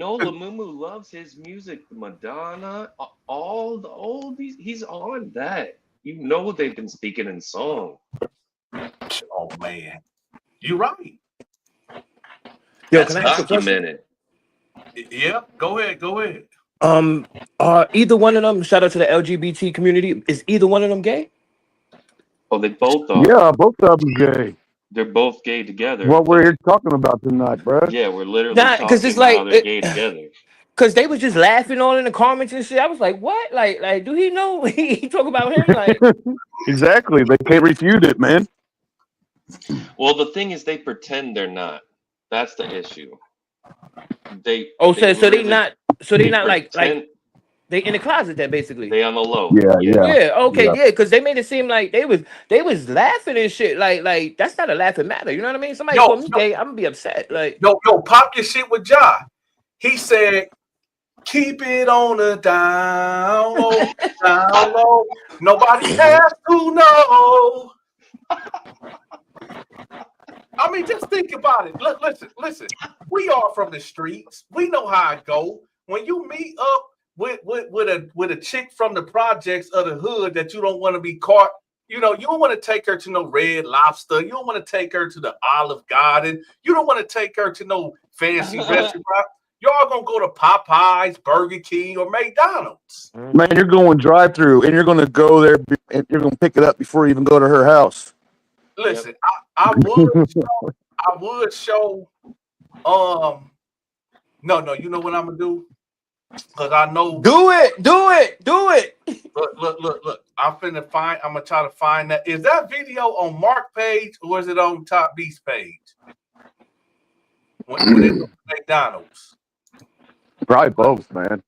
know Lamumu loves his music, Madonna, all these. He's on that. You know they've been speaking in song. Oh man, you're right. Yo, That's can I ask a question? documented. Yeah, go ahead. Are either one of them? Shout out to the LGBT community. Is either one of them gay? Oh, they both are. Yeah, both of them gay. They're both gay together. What we're here talking about tonight, bro. Yeah, we're literally Nah, because talking it's about how like, they're gay together. because they was just laughing all in the comments and shit. I was like, what? Like, do he know he talk about him? Like, Exactly. They can't refute it, man. Well, the thing is, they pretend they're not. That's the issue. They oh, they so they really not, so they not like pretend they in the closet then basically. they on the low. Yeah, yeah. Yeah, okay, Yeah. yeah, because they made it seem like they was laughing and shit. Like that's not a laughing matter. You know what I mean? Somebody call me gay, I'm gonna be upset. Like, Yo, pop your shit with Ja. He said, "Keep it on the down low, down low. Nobody has to know." I mean, just think about it. Look, listen. We are from the streets. We know how it go. When you meet up with a chick from the projects of the hood that you don't want to be caught, you know, you don't want to take her to no Red Lobster. You don't want to take her to the Olive Garden. You don't want to take her to no fancy restaurant. Y'all gonna go to Popeyes, Burger King, or McDonald's. Man, you're going drive-through, and you're going to go there, and you're going to pick it up before you even go to her house. Listen, I would show. No. You know what I'm gonna do? Because I know. do it. Look. I'm gonna try to find that. Is that video on Mark page or is it on Top Beast page? When they go to McDonald's. Probably both, man.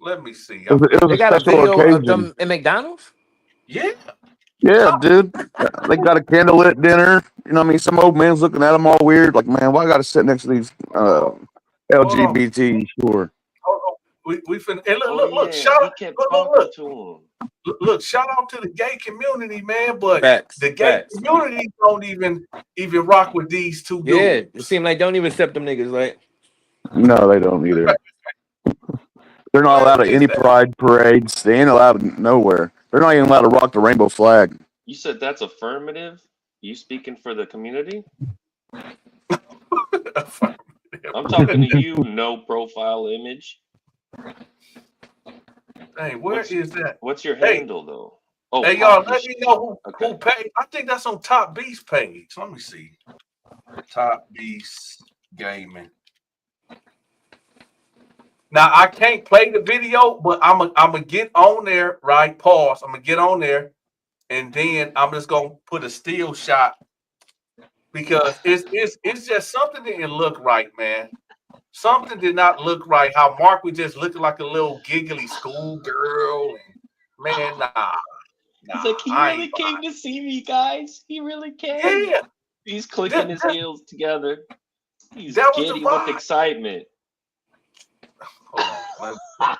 Let me see. It was They a got a special video occasion. of them in McDonald's. Yeah. Yeah, dude. They got a candlelit dinner. You know what I mean? Some old man's looking at them all weird. Like, man, why I got to sit next to these LGBT? Sure. Hold on. We finna. And Oh, look. yeah, Shout he out. kept Look. talking to him. Look. Shout out to the gay community, man. But Facts, the gay facts. community don't even rock with these two dudes. Yeah, it seemed like don't even accept them niggas. Like, No, they don't either. They're not allowed to any pride parades. They ain't allowed nowhere. They're not even allowed to rock the rainbow flag. You said that's affirmative? You speaking for the community? I'm talking to you, no profile image. Hey, where is that? What's your handle, though? Oh, hey, y'all, let me know who paid. I think that's on Top Beast page. Let me see. Top Beast Gaming. Now, I can't play the video, but I'm gonna get on there, right? Pause. I'm gonna get on there, and then I'm just gonna put a still shot because it's just something didn't look right, man. Something did not look right. How Mark was just looking like a little giggly schoolgirl, and man, nah. He's like, he really came to see me, guys. He really came. Yeah. He's clicking his heels together. He's That was giddy the with vibe. Excitement. Hold on.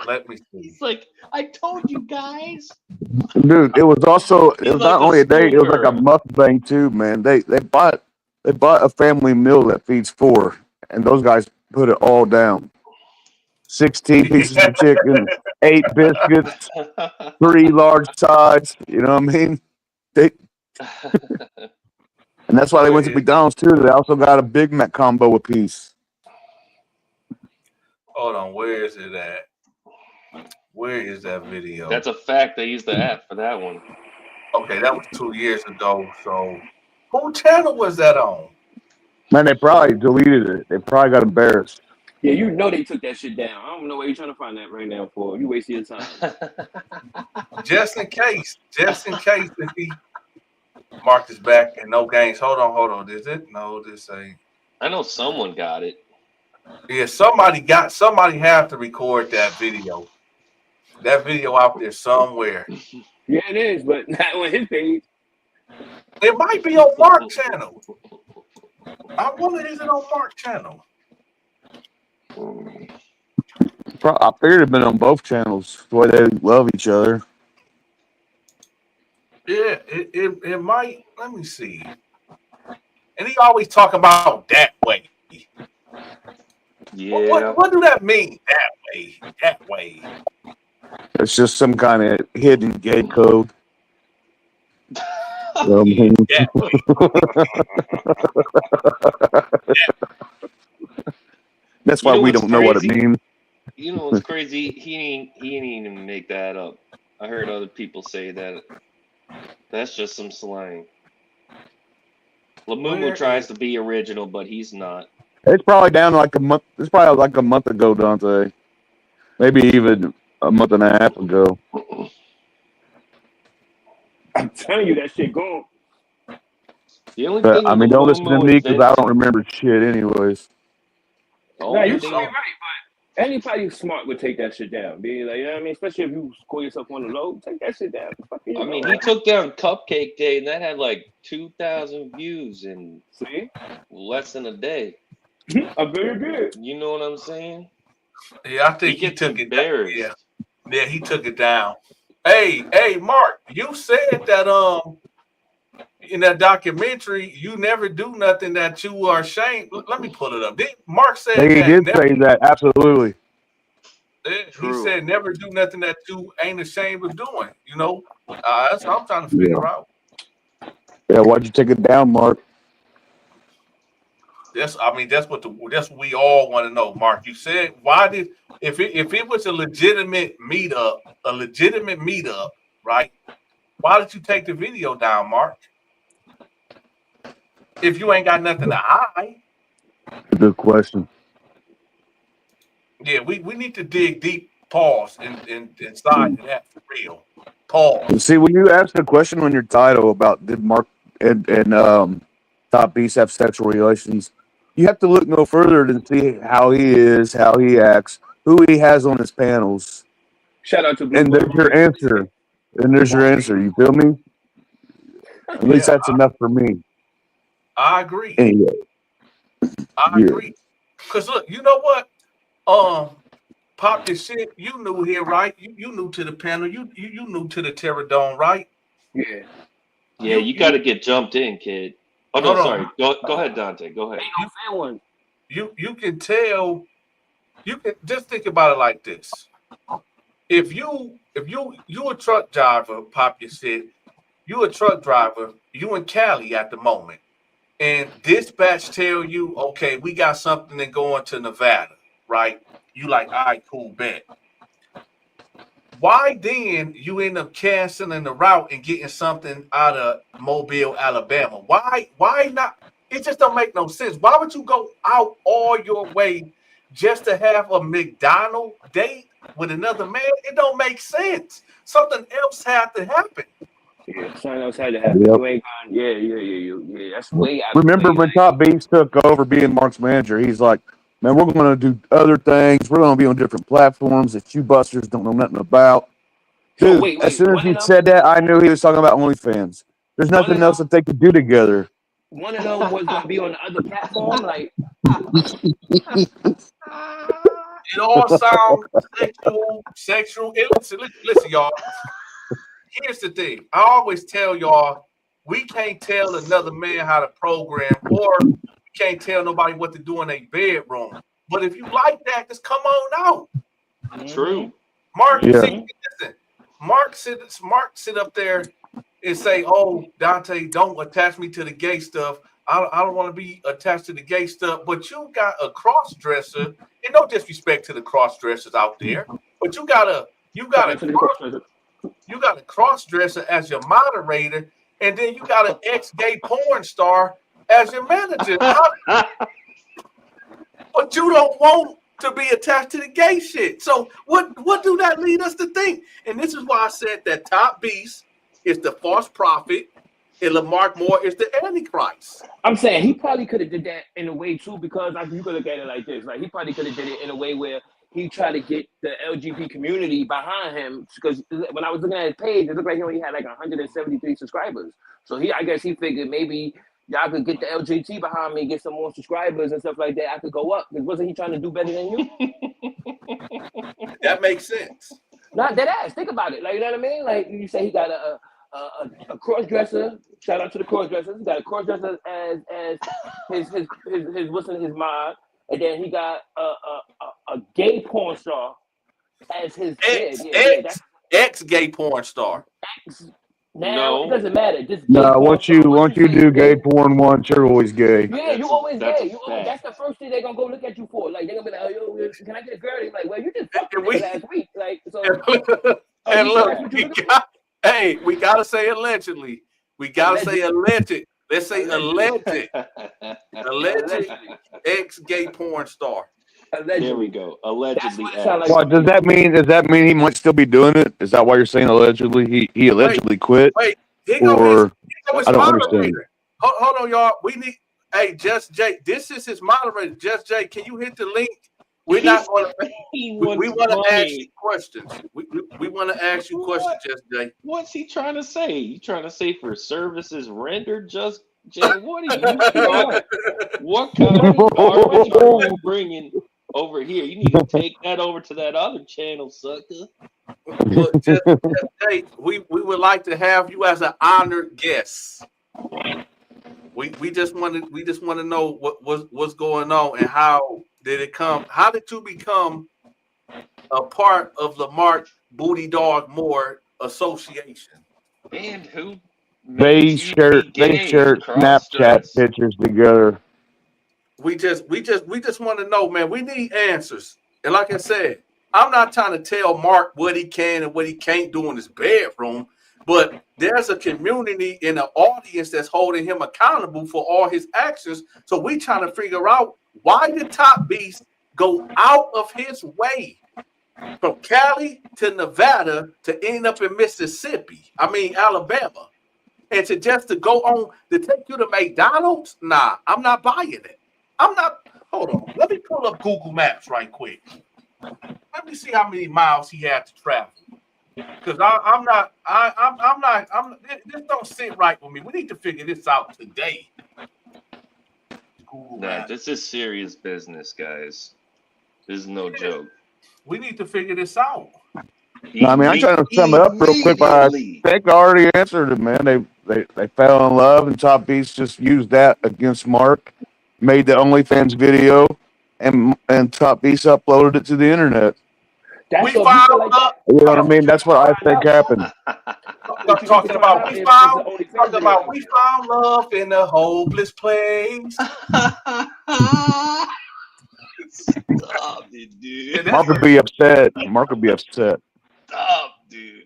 Let me see. He's like, I told you guys. Dude, it was also it was like not a only a date, it was like a schoolgirl. mukbang too, man. They bought a family meal that feeds 4, and those guys put it all down. 16 pieces of chicken, 8 biscuits, 3 large sides. You know what I mean? And that's why they went to McDonald's too. They also got a Big Mac combo apiece. Hold on, where is it at? Where is that video? That's a fact. They used the app for that one. Okay, that was 2 years ago. So, who channel was that on? Man, they probably deleted it. They probably got embarrassed. yeah, you know they took that shit down. I don't know why you're trying to find that right now for. You wasting your time. Just in case if he marked his back and no games. Hold on. Is it? No, this ain't. I know someone got it. Yeah, somebody have to record that video. That video out there somewhere. Yeah, it is, but not on his page. It might be on Mark's channel. I wonder, is it on Mark's channel? I figured it'd been on both channels. The way they love each other. Yeah, it might. Let me see. And he always talk about that way. Yeah. What do that mean? That way. It's just some kind of hidden gay code. Yeah, that way. That's You why know we what's don't know what it crazy? means. You know what's crazy? He ain't even make that up. I heard other people say that. That's just some slang. Lamumu Where tries is to be original, but he's not. It's probably down like a month. It's probably like a month ago, Dante. Maybe even a month and a half ago. I'm telling you that shit gone. The only But thing I with mean, don't listen to Lamumu me is because I this. don't remember shit, anyways. The Nah, only you it's could thing be so right, but anybody smart would take that shit down. Be like, you know what I mean? Especially if you score yourself on the low, take that shit down. Fuck you, I mean, know? he took down Cupcake Day, and that had like 2,000 views in See? less than a day. I'm very good. You know what I'm saying? yeah, I He think he gets took it down. embarrassed. Yeah, he took it down. Hey, Mark, you said that in that documentary, you never do nothing that you are ashamed. Let me pull it up. Mark said He that did never. say that, absolutely. He True. said never do nothing that you ain't ashamed of doing. You know, that's what I'm trying to Yeah. figure out. Yeah, why'd you take it down, Mark? That's what we all want to know, Mark. You said why did if it was a legitimate meetup, right? Why did you take the video down, Mark? If you ain't got nothing to hide. Good question. Yeah, we need to dig deep. Pause inside of that for real. Pause. See, when you ask a question on your title about did Mark and Top Beast have sexual relations, you have to look no further than see how he is, how he acts, who he has on his panels, Shout out to Blue and there's your Bubba. answer. And there's your answer. You feel me? At least Yeah, that's enough for me. I agree. Anyway, I yeah. agree. Cause look, you know what? Pop this shit. You new here, right? You new to the panel. You new to the Terror Dome, right? Yeah. Yeah, you got to get jumped in, kid. Oh no, hold on. sorry. Go ahead, Dante. Go ahead. Ain't no fair one. You can tell. You can just think about it like this. If you a truck driver, Pop your shit. You a truck driver. You in Cali at the moment, and dispatch tell you, okay, we got something that going to Nevada, right? You like, all right, cool, bet. Why then you end up canceling the route and getting something out of Mobile, Alabama? Why not? It just don't make no sense. Why would you go out all your way just to have a McDonald date with another man? It don't make sense. Something else had to happen. Yeah, something else had to happen. Yep. You ain't gone. Yeah. That's way out of Remember place. when Top Beast took over being Mark's manager? He's like, man, we're going to do other things. We're going to be on different platforms that you busters don't know nothing about. So Dude, wait, as soon as one he of them, said that, I knew he was talking about OnlyFans. There's one of nothing them, else that they could do together. one of them was gonna be on the other platform. Like, It all sounds sexual. Listen, y'all. Here's the thing. I always tell y'all, we can't tell another man how to program, or we can't tell nobody what to do in a bedroom. But if you like that, just come on out. True. Mark, Yeah. see, listen. Mark sit up there and say, "Oh, Dante, don't attach me to the gay stuff. I don't want to be attached to the gay stuff." But you got a cross dresser, and no disrespect to the cross dressers out there, but you got a shout out to the crossdresser. cross dresser as your moderator, and then you got an ex-gay porn star as your manager. But you don't want to be attached to the gay shit. So what do that lead us to think? And this is why I said that Top Beast is the false prophet and Lamark Moore is the Antichrist. I'm saying he probably could have did that in a way too, because like you could look at it like this. Like he probably could have did it in a way where he tried to get the LGBT community behind him. Because when I was looking at his page, it looked like he only had like 173 subscribers. So I guess he figured maybe y'all could get the LGBT behind me, get some more subscribers and stuff like that. I could go up. Because wasn't he trying to do better than you? That makes sense. Not dead ass. Think about it. Like, you know what I mean? Like you say he got a cross dresser. Shout out to the cross dressers. He got a cross dresser as his what's in his mod. and then he got a gay porn star as his that's ex-gay porn star. Now it doesn't matter. Just gay No, porn once star. you do gay porn once, you're always gay. Yeah, you always gay. That's the first thing they're gonna go look at you for. Like they're gonna be like, "Oh, yo, can I get a girl?" They're like, "Well, you just fucked me last week." Like so. And look, we gotta say allegedly. We gotta say alleged. Let's say alleged. Alleged ex-gay porn star. Allegedly. There we go. Allegedly. Like. Well, does that mean he might still be doing it? Is that why you're saying allegedly? He allegedly quit? Wait, I don't understand. Hold on, y'all. We need Just Jay. This is his moderator. Just Jay, can you hit the link? We're not going to. We want to ask you questions. We want to ask you questions, Just Jay. What's he trying to say? You trying to say for services rendered, Just Jay? What are you doing? What kind of garbage are you bringing over here? You need to take that over to that other channel, sucker. Look, just Jay, we would like to have you as an honored guest. We just want to know what's going on and how did it come? How did you become a part of Lamark Booty Dog Moore Association? And who? They share Snapchat pictures together. We just want to know, man. We need answers. And like I said, I'm not trying to tell Mark what he can and what he can't do in his bedroom, but there's a community in the audience that's holding him accountable for all his actions. So we trying to figure out why did Top Beast go out of his way from Cali to Nevada to end up in Mississippi? I mean, Alabama. And to go on to take you to McDonald's? Nah, I'm not buying it. I'm not. Hold on. Let me pull up Google Maps right quick. Let me see how many miles he had to travel. Because I'm not. This don't sit right with me. We need to figure this out today. Nah, this is serious business, guys. This is no joke. We need to figure this out. No, I mean, I'm trying to sum it up real quick, but I think I already answered it, man. They fell in love, and Top Beast just used that against Mark, made the OnlyFans video, and Top Beast uploaded it to the internet. We found up. You know what I mean? That's what I think happened. Talking about we found love in a hopeless place. Stop it, dude. Mark would be upset. Stop, dude.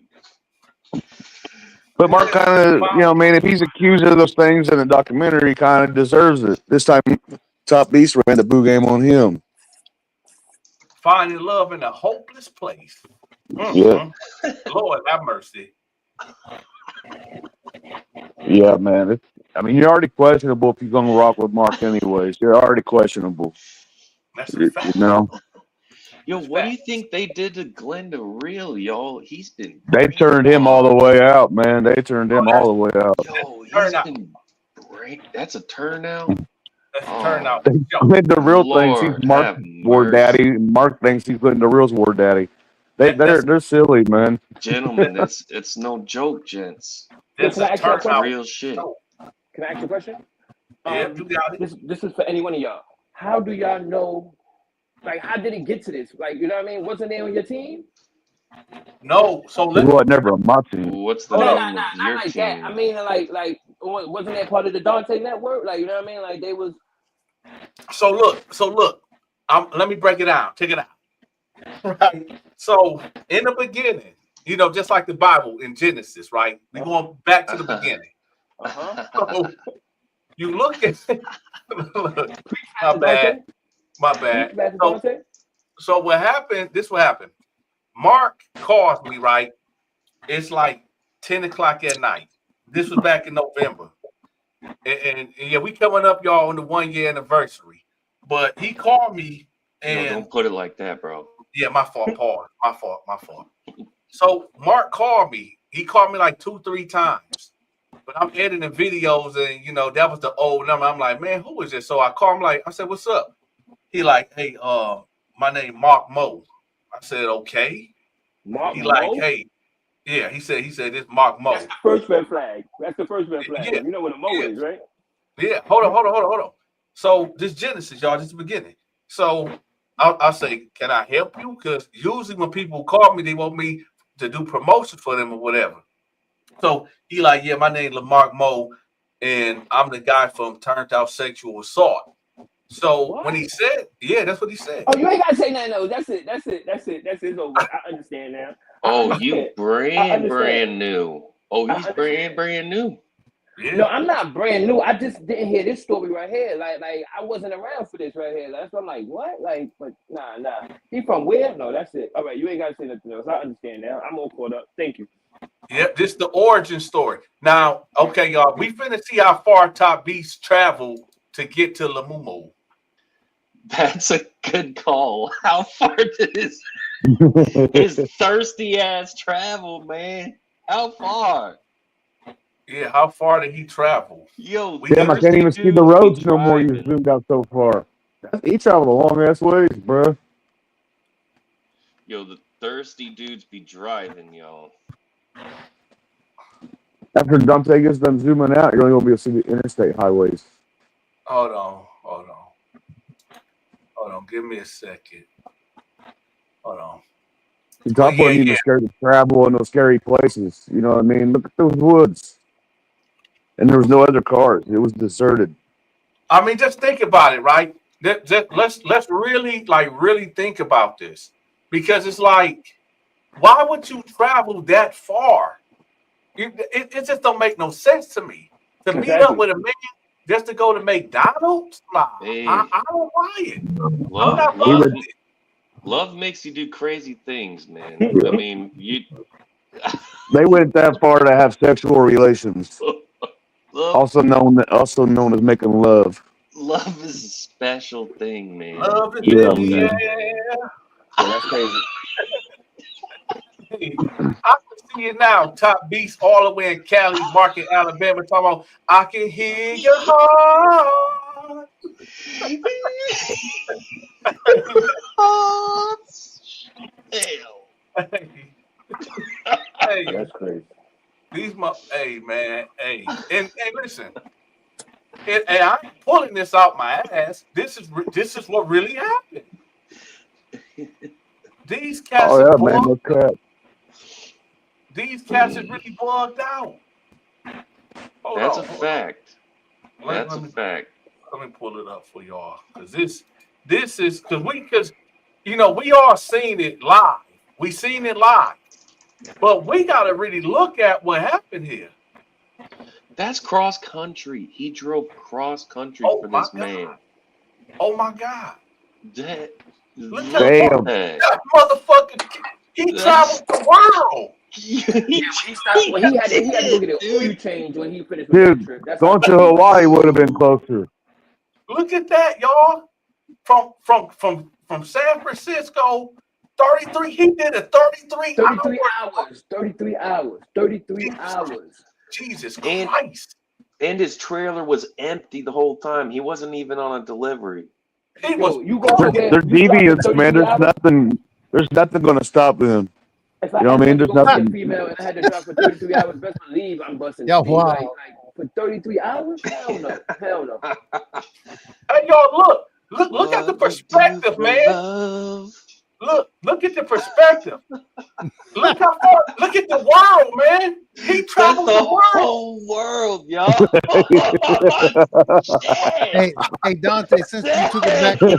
But Mark kind of, if he's accused of those things in the documentary, he kind of deserves it. This time, Top Beast ran the boo game on him. Finding love in a hopeless place. Yeah. Lord have mercy. Yeah, man. You're already questionable if you're going to rock with Mark anyways. You're already questionable. That's a fact. Yo, what do you think they did to Glenn the Real, y'all? He's been... They turned him all the way out, man. They turned him all the way out. Yo, he's been great. That's a turn now? That's a turn out. The Real thinks he's Mark's war daddy. Mark thinks he's putting the Real's war daddy. They're silly, man. Gentlemen, it's no joke, gents. That's real shit. Can I ask you a question? Yeah, you got it. This is for any one of y'all. How do y'all know? Like, how did it get to this? Like, you know what I mean? Wasn't there on your team? No. So he was never on my team. What's the name of your like team? that. I mean, like, wasn't that part of the Donta network? Like, you know what I mean? Like, they was. So look. Let me break it down. Check it out. Right. So in the beginning, just like the Bible in Genesis, right? We going back to the beginning. So you look at. Look, my bad. So what happened? This what happened. Mark calls me, right? It's like 10 o'clock at night. This was back in November. And yeah, we coming up, y'all, on the 1 year anniversary. But he called me and don't put it like that, bro. Yeah, my fault, Paul. My fault. So Mark called me. He called me like 2-3 times. But I'm editing videos and that was the old number. I'm like, man, who is this? So I call him I said, what's up? He like, hey, my name Mark Moe. I said, okay. Mark he Moe? Like, hey, yeah, he said this Mark Moe. That's the first red flag. Yeah. You know what a Moe is, right? Yeah. Hold on. So this Genesis, y'all, this is the beginning. So I say, can I help you? Because usually when people call me, they want me to do promotion for them or whatever. So he like, yeah, my name Lamark Moe, and I'm the guy from Turned Out Sexual Assault. So when he said, yeah, that's what he said. Oh, you ain't gotta say nothing. No, that's it. It's over. I understand now. Oh, you brand new. Oh, he's brand new. Yeah. No, I'm not brand new. I just didn't hear this story right here. Like I wasn't around for this right here. That's I'm like, what? Like, but nah. He from where? No, that's it. All right, you ain't gotta say nothing else. I understand now. I'm all caught up. Thank you. Yep, this is the origin story. Now, okay, y'all, we finna see how far Top Beast traveled to get to Lamumo. That's a good call. How far did his thirsty ass travel, man? How far? Yeah, how far did he travel? Yo, Damn, I can't even see the roads no more. You zoomed out so far. He traveled a long ass ways, bro. Yo, the thirsty dudes be driving, y'all. After Donta gets done zooming out, you're only gonna be able to see the interstate highways. Hold on. Give me a second. Hold on. The top one even scared to travel in those scary places. You know what I mean? Look at those woods. And there was no other cars. It was deserted. I mean, just think about it, right? Let's really think about this. Because it's like, why would you travel that far? It just don't make no sense to me. To meet up with a man just to go to McDonald's? Nah, Hey. I don't buy it. Love makes you do crazy things, man. I mean, They went that far to have sexual relations. Also known as making love. Love is a special thing, man. Love is in the air. That's crazy. Hey, I can see it now. Top Beast all the way in Cali, Market, Alabama, talking about, I can hear your heart. Hey, that's crazy. Hey man, hey, and listen, and I'm pulling this out my ass. This is what really happened. These cats are bugged. These cats are really bugged out. That's a fact. That's a fact. Let me pull it up for y'all, because this is because you know we all seen it live. We seen it live, but we got to really look at what happened here. That's cross country. He drove cross country for this man. Oh my God! Look at that motherfucker. He traveled the world. He stopped when he had to go get an oil change when he finished with that trip. That's going to Hawaii would have been closer. Look at that, y'all. From San Francisco, 33. He did a 33 hours. 33 hours. Jesus Christ. And his trailer was empty the whole time. He wasn't even on a delivery. He was. They're deviants, man. There's nothing going to stop them. If you know what I mean? There's nothing. Female and I had to drive for 33 hours. Best believe I'm busting. Yo, wow. Like for 33 hours? Hell no. Hey, y'all, look at the perspective, man. Look at the perspective. Look how far. Look at the world, man. He traveled the whole world, y'all. hey, Donta, since you took it back to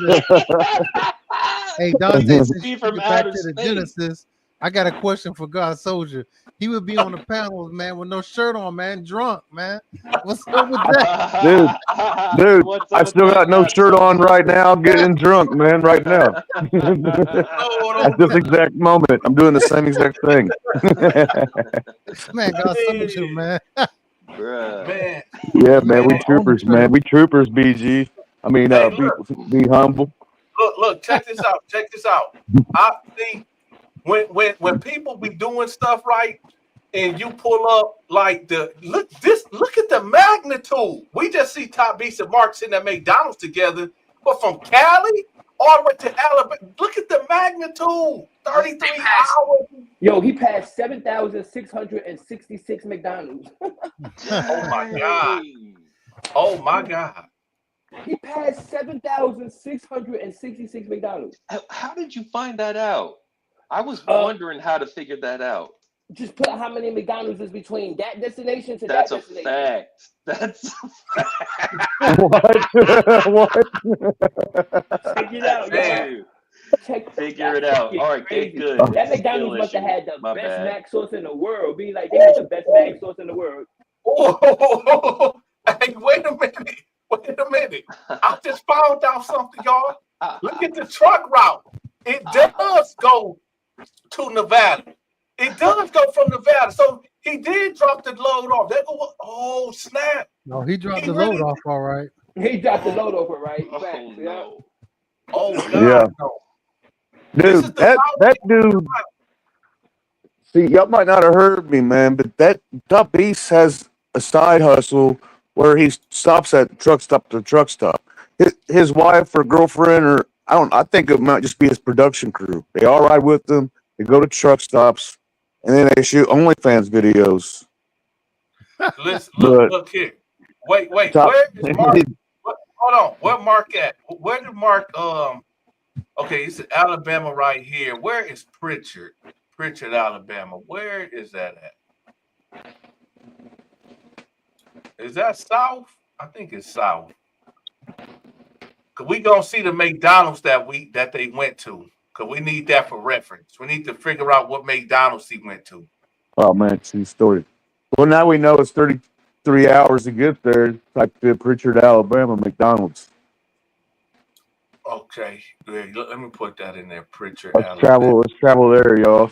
the Genesis, I got a question for God Soldier. He would be on the panels, man, with no shirt on, man, drunk, man. What's up with that? Dude, I still got no shirt on right now, getting drunk, man, right now. At this exact moment, I'm doing the same exact thing. Man, God Soldier, man. Man. Yeah, man, we troopers, man. We troopers, BG. I mean, be humble. Look, check this out. I think when people be doing stuff right and you pull up like look at the magnitude. We just see Top Beast and Mark sitting at McDonald's together, but from Cali all the way to Alabama, look at the magnitude. 33 hours. Yo, he passed 7,666 McDonald's. Oh my God. He passed 7,666 McDonald's. How did you find that out? I was Uh, wondering how to figure that out. Just put how many McDonald's is between that destination to That's that a destination. fact. That's What? What? Check it out, Man. y'all. dude. Check Figure it out. All right, crazy. get good. That It's McDonald's skill must have issue. had the My best bad. mac sauce in the world. Be like, they had the best mac sauce in the world. Oh, hey, wait a minute. Wait a minute. I just found out something, y'all. Look at the truck route. It does go to Nevada. It does go from Nevada. So he did drop the load off. They go, oh, snap. No, he dropped He the really load off all right. He dropped the load over, right? Oh Facts, yeah. no. Oh, God. Yeah. No. This is Dude, the that dude. See, y'all might not have heard me, man, but that Top Beast has a side hustle where he stops at truck stop to truck stop. His wife or girlfriend, or I think it might just be his production crew. They all ride with him. They go to truck stops, and then they shoot OnlyFans videos. Listen, But look here. Wait. Top, Where is Mark? Hold on. Where Mark at? Where did Mark okay, it's Alabama right here. Where is Pritchard? Pritchard, Alabama. Where is that at? Is that south? I think it's south. Cause we gonna see the McDonald's that they went to. Cause we need that for reference. We need to figure out what McDonald's he went to. oh man, true story. Well, now we know it's 33 hours to get there. Type to Pritchard, Alabama, McDonald's. Okay, yeah, let me put that in there. Pritchard, Alabama. Let's travel there, y'all.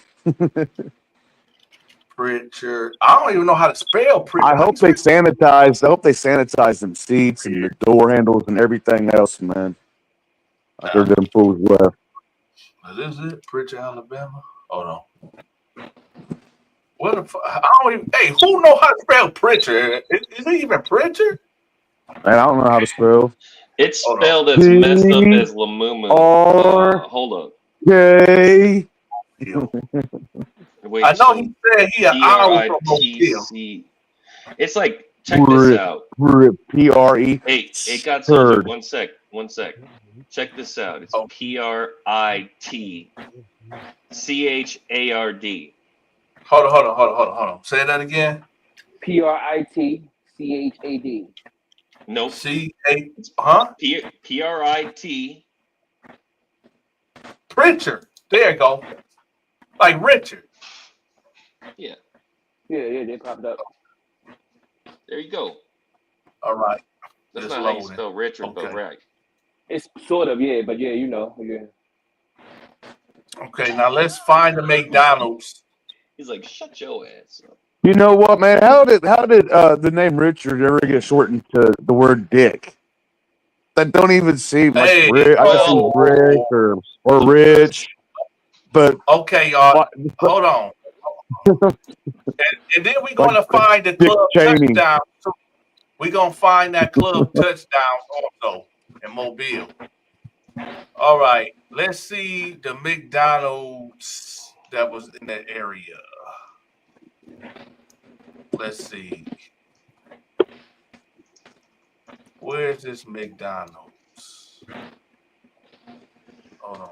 Pritchard. I don't even know how to spell Pritchard. I hope they sanitize them seats and the door handles and everything else, man. After them fools left. Is it Pritchard, Alabama? Hold on. What the fuck? I don't even. Hey, who know how to spell Pritchard? Is it even Pritchard? Man, I don't know how to spell. It's Hold spelled as messed up as Lamumu. Hold up. K. Wait, I know he said he an hour from Mobile. PRITC. It's like, check this out. PRE. Hey, got soldier. One sec. Check this out. It's Oh. PRITCHARD. Hold on. Say that again. PRITCHAD. Nope. C-A, huh? PRIT. Pritchard. There you go. Like Richard. Yeah. Yeah, they popped up. There you go. All right. That's Just not how you loading. spell Richard, but Okay. right. It's sort of, yeah, but yeah, you know, yeah. Okay, now let's find the McDonald's. He's like, shut your ass up. You know what, man? How did the name Richard ever get shortened to the word dick? That don't even seem like Hey, Rick. I just see Rick or Rich. But okay, y'all. Hold on. And then we're gonna find the club touchdown. We're gonna find that club touchdown also in Mobile. All right, let's see the McDonald's that was in that area. Let's see. Where's this McDonald's? Hold on.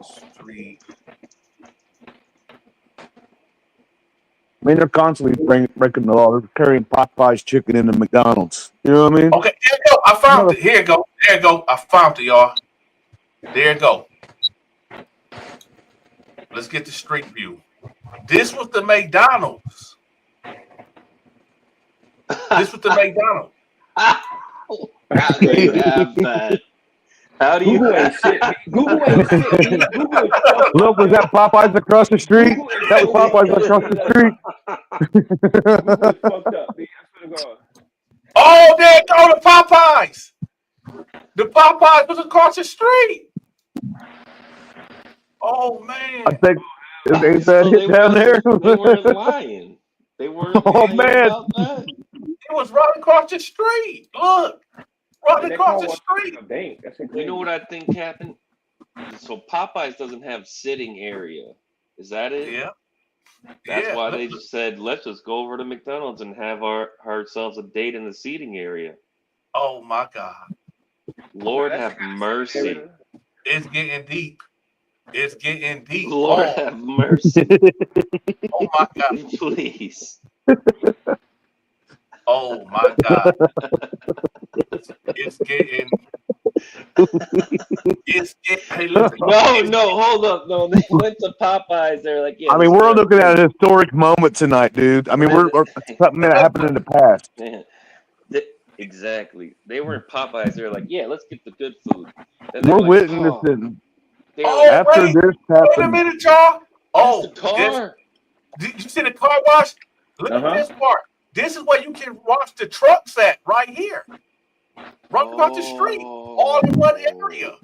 Street. I mean, they're constantly breaking the law. They're carrying Popeye's chicken into McDonald's. You know what I mean? Okay, here you go. I found it. Here you go. There you go. I found it, y'all. There you go. Let's get the street view. This was the McDonald's. This was the McDonald's. How do you have that? How do you Google ain't shit. Google ain't shit. Google is Look, was that Popeyes across the street? That was Popeyes across the street. Google is fucked up. Man. I swear to God. Oh, there you go, the Popeyes. The Popeyes was across the street. Oh, man. I think ain't that hit down there? They weren't lying. They weren't Oh, lying man. about that. It was right across the street. Look. Right across the street. You know what I think happened? So Popeyes doesn't have sitting area. Is that it? Yeah. That's why they just said, let's just go over to McDonald's and have ourselves a date in the seating area. Oh my God. Lord have mercy. It's getting deep. It's getting deep. Lord Oh, have mercy. oh my God. Please. Oh my God. It's getting. Hey, listen. No, hold up. No, they went to Popeyes. They're like, yeah. I mean, we're looking at a historic moment tonight, dude. I mean, we're something that happened in the past. Man, exactly. They weren't Popeyes. They're like, yeah, let's get the good food. And We're they're like, oh, witnessing they're Oh, like, after wait. this Wait a happened. minute, y'all. that's the Oh, car. did you see the car wash? Look at this part. This is where you can wash the trucks at right here. Right across the street. All in one area.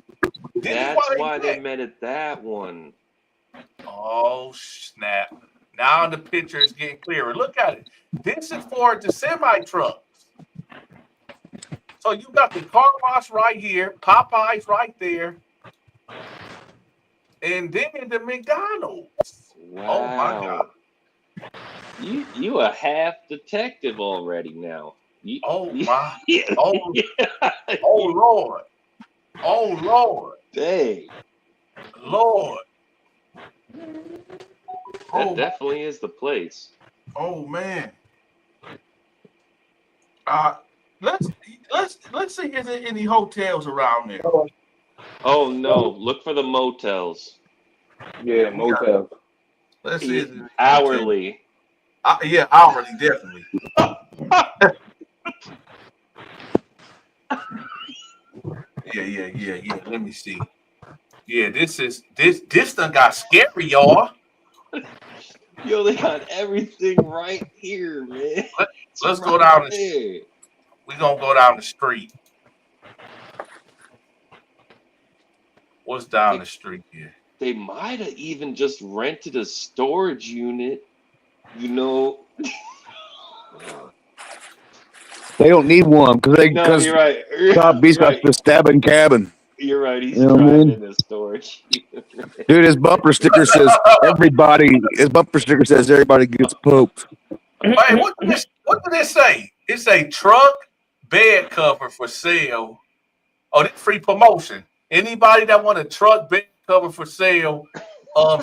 This is That's why why they they did. met at that one. Oh, snap. Now the picture is getting clearer. Look at it. This is for the semi trucks. So you got the car wash right here, Popeyes right there, and then the McDonald's. Wow. Oh my God. You a half detective already now. Oh my. Yeah. Oh, oh Lord. Oh Lord. Dang. Lord. That definitely is the place. Oh man. Let's see is there any hotels around there. Oh no, look for the motels. Yeah, motel. Let's see. Is there any Hourly. hotel? Yeah, hourly, definitely. Yeah. Let me see. Yeah, this done got scary, y'all. Yo, they got everything right here, man. Let's go down there. We're gonna go down the street. What's down the street here? They might have even just rented a storage unit. You know. They don't need one because No, you're right. Top Beast got the stabbing cabin. You're right. He's You know what I driving mean? in a storage unit. Dude, his bumper sticker says everybody. His bumper sticker says everybody gets poked. Hey, what did this say? It say truck bed cover for sale. Oh, this free promotion. Anybody that want a truck bed cover for sale,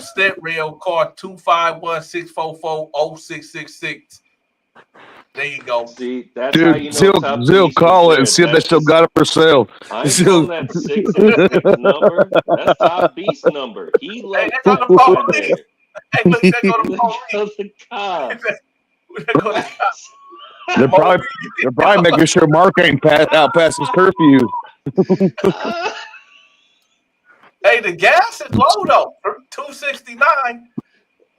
step rail car 251-644-0666. There you go. See, that's how you Dude, know Top Zil Beast call is it and good. see if they That's still got it for sale. I ain't calling that 666 number. That's Top Beast number. He left Hey, that that's over police. there. Hey, look, there go the Look at the cops. There go the cops. They're probably making sure Mark ain't out past his curfew. Hey, the gas is low though. $2.69.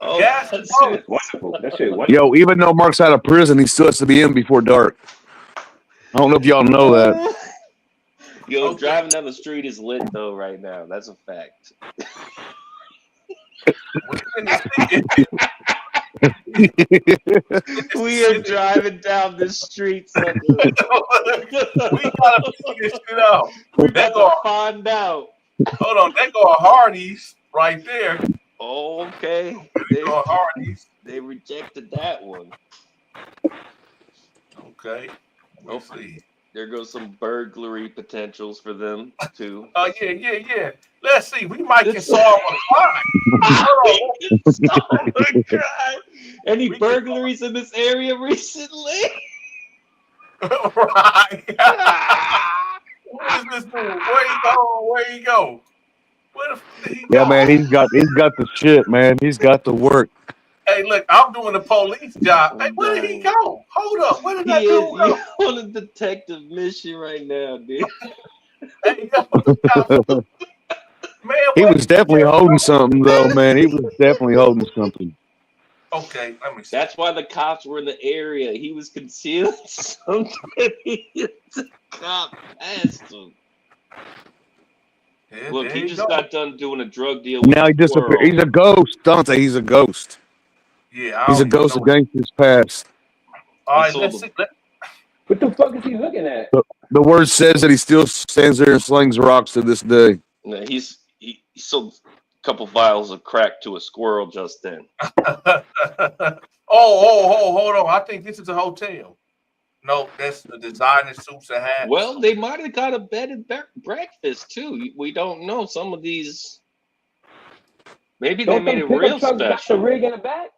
Oh, Gas is low. Wonderful. That shit wonderful. Yo, even though Mark's out of prison, he still has to be in before dark. I don't know if y'all know that. Yo, driving down the street is lit though right now. That's a fact. We are driving down the street, sucker. We gotta figure this shit out. We got to find out. Hold on, they go Hardee's right there. Oh, okay. They go Hardee's. They rejected that one. Okay. We'll see. There goes some burglary potentials for them too. Oh yeah. Let's see. We might can solve a crime. Any burglaries in this area recently? Right. What is this dude? Where he go? Where the he go? Yeah, man, he's got the shit, man. He's got the work. Hey, look, I'm doing a police job. Hey, where did he go? Hold up. Where did that dude go? You're on a detective mission right now, dude. Hey, yo, man, He was definitely holding something, though, man. He was definitely holding something. Okay, let me see. That's why the cops were in the area. He was concealing something. The cop asked him. Yeah, Look, he just got done doing a drug deal. Now he disappeared. He's a ghost, Donta. He's a ghost. Yeah, he's a ghost of gangsters past. All right, let's see. What the fuck is he looking at? The word says that he still stands there and slings rocks to this day. No, he sold a couple vials of crack to a squirrel just then. Hold on. I think this is a hotel. No, that's the designer suits and hats. Well, they might have got a bed and breakfast too. We don't know. Some of these, maybe they Don't made them it pickup real trucks got the special. rig in the back?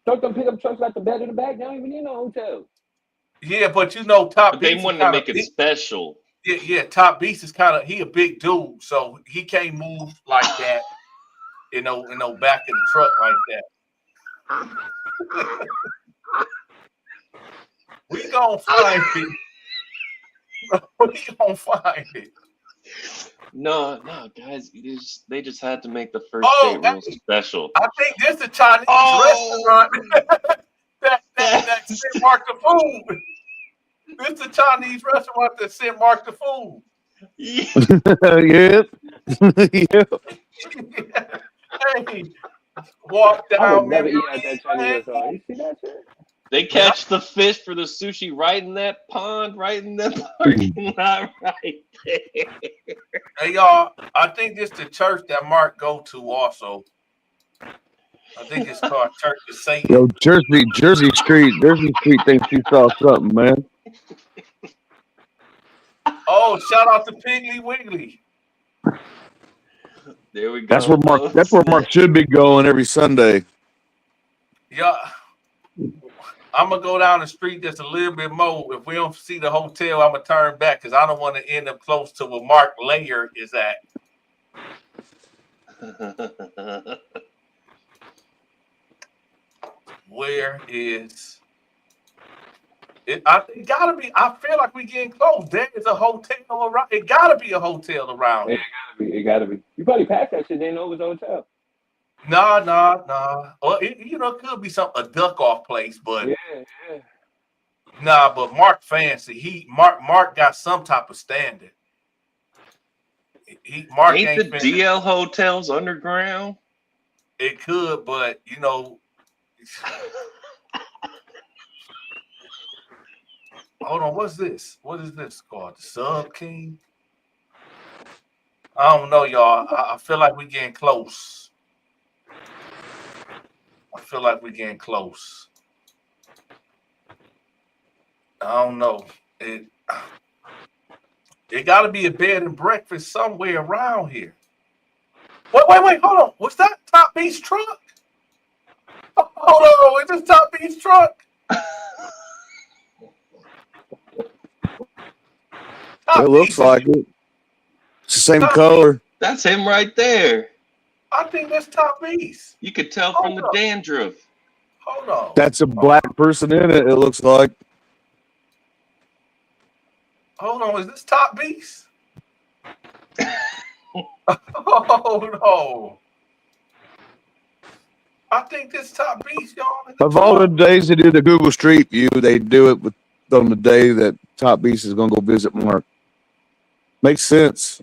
Don't them pickup trucks got the bed in the back? They don't even need no hotel. Yeah, but you know, Top But they Beast is wanted to kind of make it big. special. Yeah, Top Beast is kind of he a big dude, so he can't move like that. Back of the truck like that. We gonna find it. We gonna find it. No, guys, they just had to make the first date real special. I think this is a Chinese Oh, restaurant that sent Mark the food. This is a Chinese restaurant that sent Mark the food. Yep. Yep. Hey, walk I down would never memory eat at that Chinese lane. restaurant. You see that shit? They catch the fish for the sushi right in that pond, right in that parking lot, right there. Hey y'all, I think this the church that Mark go to also. I think it's called Church of Satan. Yo, Jersey Street thinks she saw something, man. Oh, shout out to Piggly Wiggly. There we go. That's where Mark should be going every Sunday. Yeah. I'm gonna go down the street just a little bit more. If we don't see the hotel, I'm gonna turn back because I don't want to end up close to where Mark Layer is at. Where is it? It gotta be. I feel like we getting close. There is a hotel around. It gotta be a hotel around. It gotta be. You probably passed that shit. Didn't know it was a hotel. Nah. Well, it could be a duck off place, but yeah. Nah. But Mark fancy. Mark got some type of standard. Mark ain't the DL hotels underground? It could, but hold on. What's this? What is this called? The Sub King? I don't know, y'all. I feel like we're getting close. I don't know. It got to be a bed and breakfast somewhere around here. Wait. Hold on. What's that? Top Beast truck? Hold on. Is this Top Beast truck? It looks like it. It's the same color. That's him right there. I think that's Top Beast. You could tell from the dandruff. Hold on. That's a black person in it. It looks like. Hold on. Is this Top Beast? Oh no. I think this Top Beast, y'all. Of all the days they do the Google Street View, they do it on the day that Top Beast is going to go visit Mark. Makes sense.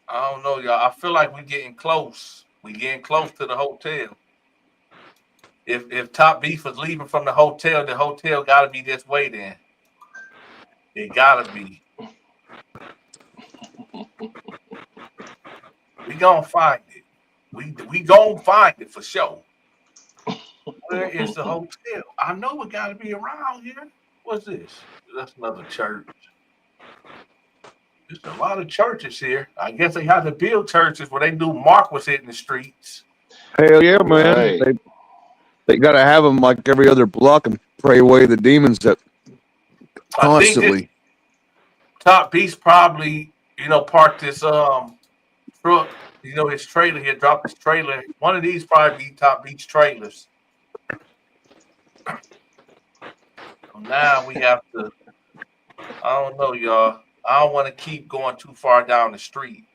I don't know, y'all. I feel like we're getting close. We're getting close to the hotel. If Top Beast was leaving from the hotel got to be this way then. It got to be. We going to find it. We going to find it for sure. Where is the hotel? I know it got to be around here. What's this? That's another church. There's a lot of churches here. I guess they had to build churches where they knew Mark was hitting the streets. Hell yeah, man. Right. They got to have them like every other block and pray away the demons that constantly. Top Beast probably, parked this truck. His trailer here, dropped his trailer. One of these probably be Top Beast trailers. Now we have to. I don't know, y'all. I don't want to keep going too far down the street.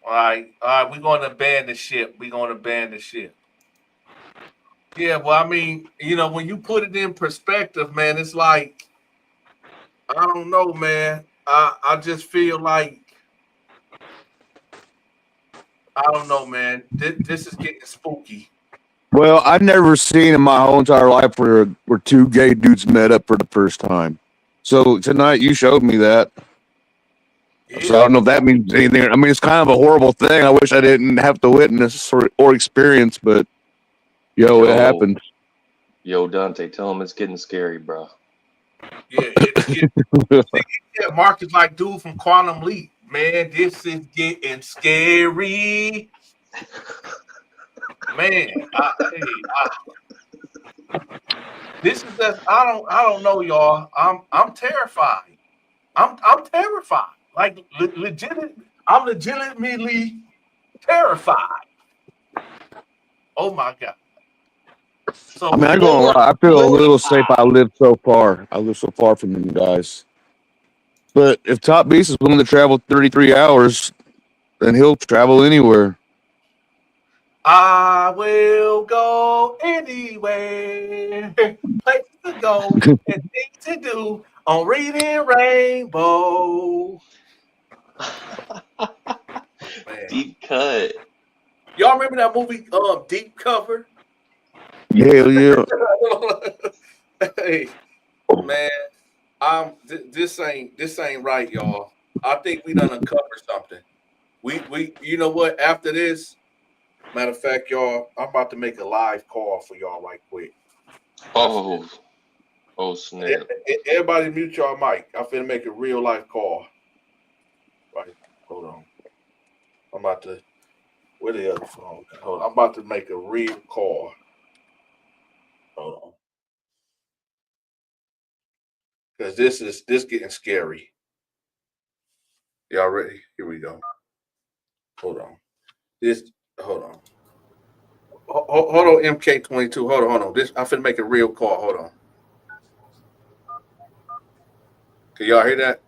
All right. We're going to abandon the ship. Yeah, well, I mean, when you put it in perspective, man, it's like, I don't know, man. I just feel like, I don't know, man. This is getting spooky. Well, I've never seen in my whole entire life where two gay dudes met up for the first time. So tonight you showed me that. Yeah. So I don't know if that means anything. I mean, it's kind of a horrible thing. I wish I didn't have to witness or experience, but it happened. Yo, Dante, tell him it's getting scary, bro. Yeah, yeah, Mark is like dude from Quantum Leap. Man, this is getting scary. Man, this is just I don't know, y'all. I'm terrified. I'm terrified. Like I'm legitimately terrified. Oh my god. So I mean, I ain't gonna lie. I feel a little safe. I live so far. I live so far from them guys. But if Top Beast is willing to travel 33 hours, then he'll travel anywhere. I will go anywhere. Place to go and things to do on Reading Rainbow. Deep cut. Y'all remember that movie Deep Cover? Hell yeah. Hey, man, this ain't right, y'all. I think we done uncovered something. We you know what? After this, matter of fact, y'all, I'm about to make a live call for y'all right quick. Oh snap! Everybody mute y'all mic. I'm finna make a real life call. Right, hold on. I'm about to. Where the other phone? Hold on. I'm about to make a real call. Hold on. Because this getting scary. Y'all ready? Here we go. Hold on. Hold on. Hold on, MK22. Hold on. I'm finna make a real call. Hold on. Can y'all hear that?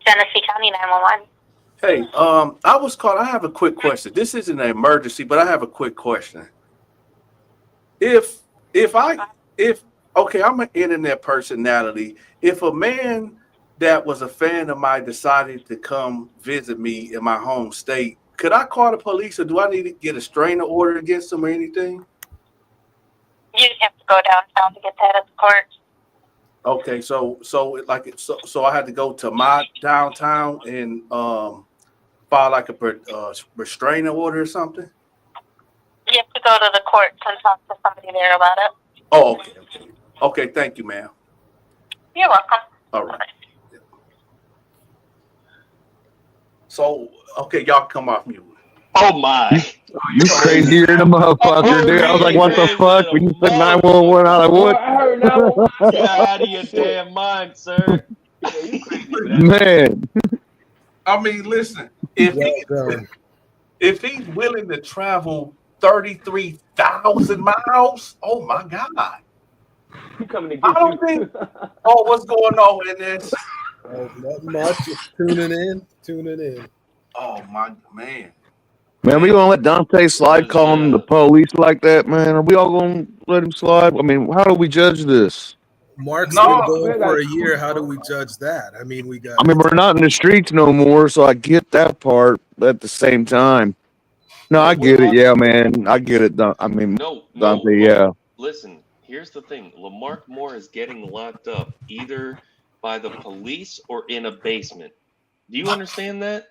Genesee County 911. Hey, I was called. I have a quick question. This isn't an emergency, but I have a quick question. If okay, I'm an internet personality. If a man that was a fan of mine decided to come visit me in my home state, could I call the police, or do I need to get a restraining order against him or anything? You'd have to go downtown to get that at the court. Okay, so I had to go to my downtown and file like a restraining order or something. You have to go to the court and talk to somebody there about it. Oh, okay. Thank you, ma'am. You're welcome. All right. So, okay, y'all come off mute. Oh my! You crazier than a motherfucker, dude. I was like, what the fuck? When you said 911, I was like, what? I heard 911. Get out of your damn mind, sir. Yeah, you crazy for that. Man. I mean, listen, if he's willing to travel 33,000 miles, oh my God. He coming to get I don't think. Oh, what's going on in this? Oh, nothing much. Just tuning in. Oh my man. Man, we gonna let Dante slide calling the police like that, man? Are we all gonna let him slide? I mean, how do we judge this? Mark's No. been going for a year. How do we judge that? I mean, I mean, we're not in the streets no more, so I get that part. But at the same time, no, I get it. Yeah, man, I get it. I mean, No. Dante, yeah. Listen, here's the thing. Lamark Moore is getting locked up either by the police or in a basement. Do you understand that?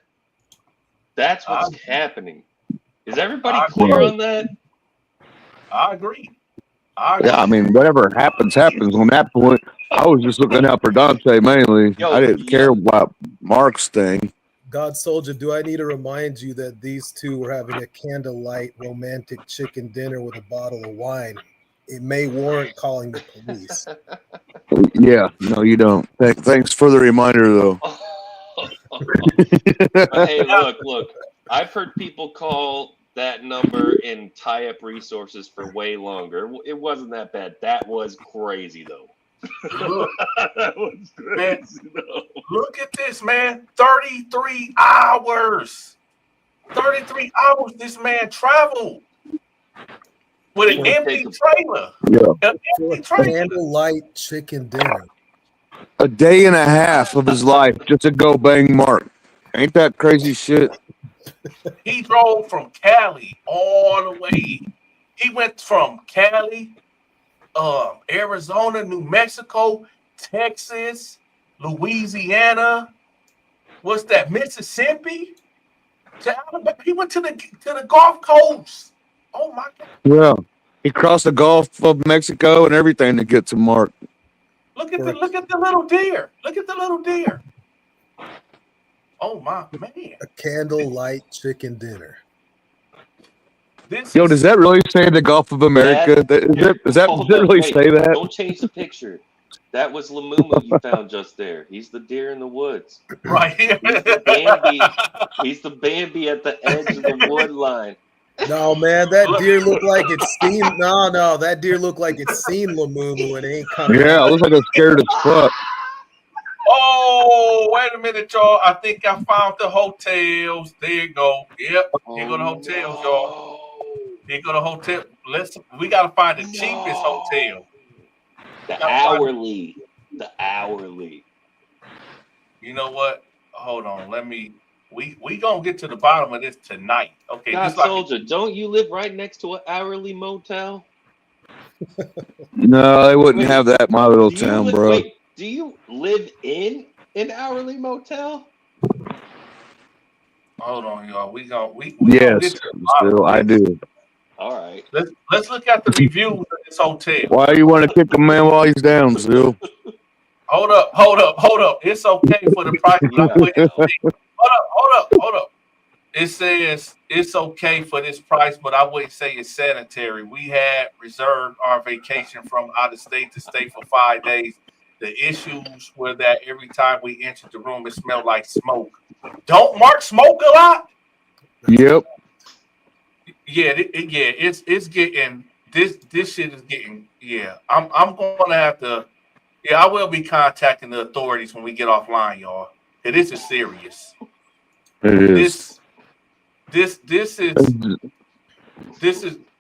That's what's happening. Is everybody clear on that? I agree. Yeah, I mean, whatever happens, happens. On that point, I was just looking out for Dante mainly. I didn't care about Mark's thing. God Soldier, do I need to remind you that these two were having a candlelight romantic chicken dinner with a bottle of wine? It may warrant calling the police. Yeah, no, you don't. Thanks for the reminder, though. Hey, look. I've heard people call that number and tie up resources for way longer. It wasn't that bad. That was crazy, though. Look, that was crazy, though. Look at this, man. 33 hours. 33 hours this man traveled with an empty trailer. Yeah. An empty trailer. Candlelight chicken dinner. A day and a half of his life just to go bang Mark. Ain't that crazy shit? He drove from Cali all the way. He went from Cali, Arizona, New Mexico, Texas, Louisiana, what's that? Mississippi to Alabama. He went to the Gulf Coast. Oh my God! Yeah. He crossed the Gulf of Mexico and everything to get to Mark. Look at the little deer. Look at the little deer. Oh my man! A candlelight chicken dinner. Yo, does that really say the Gulf of America? Does that really say that? Don't change the picture. That was Lamumu you found just there. He's the deer in the woods. Right here? He's the Bambi. He's the Bambi at the edge of the wood line. No, man, that deer looked like it's seen. No, that deer looked like it's seen Lamumu and it ain't coming. Yeah, it looks like it's scared as fuck. Oh, wait a minute, y'all. I think I found the hotels. There you go. Yep. Here go the hotels, y'all. Here go the hotel. We gotta find the cheapest hotel. The hourly. You know what? Hold on. We gonna get to the bottom of this tonight. Okay. God, Soldier, don't you live right next to an hourly motel? No, they wouldn't have that in my little town, bro. Wait, do you live in an hourly motel? Hold on, y'all. We yes, still I do. All right. Let's look at the reviews of this hotel. Why you want to kick a man while he's down, Still? Hold up. It's okay for the price. Hold up. It says it's okay for this price, but I wouldn't say it's sanitary. We had reserved our vacation from out of state to stay for 5 days. The issues were that every time we entered the room, it smelled like smoke. Don't Mark smoke a lot? Yep. Yeah, it's getting this shit is getting. Yeah, I'm gonna have to. Yeah, I will be contacting the authorities when we get offline, y'all. This is serious. It is. This is.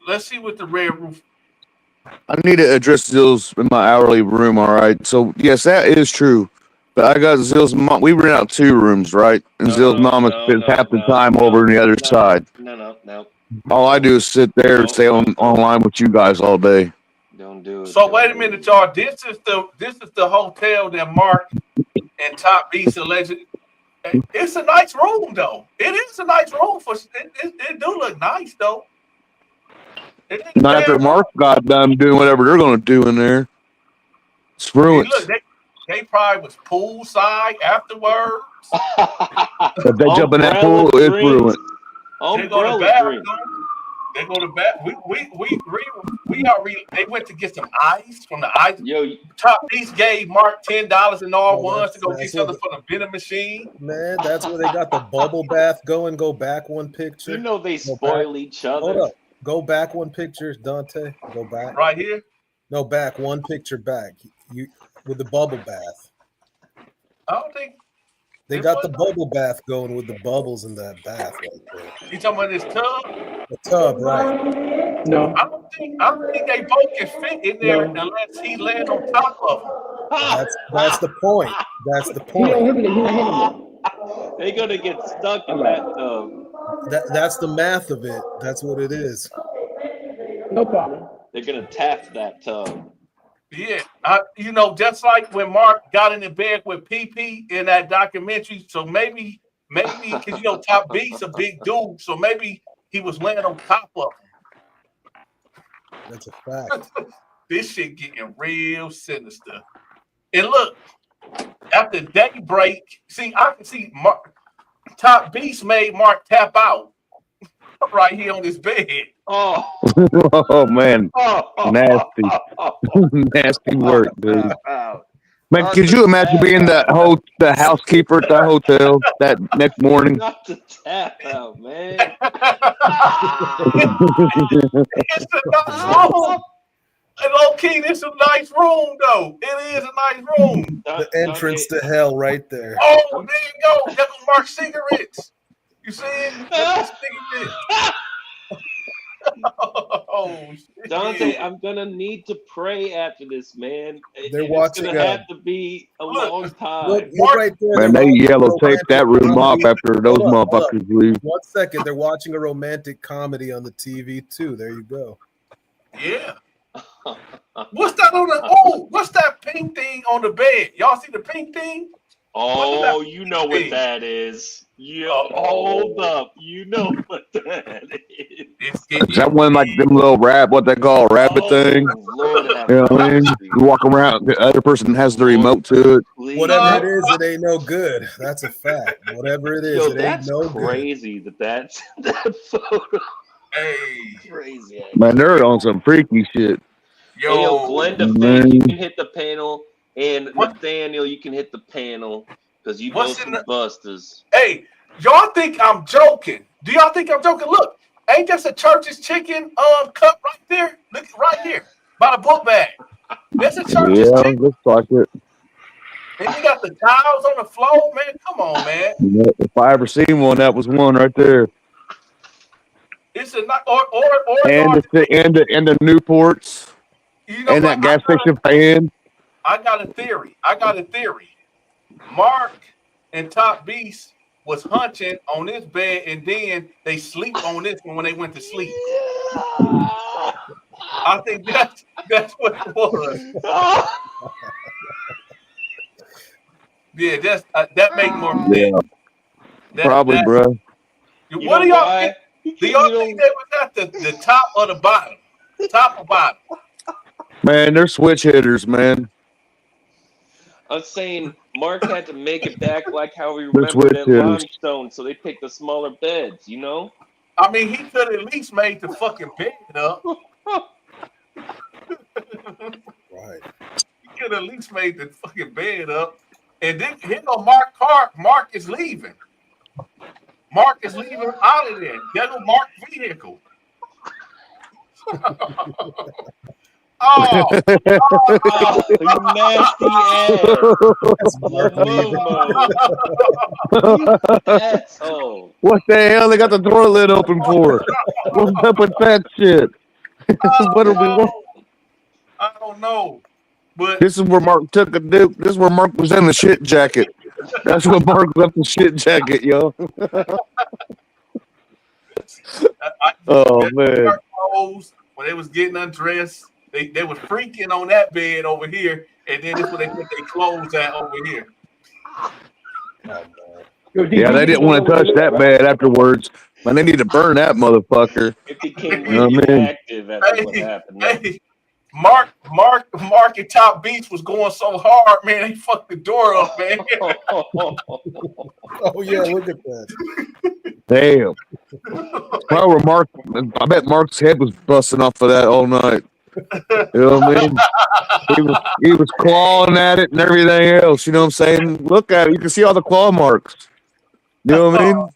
Let's see what the red roof. I need to address Zill's in my hourly room. All right. So yes, that is true. But I got Zill's mom. We rent out 2 rooms, right? And Zill's mom spends half the time over on the other side. No. All I do is sit there and stay online with you guys all day. Don't do it. So wait a minute, y'all. This is the hotel that Mark and Top Beast alleged. It's a nice room, though. It is a nice room for. It do look nice, though. Not after Mark got done doing whatever they're going to do in there. It's ruined. Look, they probably was poolside afterwards. If they jump in that pool, it's ruined. They go to bathroom. They go to bed. They went to get some ice from the ice. Yo, Top Beast gave Mark $10 in all ones to go get something from the vending machine. Man, that's where they got the bubble bath going. Go back one picture. You know they spoil each other. Hold up. Go back one picture, Donta. Go back. Right here? No, back one picture back. You with the bubble bath. I don't think they got the bubble bath going with the bubbles in that bath right there. You talking about this tub? The tub, right? No. I don't think they both can fit in there unless he land on top of them. That's the point. That's the point. They're gonna get stuck in that tub. That's the math of it. That's what it is. No problem. They're gonna tap that tub. Yeah, just like when Mark got in the bed with PP in that documentary. So maybe because Top Beast's a big dude, so maybe he was laying on top of him. That's a fact. This shit getting real sinister. And look, after daybreak, I can see Top Beast made Mark tap out right here on this bed. Oh, oh man, nasty, nasty work, dude. Man, could you imagine being the housekeeper at that hotel that next morning? Not to tap out, man. It's a nice room. Low key, this is a nice room, though. It is a nice room. The entrance to hell, right there. Oh, there you go. That was Mark's cigarettes. You see it? Oh, Dante, I'm gonna need to pray after this, man. They're watching. It's gonna have to be a long time. Look, right there. Man, they yellow tape that room off after those motherfuckers leave. 1 second, they're watching a romantic comedy on the TV too. There you go. Yeah. What's that on the? Oh, what's that pink thing on the bed? Y'all see the pink thing? Oh, you know what mean? that is. You Uh-oh. hold up. You know what that is. It's Is that one like them little what they call a rabbit thing? Oh, Lord have You know what I mean? mercy. You walk around, the other person has the Lord, remote to it. please. Whatever it is, it ain't no good. That's a fact. Whatever it is, Yo, it ain't that's no good. crazy that photo. Hey, Crazy. Man, they're on some freaky shit. Hey, yo, yo, Glenda Man. Fake, you can hit the panel, and What? Nathaniel, you can hit the panel because you What's both in some the- busters. hey, y'all think I'm joking? Do y'all think I'm joking? Look, ain't just a Church's Chicken cup right there? Look right here by the book bag. That's a Church's Yeah, Chicken, looks like it. and you got the tiles on the floor, man. Come on, man. Yeah, if I ever seen one, that was one right there. It's a not or And the Newports you know and what? that gas station fan. I got a theory. Mark and Top Beast was hunching on this bed, and then they sleep on this one when they went to sleep. I think that's what it was. Yeah, that's that make more sense. Yeah, probably, bro. You What know do y'all why? think? Do y'all think they was at the top or the bottom? Top or bottom? Man, they're switch hitters, man. I'm saying Mark had to make it back like how we They're remember switch that hitters. limestone, so they picked the smaller beds, you know? I mean, he could at least made the fucking bed up. Right. He could at least made the fucking bed up. And then here go Mark Clark. Mark is leaving. Mark is leaving out of there. There go Mark's vehicle. Oh, Oh, you nasty ass. That's Mark leaving. You asshole. What the hell? They got the door lid open for? What's up with that shit? What are we? I don't know. But This is where Mark took a duke. This is where Mark was in the shit jacket. That's when Mark left the shit jacket, yo. Oh man. clothes, when they was getting undressed, they was freaking on that bed over here, and then this where they put their clothes at over here. Yo, Yeah, they didn't want to touch that bed afterwards. Man, they need to burn that motherfucker. It became You know what I mean? radioactive after what happened. Hey, Mark and Top Beach was going so hard, man. They fucked the door up, man. Oh yeah, look at that. Damn. Probably Mark. I bet Mark's head was busting off of that all night. You know what I mean? He was clawing at it and everything else. You know what I'm saying? Look at it. You can see all the claw marks. You know what I mean?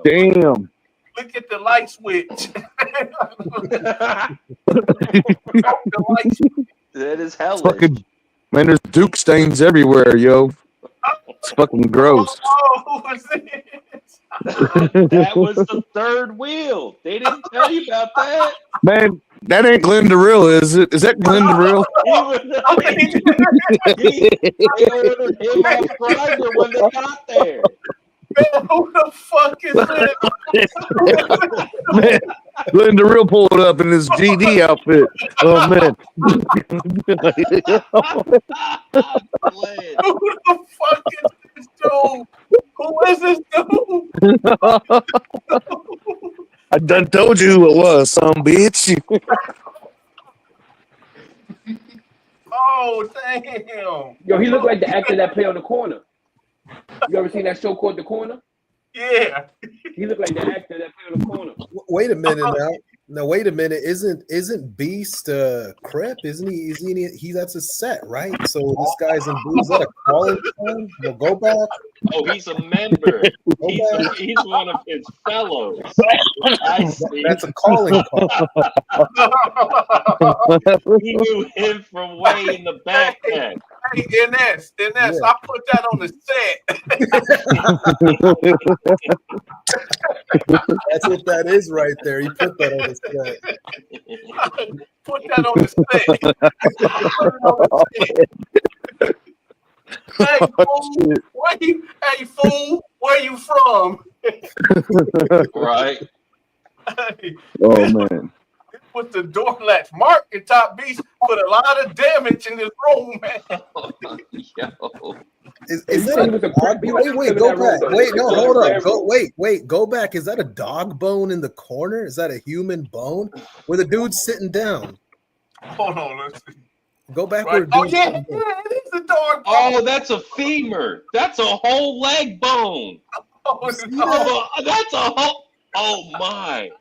Damn. Damn. Look at the light switch. That is hellish. Fucking man, there's Duke stains everywhere, yo. It's fucking gross. Oh, who was this? That was the third wheel. They didn't tell you about that. Man, that ain't Glenda Real, is it? Is that Glenda Real? They ordered him off Grindr when they got there. Man, who the fuck is this? Man, Glenda Real pulled up in his GD outfit. Oh man. Who the fuck is this dude? Who is this dude? I done told you who it was, some bitch. Oh, damn. Yo, he looked like the actor that played on The Corner. You ever seen that show called The Corner? Yeah. He looked like the actor that played on The Corner. Wait a minute now. Now wait a minute. Isn't Beast Crip? Isn't he? Is he? That's a set, right? So this guy's in blue. Is that a calling card? Well, go back. Oh, he's a member. He's one of his fellows. I see. That's a calling card. He knew him from way in the back then. Hey, NS, Yeah. I put that on the set. That's what that is right there. He put that on his set. Put that on the set. Hey, fool, where you from? Right. Hey, Oh man. put the door latch. Mark and Top Beast put a lot of damage in this room, man. Yo. Is that a dog? Wait, go back. Wait, no, hold up. Go back. Is that a dog bone in the corner? Is that a human bone? Where the dude's sitting down? Hold on, let's see. Go back Right. where the Oh dude's yeah, sitting down. it is a dog. Oh, that's a femur. That's a whole leg bone. That's That's a whole. Oh my.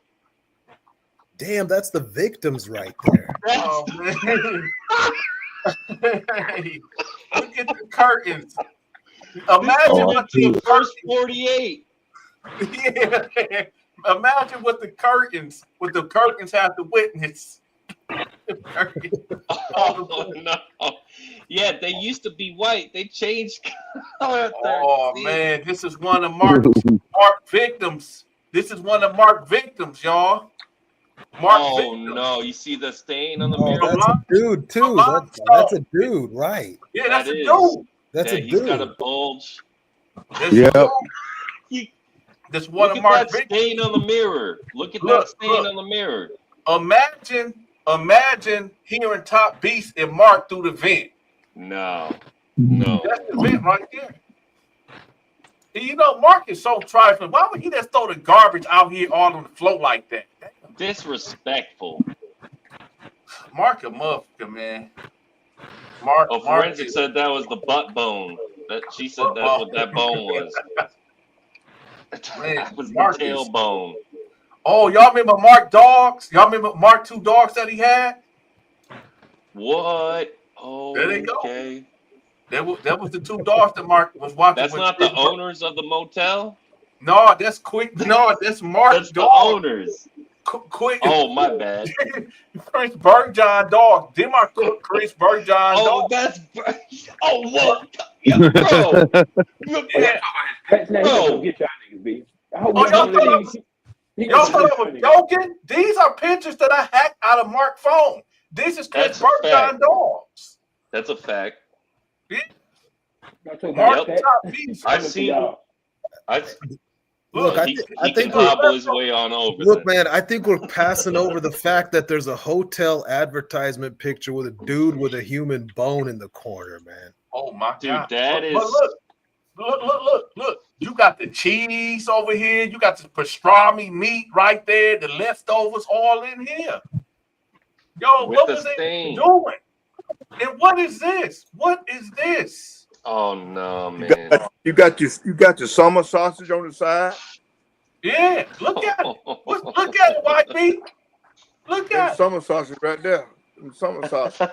Damn, that's the victims right there. Oh man. Hey, look at the curtains. Imagine what the first 48. Yeah. Imagine what the curtains have to witness. Oh no. Yeah, they used to be white. They changed color. Oh man, this is one of Mark victims. This is one of Mark victims, y'all. No, you see the stain on the mirror? That's a dude too. That's a dude, right? Yeah, that's a dude. That's a He's dude. got a bulge. Yep. That's one Look of at Mark that stain on the mirror. Look at that stain on the mirror. Imagine hearing Top Beast and Mark through the vent. No. That's the vent right there. You know, Mark is so trifling. Why would he just throw the garbage out here all on the floor like that? Disrespectful. Mark a motherfucker, man. Mark. Forensic said that was the butt bone. She said that's what that bone was. That was the tailbone. Oh, y'all remember Mark dogs? Y'all remember Mark 2 dogs that he had? What? Oh, there they go. Okay. That was the 2 dogs that Mark was watching. That's not the owners of the motel? No, that's Quick. No, that's Mark. That's the owners. Quick. Oh, my bad. Chris Bergjohn dog. Them are Chris Bergjohn dog. That's. Oh, what? Yeah, bro. Bro. Get y'all niggas, B. Y'all thought I was joking? These are pictures that I hacked out of Mark's phone. This is Chris Bergjohn dogs. That's a fact. Yeah. Mark, I've seen. Look, I think hobble his way on over. Look, man, I think we're passing over the fact that there's a hotel advertisement picture with a dude with a human bone in the corner, man. Oh my God, dude, that is. Look! You got the cheese over here. You got the pastrami meat right there. The leftovers all in here. Yo, what was they doing? And what is this? What is this? Oh no, man! You got your summer sausage on the side. Yeah, look at it. Look at it, white meat. Look at it. Summer sausage right there. Summer sausage.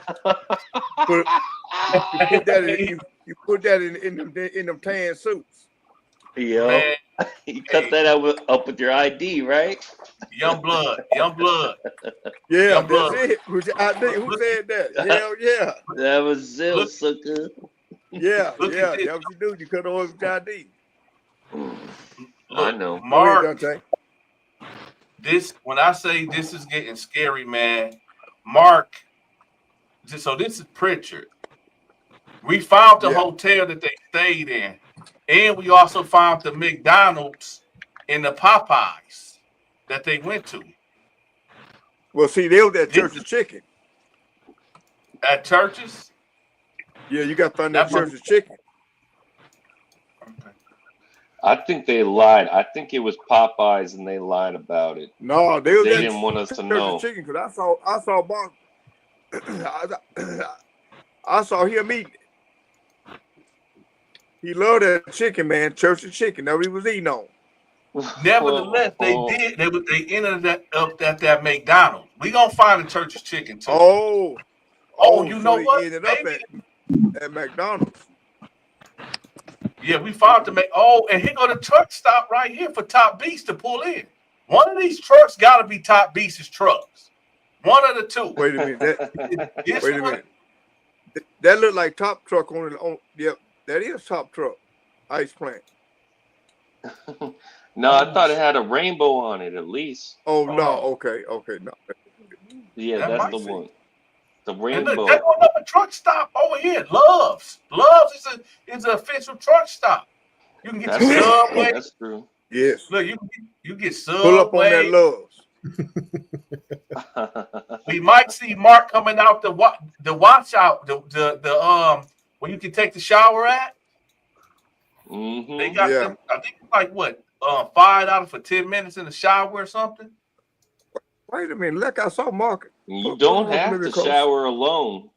you put that in them tan suits. Yeah, you cut that up with your ID, right? Young blood. Yeah, Young that's blood. it. Who said that? Hell yeah. That was Zill, sucker. Yeah, that was you do. You cut off with ID. I know. Mark, when I say this is getting scary, man, Mark, so this is Pritchard. We found the hotel that they stayed in, and we also found the McDonald's and the Popeyes that they went to. Well, see, they was at Church's Chicken. At Church's? Yeah, you got to find that Church's Chicken. I think they lied. I think it was Popeyes, and they lied about it. No, they didn't want us to know. Chicken, because I saw Bob. I saw him eating it. He loved that chicken, man. Church's Chicken. That's what he was eating on. Nevertheless, they ended up at that McDonald's. We gonna find the Church's Chicken too. Oh, you know so what? Ended up at McDonald's. Yeah, we found the and here go the truck stop right here for Top Beast to pull in. One of these trucks got to be Top Beast's trucks. One of the two. Wait a minute. Wait a minute. That looked like Top Truck on. Yep, that is Top Truck. Ice plant. No, I thought it had a rainbow on it at least. Oh no. Okay, no. Yeah, that's the one. The rainbow. Look, there's another truck stop over here. Love's is an official truck stop. You can get your Subway. That's true. Yes. Look, you get Subway. Pull up on that Love's. We might see Mark coming out the watch out the where you can take the shower at. They got them. I think like what, $5 for 10 minutes in the shower or something. Wait a minute, look, I saw Mark. You don't have to shower alone.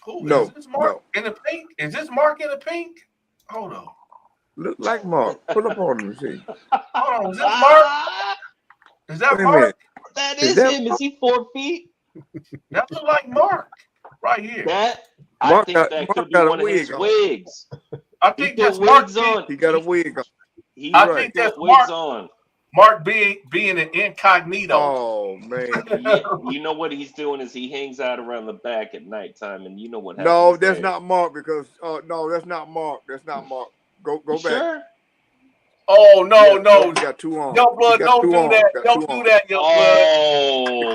Who No, is this Mark in the pink? Is this Mark in the pink? Hold on. Look like Mark. Pull up on him and see. Hold on. Is this Mark? Is that Mark? That is him. Is he 4 feet? That look like Mark right here. I think that could be one of his wigs. I think that's Mark. He got a wig on. I think that's wigs Mark. On. Mark being an incognito. Oh man! You know what he's doing is he hangs out around the back at nighttime, and you know what happens. No, that's not Mark because no, that's not Mark. That's not Mark. Go back. Sure? Oh no! You got 2 arms. Yo, blood, don't do that. Don't do that, yo,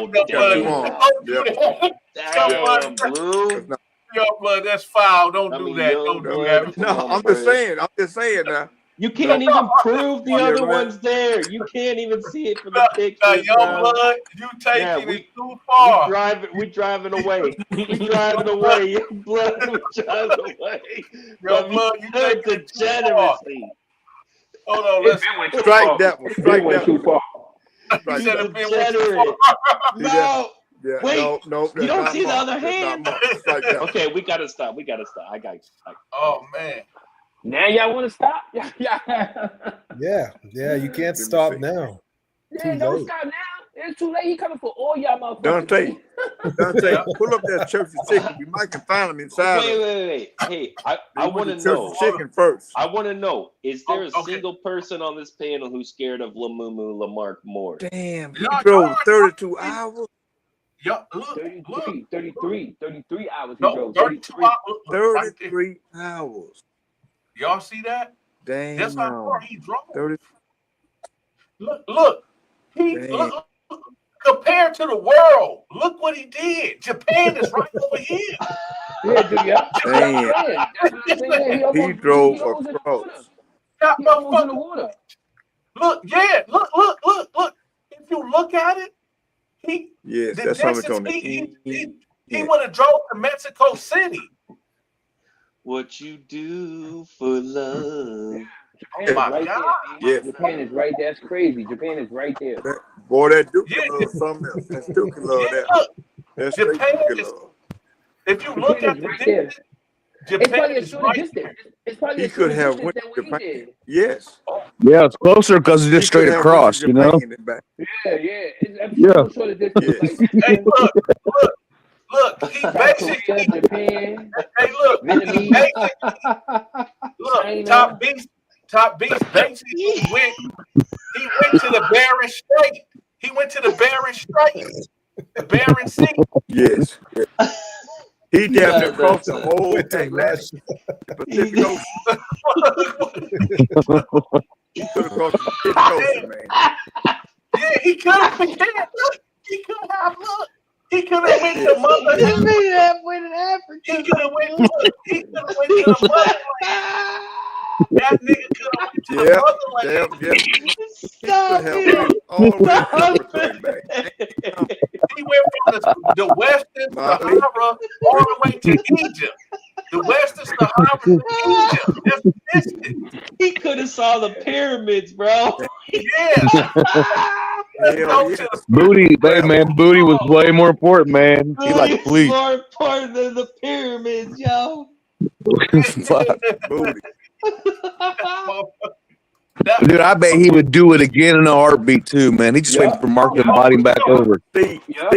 blood. Yo, blood. Damn, Blue. Yo, blood, that's foul. Don't do that. Don't do that. No, I'm just saying. Now. You can't even prove the other one's there. You can't even see it from the picture. Yo, blood, you taking it too far. We driving away. We driving away. Blood, we driving away. Yo, blood, you taking it too far. Hold on, let's strike that one. Strike that too far. You said degenerate. No. Yeah, wait, no, you don't see the other hand. Okay, we gotta stop. I got. Oh man. Now y'all want to stop? Yeah. You can't stop now. Yeah, don't stop now. It's too late. He coming for all y'all motherfuckers. Donta, pull up that church of chicken. We might can find him inside. Wait. Hey, I want to know. Chicken first. I want to know. Is there a single person on this panel who's scared of Lamark more? Damn, he drove 32 hours. Yeah, look, 33 hours. He no, drove 32 hours. 33 hours. Y'all see that? Damn. That's how far he drove. 30. Look. Look, compared to the world, look what he did. Japan is right over here. Yeah. Damn. He drove across. He was in the water. Look. If you look at it, that's something he would have drove to Mexico City. What you do for love. Oh my God. Yeah. Japan is right there. That's crazy. Japan is right there. Boy, that Duke love something else. That's Duke love that. That's Japan Duke love. If you look at the distance, Japan is right there. It's probably he could have went to Japan. Yes. Yeah, it's closer because it's just straight across, you know? Yeah. It's shorter distance. Hey, look, he basically Japan. Hey, look, Top Beast basically went to the Barren Strait. He went to the Barren Strait. The Barren Sea. Yes. He definitely crossed the whole Atlantic. Pacific Ocean. He could have crossed the Pacific Ocean, man. Yeah, he could have. He could have. Look. He could have went to motherland. He could have went to the motherland. That nigga could have went to the motherland. Stop it. He went from the Western Sahara all the way to Egypt. The Western Sahara to Egypt. That's distant. He could have saw the pyramids, bro. Yeah. Booty was way more important, man. He like, please. More important than the pyramids, yo. Booty. Dude, I bet he would do it again in a heartbeat too, man. He just waiting for Mark to body him back over. See, y'all.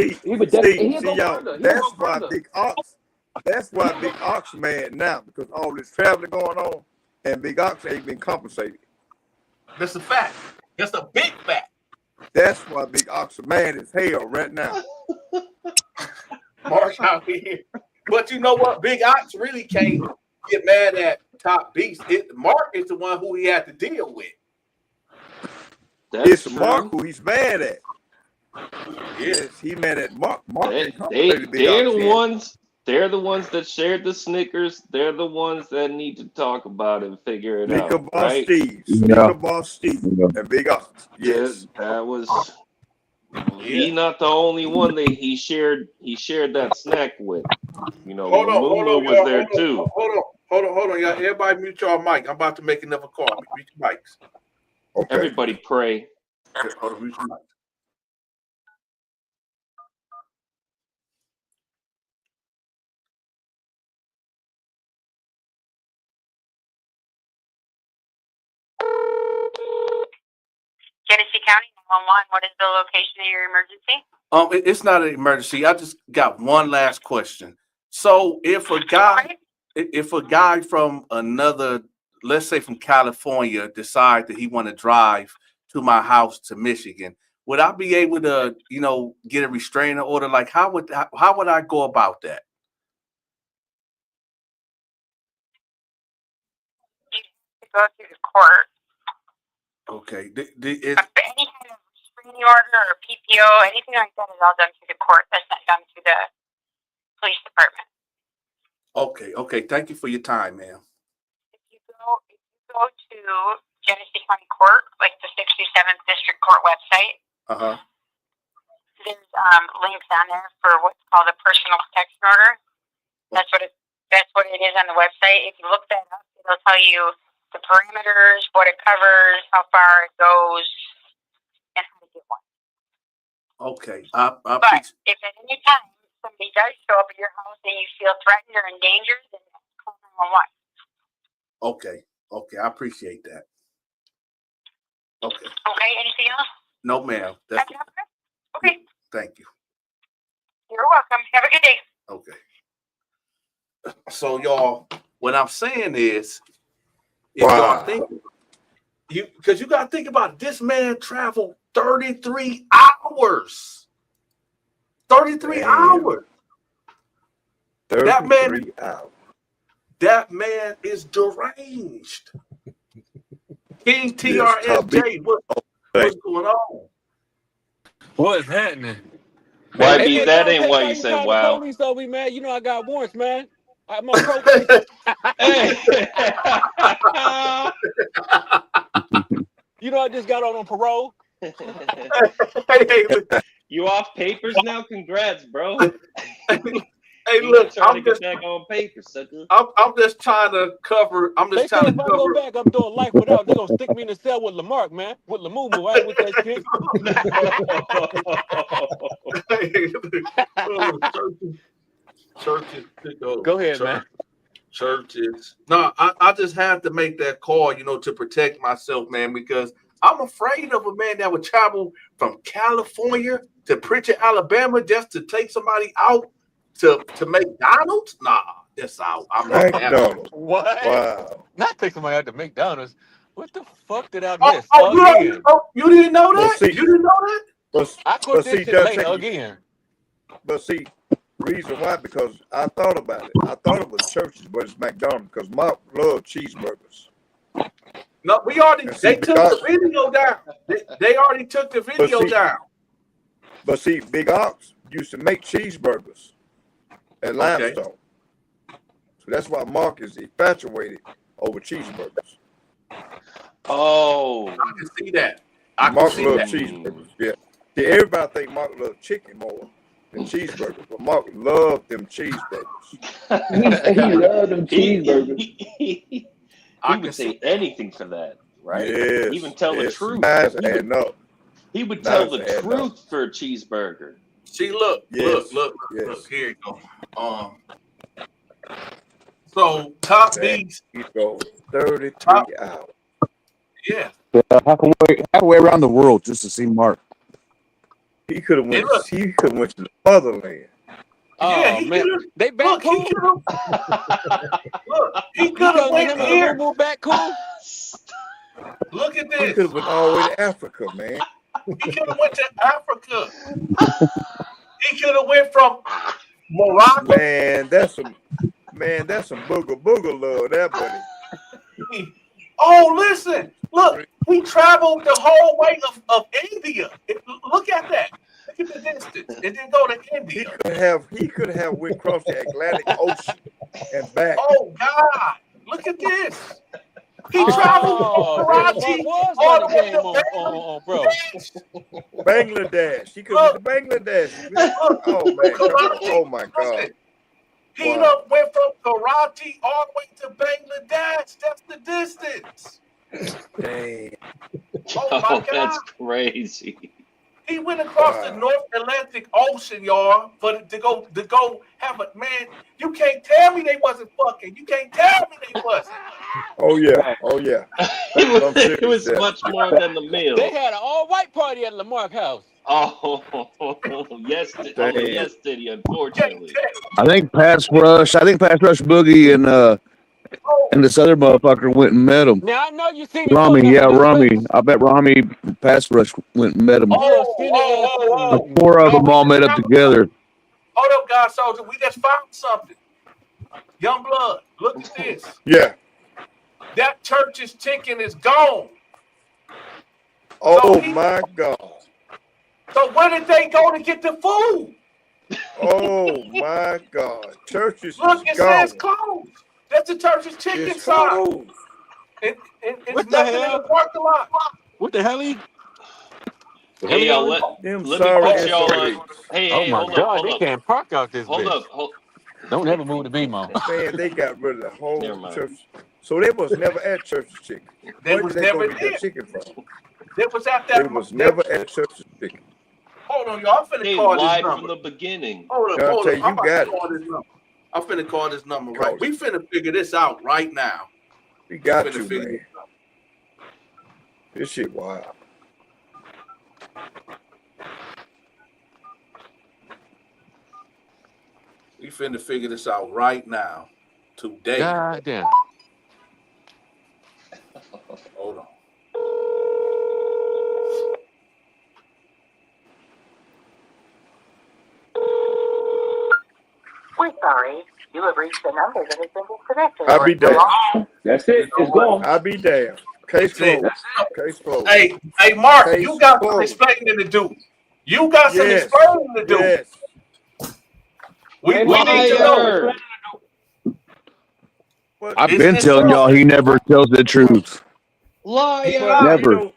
That's why Big Ox mad now, because all this traveling going on, and Big Ox ain't been compensated. That's a fact. That's a big fact. That's why Big Ox is mad as hell right now. Mark out here. But you know what? Big Ox really can't get mad at Top Beast. Mark is the one who he had to deal with. It's Mark who he's mad at. Yes, he mad at Mark. They're the ones that shared the Snickers. They're the ones that need to talk about it and figure it out. Right? Boss Steve and Big Ox. Yes, that was. He not the only one that he shared that snack with. You know, Lula was there too. Hold on, y'all. Everybody mute your mic. I'm about to make another call. Mute your mics. Okay. Everybody pray. Hold on, mute your mic. Genesee County 911. What is the location of your emergency? It's not an emergency. I just got one last question. So if a guy from another, let's say from California, decide that he want to drive to my house to Michigan, would I be able to, get a restraining order? Like how would I go about that? You have to go through the court. Okay. Any kind of restraining order or PPO, anything like that is all done through the court. That's not done through the police department. Okay. Thank you for your time, ma'am. If you go to Genesee County Court, like the 67th District Court website, there's links on there for what's called a personal protection order. That's what it is on the website. If you look that up, it'll tell you the parameters, what it covers, how far it goes, and how to get one. Okay. But if at any time somebody does show up at your house and you feel threatened or endangered, then call 911. Okay. I appreciate that. Okay. Okay. Anything else? No, ma'am. Okay. Thank you. You're welcome. Have a good day. Okay. So, y'all, what I'm saying is, y'all think because you got to think about it, this man traveled 33 hours. 33 hours. 33 hours. That man is deranged. King TRSJ, what's going on? What's happening? YB, that ain't why you said wow. Police over me, man. You know I got warrants, man. I'm on probation. Hey. You know I just got on parole. Hey, You off papers now? Congrats, bro. Hey, look, I'm just back on paper, sucker. I'm just trying to cover. They say if I go back, I'm doing life without. They're gonna stick me in the cell with Lamark, man. With Lamumu, I ain't with that shit. Go ahead, man. Churches. No, I just have to make that call, to protect myself, man, because I'm afraid of a man that would travel from California to Pritchard, Alabama, just to take somebody out to McDonald's. Nah, that's out. I'm not McDonald's. What? Wow. Not take somebody out to McDonald's. What the fuck did I miss? You didn't know that? You didn't know that? I quit this shit later again. But see, reason why, because I thought about it. I thought it was churches, but it's McDonald's because Mark loved cheeseburgers. No, they took the video down. They already took the video down. But see, Big Ox used to make cheeseburgers at Limestone. So that's why Mark is infatuated over cheeseburgers. Oh, I can see that. Mark loves cheeseburgers. Yeah. See, everybody think Mark loves chicken more than cheeseburgers, but Mark loved them cheeseburgers. He loved them cheeseburgers. He would say anything for that, right? Yes, Even tell the truth. He would tell the truth for a cheeseburger. See, look, look, here you go. So top beats. He goes 33 hours. Yeah. Halfway around the world just to see Mark. He could have went. He could have went to the motherland. Yeah, man, they back cool. Look, he could have went here. Back cool. Look at this. He could have went all the way to Africa, man. He could have went to Africa. He could have went from Morocco. Man, that's some booger love, that buddy. Oh, listen, look, he traveled the whole way of India. Look at that. Look at the distance, and then go to India. He could have went across the Atlantic Ocean and back. Oh God, look at this. He traveled from Karachi all the way to bro. Bangladesh. He could have went to Bangladesh. Oh man, oh my God. He done went from Karachi all the way to Bangladesh. That's the distance. Dang. Oh my God. That's crazy. He went across the North Atlantic Ocean, y'all, to go have a man. You can't tell me they wasn't fucking. You can't tell me they wasn't. Oh yeah. Oh yeah. It was much more than the meal. They had an all-white party at Lamark house. Oh, yes, only yes, Diddy, unfortunately. I think Pass Rush Boogie and this other motherfucker went and met him. Now I know you seen Rami, yeah, Rami. I bet Rami Pass Rush went and met him. Oh. The four of them all met up together. Hold up, God Soldier. We just found something. Young Blood, look at this. Yeah. That church's chicken is gone. Oh my God. So where did they go to get the food? Oh my God. Churches Look, it gone. says closed. That's the church's chicken It's sign. closed. It's What the nothing in hell? the parking lot. What the hell? Hey, y'all, let Them me sorry put y'all on. SOBs. Hey, hold up. can't park out this Hold up. Don't ever move the beam on. Man, they got rid of the whole Never mind. church. So they was never at Church's Chicken. They Where was did they never go get their there. chicken from? They was at They that. was never at Church's Chicken. Hold on, y'all. I'm finna They call this lied from number. the beginning. Hold up. Dante, I'm you about got to it. call this number. I'm finna call this number Call right. We finna figure this out right now. We got Finna you, figure man. this out. This shit wild. We finna figure this out right now. Today. God damn. Hold on. We're sorry. You have reached the number that has been disconnected. I'll be damned. That's it. It's gone. I'll be damned. Case That's it. closed. Case closed. Hey, Mark, Case you got some closed. explaining to do. You got some Yes. explaining to do. Yes. We need to know. Liar. But, I've Isn't been it telling so? y'all he never tells the truth. Liar. but, Never. you know,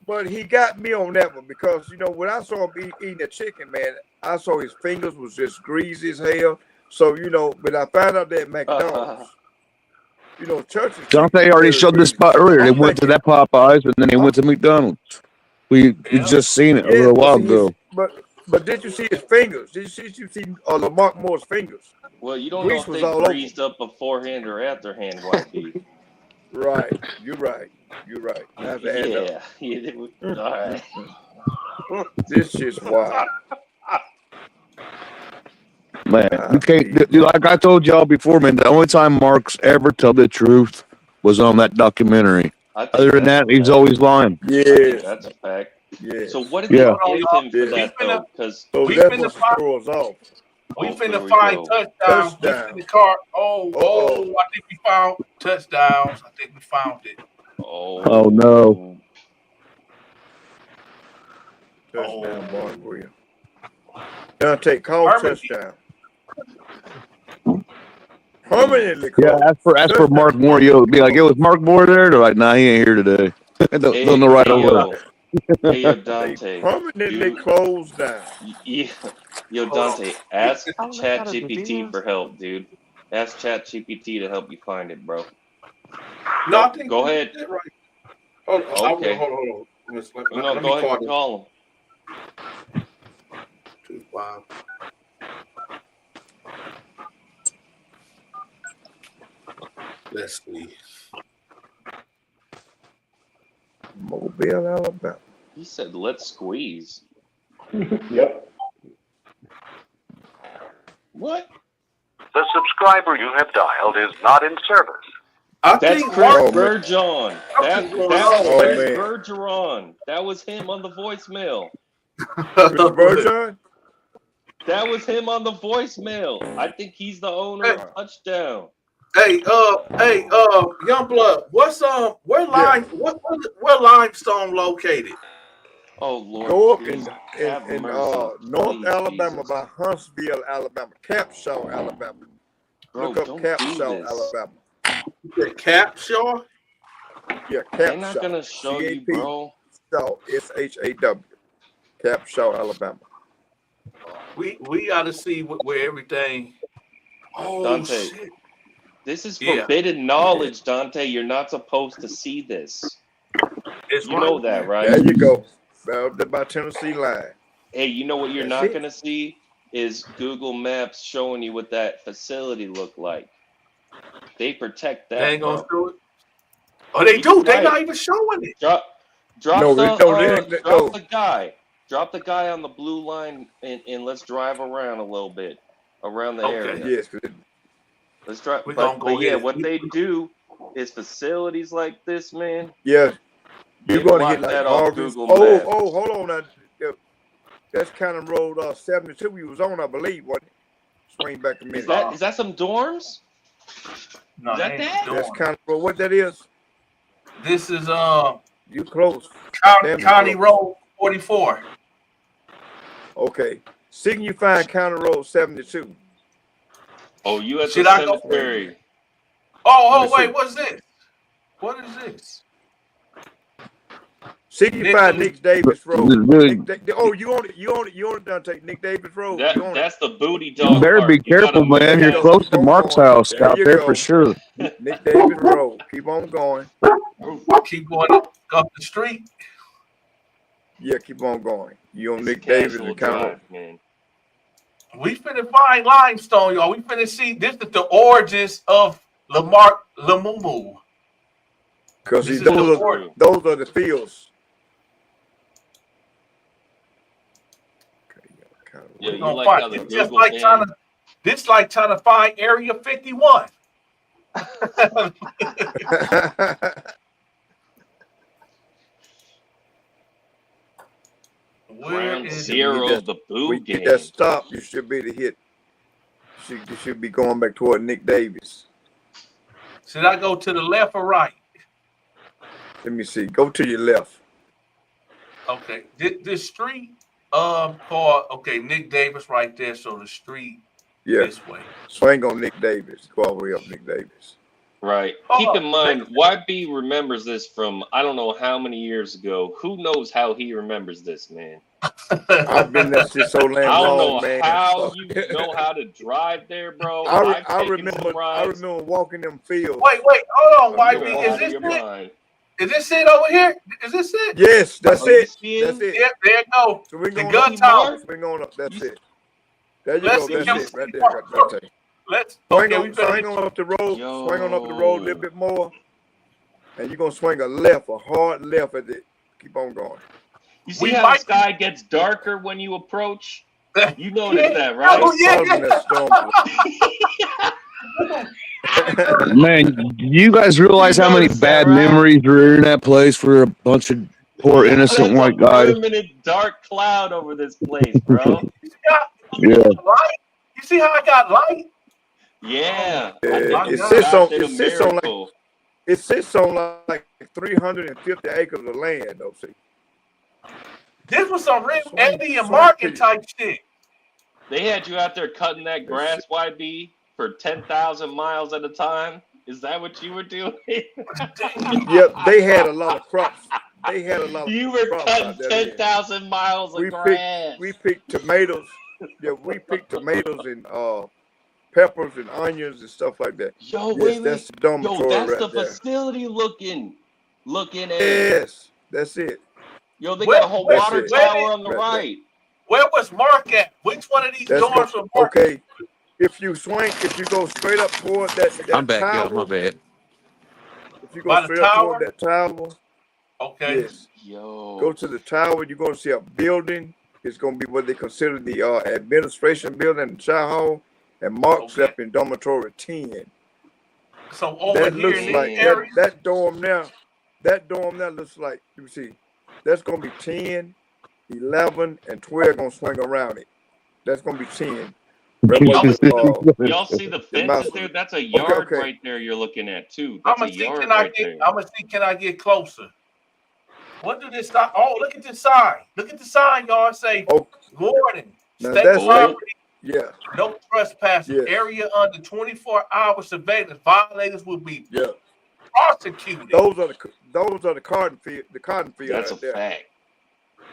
but he got me on that one because, you know, when I saw him eating the chicken, man, I saw his fingers was just greasy as hell. So, you know, when I found out that McDonald's, you know, Church's Dante chicken already is showed very this spot earlier. They I'm went to thinking- that Popeyes and then they went to McDonald's. We just seen it a little while ago. But did you see his fingers? Did you see Lamark Moore's fingers? Well, you don't know Grease if was they all over. greased up beforehand or afterhand, YB. Right. You're right. You're right. Now to add up. Yeah. All right. This shit's wild. Man, you can't. Like I told y'all before, man. The only time Mark's ever tell the truth was on that documentary. I think Other than that, that's a he's fact. always lying. I think Yes. that's a fact. Yes. So what did Yeah. they give him for Yeah. that though? Because So We that finna must find- throw us off. We here finna we find go. touchdowns. We Touchdown. finna card. Oh, Uh-oh. I think we found touchdowns. I think we found it. Oh, no. Touchdown, Mark Williams. Dante, call Herman. touchdown. Permanently Yeah, closed. ask for Mark Moore. You'll be like, "Yo, is Mark Moore there?" They're like, "Nah, he ain't here today." They'll know right away. Yo, Dante. Permanently closed down. Yo, Dante, ask ChatGPT for help, dude. Ask ChatGPT to help you find it, bro. No, I think Go we ahead. did it right. Hold on. Okay. Hold on. No, Let go me ahead and call him. 25. Let's see. Mobile, Alabama. He said, "Let's squeeze." Yep. What? The subscriber you have dialed is not in service. I That's think Chris Mark. Bergeron. That's Oh, Chris man. Bergeron. That was him on the voicemail. Chris Bergeron? That was him on the voicemail. I think he's the owner of Touchdown. Hey, Young Blood. What's where Limestone located? Oh Lord. Go up please in have mercy. North Please, Alabama Jesus. by Huntsville, Alabama. Capshaw, Alabama. Bro, Look up don't do Capshaw, this. Alabama. The Capshaw? Yeah, They're not Capshaw. gonna show you, CAP. bro. Shaw, SHAW. Capshaw, Alabama. We gotta see where everything. Oh Dante. shit! This is Yeah. forbidden knowledge, Dante. You're not supposed to see this. It's You know right that, there. right? There you go. By Tennessee line. Hey, you know what you're That's not it. gonna see is Google Maps showing you what that facility looked like. They protect They that, ain't gonna bro. do it. Oh, they do. They Right. not even showing it. Drop No, they ain't. drop the guy. Drop the guy on the blue line and let's drive around a little bit around the Okay. area. Yes. Let's drive. We gonna go But yeah, ahead. what they do is facilities like this, man. Yeah. They You're going to block hit like that off Harvey's. Google Oh, Maps. hold on now. Yeah, that's kind of road 72 we was on, I believe, wasn't it? Swing back a minute. Is that some dorms? No, Is that they ain't that? doing That's it. kind of road. What that is? This is You close. County close. Road 44. Okay. See, can you find County Road 72? Oh, you at Should the I go? cemetery? Oh, Let me wait, see. what's this? What is this? See, can you Nick- find Nick Davis Road? Dude, You own it, Dante. Nick Davis Road. You own it. That's the booty you dog. better part. be You gotta careful, move man. You're past close it. to Mark's house There out you there go. for sure. Nick Davis Road. Keep on going. Keep going up the street. Yeah, keep on going. You on It's Nick a Davis casual and County Road. drive, man. We finna find limestone, y'all. We finna see this is the origins of Lamark Lamumu. Because This is those the are origin. those are the fields. Okay, County Yeah, We you gonna like find how the it's just Google like man. this like trying to find Area 51. Road. Where Ground is zero that- of the When boo you get game. that stop, you should be to hit. You should be going back toward Nick Davis. Should I go to the left or right? Let me see. Go to your left. Okay. This street called Nick Davis right there. So the street Yeah. this way. Swing on Nick Davis. Go all the way up Nick Davis. Right. Oh, Keep in mind, YB remembers this from I don't know how many years ago. Who knows how he remembers this, man? I've been there shit so damn I don't long, know man. how Fuck. you know how to drive there, bro. I I've taken remember. some I rides. remember walking them fields. Wait, hold on, You're YB. out Is of this your it? mind. Is this it over here? Is this it? Yes, that's Oh, you it. see That's him? it. Yep, there you go. So we The going gun up. tower. Swing on up. That's You- it. There you Let's go. see. That's it. Right there. Got Dante. Let's Swing we on up the road. Yo. Swing on up the road a little bit more, and you're gonna swing a left, a hard left at it. Keep on going. You see We how the might- sky gets darker when you approach? You Yeah. noticed that, right? Oh, yeah. Causing that storm. Man, do you guys realize You how many noticed that, bad right? memories are in that place for a bunch of poor innocent There's white a guys? permanent dark cloud over this place, bro. Yeah. Light? You see how I got light? Yeah. Oh, I think my it God sits on. did a It sits on like. miracle. It sits on like 350 acres of land, though. See, This was some real Swing- Andy and swing Market to- type shit. They had you out there cutting that grass, YB, for 10,000 miles at a time. Is that what you were doing? Yep, they had a lot of crops. They had a lot of You were crops cutting out there. 10,000 miles of We grass. picked tomatoes. Yeah, we picked tomatoes and peppers and onions and stuff like that. Yo, Yes, wait, that's wait. the dormitory Yo, that's right the there. facility looking at. Yes, that's it. Yo, they Where- got a whole where- water where- tower on the right right. Where was Mark at? Which one of these That's doors was Mark? okay. If you go straight up toward that I'm back, tower, yo. My bad. if you By go the straight up tower? toward that tower, Okay. yes. Yo. Go to the tower, you're going to see a building. It's going to be what they consider the administration building and chow hall. And Mark Okay. slept in dormitory 10. So over That here looks in like this area, that dorm there. That dorm there looks like, you see, that's going to be 10, 11, and 12 going to swing around it. That's going to be 10. Y'all see the fences there? That's a yard okay. right there you're looking at, too. I'm That's a gonna see. yard Can I right get? there. I'm gonna see. Can I get closer? What do this sign? Oh, look at this sign. Look at the sign, y'all. Say Oh, warning. now State that's property. yeah, No trespassing. Yes. Area under 24-hour surveillance. Violators will be yeah. prosecuted. Those are the cotton field. The cotton field That's a right there. fact.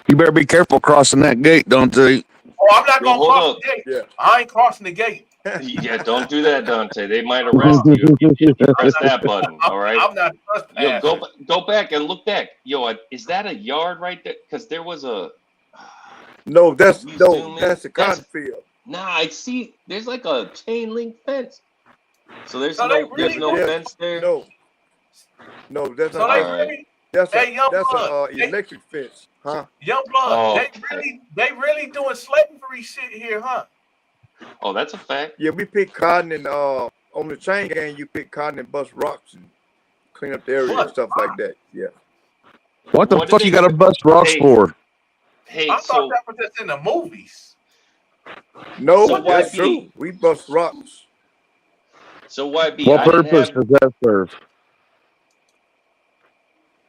You better be careful crossing that gate, don't they? Oh, I'm not Yo, gonna hold cross up. the gate. Yeah. I ain't crossing the gate. Yeah, don't do that, Dante. They might arrest you if you press that button. All right. I'm not Yo, trespassing. go back and look back. Yo, is that a yard right there? Because there was a. No, that's You no, zoom in. that's the cotton field. Nah, I see. There's like a chain link fence. So there's So they there's really no Yeah. fence there. No, that's So not. they All right. really, That's a hey, young blood, electric fence, huh? young blood, Oh, they really doing slavery shit here, huh? Oh, that's a fact. Yeah, we pick cotton and on the chain gang, you pick cotton and bust rocks and clean up the area and What? stuff like that. Yeah. What the What did fuck they you got to say? bust rocks Hey, for? Hey, I thought so that was just in the movies. No, So that's YB. true. We bust rocks. so YB, What I didn't purpose have does that serve?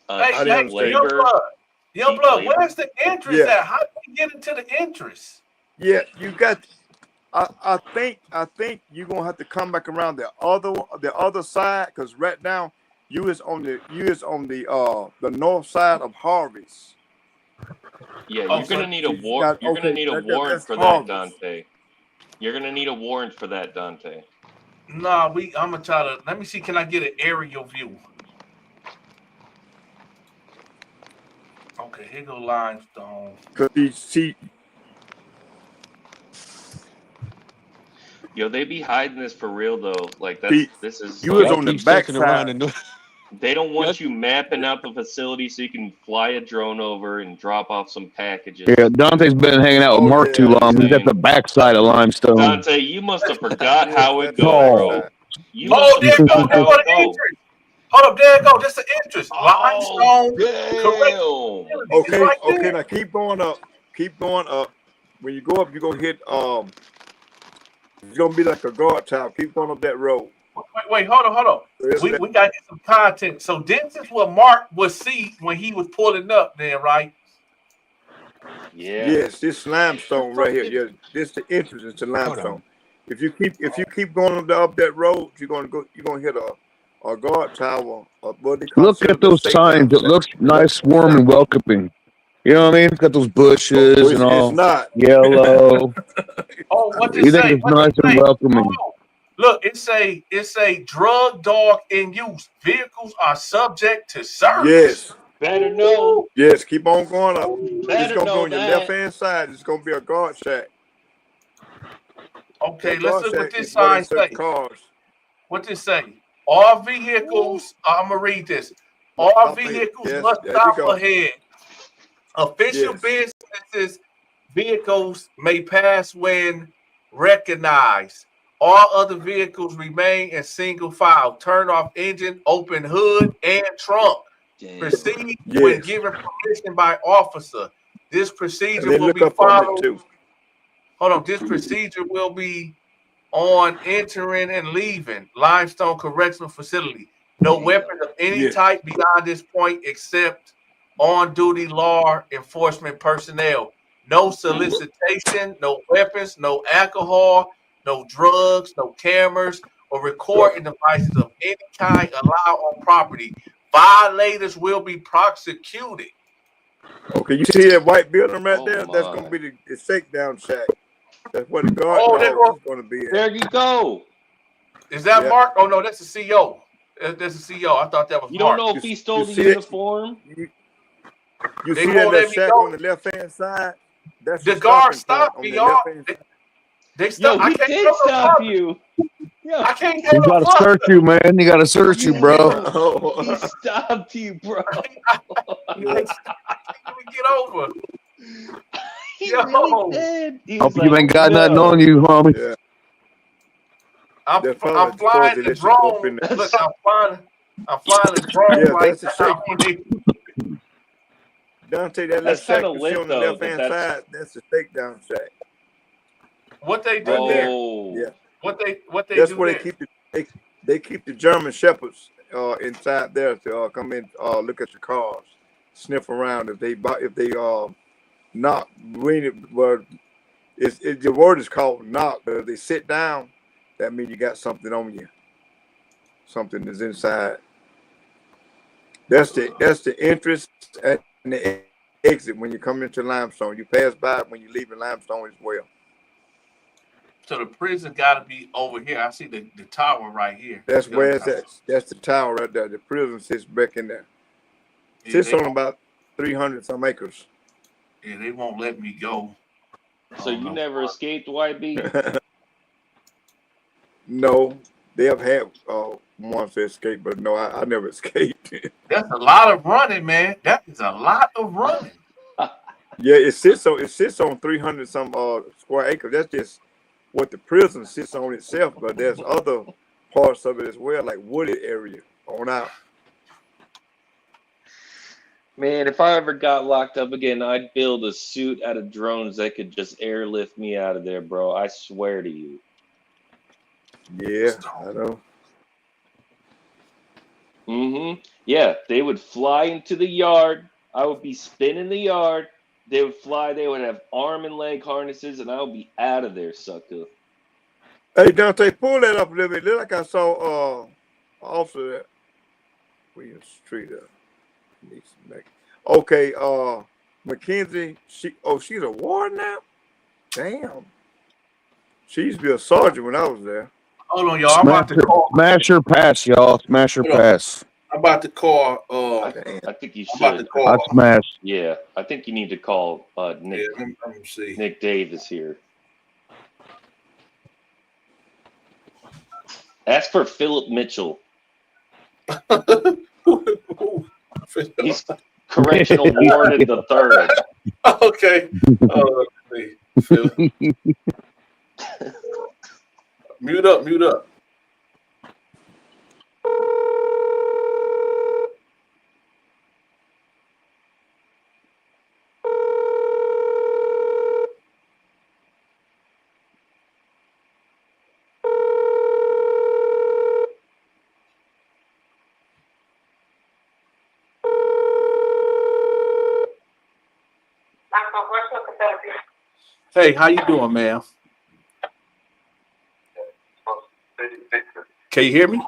Hey, I didn't hey, understand. young cheap blood, labor. where's the interest Yeah. at? How do you get into the interest? Yeah, you got. I think you're gonna have to come back around the other side because right now you is on the north side of Harvey's. Yeah, Oh, you're so gonna need a You're warrant that's for that, Harvey's. Dante. You're gonna need a warrant for that, Dante. nah, I'm gonna try to. Let me see. Can I get an aerial view? Okay, here go limestone. Cause you see, Yo, they be hiding this for real though. Like See, this is you was like on the keep circling around backside. and they don't want y'all, you mapping out the facility so you can fly a drone over and drop off some packages. Yeah, Dante's been hanging out with Oh Mark You too know yeah, what I'm long. yeah, He's at saying? the backside of limestone. Dante, you must have forgot yes, how it that's the go, bro. backside. You must Oh, have there you go. forgot There how go it the go. interest. Hold up, there you go. That's the interest. Oh Limestone, correct. damn. It's Okay, right okay. there. Now keep going up. Keep going up. When you go up, you're gonna hit It's gonna be like a guard tower. Keep going up that road. Wait, hold on. There's We that- got to get some content. So this is what Mark would see when he was pulling up there, right? Yeah. Yes, this limestone right here. Yeah, this the entrance into hold on. limestone. If you keep going up that road, you're gonna hit a guard tower. What they Look consider at the those safe down signs. It shack. looks nice, warm, and welcoming. You know what I mean? It's got those bushes Oh, and it's all not. yellow. Oh, what You this think say? it's What nice this and say? welcoming? Oh, look, it say drug dog in use. Vehicles are subject to search. Yes, Better know. yes. Keep on going up. It's Better gonna be know on your that. left hand side. It's gonna be a guard shack. Okay, That let's guard look what shack this is where they sign search say. cars. What this say? All vehicles. I'm gonna read this. All Stop ahead. vehicles Yes, must there you stop go. ahead. Official Yes. businesses vehicles may pass when recognized. All other vehicles remain in single file. Turn off engine, open hood and trunk. Damn. Proceed when Yes. given permission by officer. This And procedure then will look be up on it followed. too. Hold on. This procedure will be on entering and leaving Limestone Correctional Facility. No weapons of any Yes. type beyond this point except on-duty law enforcement personnel. No solicitation, no weapons, no alcohol, no drugs, no cameras, or recording devices of any kind allowed on property. Violators will be prosecuted. Okay, you see that white building right Oh there? That's gonna my. be the shakedown shack. That's where the guard Oh, there dogs go. is gonna be at. There you go. Is that Yeah. Mark? Oh no, that's the CO. That's the CO. I thought that was You don't Mark. know if he stole You the see it? uniform? You They see that won't little let me shack go. on the left hand side? That's The the guard stopping point stopped on me, the y'all. left hand side. They Yo, stopped. I he can't did go no stop further. you. Yo, I can't You go no gotta further. search you, man. You gotta search you, bro. yo, Oh. he stopped you, bro. I can't even get over. He Yo, really did. He Hope was you like, ain't got nothing yo. on you, homie. Yeah. I'm They're flying supposed to the let you go up drone. in there. Look, I'm flying the drone Yeah, right that's the shake. now. Dante, that That's left shack kind of you see lit on the though. left hand That's side, that's the shakedown shack. What they do Right there? there. oh. Yeah. What they That's do where there? they keep the German shepherds inside there to come in look at your cars, sniff around if they knock ring it. Well, the word is called knock, but if they sit down, that means you got something on you. Something is inside. That's the interest and the exit when you come into Limestone. You pass by it when you leave in Limestone as well. So the prison got to be over here. I see the tower right here. That's where it's at. That's the tower right there. The prison sits back in there. Sits on about 300 some acres. Yeah, they won't let me go. So you never escaped, YB? No, they have had ones to escape, but no, I never escaped. That's a lot of running, man. That is a lot of running. Yeah, it sits on 300 some square acres. That's just what the prison sits on itself, but there's other parts of it as well, like wooded area on out. Man, if I ever got locked up again, I'd build a suit out of drones that could just airlift me out of there, bro. I swear to you. Yeah, I know. Mm-hmm. Yeah, they would fly into the yard. I would be spinning the yard. They would fly. They would have arm and leg harnesses, and I would be out of there, sucker. Hey, Dante, pull that up a little bit. Look like I saw officer that William Street. Okay, Mackenzie. She's a warden now. Damn. She used to be a sergeant when I was there. Hold on, y'all. I'm about to call. Smash her pass, y'all. Smash her pass. I'm about to call. I think you should. I'm about to call. I smashed. Yeah, I think you need to call Nick. Yeah, let me see. Nick Davis here. Ask for Philip Mitchell. He's correctional warden the third. Okay. Mute up. Hey, how you doing, ma'am? Can you hear me?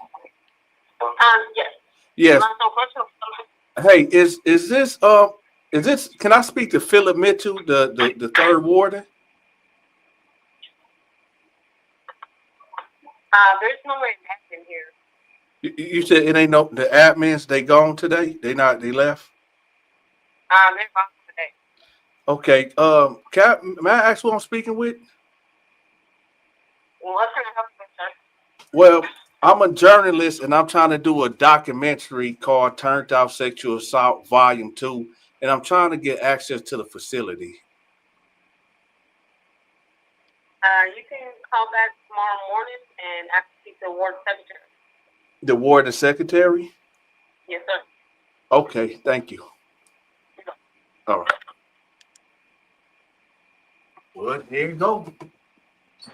Yes. Yes. Hey, is this can I speak to Philip Mitchell, the third warden? There's no way in here. You said it ain't no the admins, they gone today? They left? They're gone today. Okay. May I ask who I'm speaking with? What can I help you with, sir? Well, I'm a journalist and I'm trying to do a documentary called Turned Out Sexual Assault Volume 2, and I'm trying to get access to the facility. You can call back tomorrow morning and ask to speak to the ward secretary. The warden secretary? Yes, sir. Okay, thank you. All right. Well, here you go.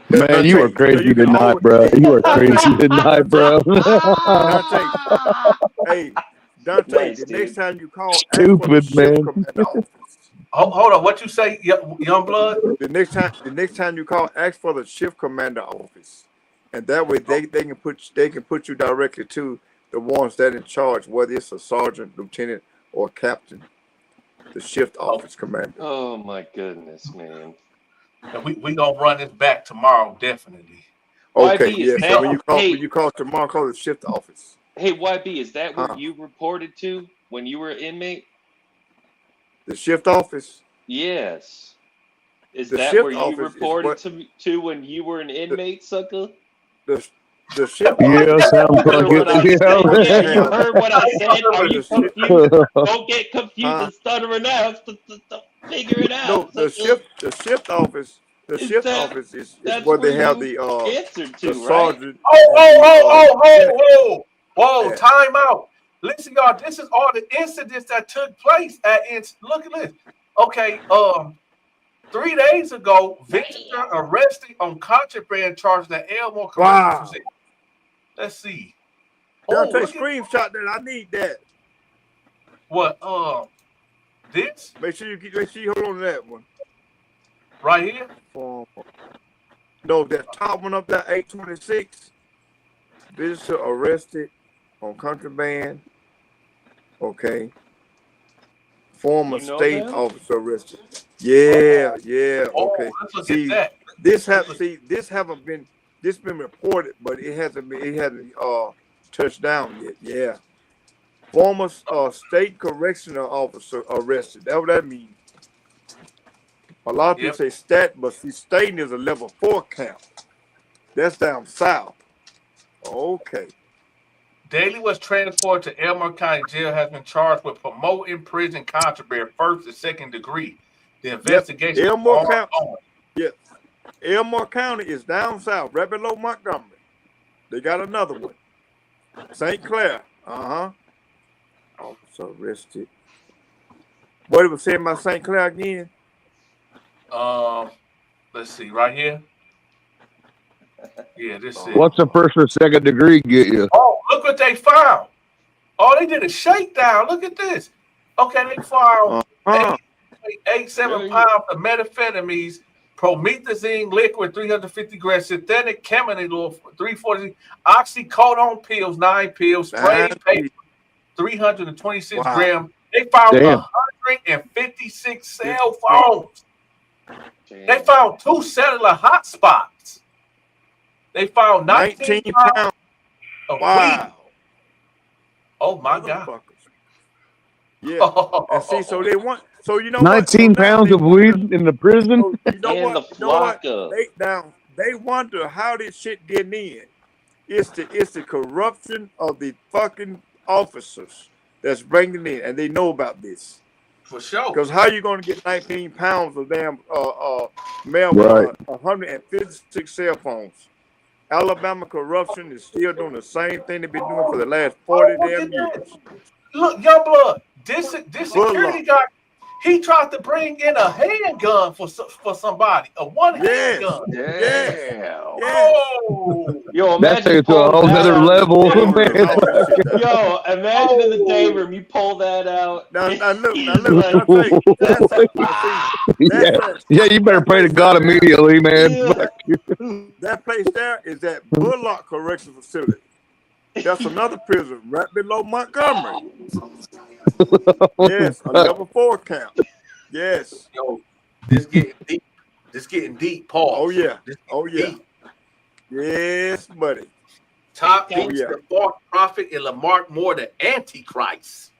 Man, you are crazy tonight, bro. You are crazy tonight, bro. Dante, hey, Dante, Nice, the dude. next time you call, Stupid, man. Hold on, what you say, young blood? The next time you call, ask for the shift commander office, and that way they can put you directly to the ones that in charge, whether it's a sergeant, lieutenant, or captain. The shift office commander. Oh my goodness, man. We gonna run this back tomorrow, definitely. Okay, YB, yeah. is So that- when you call tomorrow, call the shift office. Hey, YB, is that what Huh? you reported to when you were an inmate? The shift office. Yes. Is The that shift where you office is reported what- to when you were an inmate, sucker? The shift. Yeah, sounds Heard what I like it. said? Yeah, Yeah. you heard what I said. Are you confused? Don't get confused Huh? and stuttering out. Figure it out. No, the sucker. shift office. The Is shift that- office is That's where they where have you the answered to, the right? sergeant. Whoa, Yeah. time out. Listen, y'all, this is all the incidents that took place look at this. Okay, 3 days ago, visitor arrested on contraband charges at Elmore Correctional Wow. Facility. Let's see. Dante, look at screenshot that. I need that. what this Make sure you hold on to that one. right here. No, that top one up there, 826. Visitor arrested on contraband. Okay. Former You know state them? officer arrested. Yeah, yeah. Oh, Okay. let's look See, at that. this haven't been reported, but it hasn't touched down yet. Yeah. Former state correctional officer arrested. That's what that means. A lot of people Yep. say stat, but see, stating is a level 4 count. That's down south. Okay. Daly was transported to Elmore County Jail, has been charged with promoting prison contraband, first and second degree. The investigation is Elmore County. ongoing. Yes. Elmore County is down south, right below Montgomery. They got another one. St. Clair. Also arrested. What it was saying about St. Clair again? Let's see, right here. Yeah, this is. What's the first or second degree get you? Oh, look what they found. Oh, they did a shakedown. Look at this. Okay, they found 87 pounds of methamphetamines, promethazine liquid, 350 grams, synthetic caminidol, 340, oxycodone pills, 9 pills, spray paper, 326 grams. They found 156 cell phones. They found 2 cellular hotspots. They found 19 pounds of weed. Oh my God! Yeah, and see, so they want, so you know, 19 pounds of weed in the prison. So you know And what? the You know what? flocka. They wonder how this shit getting in. It's the corruption of the fucking officers that's bringing it in, and they know about this. For sure. Because how you going to get 19 pounds of damn marijuana, 156 cell phones? Alabama corruption is still doing the same thing they've been doing for the last 40 damn years. Look, Youngblood, this security guy, he tried to bring in a handgun for somebody, a handgun. Yeah. Oh, Yo, That imagine takes to a whole nother level, man. Yo, imagine in the day room you pull that out. Now look, I'll tell you, Yeah, you better pray to God immediately, man. that place there is that Bullock Correctional Facility. That's another prison right below Montgomery. Yes, a level 4 count. Yes. Yo, this getting deep. This getting deep, Paul. Oh yeah. Deep. Yes, buddy. Top the false prophet and Lamark more than Antichrist.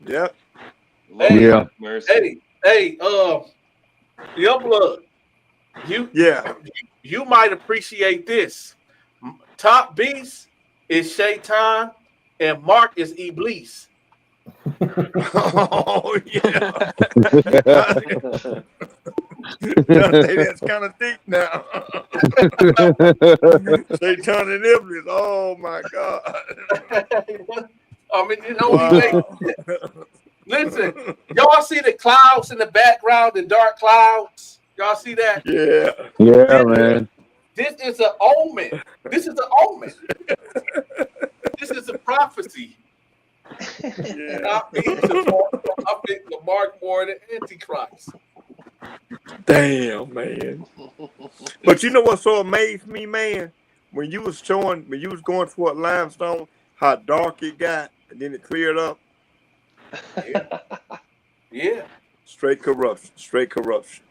Yep. Lord Hey, Youngblood, you might appreciate this. Top beast is Shaitan and Mark is Iblis. Oh yeah. That's kind of deep now. Shaitan and Iblis. Oh my God. I mean, you know, listen, y'all see the clouds in the background, the dark clouds? Y'all see that? Yeah, man. This is an omen. This is a prophecy. I think Lamark more than Antichrist. Damn, man. But you know what so amazed me, man? When you was going toward Limestone, how dark it got, and then it cleared up. Yeah. Straight corruption.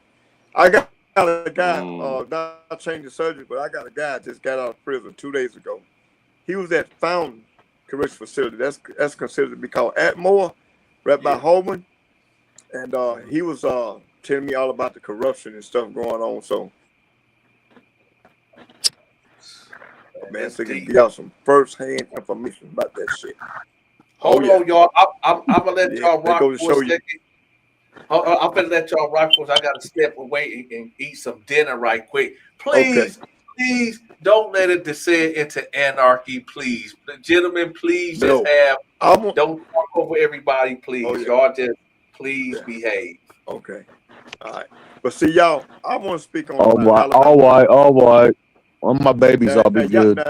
I got a guy, not changing the subject, but I got a guy just got out of prison 2 days ago. He was at Fountain Correctional Facility. That's considered to be called Atmore, right by Holman. And he was telling me all about the corruption and stuff going on. So, man, so you got some first-hand information about that shit. Hold on, y'all. I'm gonna let y'all rock for a second. I'm gonna let y'all rock for. I gotta step away and eat some dinner right quick. Please don't let it descend into anarchy. Please, gentlemen, please just don't talk over everybody. Please, y'all just please behave. Okay. All right. But see, y'all, I want to speak on all white. All my babies, I'll be good.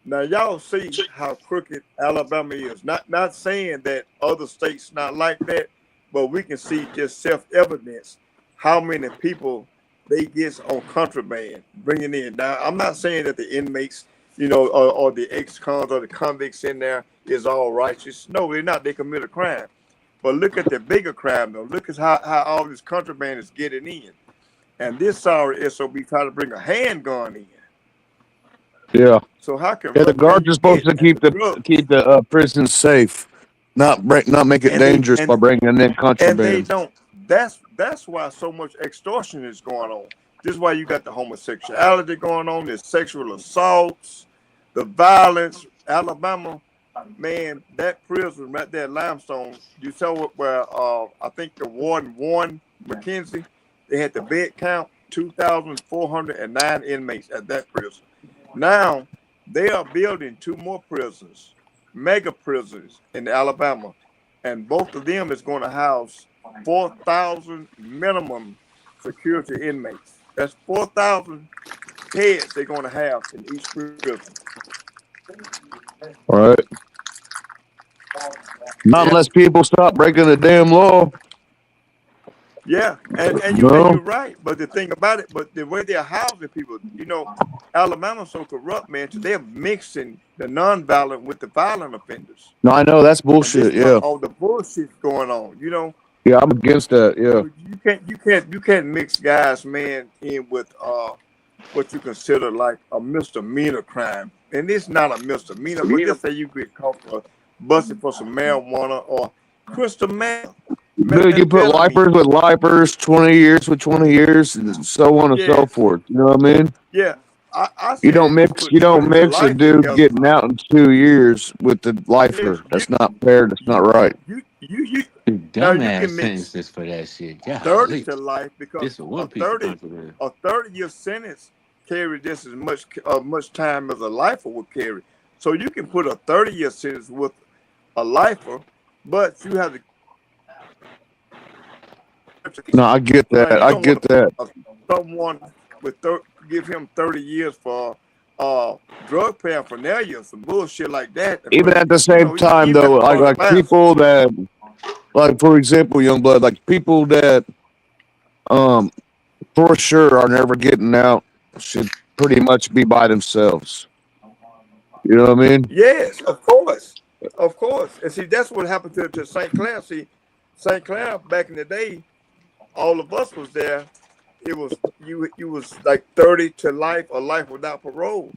Now, y'all see how crooked Alabama is. Not saying that other states not like that, but we can see just self-evidence how many people they get on contraband bringing in. Now, I'm not saying that the inmates, or the ex-cons or the convicts in there is all righteous. No, they're not. They commit a crime. But look at the bigger crime though. Look at how all this contraband is getting in. And this sorry SOB try to bring a handgun in. Yeah. So how can Yeah, the guards are supposed to keep the prison safe, not make it dangerous by bringing in contraband. And they don't. That's why so much extortion is going on. This is why you got the homosexuality going on, the sexual assaults, the violence. Alabama, man, that prison right there, Limestone. You saw it where I think the warden warned McKenzie. They had the bed count 2,409 inmates at that prison. Now they are building 2 more prisons, mega prisons in Alabama, and both of them is going to house 4,000 minimum security inmates. That's 4,000 heads they're going to have in each prison. All right. Not unless people stop breaking the damn law. Yeah, and you're right. But the thing about it, but the way they're housing people, Alabama's so corrupt, man. So they're mixing the non-violent with the violent offenders. No, I know that's bullshit. Yeah, all the bullshit's going on. Yeah, I'm against that. Yeah, you can't mix guys, man, in with what you consider like a misdemeanor crime, and it's not a misdemeanor. But just say you get caught for busted for some marijuana or crystal meth. Dude, you put lifers with lifers, 20 years with 20 years, and so on and so forth. You know what I mean? Yeah. I you don't mix a dude getting out in 2 years with the lifer. That's not fair. That's not right. You dumbass sentences for that shit. Yeah, 30 to life because this is one piece a 30-year sentence carries just as much time as a lifer would carry. So you can put a 30-year sentence with a lifer, but you have to. No, I get that. I get that. Someone with give him 30 years for drug paraphernalia, some bullshit like that. Even at the same time, though, like people that, like for example, Youngblood, like people that, for sure are never getting out should pretty much be by themselves. You know what I mean? Yes, of course. And see, that's what happened to St. Clair. See, St. Clair back in the day, all of us was there. It was you was like 30 to life or life without parole.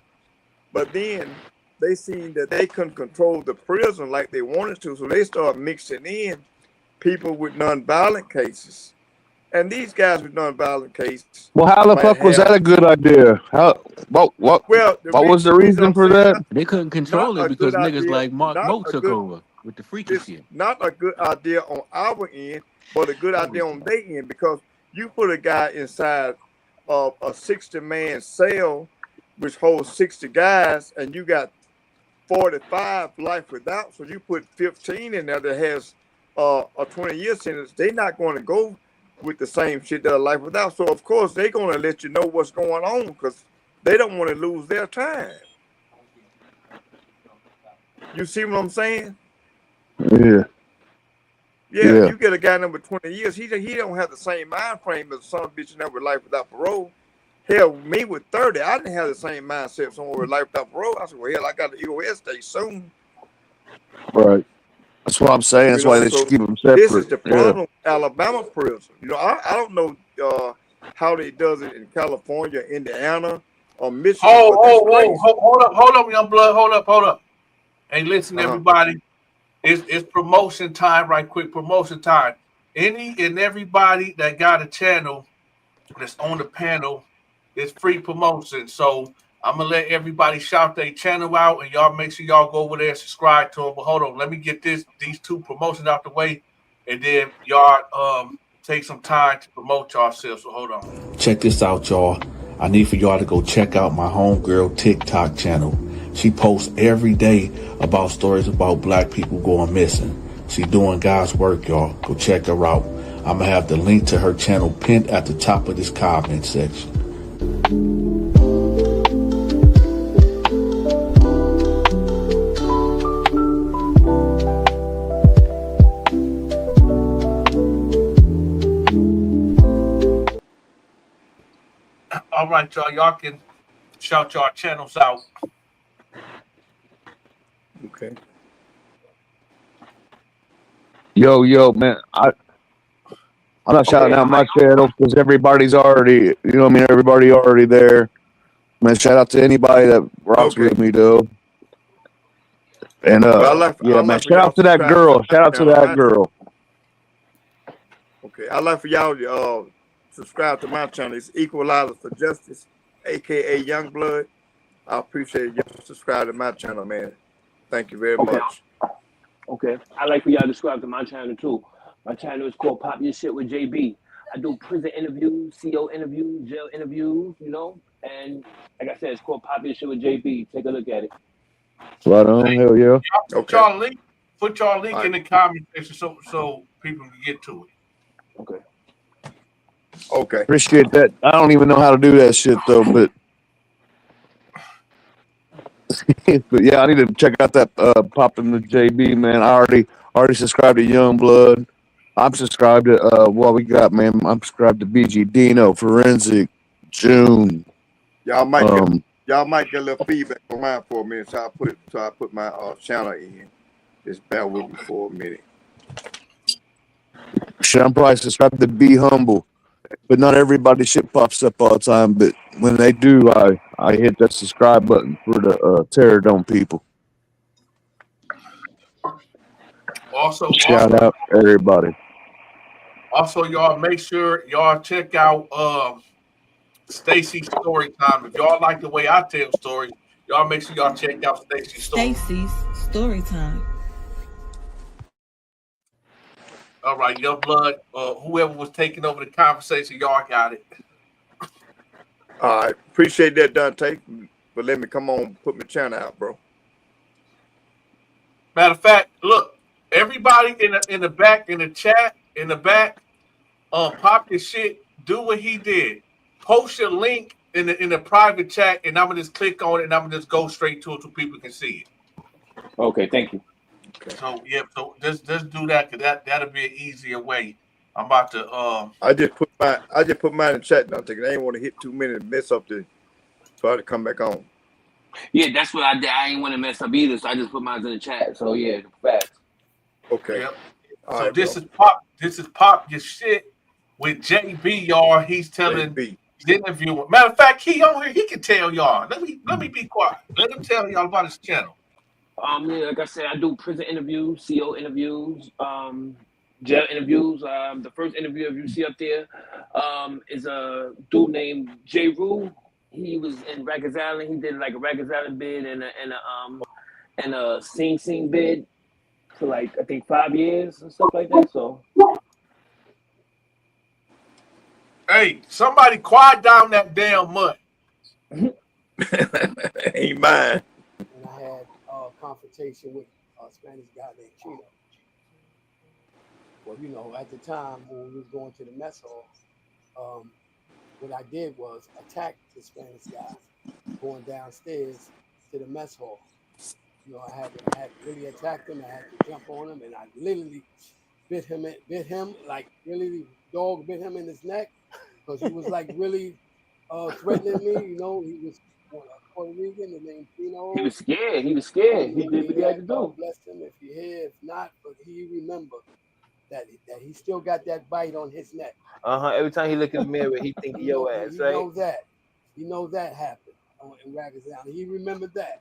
But then they seen that they couldn't control the prison like they wanted to, so they started mixing in people with nonviolent cases. And these guys with nonviolent cases. Well, how the fuck was that a good idea? What was the reason for that? They couldn't control it because niggas like Mark Moe took over with the freaky shit. Not a good idea on our end, but a good idea on their end, because you put a guy inside of a 60-man cell, which holds 60 guys, and you got 45 life without. So you put 15 in there that has a 20-year sentence. They're not going to go with the same shit that a life without. So of course they're going to let you know what's going on because they don't want to lose their time. You see what I'm saying? Yeah. You get a guy number 20 years, he don't have the same mind frame as some bitch that with life without parole. Hell, me with 30, I didn't have the same mindset as someone with life without parole. I said, well, hell, I got the EOS day soon. Right. That's what I'm saying. That's why they should keep them separate. This is the problem with Alabama prison. I don't know how they does it in California, Indiana, or Michigan. Hold up, Youngblood. Hold up. Hey, listen, everybody. It's promotion time, right quick. Promotion time. Any and everybody that got a channel that's on the panel, it's free promotion. So I'm gonna let everybody shout their channel out, and y'all make sure y'all go over there and subscribe to them. But hold on, let me get these 2 promotions out the way, and then y'all take some time to promote yourselves. So hold on. Check this out, y'all. I need for y'all to go check out my homegirl TikTok channel. She posts every day about stories about black people going missing. She's doing God's work, y'all. Go check her out. I'm gonna have the link to her channel pinned at the top of this comment section. All right, y'all. Y'all can shout y'all channels out. Okay. Yo, man. I'm not shouting Okay, out my channel because everybody's already, you know what I mean? Everybody already there. Man, shout out to anybody that rocks Okay. with me, though. And, Well, yeah, I'd man, like for shout y'all out to to that subscribe to girl. my Shout out to channel. that girl. Okay, I'd like for y'all to subscribe to my channel. It's Equalizer for Justice, aka Youngblood. I appreciate y'all subscribe to my channel, man. Thank you very much. Okay. I like for y'all to subscribe to my channel too. My channel is called Pop Your Shit with JB. I do prison interviews, CO interviews, jail interviews, you know, and like I said, it's called Pop Your Shit with JB. Take a look at it. Right on. Hell yeah. Okay. Put y'all link in the comment section so people can get to it. Okay. Okay. Appreciate that. I don't even know how to do that shit, though, but. But yeah, I need to check out that popping the JB, man. I already subscribed to Youngblood. I'm subscribed to what we got, man. I'm subscribed to BG Dino, Forensic, June. Y'all might get a little feedback on mine for a minute, so I put my channel in. Just bear with me for a minute. Shit, I'm probably subscribed to Be Humble, but not everybody shit pops up all the time. But when they do, I hit that subscribe button for the Terror Dome people. Also, shout out everybody. Also, y'all make sure y'all check out Stacy's story time. If y'all like the way I tell stories, y'all make sure y'all check out Stacy's story. Stacy's story time. All right, Youngblood, whoever was taking over the conversation, y'all got it. All right, appreciate that, Donta. But let me come on, put my channel out, bro. Matter of fact, look, everybody in the back, in the chat, in the back, pop your shit. Do what he did. Post your link in the private chat, and I'm gonna just click on it, and I'm gonna just go straight to it so people can see it. Okay, thank you. Okay. So yeah, so just do that because that'll be an easier way. I'm about to I just put mine in the chat, Donta. I ain't want to hit 2 minutes and mess up the so I had to come back on. Yeah, that's what I did. I ain't want to mess up either, so I just put mine in the chat. So yeah, facts. Okay. Yep. All so right, this bro. is pop your shit with JB, y'all. He's telling the interview. Matter of fact, he on here. He can tell y'all. Let me be quiet. Let him tell y'all about his channel. Yeah, like I said, I do prison interviews, CO interviews, jail interviews. The first interview you see up there is a dude named J. Rue. He was in Rikers Island. He did like a Rikers Island bid and a Sing Sing bid for like I think 5 years and stuff like that. So Hey, somebody quiet down that damn mud. Ain't mine. And I had a confrontation with a Spanish guy named Chino. Well, you know, at the time when we was going to the mess hall, what I did was attack the Spanish guy going downstairs to the mess hall. You know, I had really attacked him. I had to jump on him, and I literally bit him like really dog bit him in his neck because he was like really threatening me. You know, he was Puerto Rican and named Pino. he was scared. He did what he had to do. God bless him if he here, if not, but he remember that he still got that bite on his neck. Every time he look in the mirror, he think of your ass, he right? He knows that happened in Rikers Island. He remembered that.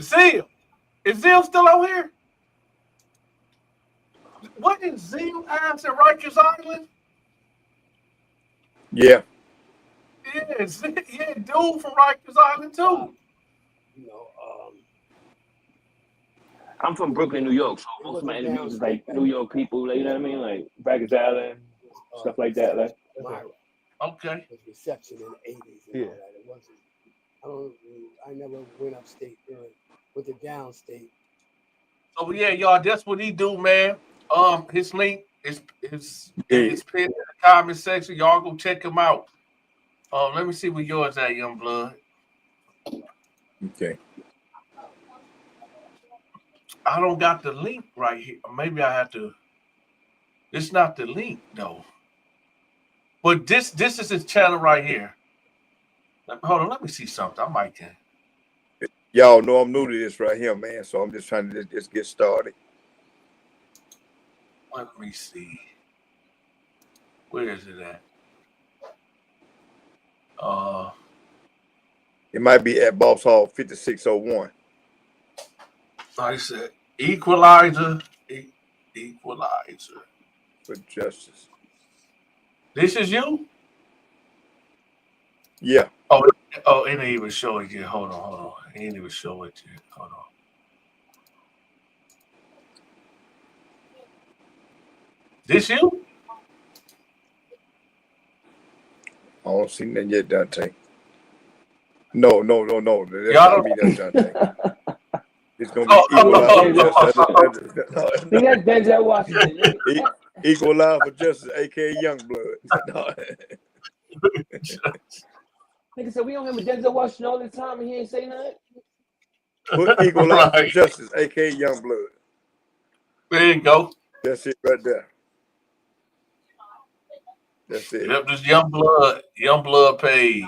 Zeal. Is Zeal still out here? What is Zeal ass at Rikers Island? Yeah. Yeah, dude from Rikers Island too. You know, I'm from Brooklyn, New York, so most of my interviews is like New York people, like, you know what I mean? Like Rikers Island, stuff like that. Like okay. It was reception in the 80s. And all that. It wasn't. I never went upstate. With the downstate. So yeah, y'all, that's what he do, man. His link is pinned in the comment section. Y'all go check him out. Let me see where yours at, Youngblood. Okay. I don't got the link right here. Maybe I have to. It's not the link though. But this is his channel right here. Hold on, let me see something. I might can. Y'all know I'm new to this right here, man. So I'm just trying to just get started. Let me see. Where is it at? It might be at Boss Hall 5601. I said Equalizer. Equalizer. For justice. This is you? Yeah. Oh, it ain't even show it yet. Hold on. It ain't even show it yet. Hold on. This you? I don't see that yet, Dante. No. That's Y'all not me. That's Dante. It's gonna be See, that's Denzel Washington. Equalize for Justice, aka Youngblood. No. Nigga said we don't have a Denzel Washington all the time and he ain't say nothing. Put Equalize for Justice, aka Youngblood. There you go. That's it right there. That's it. Yep, this Youngblood page.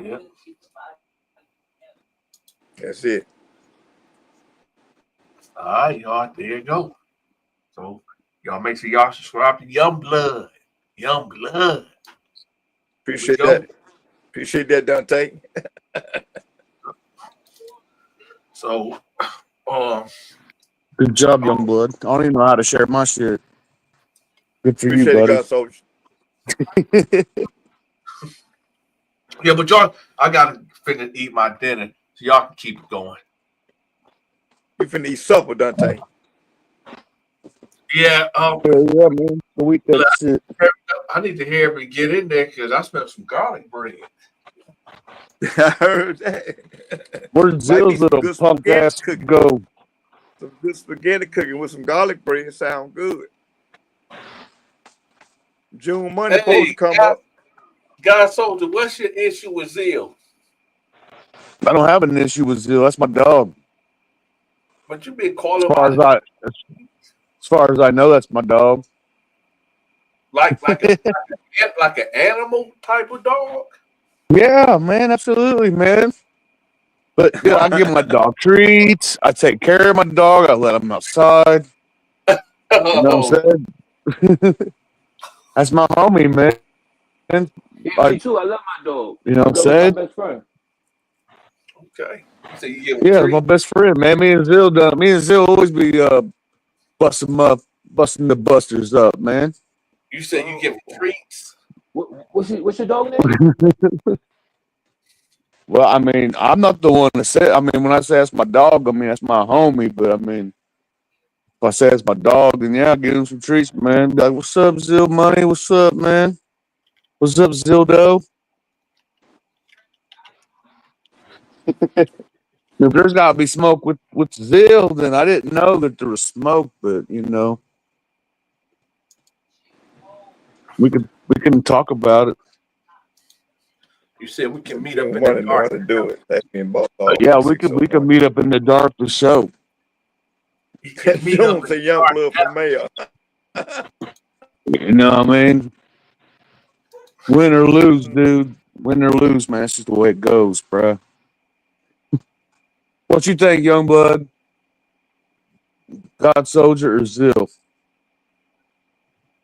Yep. That's it. All right, y'all. There you go. So y'all make sure y'all subscribe to Youngblood. Youngblood. Appreciate that. Appreciate that, Dante. So, good job, young blood. I don't even know how to share my shit. Good for Appreciate you, it, buddy. God Soldier. yeah, but y'all, I gotta finish eat my dinner so y'all can keep it going. You finna eat supper, Dante. Yeah, yeah, man. Go eat that shit. I need to hear me get in there because I smell some garlic bread. I heard that. Where'd Zill's little punk ass go? Some good spaghetti cooking with some garlic bread sound good. June money supposed to come up. God Soldier, what's your issue with Zill? I don't have an issue with Zill. That's my dog. But you been calling as far as I know, that's my dog. Like an animal type of dog? Yeah, man, absolutely, man. But yeah, I give my dog treats. I take care of my dog. I let him outside. You know what I'm saying? That's my homie, man. Yeah, me too. I love my dog. You know what I'm He's saying? my best friend. Okay. So you give him Yeah, treats? my best friend, man. Me and Zill always be busting the busters up, man. You said you give him treats? What's your dog name? Well, I mean, I'm not the one that said. I mean, when I say that's my dog, I mean that's my homie. But I mean, if I say it's my dog, then yeah, I give him some treats, man. Be like, what's up, Zill Money? What's up, man? What's up, Zildo? If there's got to be smoke with Zill, then I didn't know that there was smoke. But you know, we can talk about it. You said we can meet up in the the know how dark. to do it. That's me and Boss. Yeah, we can meet up in the dark to show. Jones a young blood for mayor. You know what I mean? Win or lose, dude. Win or lose, man. That's just the way it goes, bruh. What you think, young blood? God Soldier or Zill?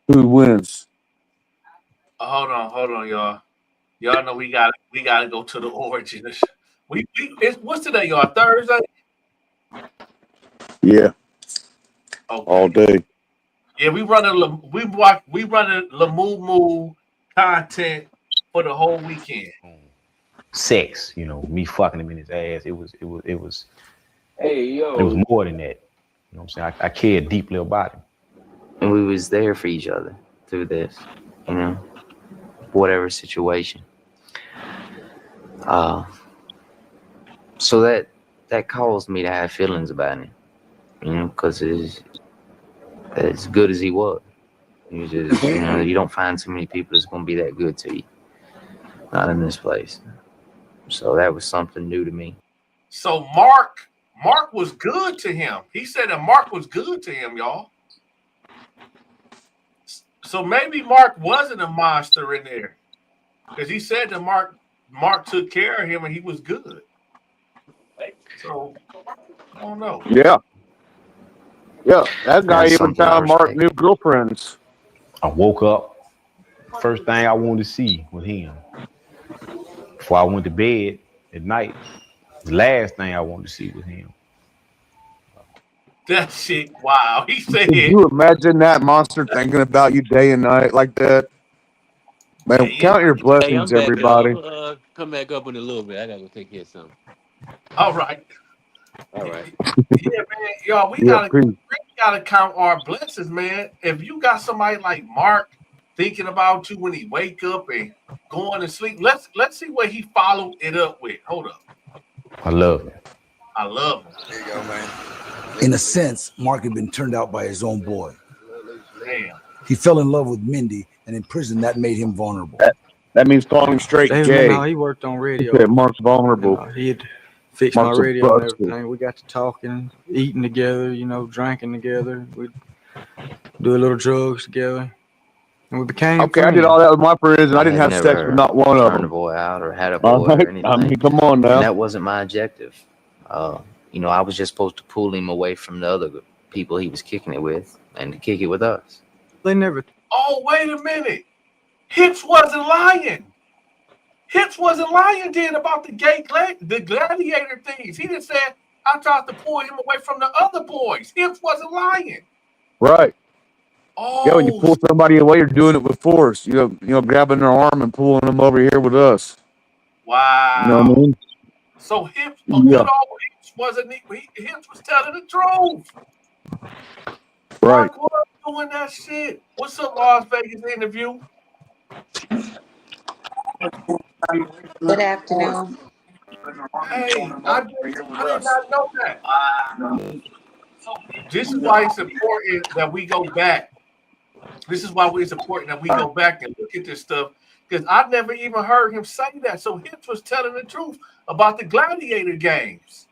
Who wins? Hold on, y'all. Y'all know we gotta go to the origin. What's today, y'all? Thursday? Yeah. Okay. All day. Yeah, we running Lamoo content for the whole weekend. Sex, you know, me fucking him in his ass. It was. Hey yo. It was more than that. You know what I'm saying? I cared deeply about him. And we was there for each other through this, you know, whatever situation. So that caused me to have feelings about him, you know, because as good as he was, you just, you know, you don't find too many people that's gonna be that good to you. Not in this place. So that was something new to me. So Mark was good to him. He said that Mark was good to him, y'all. So maybe Mark wasn't a monster in there, because he said that Mark took care of him and he was good. So I don't know. Yeah. That guy That's even something I found Mark respect. new girlfriends. I woke up. First thing I wanted to see was him. Before I went to bed at night, the last thing I wanted to see was him. That shit, wow. He said, Could you imagine that monster thinking about you day and night like that? Man, "Day and count your night." Hey, I'm blessings, back, y'all. everybody. I'm gonna come back up in a little bit. I gotta go take care of something. All right. All right. Yeah, man. Y'all, we Yeah, gotta peace. count our blessings, man. If you got somebody like Mark thinking about you when he wake up and going to sleep, let's see what he followed it up with. Hold up. I love him. I love him. There you go, man. In a sense, Mark had been turned out by his own boy. Damn. He fell in love with Mindy, and in prison that made him vulnerable. That means calling him straight gay. No, he worked on He radio. said Mark's vulnerable. He'd fix my Mark's a radio and busted. everything. We got to talking, eating together, drinking together. We'd do a little drugs together. And we became Okay, friends. I did all that with my friends, and I I didn't had have sex with not one of turned a them. boy out or had a All boy right, or anything. I mean, come on now. And that wasn't my objective. I was just supposed to pull him away from the other people he was kicking it with and to kick it with us. They never. Oh, wait a minute. Hips wasn't lying. Hips wasn't lying then about the the gladiator things. He just said, I tried to pull him away from the other boys. Hips wasn't lying. Right. Oh, Yeah, when you pull somebody away, you're doing it with force. You know, grabbing their arm and pulling them over here with us. wow. You know what I mean? So Hips, Yeah. good old Hips wasn't, Hips was telling the truth. Right. Mark was doing that shit. What's up, Las Vegas interview? Good afternoon. Hey, I did not know that. This is why it's important that we go back. This is why it's important that we go back and look at this stuff, because I never even heard him say that. So Hips was telling the truth about the gladiator games.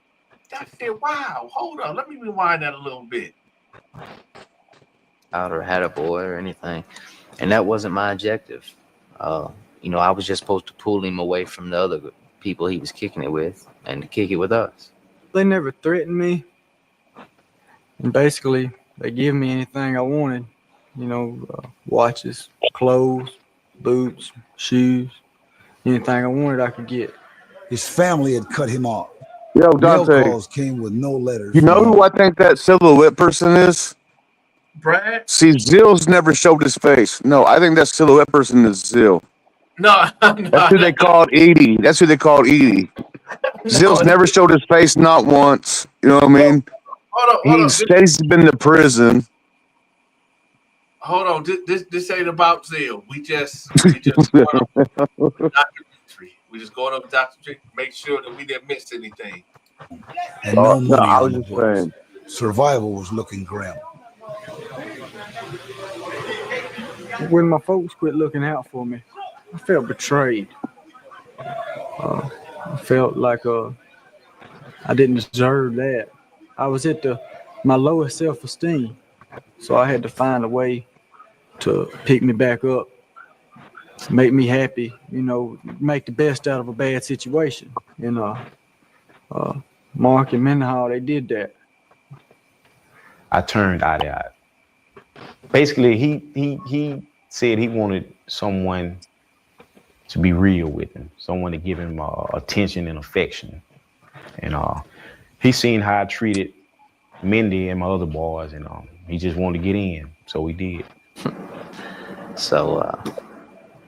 That shit, wow. Hold on, let me rewind that a little bit. Out or had a boy or anything. And that wasn't my objective. I was just supposed to pull him away from the other people he was kicking it with and to kick it with us. They never threatened me. And basically, they give me anything I wanted. Watches, clothes, boots, shoes. Anything I wanted, I could get. His family had cut him off. Yo, Mail Donta. calls came with no letters. You know who I think that silhouette person is? Brad? See, Zill's never showed his face. No, I think that silhouette person is Zill. No, That's who they called Edie. Zill's never showed his face, not once. You know what I mean? Hold He on. said he's been to prison. Hold on. This ain't about Zill. We just going over documentary. We just going over documentary. Make sure that we didn't miss anything. And no money I on was the just books. saying. Survival was looking grim. When my folks quit looking out for me, I felt betrayed. I felt like I didn't deserve that. I was at my lowest self-esteem, so I had to find a way to pick me back up, make me happy, make the best out of a bad situation. Mark and Mendenhall, they did that. I turned eye to eye. Basically, he said he wanted someone to be real with him, someone to give him attention and affection. And he seen how I treated Mindy and my other boys, and he just wanted to get in, so we did. So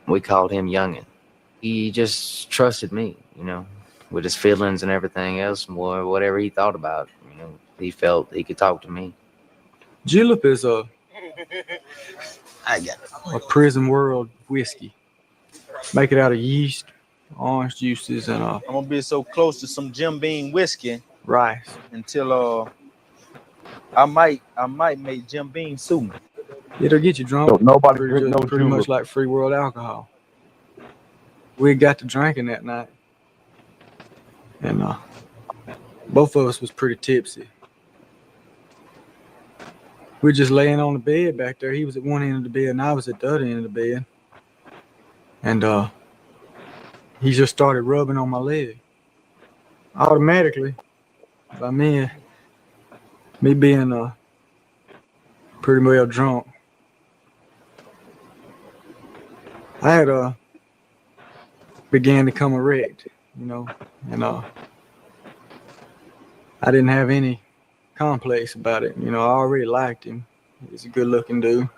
we called him Youngin. He just trusted me, with his feelings and everything else, more whatever he thought about. He felt he could talk to me. Julep is a prison world whiskey. Make it out of yeast, orange juices, and I'm gonna be so close to some Jim Beam whiskey rice until I might make Jim Beam sue me. It'll get you drunk. So nobody pretty much like free world alcohol. We got to drinking that night, and both of us was pretty tipsy. We're just laying on the bed back there. He was at one end of the bed, and I was at the other end of the bed. And he just started rubbing on my leg. Automatically, By me being pretty well drunk, I had began to become erect, and I didn't have any complex about it. I already liked him. He's a good looking dude.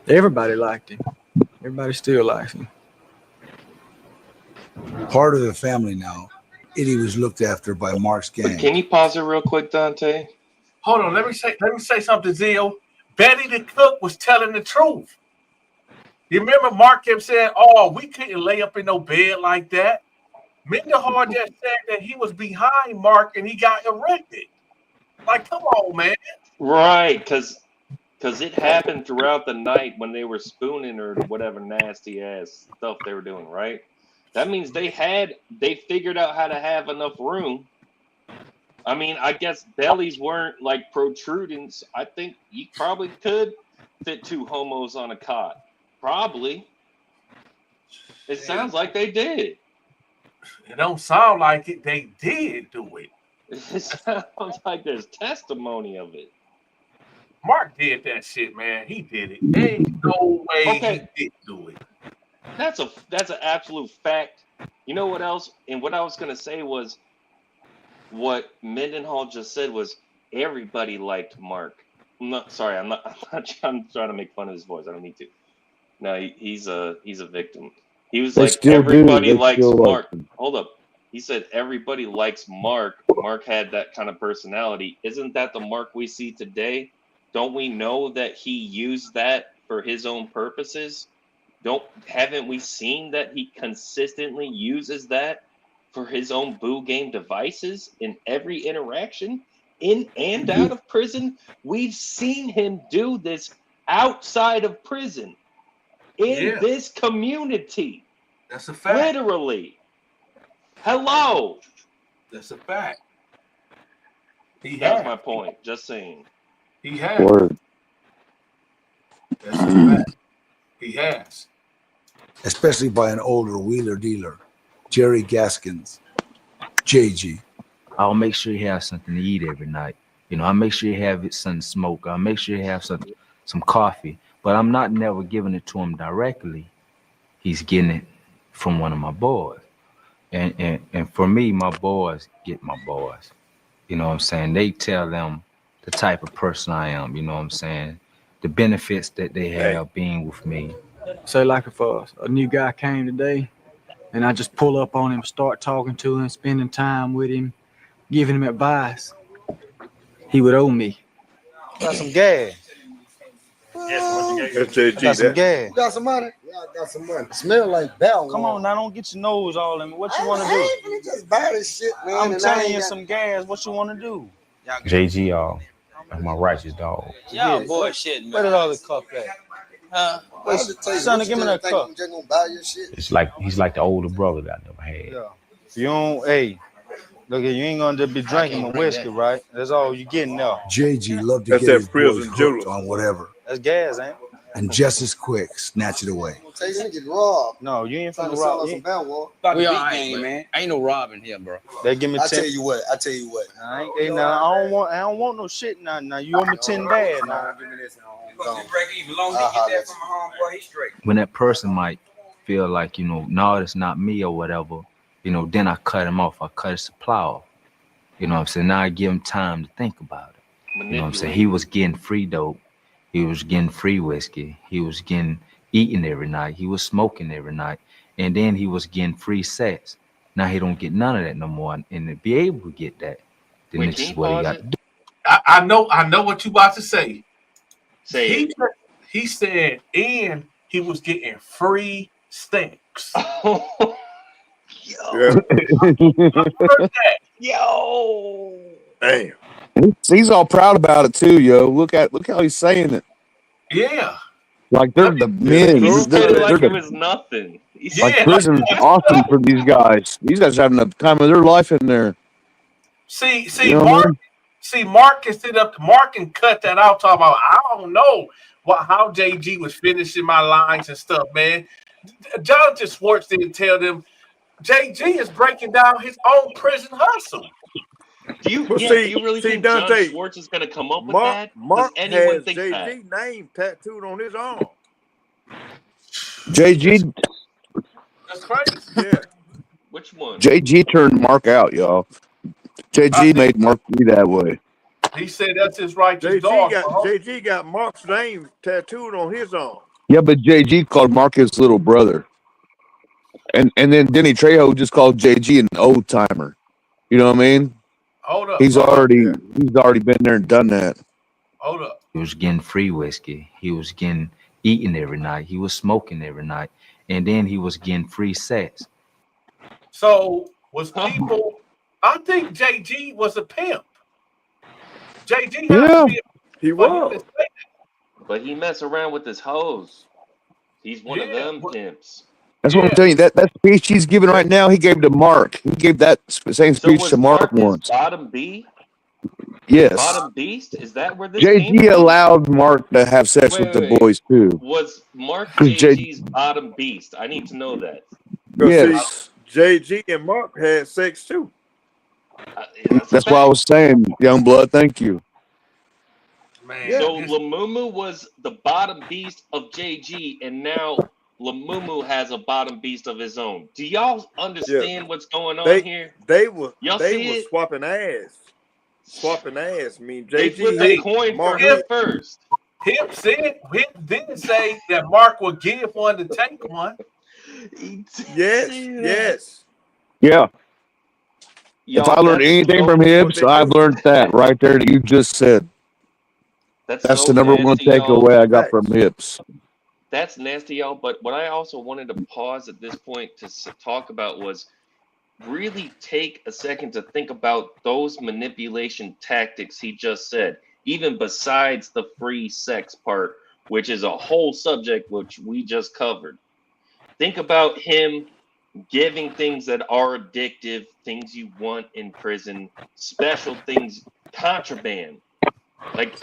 Everybody liked him. Everybody still likes him. Part of the family now. Eddie was looked after by Mark's gang. Can you pause it real quick, Dante? Hold on, let me say something, Zio. Betty the cook was telling the truth. You remember Mark kept saying, "Oh, we couldn't lay up in no bed like that." Mendenhall just said that he was behind Mark and he got erected. Like, come on, man. Right, because it happened throughout the night when they were spooning or whatever nasty ass stuff they were doing, right? That means they figured out how to have enough room. I mean, I guess bellies weren't like protruding. I think you probably could fit two homos on a cot. Probably. It sounds like they did. It don't sound like it. They did do it. It sounds like there's testimony of it. Mark did that shit, man. He did it. There ain't no way he didn't do it. That's an absolute fact. You know what else? And what I was gonna say was what Mendenhall just said was everybody liked Mark. I'm trying to make fun of his voice. I don't need to. No, he's a victim. He was They like still everybody do. They likes still Mark. like him. Hold up. He said everybody likes Mark. Mark had that kind of personality. Isn't that the Mark we see today? Don't we know that he used that for his own purposes? Haven't we seen that he consistently uses that for his own boo game devices in every interaction, in and out of prison? We've seen him do this outside of prison, in this community. That's a fact. Literally. Hello. That's a fact. That's my point. Just saying. He has. Word. That's a fact. He has. Especially by an older wheeler dealer, Jerry Gaskins, JG. I'll make sure you have something to eat every night. I'll make sure you have something to smoke. I'll make sure you have some coffee. But I'm not never giving it to him directly. He's getting it from one of my boys. And for me, my boys get my boys. You know what I'm saying? They tell them the type of person I am. You know what I'm saying? The benefits that they have being with me. Say like if a new guy came today and I just pull up on him, start talking to him, spending time with him, giving him advice, he would owe me. Got some gas. Got some gas. You got some money? Yeah, I got some money. Smell like bell. Come on now, don't get your nose all in me. What you want to do? I ain't just buy this shit, man. I'm telling you some gas. What you want to do? JG, y'all, my righteous dog. Yeah, bullshit, man. Where did all the cup at? Son, give me that cup. I'm just gonna buy your shit. It's like he's like the older brother that I never had. Yeah. You don't, hey, look, you ain't gonna just be drinking my whiskey, right? That's all you getting now. JG loved to get his boys hooked on whatever. That's gas, ain't it? And just as quick, snatch it away. Tell you to get robbed. No, you ain't finna rob me. We all right, man. Ain't no robbing here, bro. They give me 10. I tell you what. I don't want no shit now. Now you owe me 10 bad now. Give me this. You break even long as you get that from a homeboy, he's straight. When that person might feel like, no, it's not me or whatever, then I cut him off. I cut his supply off. You know what I'm saying? Now I give him time to think about it. You know what I'm saying? He was getting free dope. He was getting free whiskey. He was getting eating every night. He was smoking every night. And then he was getting free sex. Now he don't get none of that no more. And to be able to get that, then this is what he got to do. I know what you about to say. Say he said, and he was getting free stamps. Yo. Damn. He's all proud about it too, yo. Look how he's saying it. Yeah. Like they're the men. He's They're like it the, was nothing. like prison's awesome for these guys. These guys are having the time of their life in there. See, You know Mark. See, Mark can sit up. Mark can cut that out. Talking about, I don't know how JG was finishing my lines and stuff, man. Jonathan Schwartz didn't tell them. JG is breaking down his own prison hustle. Do you But really see, think John Donta, Schwartz is going to come up with Mark that? Does Mark anyone has think that? JG name tattooed on his arm. JG That's crazy. Yeah. Which one? JG turned Mark out, y'all. JG made Mark be that way. He said that's his righteous dog. JG got Mark's name tattooed on his arm. Yeah, but JG called Mark his little brother. And then Denny Trejo just called JG an old timer. You know what I mean? Hold up. He's already been there and done that. Hold up. He was getting free whiskey. He was getting eating every night. He was smoking every night. And then he was getting free sex. So was people? I think JG was a pimp. JG had to be. He was. But he mess around with his hoes. He's one of them pimps. That's what I'm telling you. That speech he's giving right now, he gave to Mark. He gave that same So speech was to Mark his once. bottom B? Yes. Bottom beast? Is that where this came JG from? allowed Mark to have sex with the boys too. Was Mark 'Cause JG's bottom beast? I need to know that. Yes. JG and Mark had sex too. That's why I was saying, young blood. Thank you. Man, so Lamumu was the bottom beast of JG, and now Lamumu has a bottom beast of his own. Do y'all understand what's going on here? They were Y'all see it? swapping ass. Swapping ass. I mean, They JG flipped a coin for her first. Hip didn't say that Mark would give one to take one. Yes. Yeah. Y'all, if I learned that's anything so- from Hibbs, I've learned that right there that you just said. That's That's so the number one nasty, y'all. takeaway I got from Hibbs. That's nasty, y'all. But what I also wanted to pause at this point to talk about was really take a second to think about those manipulation tactics he just said, even besides the free sex part, which is a whole subject which we just covered. Think about him giving things that are addictive, things you want in prison, special things, contraband. Like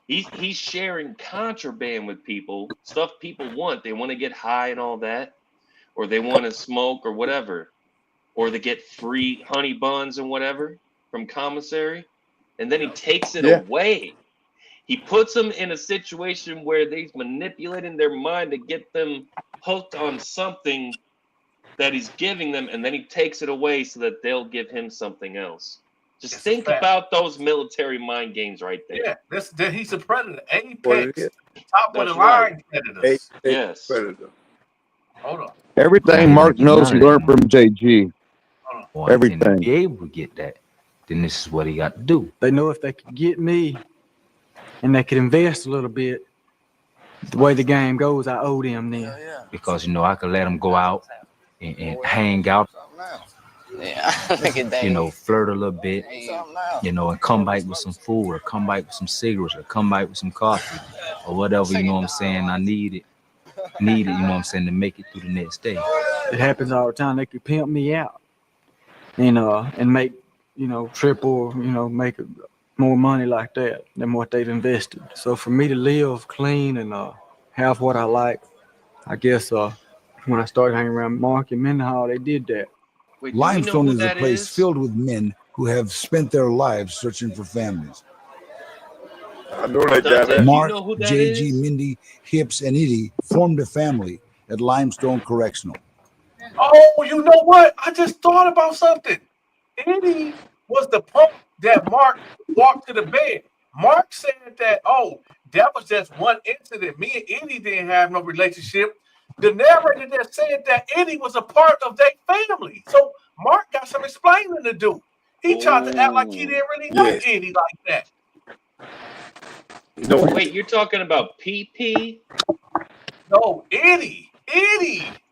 he's sharing contraband with people, stuff people want. They want to get high and all that, or they want to smoke or whatever, or they get free honey buns and whatever from commissary, and then he takes it away. He puts them in a situation where they're manipulating their mind to get them hooked on something that he's giving them, and then he takes it away so that they'll give him something else. Just think about those military mind games right there. Yeah, he's a predator. Apex, top of the line right. predators. Yes. Predator. Hold on. Everything Mark knows he learned from JG. Boy, Everything. And to be able to get that, then this is what he got to do. They know if they could get me and they could invest a little bit, the way the game goes, I owe them then. Because, I could let him go out and hang out, flirt a little bit, and come back with some food or come back with some cigarettes or come back with some coffee or whatever, I need it, to make it through the next day. It happens all the time. They could pimp me out and make, triple, make more money like that than what they've invested. So for me to live clean and have what I like, I guess when I started hanging around Mark and Mendenhall, they did that. Limestone is a place filled with men who have spent their lives searching for families. I know they got it. Mark, JG, Mindy, Hips, and Edie formed a family at Limestone Correctional. Oh, you know what? I just thought about something. Eddie was the punk that Mark walked to the bed. Mark said that, that was just one incident. Me and Eddie didn't have no relationship. The narrator that said that Eddie was a part of their family. So Mark got some explaining to do. He tried to act like he didn't really know Eddie like that. Wait, you're talking about PP? No, Eddie.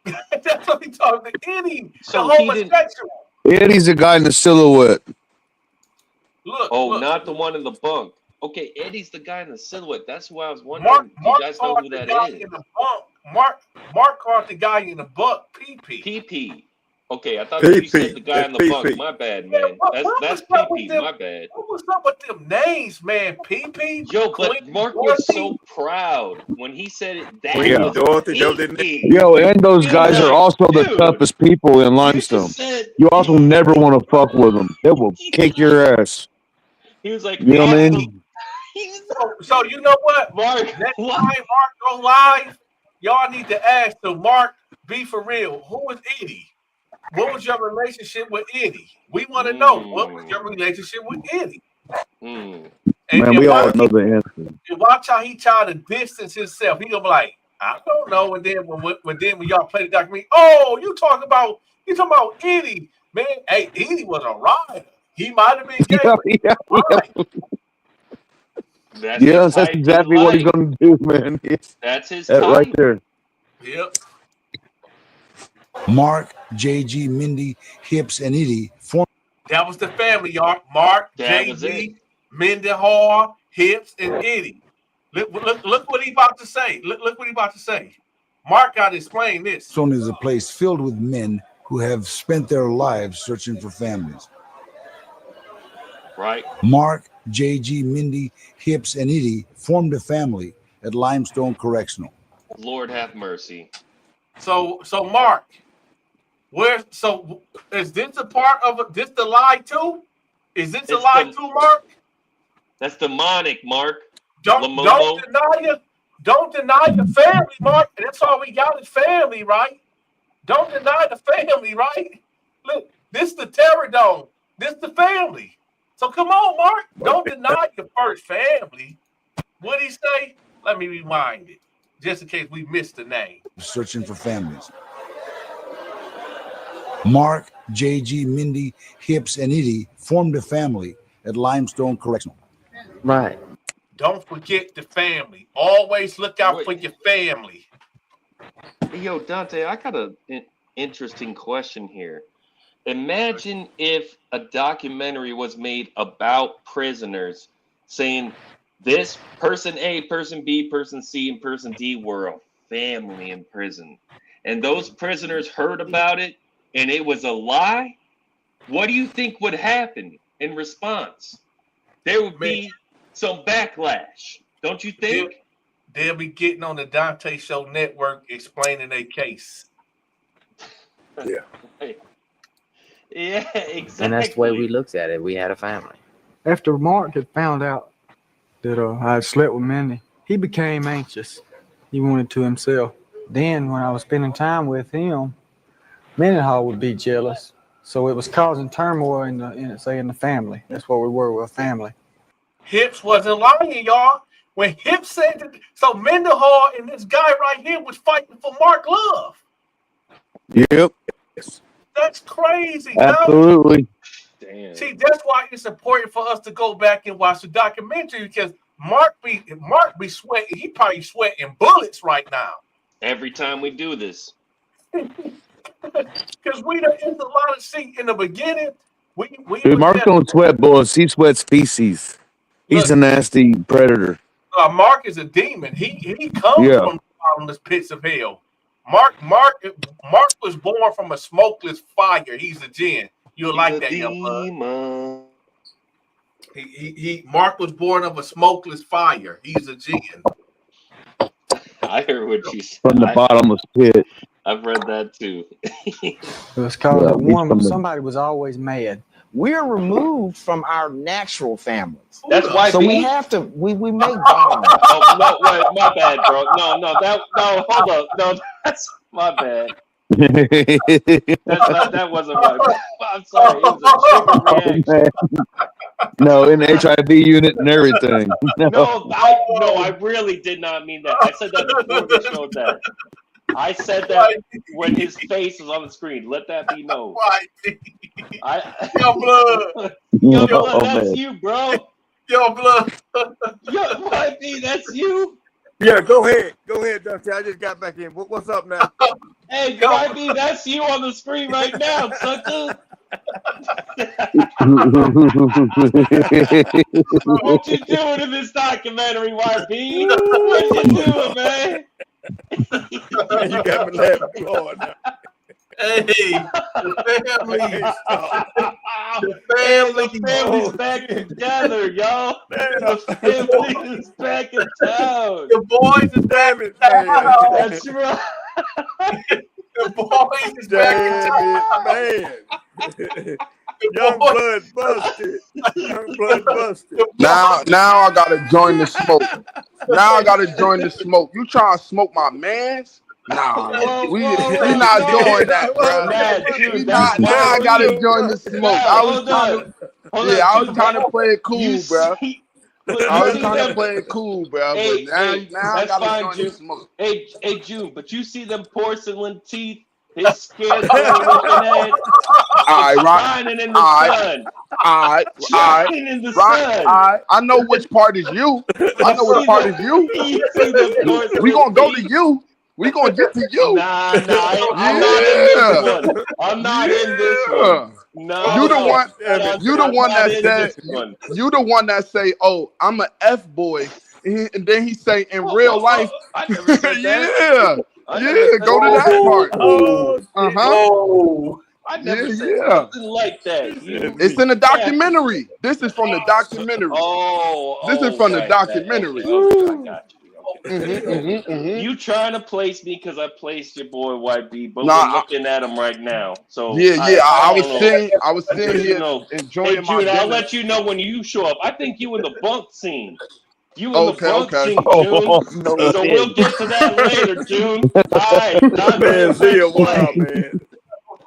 That's what he talking to. Eddie, So the he didn't. homosexual. Eddie's the guy in the silhouette. Look. Not the one in the bunk. Okay, Eddie's the guy in the silhouette. That's why I was wondering. Do you guys know who that is? Mark called the guy in the bunk PP. PP. Okay, I thought you said PP. the guy in the That's bunk. PP. My bad, man. That's PP. My bad. What was up with them names, man? PP. Yo, but Queen, Mark was Dorothy? so proud when he said it. That Queen was Dorothy, that was their name. PP. Yo, and those He was guys are like, also the dude, toughest people in you Limestone. just said. You also never want to fuck with them. They will kick your ass. He was like, You know what I mean? So you know what? Mark, Next time Mark go live, y'all need to ask the Mark, be for real. Who was Eddie? What was your relationship with Eddie? We want to know what was your relationship with Eddie. Man, And we all know the answer. and watch how he tried to distance himself. He gonna be like, I don't know. And then when y'all play the documentary, oh, you talking about Eddie, man? Hey, Eddie was a rider. He might have been gay. That's exactly what he's gonna do, man. That's his that right type. there. Yep. Mark, JG, Mindy, Hips, and Edie formed. That was the family, y'all. Mark, That was JG, Mindy Hall, Hips, and Eddie. Look what he about to say. Look what he about to say. Mark got to explain this. Limestone is a place filled with men who have spent their lives searching for families. Right. Mark, JG, Mindy, Hips, and Edie formed a family at Limestone Correctional. Lord have mercy. So Mark, is this a part of this the lie too? Is this a lie too, Mark? That's demonic, Mark. Don't deny the family, Mark. That's all we got is family, right? Don't deny the family, right? Look, this the Terror Dome. This the family. So come on, Mark. Don't deny your first family. What'd he say? Let me rewind it, just in case we missed the name. Searching for families. Mark, JG, Mindy, Hips, and Edie formed a family at Limestone Correctional. Right. Don't forget the family. Always look out for your family. Hey, yo, Dante, I got an interesting question here. Imagine if a documentary was made about prisoners saying this person A, person B, person C, and person D were a family in prison. And those prisoners heard about it and it was a lie. What do you think would happen in response? There would be some backlash, don't you think? They'll be getting on the Dante Show Network explaining their case. Yeah. Yeah, exactly. And that's the way we looked at it. We had a family. After Mark had found out that I had slept with Mindy, he became anxious. He wanted to himself. Then when I was spending time with him, Mendenhall would be jealous. So it was causing turmoil in the family. That's what we were, we're a family. Hips wasn't lying, y'all. When Hips said that, so Mendenhall and this guy right here was fighting for Mark Love. Yep. That's crazy. Absolutely. Damn. See, that's why it's important for us to go back and watch the documentary, because Mark be sweating. He probably sweating bullets right now. Every time we do this. Because it's a lot of see in the beginning. Dude, Mark don't sweat bullets. He sweats feces. He's a nasty predator. Mark is a demon. He comes from the bottomless pits of hell. Mark was born from a smokeless fire. He's a jinn. You'll like that, young blood. Mark was born of a smokeless fire. He's a jinn. I heard what you said. From the bottomless pit. I've read that too. It was called somebody was always mad. We're removed from our natural families. That's why. So we have to. We make bonds. Oh no! Wait, my bad, bro. No. Hold up. No, that's my bad. That wasn't my bad. I'm sorry. It was a trigger reaction. No, in the HIV unit and everything. No, I really did not mean that. I said that before we showed that. I said that when his face was on the screen. Let that be known. Yo, blood. Yo, blood, that's you, bro. Yo, blood. Yo, YB, that's you. Yeah, go ahead, Dusty. I just got back in. What's up now? Hey, YB, that's you on the screen right now, sucker. What you doing in this documentary, YB? What you doing, man? You got me laughing hard now. Hey, the family's back together, y'all. The family is back in town. The boys is back in town. That's right. The boys is back in town. Young blood busted. Young blood busted. Now I gotta join the smoke. Now I gotta join the smoke. You trying to smoke my mans? Nah, we not doing that, bro. Now I gotta join the smoke. I was trying to play it cool, bro. I was trying to play it cool, bro. But now I gotta join the smoke. Hey, June, but you see them porcelain teeth? His skin looking at shining in the sun. Shining in the sun. I know which part is you. I know which part is you. We gonna go to you. We gonna get to you. Nah, I'm not in this one. I'm not in this one. No, you the one that say, "Oh, I'm an F boy," and then he say, "In real life," I never said that. Go to that part. I never said something like that. It's in the documentary. This is from the documentary. This is from the documentary. I got you. You trying to place me because I placed your boy YB, but we're looking at him right now. So I was sitting here enjoying my Jude, dinner. I'll let you know when you show up. I think you in the bunk scene. You in the bunk scene, June. So we'll get to that later, June. All right, man, see a while, man.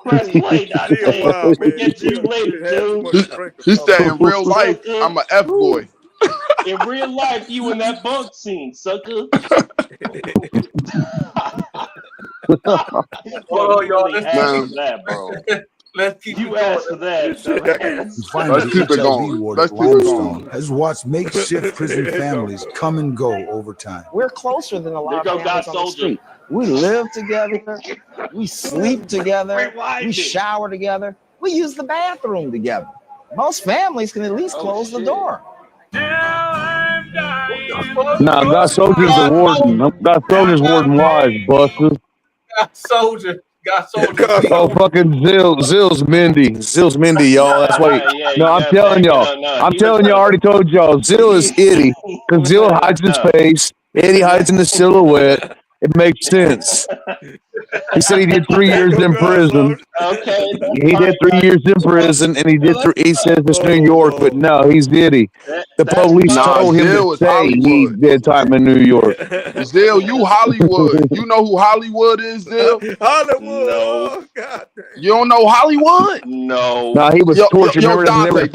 Press play, We'll get to you later, June. He said in real life, I'm an F boy. In real life, you in that bunk scene, sucker. Oh, y'all, that, bro. Let's keep you asked for that. Finally, Let's keep it going. Let's keep it going. Has watched makeshift prison families come and go over time. We're closer than a lot of families on the street. We live together. We sleep together. We shower together. We use the bathroom together. Most families can at least close the door. Nah, God Soldier's the warden. God Soldier's warden wise, busters. Got soldier. Oh, fucking Zill's Mindy, y'all. That's why. No, I'm telling y'all. I'm telling you, I already told y'all. Zill is itty because Zill hides his face. Eddie hides in the silhouette. It makes sense. He said he did 3 years in prison. Okay. He did 3 years in prison, and he says it's New York, but no, he's itty. The police told him to say he did time in New York. Zill, you Hollywood. You know who Hollywood is, Zill? Hollywood. No. Oh, God. You don't know Hollywood? No. Nah, he was tortured. Dante, in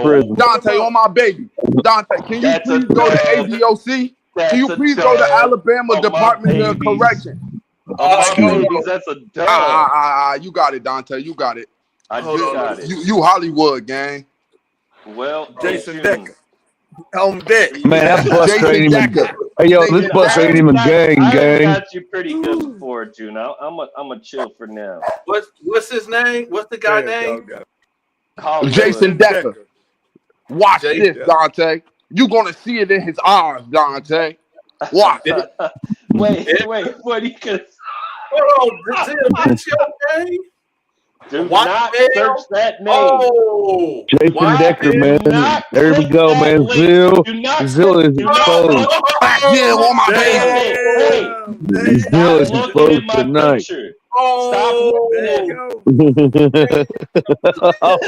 prison. Dante, on my baby. Dante, can you please go to ADOC? Can you please go to Alabama Department of Correction? That's a dub. You got it, Dante. You got it. I just got it. You Hollywood, gang. Well, Jason Decker. On deck. Man, that bus ain't even. Hey, yo, this bus ain't even gang. I got you pretty good before, June. I'm a chill for now. What's his name? What's the guy's name? Jason Decker. Watch this, Dante. You're gonna see it in his eyes, Dante. Watch. Wait, what are you gonna? Hold on, this your name? Do not search that name. Oh, Jason Decker, man. There we go, man. Zill is exposed. Zill on my baby. Zill is exposed tonight. Oh, you don't want to do this.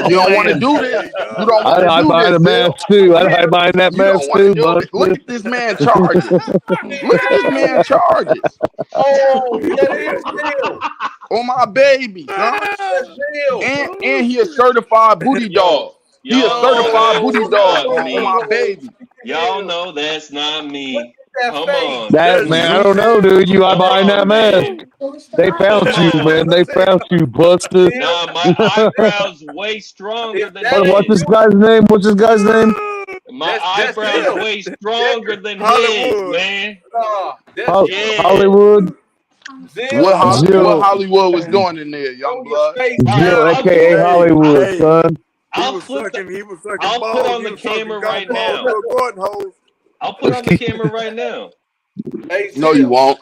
You don't want to do this. I behind the mask too. I hide behind that mask too. Look at this man charges. Look at this man charges. Oh, that is Zill. On my baby, and he a certified booty dog. He a certified booty dog on my baby. Y'all know that's not me. Come on. That man, I don't know, dude. You are behind that mask. They found you, man. They found you, Buster. Nah, my eyebrows way stronger than his. What's this guy's name? What's this guy's name? My eyebrows way stronger than his, man. Hollywood. What Hollywood was doing in there, young blood? Zill, aka Hollywood, son. I'll put on the camera right now. I'll put on the camera right now. No, you won't.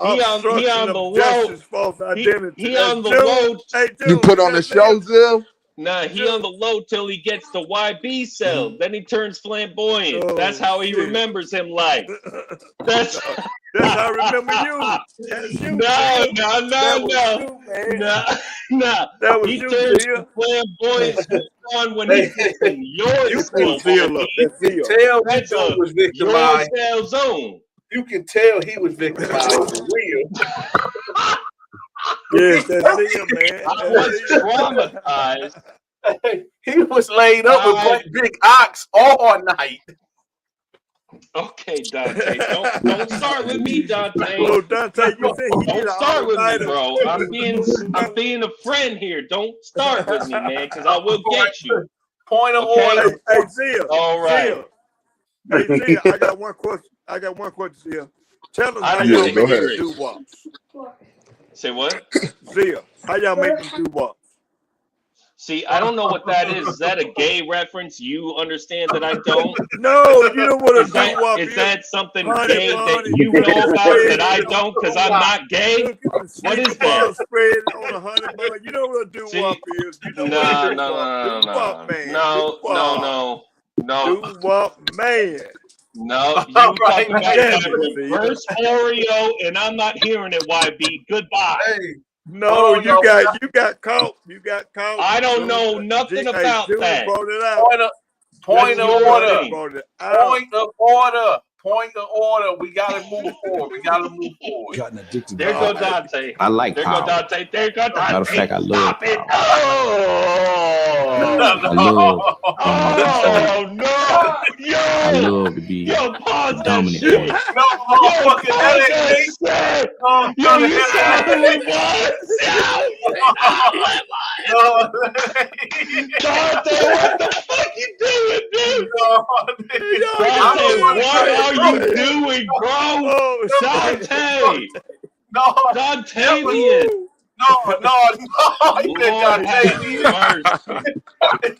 He on the low. False identity. He on the low. Hey, You dude, put on the show, Zill? Nah, he on the low till he gets the YB cell. Then he turns flamboyant. That's how he remembers him like. That's how I remember you. That's you. No. He turns flamboyant on when he gets in your cell. You can tell he was victimized. Your cell zone. You can tell he was victimized for real. Yes, that's him, man. I was traumatized. He was laid up with Big Ox all night. Okay, Dante. Don't start with me, Dante. Oh, Dante, you said he don't start with me, bro. I'm being a friend here. Don't start with me, man, because I will get you. Point of order. Hey, Zia. All right. Hey, Zia, I got one question. Zia. Tell us how y'all make them doo-wops. Say what? Zia, how y'all make them doo-wops? See, I don't know what that is. Is that a gay reference? You understand that I don't? No, you know what a doo-wop is. Is that something gay that you know about that I don't because I'm not gay? What is that? Spread on a honey bun. You know what a doo-wop is. You know what a doo-wop man. No. Doo-wop man. No, you talking about reverse Oreo, and I'm not hearing it, YB. Goodbye. Hey. No, you got caught. You got caught. I don't know nothing about that. Point of order. We gotta move forward. Gotten addicted. There go Dante. I like there power. Go Dante. There go Dante. Matter of fact, I love it. I love. Yo! I love to be pause dominant. That shit. Yo, you saw who it was? Dante, what the fuck you doing, dude? Dante, what are you doing, bro? Dante! Dontavian! No, you didn't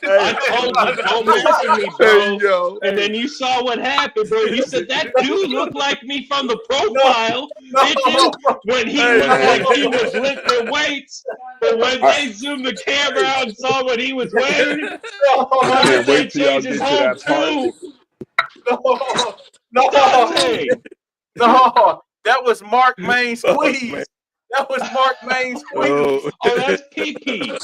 I told you, don't mess with me, bro. And then you saw what happened, bro. You said that dude looked like me from the profile, when he looked like he was lifting weights. But when they zoomed the camera out and saw what he was wearing, I can't wait till y'all get to that part. No, that was Mark Main squeeze. That was Mark Main's squeeze. Oh, that's PP.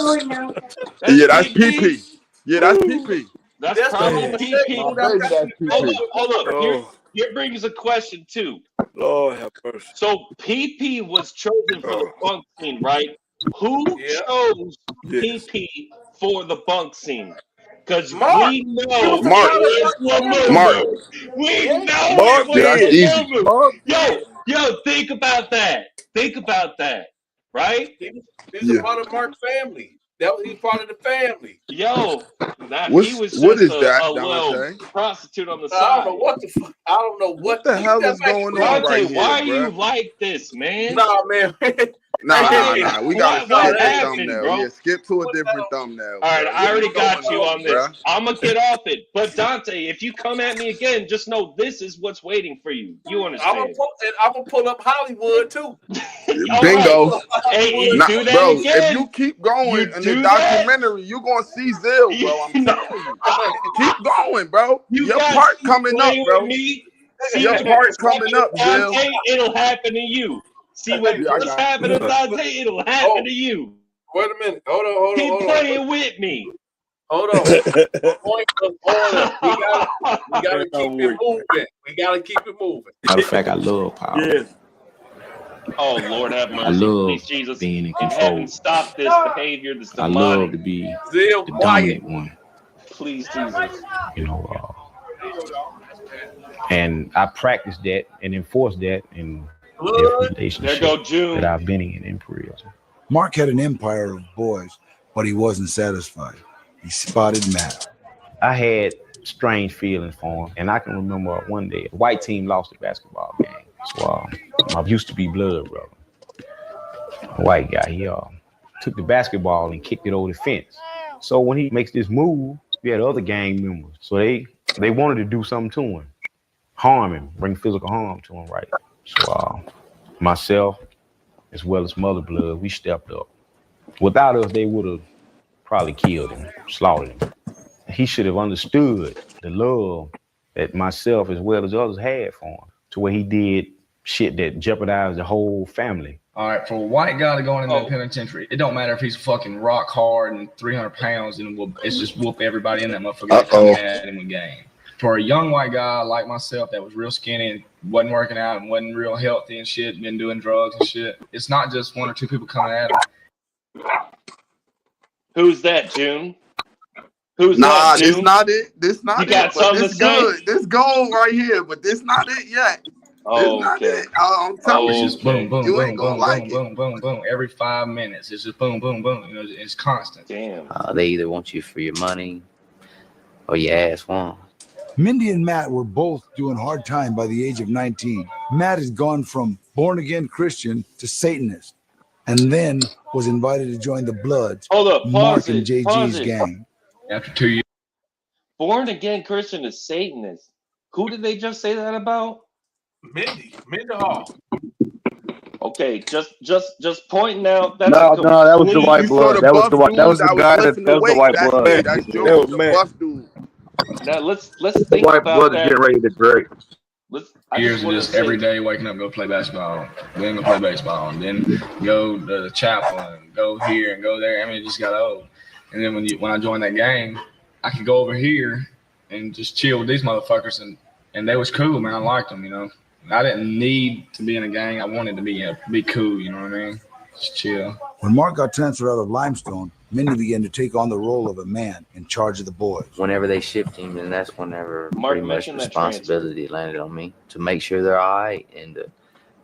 Yeah, that's PP. Yeah, that's PP. That's probably PP. Hold up. Oh. Here brings a question too. Lord have mercy. So PP was chosen for the bunk scene, right? Who chose PP for the bunk scene? Because we know Mark. We know Mark. That's easy. Yo, think about that. Right? He's a part of Mark's family. He's part of the family. Yo, he was what is that, a Dante? Prostitute on the side. I don't know what the fuck. I don't know what the hell is going on right here, why are bro? you like this, man? Nah, man. Nah. We gotta skip the happened, thumbnail. bro? Yeah, skip to a different thumbnail. All right, I already got you on this. Bro? I'm gonna get off it. But Dante, if you come at me again, just know this is what's waiting for you. You understand? I'm gonna pull up Hollywood too. Bingo. Hey, you do that bro, again? if you keep going in the documentary, you're gonna see Zill, bro. I'm telling you. Keep going, bro. Your part coming up, bro. Your part's coming up, Zill. It'll happen to you. See what's happening to Dante? It'll happen to you. Wait a minute. Hold on. Keep playing with me. Hold on. Point of order. We gotta keep it moving. Matter of fact, I love power. Yes. Oh, Lord have mercy. I love Please, Jesus, being in in control. heaven, stop this behavior. This I demonic. love to be the dominant one. Please, Jesus. You know, and I practice that and enforce that in every relationship that I've been in prison. Mark had an empire of boys, but he wasn't satisfied. He spotted Matt. I had strange feelings for him, and I can remember one day a white team lost a basketball game. So I used to be blood brother. A white guy, he took the basketball and kicked it over the fence. So when he makes this move, we had other gang members. So they wanted to do something to him, harm him, bring physical harm to him, right? So myself, as well as Mother Blood, we stepped up. Without us, they would have probably killed him, slaughtered him. He should have understood the love that myself as well as others had for him, to where he did shit that jeopardized the whole family. All right, for a white guy to go into the penitentiary, it don't matter if he's fucking rock hard and 300 pounds and it's just whoop everybody in that motherfucker that come at him in game. For a young white guy like myself that was real skinny and wasn't working out and wasn't real healthy and shit, been doing drugs and shit, it's not just one or two people coming at him. Who's that, June? Who's nah, that, June? This not it. This not you it. Got but something this to say? good. This gold right here, but this not it yet. Oh, not it. I'm telling It's you. just boom, boom, You boom, ain't gonna boom, like boom, boom, boom, boom. Every 5 minutes, it's just boom, boom, boom. You know, it's constant. Damn. They either want you for your money or your ass won. Mindy and Matt were both doing hard time by the age of 19. Matt has gone from born-again Christian to Satanist, and then was invited to join the Bloods, Hold up, Mark pause and it, JG's pause it. gang. After 2 years. Born again Christian is Satanist. Who did they just say that about? Mindy Hall. Okay, just pointing out. That's No, that was the white blood. That was the white. That was the guy. That was the white blood. That's Joe, the buff dude. Now let's The think white about blood is that. getting ready to break. Years of just every day waking up, go play basketball, then go play baseball, and then go to the chapel and go here and go there. I mean, it just got old. And then when I joined that gang, I could go over here and just chill with these motherfuckers, and they was cool, man. I liked them, you know. I didn't need to be in a gang. I wanted to be cool, you know what I mean? Just chill. When Mark got transferred out of Limestone, Mindy began to take on the role of a man in charge of the boys. Whenever they shipped him, and that's whenever Mark pretty much mentioned that responsibility landed on me to make sure they're all right and to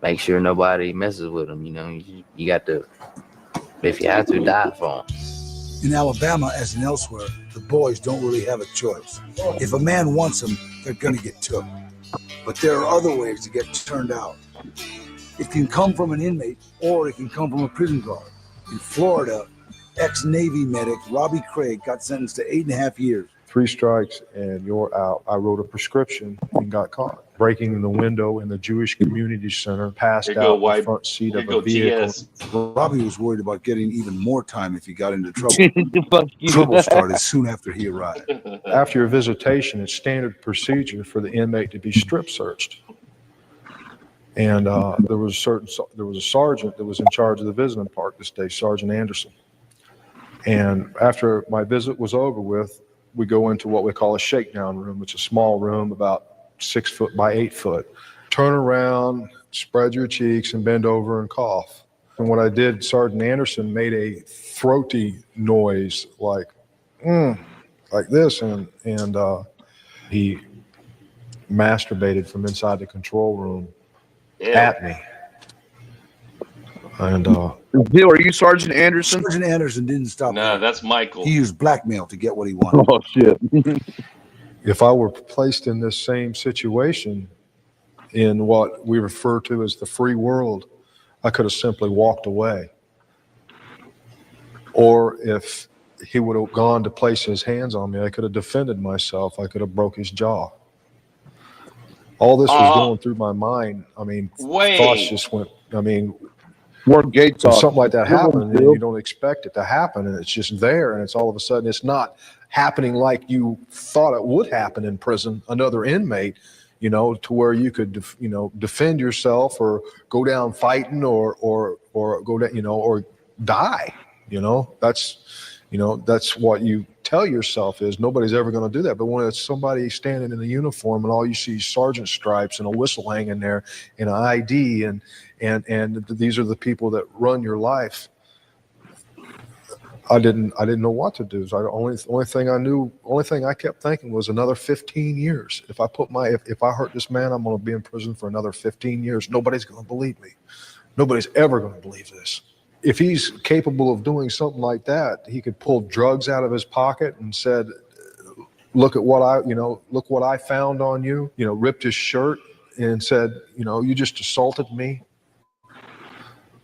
make sure nobody messes with them. You know, you got to, if you have to, die for them. In Alabama, as in elsewhere, the boys don't really have a choice. If a man wants them, they're going to get took. But there are other ways to get turned out. It can come from an inmate, or it can come from a prison guard. In Florida, ex-Navy medic Robbie Craig got sentenced to 8.5 years. 3 strikes and you're out. I wrote a prescription and got caught. Breaking in the window in the Jewish Community Center, passed out in the front seat of a vehicle. Robbie was worried about getting even more time if he got into trouble. Trouble started soon after he arrived. After your visitation, it's standard procedure for the inmate to be strip searched. And there was a sergeant that was in charge of the visiting park this day, Sergeant Anderson. And after my visit was over with, we go into what we call a shakedown room. It's a small room about 6 foot by 8 foot. Turn around, spread your cheeks, and bend over and cough. And what I did, Sergeant Anderson made a throaty noise like this, and he masturbated from inside the control room at me. And Bill, are you Sergeant Anderson? Sergeant Anderson didn't stop. No, that's Michael. He used blackmail to get what he wanted. Oh shit! if I were placed in this same situation in what we refer to as the free world, I could have simply walked away. Or if he would have gone to place his hands on me, I could have defended myself. I could have broke his jaw. All this was going through my mind. I mean, thoughts just went, I mean, Gate talk. something like that happened, and you don't expect it to happen, and it's just there, and it's all of a sudden, it's not happening like you thought it would happen in prison, another inmate, you know, to where you could, you know, defend yourself or go down fighting or go down, you know, or die, you know, that's what you tell yourself is nobody's ever going to do that. But when it's somebody standing in a uniform and all you see is sergeant stripes and a whistle hanging there and an ID and these are the people that run your life, I didn't know what to do. So only thing I kept thinking was another 15 years. If I hurt this man, I'm going to be in prison for another 15 years. Nobody's going to believe me. Nobody's ever going to believe this. If he's capable of doing something like that, he could pull drugs out of his pocket and said, look what I found on you, you know, ripped his shirt and said, you know, you just assaulted me.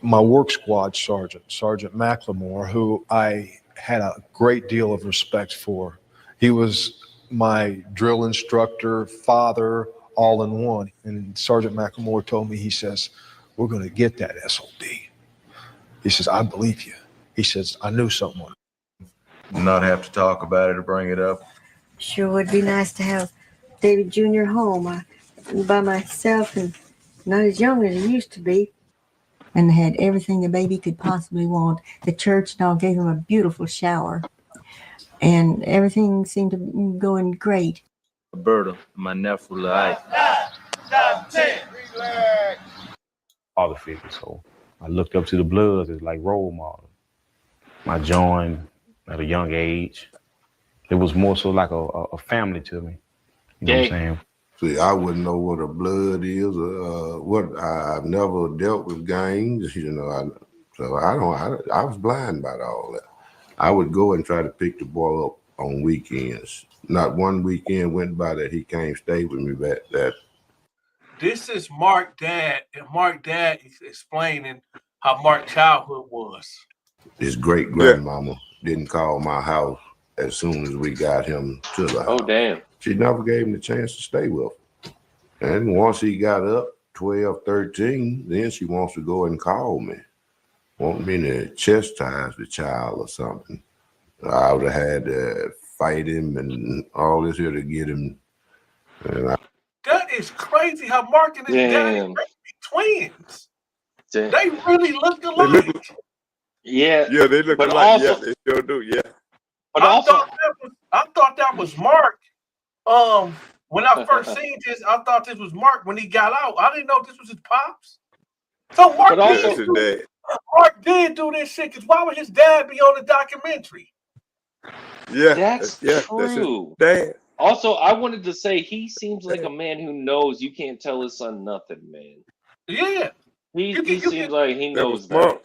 My work squad sergeant, Sergeant McLemore, who I had a great deal of respect for. He was my drill instructor, father, all in one. And Sergeant McLemore told me, he says, we're going to get that SOD. He says, I believe you. He says, I knew someone. not have to talk about it or bring it up. Sure would be nice to have David Jr. home by myself and not as young as he used to be. And had everything the baby could possibly want. The church and all gave him a beautiful shower. And everything seemed to be going great. Roberta, my nephew, like father figure. So I looked up to the Bloods as like role model. I joined at a young age. It was more so like a family to me. You know what I'm saying? See, I wouldn't know what a blood is. What I've never dealt with gangs, you know. I was blind about all that. I would go and try to pick the boy up on weekends. Not one weekend went by that he came stay with me. That This is Mark Dad, and Mark Dad is explaining how Mark's childhood was. his great grandmama didn't call my house as soon as we got him to the house. Oh, damn. She never gave him the chance to stay with him. And once he got up, 12, 13, then she wants to go and call me. Want me to chastise the child or something. I would have had to fight him and all this here to get him. And That is crazy how Mark and his daddy are twins. Damn. They really look alike. Yeah. Yeah, they look but alike. also, Yeah, they sure do. Yeah. But I thought that was Mark. When I first seen this, I thought this was Mark when he got out. I didn't know this was his pops. So Mark Mark did do this shit, because why would his dad be on the documentary? Yeah, that's true. Also, I wanted to say he seems like a man who knows you can't tell his son nothing, man. Yeah. He seems like he knows Mark.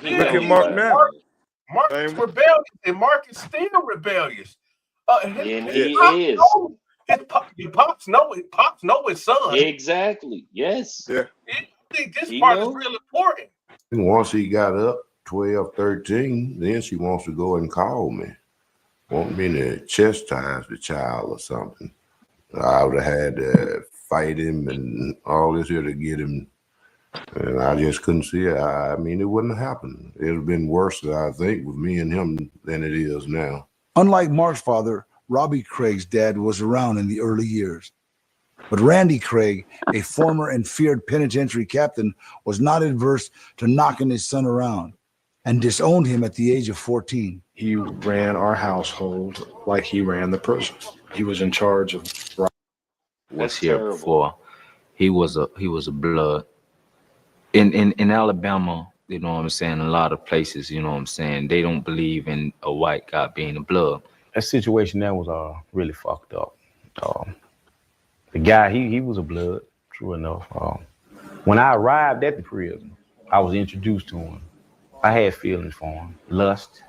that. Look at Mark now. Mark is rebellious, and Mark is still rebellious. And His he pops is. know- His pops know his son. Exactly. Yes. Yeah. I think this He part knows. is real important. And once he got up, 12, 13, then she wants to go and call me. Want me to chastise the child or something. I would have had to fight him and all this here to get him. And I just couldn't see it. I mean, it wouldn't have happened. It would have been worse, I think, with me and him than it is now. Unlike Mark's father, Robbie Craig's dad was around in the early years. But Randy Craig, a former and feared penitentiary captain, was not adverse to knocking his son around and disowned him at the age of 14. He ran our household like he ran the prison. He was in charge of. Was here before. He was a blood. In Alabama, you know what I'm saying, a lot of places, you know what I'm saying, they don't believe in a white guy being a blood. That situation there was really fucked up. The guy, he was a blood, true enough. When I arrived at the prison, I was introduced to him. I had feelings for him, lust.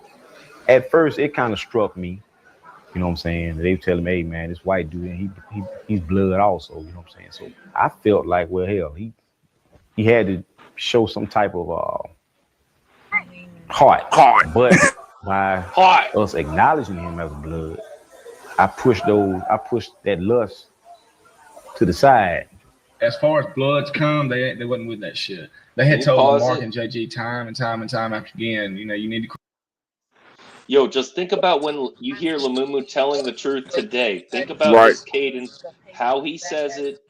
At first, it kind of struck me, you know what I'm saying? They were telling me, hey, man, this white dude, he's blood also, you know what I'm saying? So I felt like, well, hell, he had to show some type of heart. But by us acknowledging him as a blood, I pushed that lust to the side. As far as Bloods come, they wasn't with that shit. They had told Lamark and JG time and time after again, you know, you need to. Yo, just think about when you hear Lamumu telling the truth today. Think about his cadence, how he says it.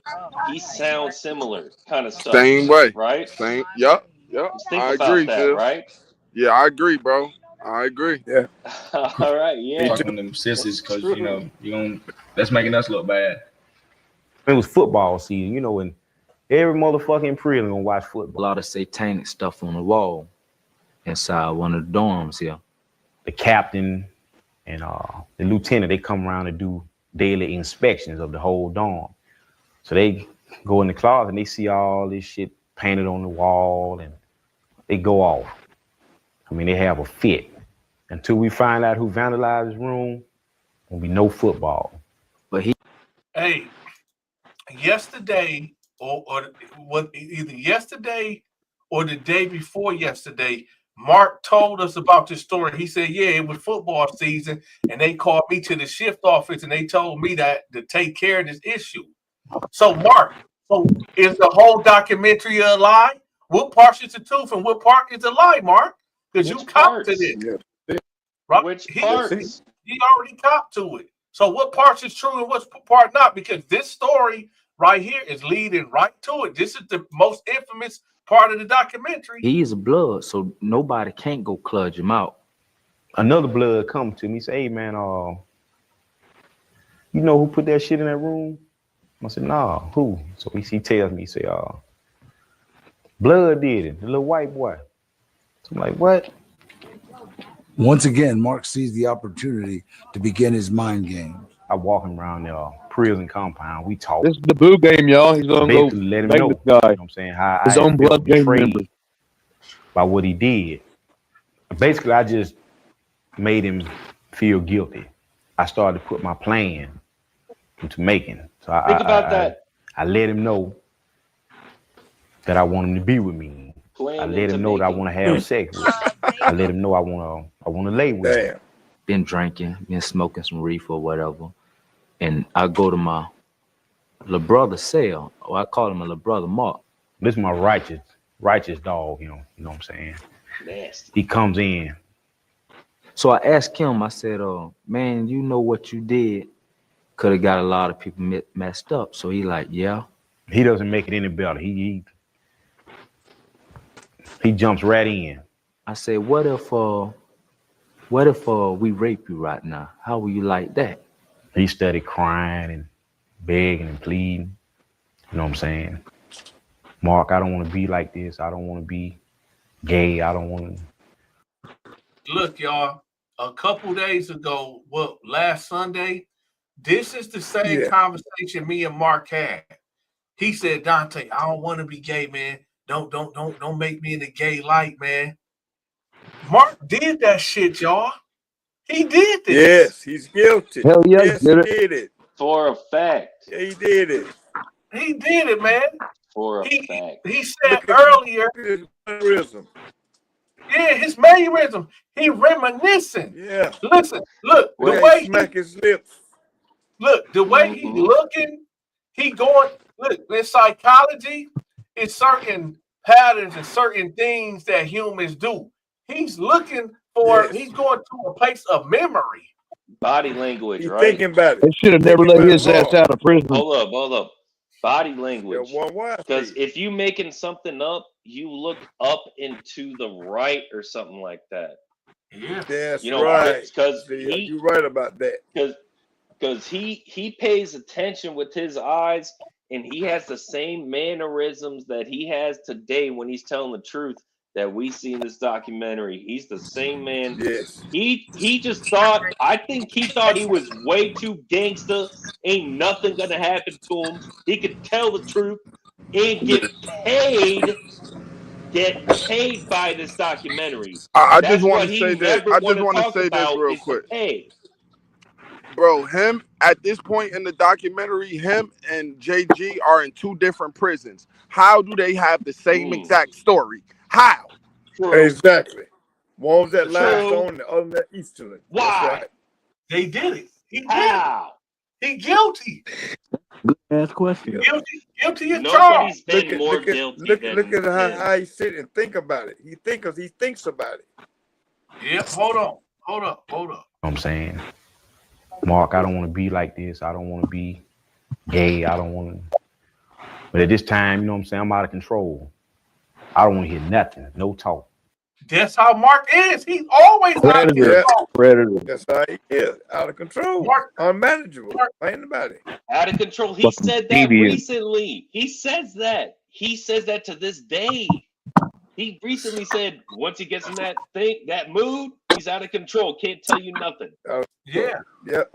He sounds similar, kind of stuff. Same way, right? Same. Yep. Just think I about agree, that, Phil. right? Yeah, I agree, bro. I agree. Yeah. All right. Yeah. Talking them sissies, because you know that's making us look bad. It was football season, you know, and every motherfucking prison gonna watch football. A lot of satanic stuff on the wall inside one of the dorms here. The captain and the lieutenant, they come around to do daily inspections of the whole dorm. So they go in the closet and they see all this shit painted on the wall and they go off. I mean, they have a fit. Until we find out who vandalized his room, there'll be no football. But Hey, yesterday or what, either yesterday or the day before yesterday, Mark told us about this story. He said, yeah, it was football season, and they called me to the shift office, and they told me that to take care of this issue. So, Mark, is the whole documentary a lie? What part is the truth and what part is a lie, Mark? Because you copped to this. Yeah. Right? Which He parts? he already copped to it. So what parts is true and what's part not? Because this story right here is leading right to it. This is the most infamous part of the documentary. He is blood, so nobody can't go cludge him out. Another blood come to me, say, hey man, you know who put that shit in that room? I said, nah, who? So he tells me, he say, Blood did it, the little white boy. So I'm like, what? Once again, Mark sees the opportunity to begin his mind game. I walk him around the prison compound. We talk. This is the boo game, y'all. He's gonna go Basically let him bang know. this guy. You know what I'm saying? How His I own felt blood gang betrayed member. by what he did. Basically, I just made him feel guilty. I started to put my plan into making. So Think about that. I let him know that I want him to be with me. Plan I let into him know that I making. want to have sex with him. I let him know I want to lay with him. Been drinking, been smoking some reefer or whatever. And I go to my little brother's cell, or I call him my little brother Mark. This is my righteous dog, you know what I'm saying? Nasty. He comes in. So I asked him, I said, man, you know what you did could have got a lot of people messed up. So he like, yeah. He doesn't make it any better. He jumps right in. I said, what if we rape you right now? How will you like that? He started crying and begging and pleading. You know what I'm saying? Mark, I don't want to be like this. I don't want to be gay. I don't want to. Look, y'all, a couple days ago, last Sunday, this is the same conversation me and Mark had. He said, Donta, I don't want to be gay, man. Don't make me in the gay light, man. Mark did that shit, y'all. He did this. Yes, he's guilty. Hell yeah, yes, he did it. Did it. For a fact. Yeah, he did it. He did it, man. For a fact. He said earlier. His mannerism. Yeah, his mannerism. He reminiscing. Yeah. Listen, look, the way he smack his lips. Look, the way he looking, he going. Look, in psychology, it's certain patterns and certain things that humans do. He's looking for. He's going to a place of memory. Body language, He's right? thinking about it. They should have never let his ass out of prison. Hold up. Body language. Because if you making something up, you look up into the right or something like that. Yeah, that's right. Because you're right about that. Because he pays attention with his eyes, and he has the same mannerisms that he has today when he's telling the truth that we see in this documentary. He's the same man. Yes. He just thought. I think he thought he was way too gangster. Ain't nothing gonna happen to him. He could tell the truth and get paid by this documentary. I That's just want what to he say this. never I just want want to talk say this about real is the quick. pay. Bro, him at this point in the documentary, him and JG are in two different prisons. How do they have the same exact story? How? Exactly. One was at True. Limestone, the other at Easterly. Why? That's right. They did it. He did How? it. He guilty. Good ass question. Guilty as charged. Nobody's been more guilty than Look at him. how he sit and think about it. He thinks about it. Yep. Hold up. You know what I'm saying? Mark, I don't want to be like this. I don't want to be gay. I don't want to. But at this time, you know what I'm saying? I'm out of control. I don't want to hear nothing. No talk. That's how Mark is. He's always out of control. Predator. That's how he is. Out of control. Unmanageable. Ain't about it. Out of control. He said that recently. He says that. He says that to this day. He recently said once he gets in that mood, he's out of control. Can't tell you nothing. Yeah. Yep.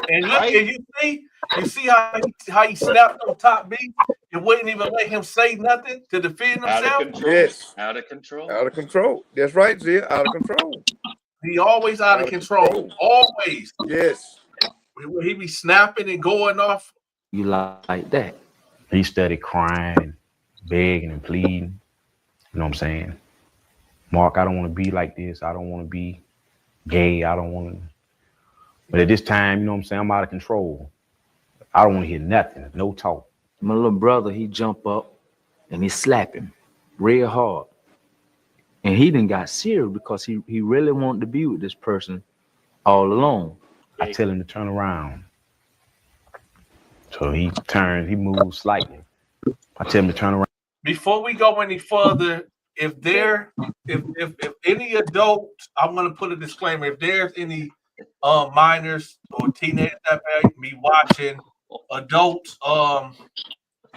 And look, and you see how he snapped on Top B and wouldn't even let him say nothing to defend himself. Out of control. Yes. Out of control. Out of control. That's right, Zia. Out of control. He always out of control. Always. Yes. He be snapping and going off. You like that. He started crying, begging and pleading. You know what I'm saying? Mark, I don't want to be like this. I don't want to be gay. I don't want to. But at this time, you know what I'm saying? I'm out of control. I don't want to hear nothing. No talk. My little brother, he jump up and he slap him real hard. And And he done got serious because he really wanted to be with this person all alone. I tell him to turn around. So he turns, he moves slightly. I tell him to turn around. Before we go any further, if any adult, I'm gonna put a disclaimer. If there's any minors or teenagers that may be watching, adults, y'all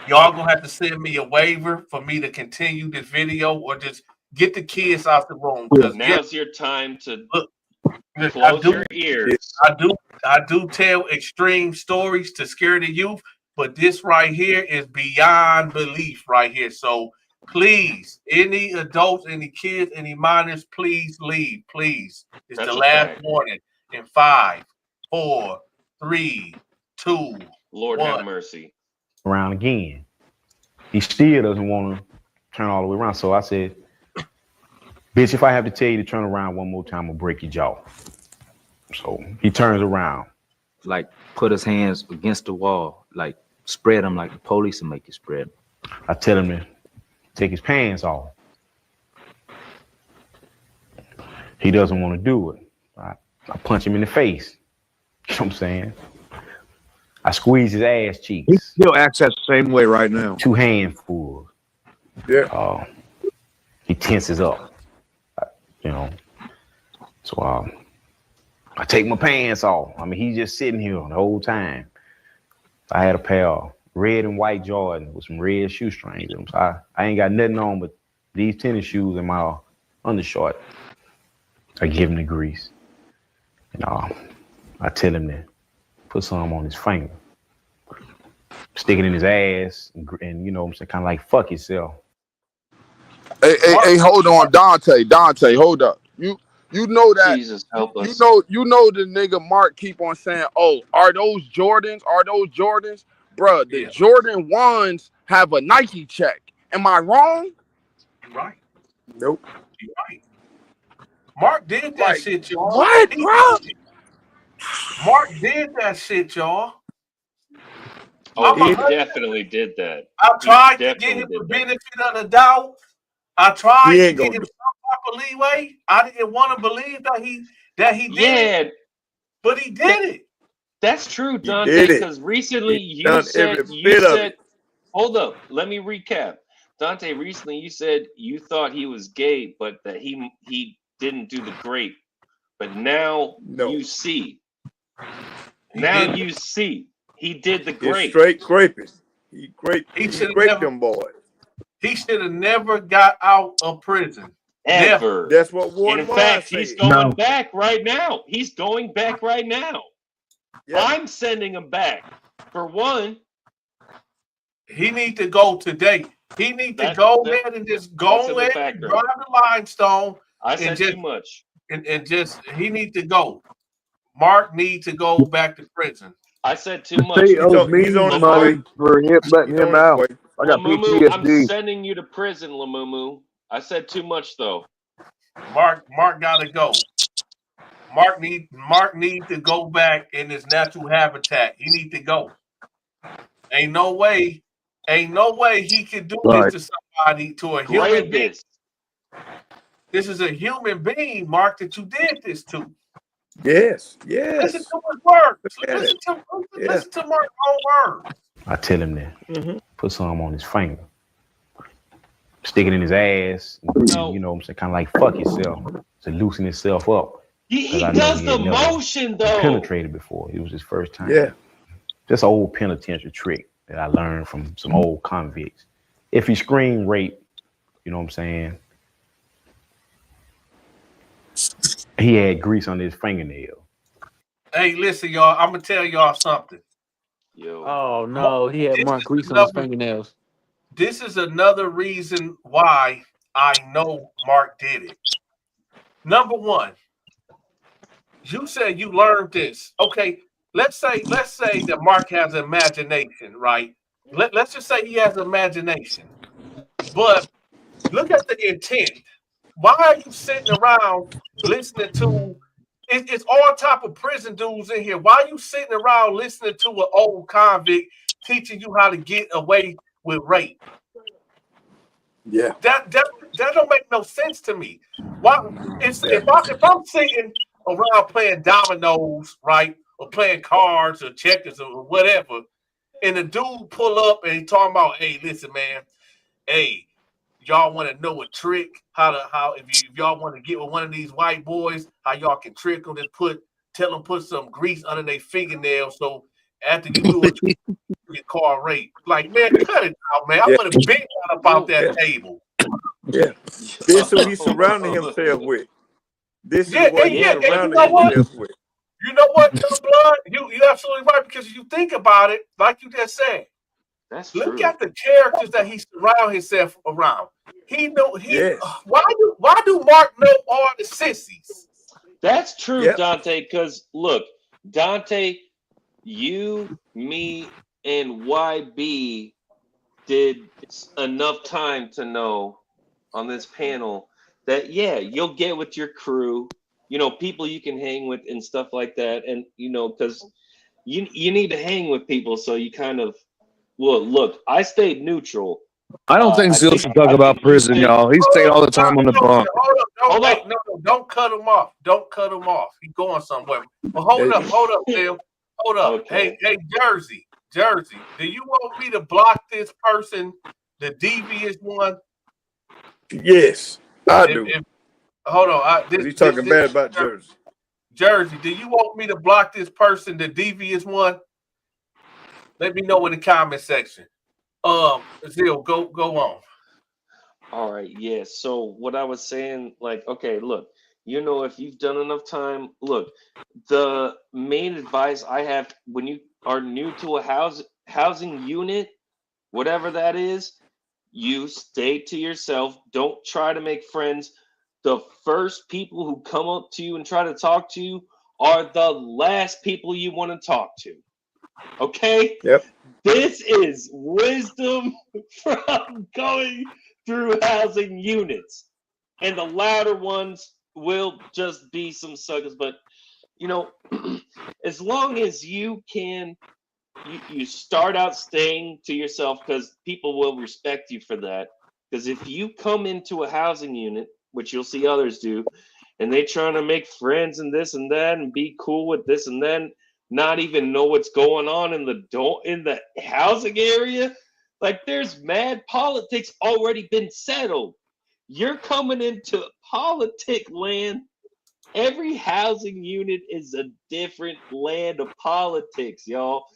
gonna have to send me a waiver for me to continue this video, or just get the kids out the room. Because now's your time to look, close your ears. I do tell extreme stories to scare the youth, but this right here is beyond belief right here. So please, any adults, any kids, any minors, please leave. Please. It's That's the a last fact. warning. In 5, 4, 3, 2, Lord 1. have mercy. Around again. He still doesn't want to turn all the way around. So I said, bitch, if I have to tell you to turn around one more time, I'll break your jaw. So he turns around. Like put his hands against the wall, like spread them like the police will make you spread. I tell him to take his pants off. He doesn't want to do it. I punch him in the face. You know what I'm saying? I squeeze his ass cheeks. He still acts that same way right now. 2 handfuls. Yeah. He tenses up. You know. So I take my pants off. I mean, he's just sitting here the whole time. I had a pair of red and white Jordan with some red shoestrings. So I ain't got nothing on but these tennis shoes and my undershort. I give him the grease. And I tell him to put some on his finger. Stick it in his ass and you know what I'm saying, kind of like fuck yourself. Hey, hold on, Donta, hold up. You know that Jesus help us. you know the nigga Mark keep on saying, "Oh, are those Jordans? Are those Jordans?" Bruh, the Jordan 1s have a Nike check. Am I wrong? You're right. Nope. You're right. Mark did that shit, y'all. What, bro? Mark did that shit, y'all. Oh, he definitely did that. I tried to get him the benefit of the doubt. I tried to get him some type of leeway. I didn't want to believe that he did it, but he did it. That's true, Dante, because recently you said, hold up, let me recap. Dante, recently you said you thought he was gay, but that he didn't do the grape. But now you see. You see. He did the grape. Straight graping. He graped never, them boys. He should have never got out of prison. Ever. Never. That's what Warren In fact, said. he's going back right now. He's going back right now. Yep. I'm sending him back. For one, he need to go today. He need to go ahead and just go ahead and drive the limestone. I said too much. And just he needs to go. Mark needs to go back to prison. I said too much. He owes me money for letting him out. I got Lamumu, I'm PTSD. sending you to prison, Lamumu. I said too much though. Mark gotta go. Mark need to go back in his natural habitat. He need to go. Ain't no way he can do this to somebody, to a human being. This is a human being, Mark, that you did this to. Yes. Listen to his words. Listen to Mark's own words. I tell him to put some on his finger. Stick it in his ass. And, you know what I'm saying? Kind of like fuck yourself. To loosen himself up. He does the motion though. Penetrated before. It was his first time. Yeah. Just an old penitentiary trick that I learned from some old convicts. If he scream rape, you know what I'm saying? He had grease on his fingernail. Hey, listen, y'all. I'm gonna tell y'all something. Yo. Oh no, he had Mark grease on his fingernails. This is another reason why I know Mark did it. Number one, you said you learned this. Okay, let's say that Mark has imagination, right? Let's just say he has imagination. But look at the intent. Why are you sitting around listening to it's all type of prison dudes in here? Why are you sitting around listening to an old convict teaching you how to get away with rape? Yeah. That don't make no sense to me. Why? If I'm sitting around playing dominoes, right, or playing cards or checkers or whatever, and the dude pull up and he talking about, hey, listen, man, hey, y'all want to know a trick? If y'all want to get with one of these white boys, how y'all can trick them and tell them put some grease under their fingernails, so after you do it, you get car rate. Like, man, cut it out, man. I would have been down about that table. Yeah. This is who he's surrounding himself with. This is what he's and surrounding himself with. You know what, Blood? You absolutely right, because you think about it, like you just said. That's Look true. at the characters that he surrounds himself around. Yes. Why do Mark know all the sissies? That's true, Yep. Dante, because look, Dante, you, me, and YB did enough time to know on this panel that, yeah, you'll get with your crew, people you can hang with and stuff like that. And, because you need to hang with people. So you kind of, well, look, I stayed neutral. I don't think Zeal should talk about prison, y'all. He stayed all the time on the bunk. Hold up. No, don't cut him off. Don't cut him off. He's going somewhere. But hold up, Phil. Hold up. Okay. Hey, Jersey. Do you want me to block this person, the devious one? Yes, I do. Hold on. He's talking bad about Jersey. Jersey, do you want me to block this person, the devious one? Let me know in the comment section. Zeal, go on. All right, yeah. So what I was saying, like, okay, look, if you've done enough time, look, the main advice I have when you are new to a housing unit, whatever that is, you stay to yourself. Don't try to make friends. The first people who come up to you and try to talk to you are the last people you want to talk to. Okay? Yep. This is wisdom from going through housing units. And the louder ones will just be some suckers. But, as long as you can, you start out staying to yourself, because people will respect you for that. Because if you come into a housing unit, which you'll see others do, and they trying to make friends and this and that and be cool with this and then, not even know what's going on in the housing area, like there's mad politics already been settled. You're coming into politic land. Every housing unit is a different land of politics, y'all.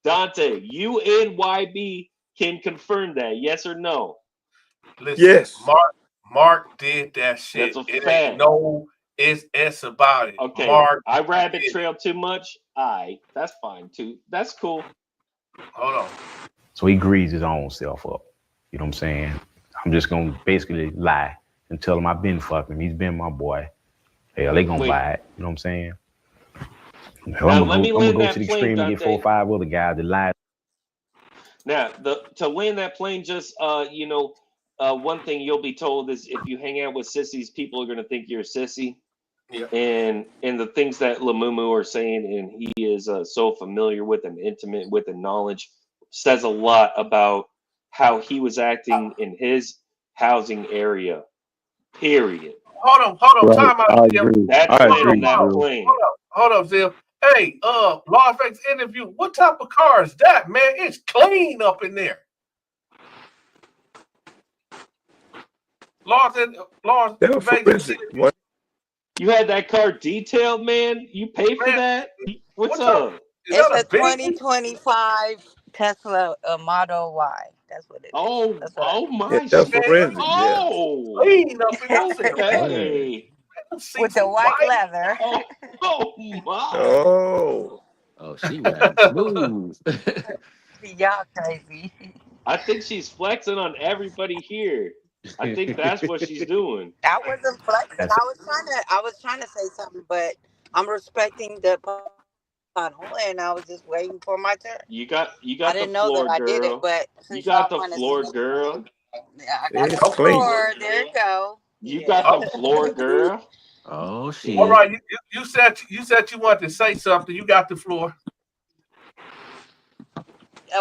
Dante, you and YB can confirm that, yes or no? Listen, yes. Mark did that shit. That's a it fact. ain't no it's about it. Okay, Mark, I rabbit trail too much. That's fine too. That's cool. Hold on. So he greased his own self up. You know what I'm saying? I'm just gonna basically lie and tell him I've been fucking him. He's been my boy. Hell, they gonna buy it. You know what I'm saying? Hell, I'm gonna go to the extreme and get 4 or 5 other guys that lied. Now, to land that plane, just one thing you'll be told is if you hang out with sissies, people are gonna think you're a sissy. Yeah. And the things that Lamumu are saying, and he is so familiar with and intimate with and knowledge, says a lot about how he was acting in his housing area. Period. Hold on. Right. Time out. I agree. That's I landing agree, that Zeal. plane. Hold up, Zil. Hey, Las Vegas interview. What type of car is that, man? It's clean up in there. Las Vegas. What? You had that car detailed, man? You paid for that? What's up? It's a 2025 Tesla Model Y. That's what it is. Oh, That's what oh my Yeah, that's shit. forensic. Oh, clean up in okay. with the white leather. Oh my. Oh. Oh, she riding smooth. Y'all crazy. I think she's flexing on everybody here. I think that's what she's doing. I wasn't flexing. I was trying to say something, but I'm respecting the panel, and I was just waiting for my turn. You got I didn't know that I did it, but you got the floor, girl. Yeah, I got the floor. There you go. You got the floor, girl. Oh shit! All right, you said you wanted to say something. You got the floor.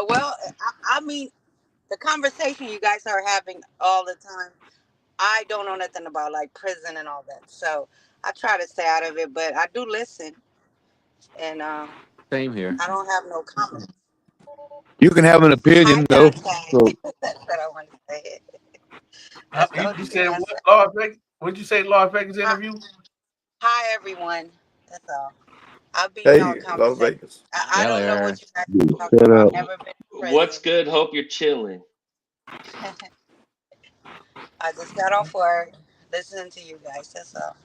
Well, I mean, the conversation you guys are having all the time, I don't know nothing about like prison and all that. So I try to stay out of it, but I do listen, and Same here. I don't have no comments. You can have an opinion, though. So That's what I want to say. You said what? Las Vegas? What'd you say? Las Vegas interview? Hi everyone. That's all. I'll be in all Hey, Las conversation. Vegas. I don't know what you guys are talking shut about. up. Never been to What's prison. good? Hope you're chilling. I just got off work, listening to you guys. That's all.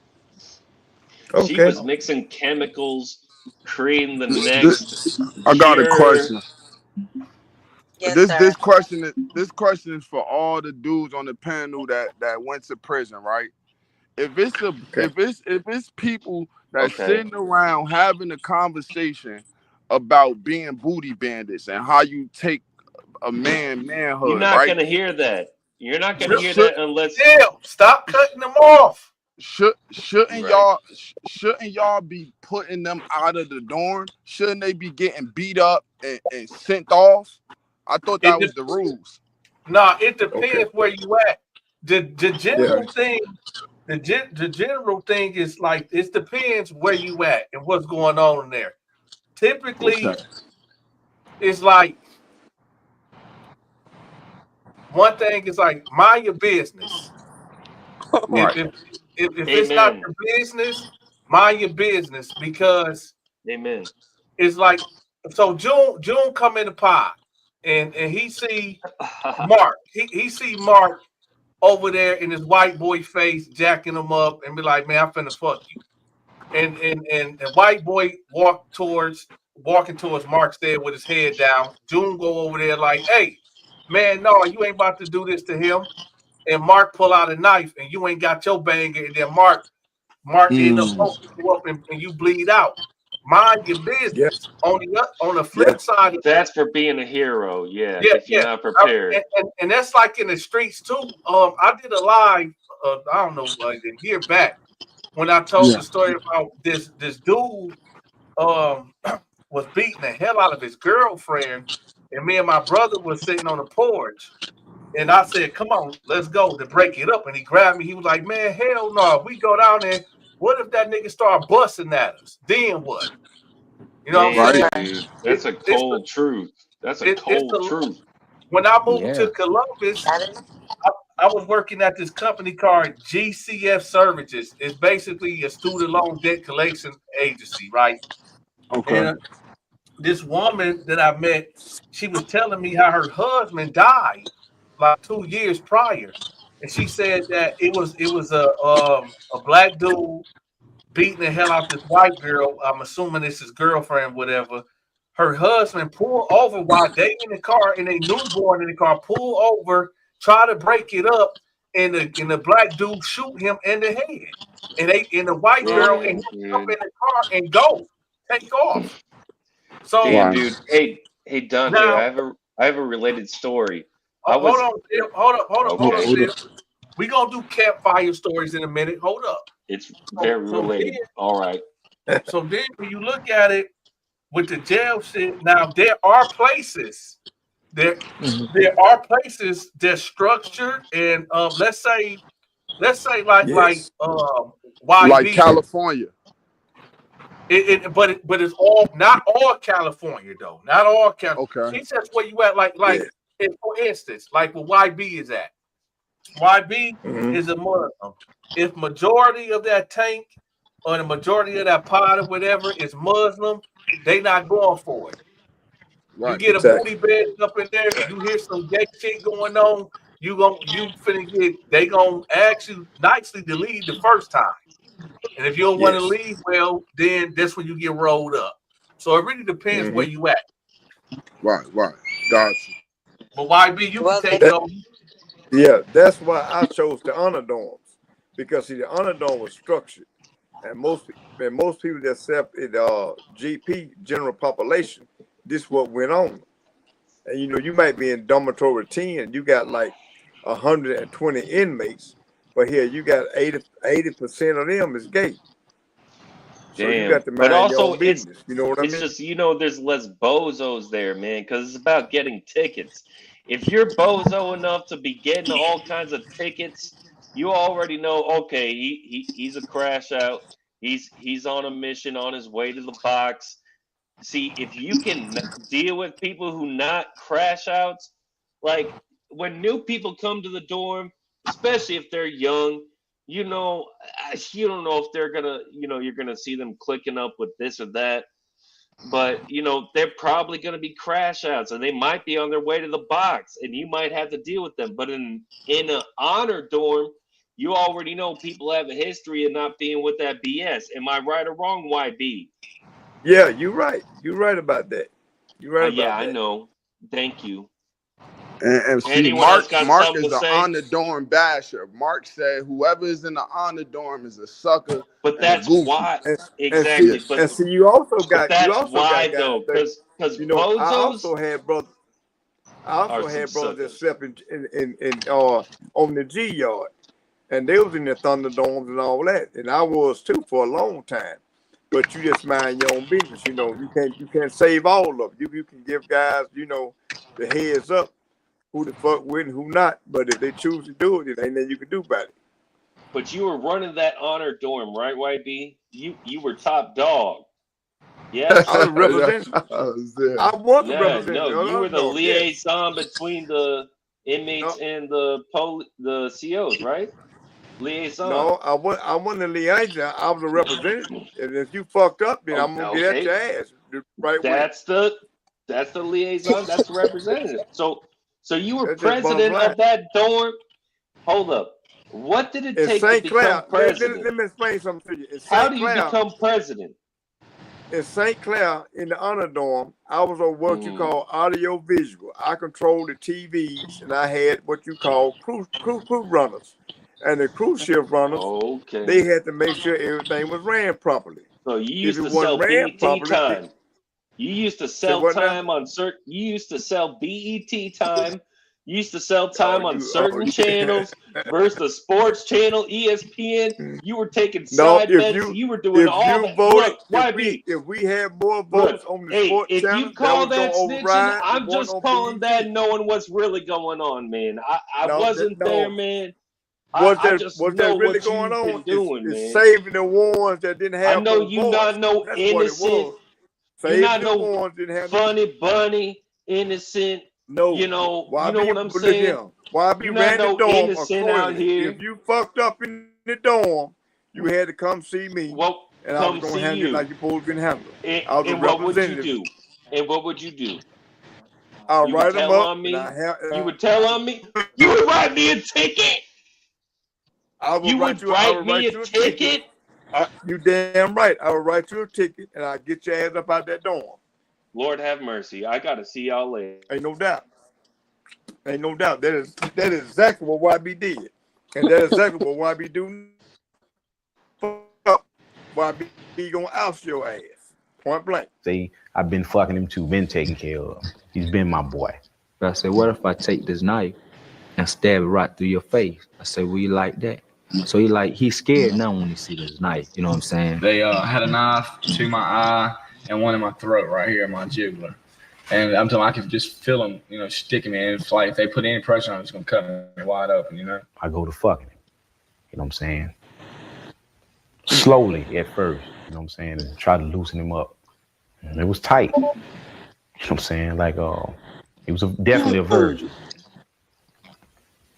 She Okay. was mixing chemicals, creating the This, next I got a cure. question. Yes, This sir. question is for all the dudes on the panel that went to prison, right? If Okay. if it's people that's Okay. sitting around having a conversation about being booty bandits and how you take a You're manhood, not right? gonna hear that. You're not gonna hear Should that unless Damn! Stop cutting them off. right. Shouldn't y'all be putting them out of the dorm? Shouldn't they be getting beat up and sent off? I thought It that was the rules. Nah, it Okay. depends where you at. The Yeah. general thing, the general thing is like it depends where you at and what's going on in there. Typically, Okay. it's like one thing is like mind your business. If Right. if if it's not Amen. your business, mind your business because Amen. it's like so June come in the pod and he see Mark. He see Mark over there in his white boy face, jacking him up, and be like, "Man, I'm finna fuck you." And white boy walking towards Mark's there with his head down. June go over there like, "Hey, man, no, you ain't about to do this to him." And Mark pull out a knife, and you ain't got your banger, and then Mark end up Mm. poking you up, and you bleed out. Mind your Yeah. business. On the Yeah. flip side of that, That's for being a hero, yeah, yeah, if you're yeah. not prepared. And that's like in the streets too. I did a live, I don't know, like a year back when I told Yeah. the story about this dude was beating the hell out of his girlfriend, and me and my brother was sitting on the porch, and I said, "Come on, let's go to break it up." And he grabbed me. He was like, "Man, hell no! If we go down there, what if that nigga start busting at us? Then what?" You know what I'm Damn, Right. saying? dude. It, That's a it's cold truth. That's a it's cold the truth. when I moved to Yeah. Columbus, I was working at this company called GCF Services. It's basically a student loan debt collection agency, right? Okay. And this woman that I met, she was telling me how her husband died like 2 years prior, and she said that it was a black dude beating the hell out this white girl. I'm assuming it's his girlfriend, whatever. Her husband pulled over while they in the car, and a newborn in the car, pull over, try to break it up, and the black dude shoot him in the head. And the white girl and him Damn, jump in dude. the car and go take off. So Damn, Wow. dude. Hey, Dante, now, I have a related story. I hold was on, Dip. Hold up, okay. Hold up. Dip. We gonna do campfire stories in a minute. Hold up. It's So very so then related. All right. so then when you look at it with the jail shit, now there are places there Mhm. there are places that's structured and let's say like Yes. Like YB. California. But it's all not all California though. Not all California. Okay. It's just where you at. Yeah. For instance, like where YB is at. YB Hmm. is a Muslim. If majority of that tank or the majority of that pod or whatever is Muslim, they not going for it. You Right. get a Exactly. booty bed up in there, you hear some gay shit going on, you finna get they gonna ask you nicely to leave the first time. And if you don't want to Yes. leave, well, then that's when you get rolled up. So it really depends Hmm. where you at. Right. Right. Gotcha. But YB, you can Well, take they it That, over. yeah, that's why I chose the honor dorms because see, the honor dorm was structured, and most people that accept it, GP general population, this what went on. And you might be in dormitory 10, you got like 120 inmates, but here you got 80% of them is gay. So you Damn. got to But mind your also own business. You know what I it's mean? just there's less bozos there, man, because it's about getting tickets. If you're bozo enough to be getting all kinds of tickets, you already know. Okay, he's a crash out. He's on a mission on his way to the box. See, if you can deal with people who not crash outs, like when new people come to the dorm, especially if they're young, you don't know if they're gonna, you're gonna see them clicking up with this or that. But they're probably gonna be crash outs, and they might be on their way to the box, and you might have to deal with them. But in an honor dorm, you already know people have a history of not being with that BS. Am I right or wrong, YB? Yeah, you're right. You're right about that. You're right Yeah, about I that. know. Thank you. And see, Anyone else got Mark something is to an say? honor dorm basher. Mark said whoever is in the honor dorm is a sucker But and a that's goofy. why, And see, exactly. and see, you also got That's guys why though, that because I bozos also had brothers. I are also some had brothers that suckers. slept in on the G yard, and they was in the Thunderdomes and all that, and I was too for a long time. But you just mind your own business. You can't save all of it. You can give guys the heads up who the fuck with and who not. But if they choose to do it, it ain't nothing you can do about it. But you were running that honor dorm, right, YB? You were top dog. Yes. I was representing. I was a Yeah, representative. no, No, you no, were the no, yes. liaison between the inmates No, and the COs, right? Liaison. no, I wasn't a liaison. I was a representative. And if you fucked up, then I'm gonna get at Okay. your ass the right way. That's the liaison. That's the representative. So you were That's just bottom president line. of that dorm. Hold up. What did it In take to St. become Clair, president? let me explain something to you. In How St. do you Clair, become president? in St. Clair, in the honor dorm, I was on what you Mhm. call audio visual. I controlled the TVs, and I had what you call crew runners, and the cruise ship runners. Okay. They had to make sure everything was ran properly. So you If used it to wasn't sell ran BET properly, time. You used to say sell what now? time on certain. You used to sell BET time. You used to sell Oh, time on certain channels versus the sports channel, ESPN. You were taking No, side bets. You were doing if all you that. voted, Look, YB. if we had more Look, votes on the hey, sports if channel, you that call was gonna that snitching, override the I'm one just on calling that BET. knowing what's really going on, man. I No, wasn't there, no. man. What's I just know really what going you've been on? doing, Is man. saving the ones that didn't I have know no you voice. not no That's what it innocent. was. You're Saving not the no ones that didn't have funny bunny, innocent. no. You know YB, what I'm look at saying? him. YB You're not ran the no dorm innocent out accordingly. here. If you fucked up in the dorm, you had to come see me, Well, and I was come gonna see handle it you. like you're supposed to be handled. And, I was a and what would you representative. do? And what would you do? I'll You would write them tell up, on and me. I have. You would tell on me. You would write me a ticket. I will You write would you. I will write me write a you a ticket. ticket. You damn right. I will write you a ticket, and I'll get your ass up out that dorm. Lord have mercy. I gotta see y'all later. Ain't no doubt. Ain't no doubt. That is exactly what YB did, and that is exactly what YB do. YB gonna oust your ass. Point blank. See, I've been fucking him too, been taken care of. He's been my boy. But I said, what if I take this knife and stab it right through your face? I said, well, you like that? So he's scared now when he see this knife. You know what I'm saying? They had a knife to my eye and one in my throat right here, my jugular. And I'm telling you, I could just feel them, sticking me. And it's like if they put any pressure on, it's gonna cut me wide open, I go to fucking him. You know what I'm saying? Slowly at first, you know what I'm saying, and try to loosen him up. And it was tight. You know what I'm saying? Like he was definitely a virgin.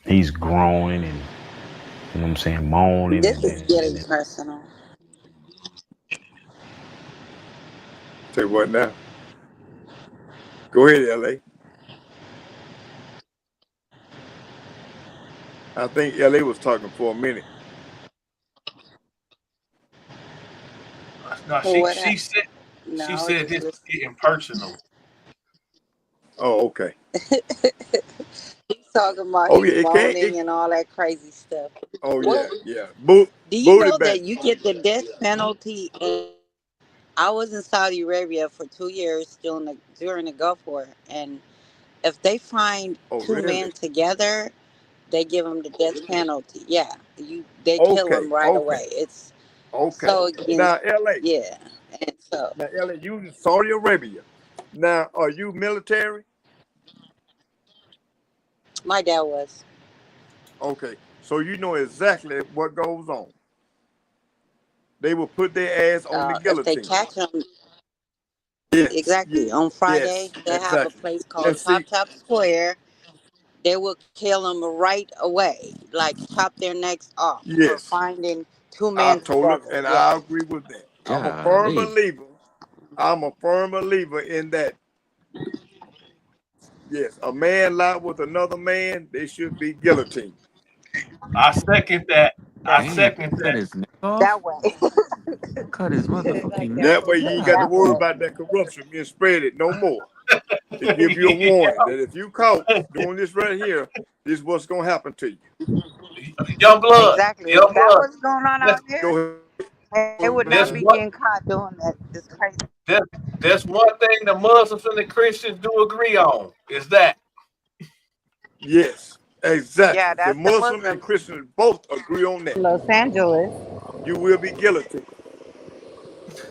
He's growing and you know what I'm saying, moaning. This is getting personal. Say what now? Go ahead, LA. I think LA was talking for a minute. No, she said this is getting personal. Oh, okay. He's talking about his moaning and all that crazy stuff. Oh Well, yeah. do you know back. that you get the death penalty? I was in Saudi Arabia for 2 years during the Gulf War, and if they find two men together, they give them the death penalty. Yeah, they kill them right away. It's so against, Now, LA. yeah, and so Now, LA, you in Saudi Arabia. Now, are you military? my dad was. Okay. so you know exactly what goes on. They will put their ass on the If they guillotine. catch them, Yes, exactly. On Friday, yes, they have a exactly. place called And see, Chop Square. They will kill them right away, like chop their necks off for yes, finding two I men totally, together. and Yeah. I agree with that. I'm a firm Golly. believer. I'm a firm believer in that. Yes, a man lied with another man, they should be guillotined. I second that. I Damn, second cut that. his neck off? That way. Cut his Like motherfucking neck? that. That way you ain't got to God. That worry way. about that corruption being spread no more. To give you a warning that if you caught doing this right here, this is what's gonna happen to you. Young blood. Exactly. If Young that blood. was going on That's, out here, Go they would not that's be ahead. what getting caught doing that. It's crazy. that's one thing the Muslims and the Christians do agree on is that. Yes, Yeah, exactly. The that's the Muslim and Muslims. Christians both agree on that. Los Angeles. You will be guillotined.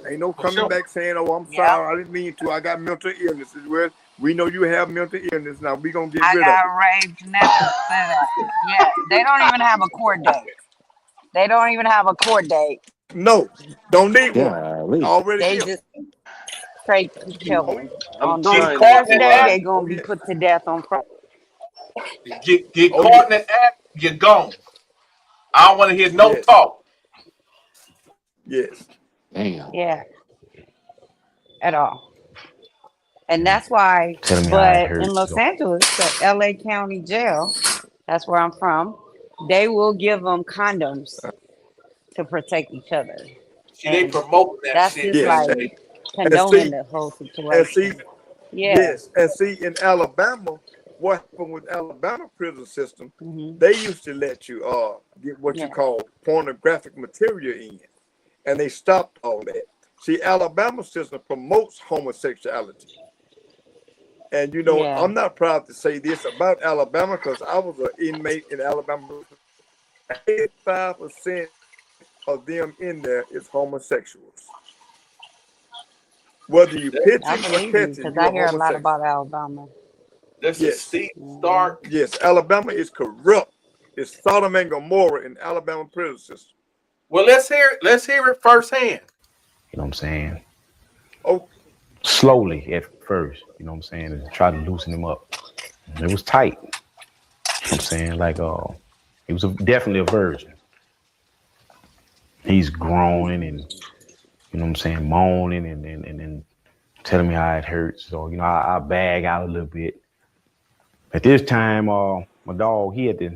Ain't no For coming sure. back saying, "Oh, I'm Yep. sorry, I didn't mean to. I got mental illnesses." Well, we know you have mental illness. Now we gonna get I rid of got it. raped. Nothing to that. Yeah, they don't even have a court date. They don't even have a court date. No, don't need one. Golly. Already They guilty. just straight kill Oh, them. I'm On Get trying to caught in Thursday, that they block. gonna oh be yes. put to death on Friday. get Oh caught in yes. that act, you're gone. I don't want to hear no Yes. talk. Yes. Damn. Yeah, at all. And that's why, Tell me how it but in hurts. Los Angeles, the LA County Jail, that's where I'm from, they will give them condoms to protect each other. See, they And promoting that that's shit, just Yes. man. like And condoning see, the whole and see, situation. Yeah. yes, and see in Alabama, what happened with Alabama prison system? Hmm. They used to let you get what you Yeah. call pornographic material in, and they stopped all that. See, Alabama system promotes homosexuality. And you know, Yeah. I'm not proud to say this about Alabama because I was an inmate in Alabama. 85% of them in there is homosexuals. Whether you pitch I him or believe you catch him, because you're I a hear a lot homosexual. about Alabama. That's a Yes, Steve Hmm. Stark. yes. Alabama is corrupt. It's Sodom and Gomorrah in Alabama prison system. Well, let's hear it. Let's hear it firsthand. You know what I'm saying? Oh, Slowly at first, you know what I'm saying? And try to loosen him up. And it was tight. You know what I'm saying? Like, he was definitely a virgin. He's groaning and, you know what I'm saying, moaning and telling me how it hurts. So, you know, I bag out a little bit. At this time, my dog, he at the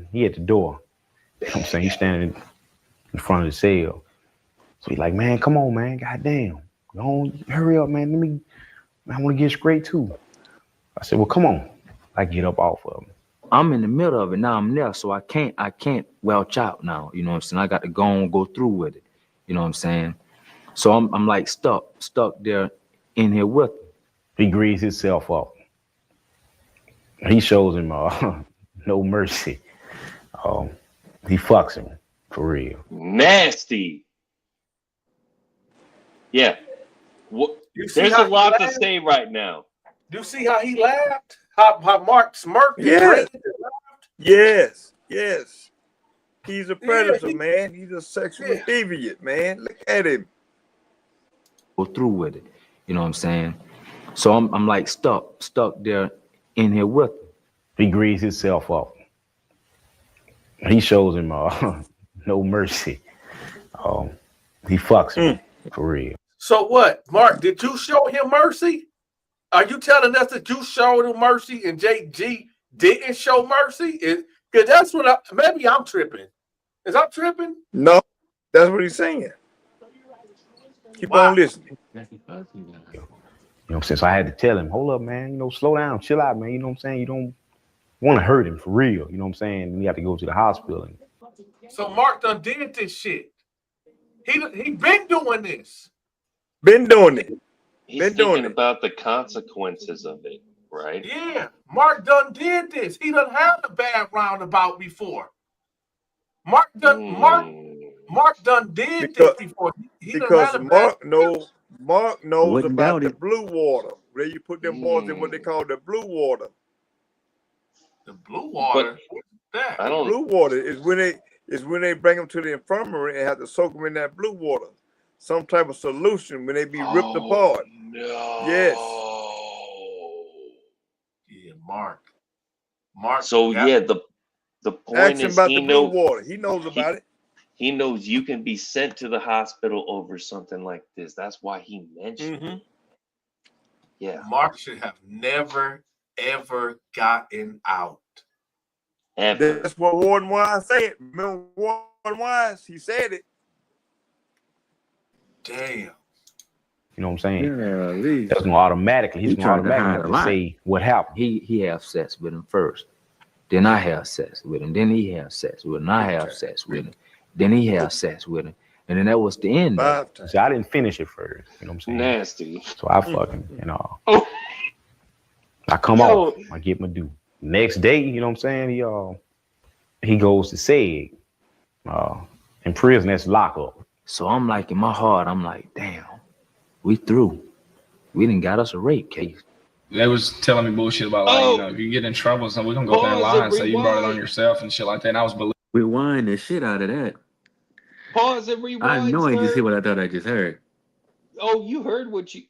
door. You know what I'm saying? He's standing in front of the cell. So he's like, man, come on, man. Goddamn. Don't hurry up, man. I want to get straight too. I said, well, come on. I get up off of him. I'm in the middle of it now. I'm there, so I can't welch out now. You know what I'm saying? I got to go through with it. You know what I'm saying? So I'm like stuck there in here with him. He greases himself up. He shows him no mercy. He fucks him for real. Nasty. Yeah. There's a lot to say right now. You see how he laughed? How Mark smirked and yes, grinned and laughed? yes, yes. He's a predator, Yeah, man. He's a sexual deviant, man. Look at him. Go through with it. You know what I'm saying? So I'm like stuck there in here with him. He greases himself up. He shows him no mercy. He fucks him for real. So what, Mark? Did you show him mercy? Are you telling us that you showed him mercy and JG didn't show mercy? Because that's what maybe I'm tripping. Is I tripping? No, that's what he's saying. Keep on listening. You know what I'm saying? So I had to tell him, hold up, man. You know, slow down, chill out, man. You know what I'm saying? You don't want to hurt him for real. You know what I'm saying? You have to go to the hospital. So Mark done did this shit. He been doing this. Been doing it. He's thinking about the consequences of it, right? Yeah, Mark done did this. He done had a bad roundabout before. Mark done did this before. He because done had Mark knows Wouldn't about doubt the it. blue water. Where you put them boys in what they call the blue water. The blue water. I Blue water is when is when they bring them to the infirmary and have to soak them in that blue water, some type of solution when they be ripped apart. No. Yes. Yeah, Mark. So yeah, the point Ask him is about the blue water. He knows about it. He knows you can be sent to the hospital over something like this. That's why he mentioned it. Yeah. Mark should have never, ever gotten out. Ever. That's what Warden Wise said. Remember Warden Wise? He said it. Damn. You know what I'm saying? Yeah, That's gonna automatically. He's he gonna tried to hide automatically a have to lot. say what happened. He have sex with him first. Then I have sex with him. Then he have sex with him. I have sex with him. Then he have sex with him. And then that was the end of it. See, I didn't finish it first. You know what I'm saying? Nasty. So I fucking, I come off. I get my due. Next day, you know what I'm saying? He goes to SEG. In prison, that's lockup. So I'm like, in my heart, I'm like, damn, we through. We done got us a rape case. They was telling me bullshit about like, if you get in trouble, so we're gonna go up there and lie and say you brought it on yourself and shit like that. And I was believing. We whined the shit out of that. Pause and rewind. I know I just sir. hear what I thought I just heard. Oh, you heard what you.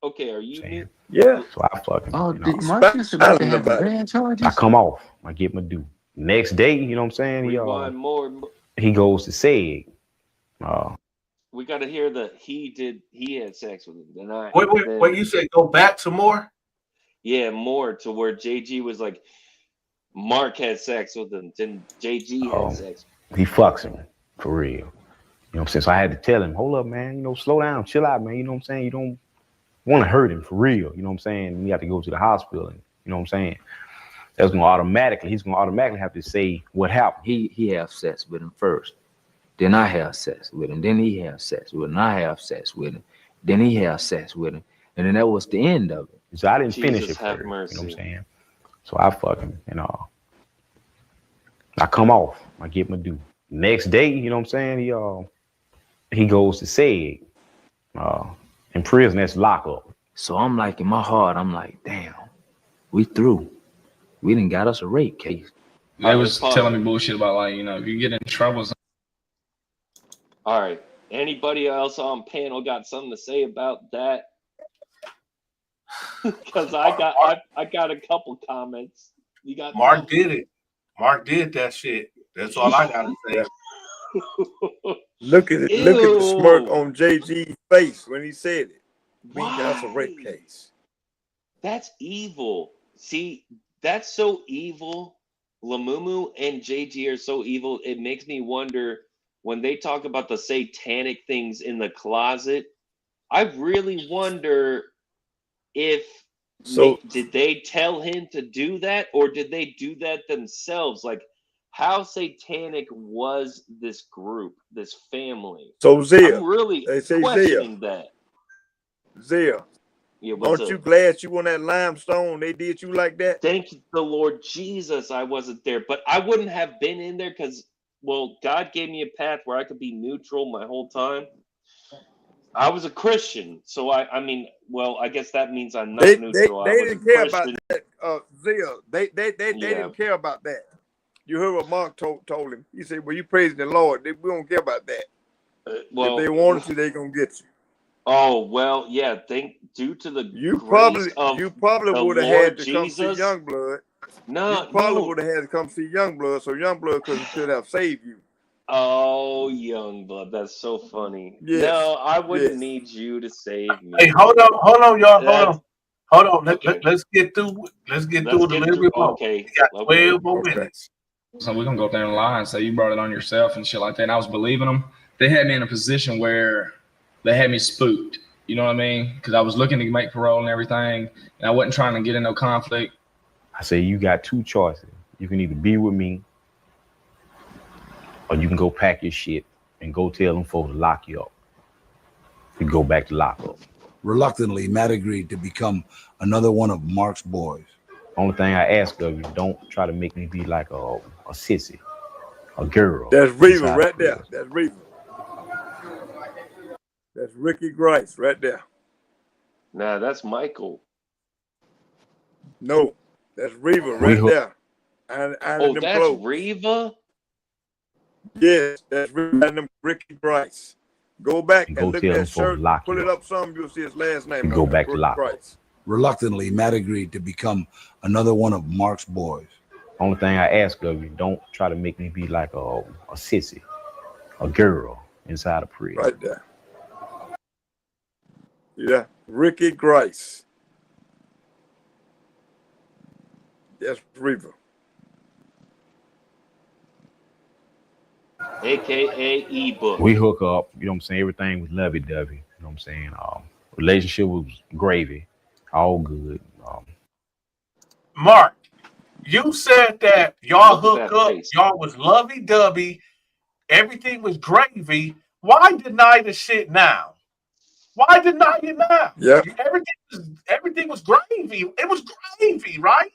Okay, are you? Me? Yeah. So I fucking. Did Marcus about to have bad charges? I come off. I get my due. Next day, you know what I'm saying? Rewind more. He goes to SEG. We got to hear that he had sex with him. Then Wait, you said go back to more? Yeah, more to where JG was like, Mark had sex with him, then JG had sex. He fucks him for real. You know what I'm saying? So I had to tell him, hold up, man, slow down, chill out, man. You know what I'm saying? You don't want to hurt him for real. You know what I'm saying? You have to go to the hospital, and you know what I'm saying? He's gonna automatically have to say what happened. He have sex with him first. Then I have sex with him. Then he have sex with him. I have sex with him. Then he have sex with him. And then that was the end of it. So I didn't finish Jesus it have first. mercy. You know what I'm saying? So I fucking, I come off. I get my due. Next day, you know what I'm saying? He goes to SEG. In prison, that's lockup. So I'm like, in my heart, I'm like, damn, we through. We done got us a rape case. They was telling me bullshit about like, if you get in trouble. All right. Anybody else on panel got something to say about that? Because I got a couple comments. You got Mark did it. Mark did that shit. That's all I gotta say. Look at it. Look at the smirk on JG's face when he said it. That's a rape case. That's evil. See, that's so evil. Lamumu and JG are so evil. It makes me wonder when they talk about the satanic things in the closet. I really wonder if did they tell him to do that, or did they do that themselves? Like, how satanic was this group, this family? So Zia, I'm really they say questioning that. Zia, Yeah, what's aren't you up? glad you on that limestone? They did you like that? Thank the Lord Jesus I wasn't there, but I wouldn't have been in there because, well, God gave me a path where I could be neutral my whole time. I was a Christian, so I mean, well, I guess that means I'm not neutral. They didn't care about that, Zia. They Yeah. didn't care about that. You heard what Mark told him. He said, "Well, you praising the Lord. We don't care about that. Well, if they wanted to, they gonna get you." Oh well, yeah. Due to the You grace probably of would the have Lord had to come see Jesus. Youngblood. No, you probably would have had to come see Youngblood, so Youngblood could have saved you. Oh, Youngblood, that's so funny. Yes. No, I wouldn't Yes. need you to save me. Hey, hold on, y'all. That's- Hold on. Okay. Let's get through. Let's get Let's through it a get little through- bit more. okay, We got okay. 12 more minutes. So we're gonna go up there and lie and say you brought it on yourself and shit like that. And I was believing them. They had me in a position where they had me spooked. You know what I mean? Because I was looking to make parole and everything, and I wasn't trying to get in no conflict. I say you got two choices. You can either be with me, or you can go pack your shit and go tell them folks to lock you up. You go back to lockup. Reluctantly, Matt agreed to become another one of Mark's boys. Only thing I ask of you, don't try to make me be like a sissy, a girl. That's Reva how right it there. feels. That's Reva. That's Ricky Grice right there. Nah, that's Michael. No, that's Reva right there. And Oh, that's Reva. Yes, that's random Ricky Grice. Go back and Go look tell at them that folks shirt. lock Pull you it up some, you'll see his last name. Go back to lock. Grice. Reluctantly, Matt agreed to become another one of Mark's boys. Only thing I ask of you, don't try to make me be like a sissy, a girl inside a prison. Right there. Yeah, Ricky Grice. That's Reaver. AKA ebook. We hook up, you know what I'm saying? Everything was lovey-dovey, you know what I'm saying? Relationship was gravy, all good. Mark, you said that y'all Look hook at that up, face. y'all was lovey-dovey, everything was gravy. Why deny the shit now? Why deny it now? Yeah. Everything was gravy. It was gravy, right?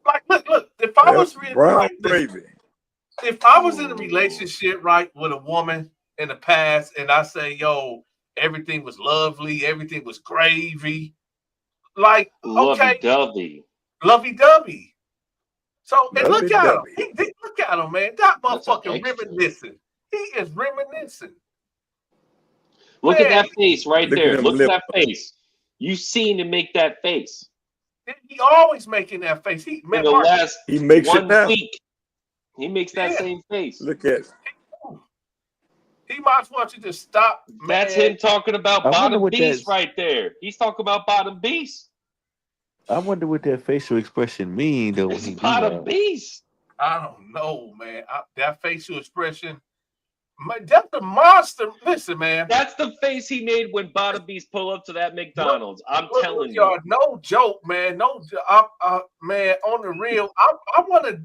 Like, look. If I was brown gravy. If I was in a relationship, right, with a woman in the past, and I say, yo, everything was lovely, everything was gravy, like, okay, lovey-dovey. So, and look at him. Look at him, man. That motherfucker reminiscing. He is reminiscing. Look at that face right there. Look at that lip. face. You seen him make that face. He always making that face. In the last he makes 1 it now. week, he makes that same face. Look at it. He might want you to stop. That's man. him talking about bottom beast right there. He's talking about bottom beast. I wonder what that facial expression mean though. When he Bottom beast. I don't know, man. That facial expression. That's the monster. Listen, man. That's the face he made when Bottom Beast pull up to that McDonald's. I'm telling y'all, you. no joke, man. No, man. On the real, I want to.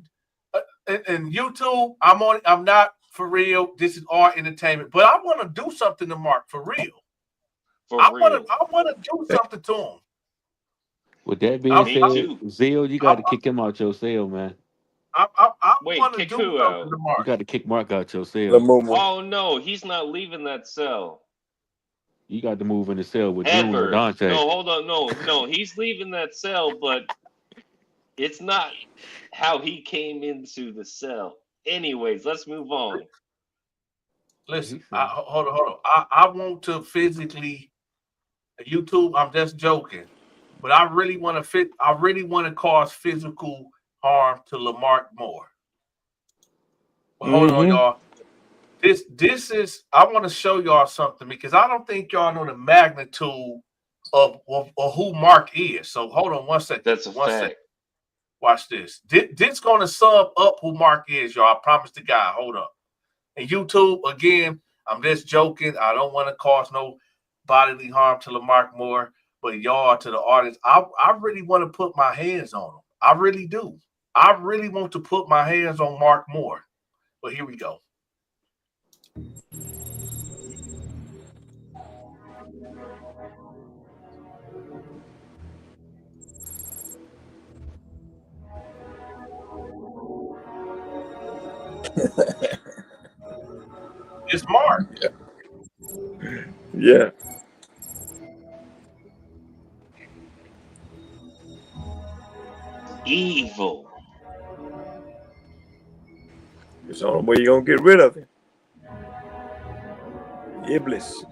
In YouTube, I'm not for real. This is all entertainment, but I want to do something to Mark for real. I want to do something to him. With that being said, Zio, you got to kick him out your cell, man. I Wait, want to kick do who something out? to Mark. You got to kick Mark out your cell. Oh no, he's not leaving that cell. You got to move in the cell with June or Ever. Donta. No, hold on. No, he's leaving that cell, but it's not how he came into the cell. Anyways, let's move on. Listen, hold on. I want to physically YouTube. I'm just joking, but I really want to cause physical harm to Lamark Moore. Well, hold on, y'all. This is. I want to show y'all something because I don't think y'all know the magnitude of who Mark is. So hold on one second. That's a fact. Watch this. This going to sum up who Mark is, y'all. I promise to God. Hold up. And YouTube, again, I'm just joking. I don't want to cause no bodily harm to Lamark Moore, but y'all, to the audience, I really want to put my hands on him. I really do. I really want to put my hands on Mark Moore. But here we go. It's Mark. Yeah. Evil. It's the only way you're going to get rid of him. Iblis.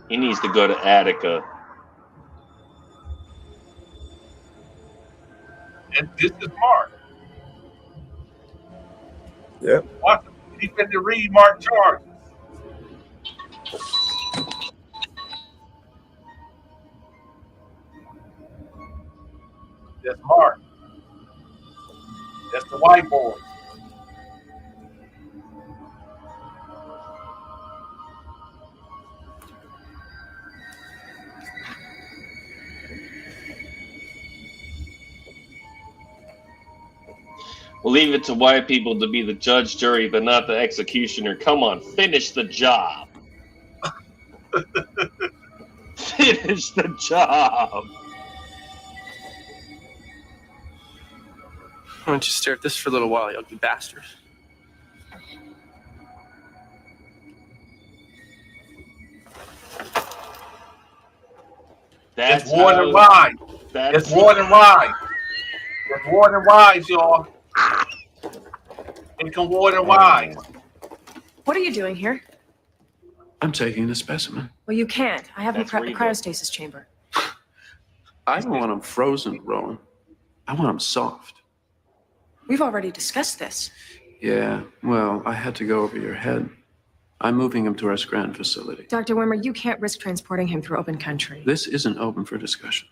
He needs to go to Attica. And this is Mark. Yeah. Watch him. He's going to read Mark charges. That's Mark. That's the white boy. We'll leave it to white people to be the judge, jury, but not the executioner. Come on, finish the job. Finish the job. Why don't you stare at this for a little while, you ugly bastard? That's it's more than right. It's more than right. It's Warden Wise, y'all. It can Warden Wise. What are you doing here? I'm taking the specimen. Well, you can't. I have That's the Reba. cryostasis chamber. I don't want them frozen, Roland. I want them soft. We've already discussed this. Yeah, well, I had to go over your head. I'm moving him to our Scranton facility. Dr. Wimmer, you can't risk transporting him through open country. This isn't open for discussion.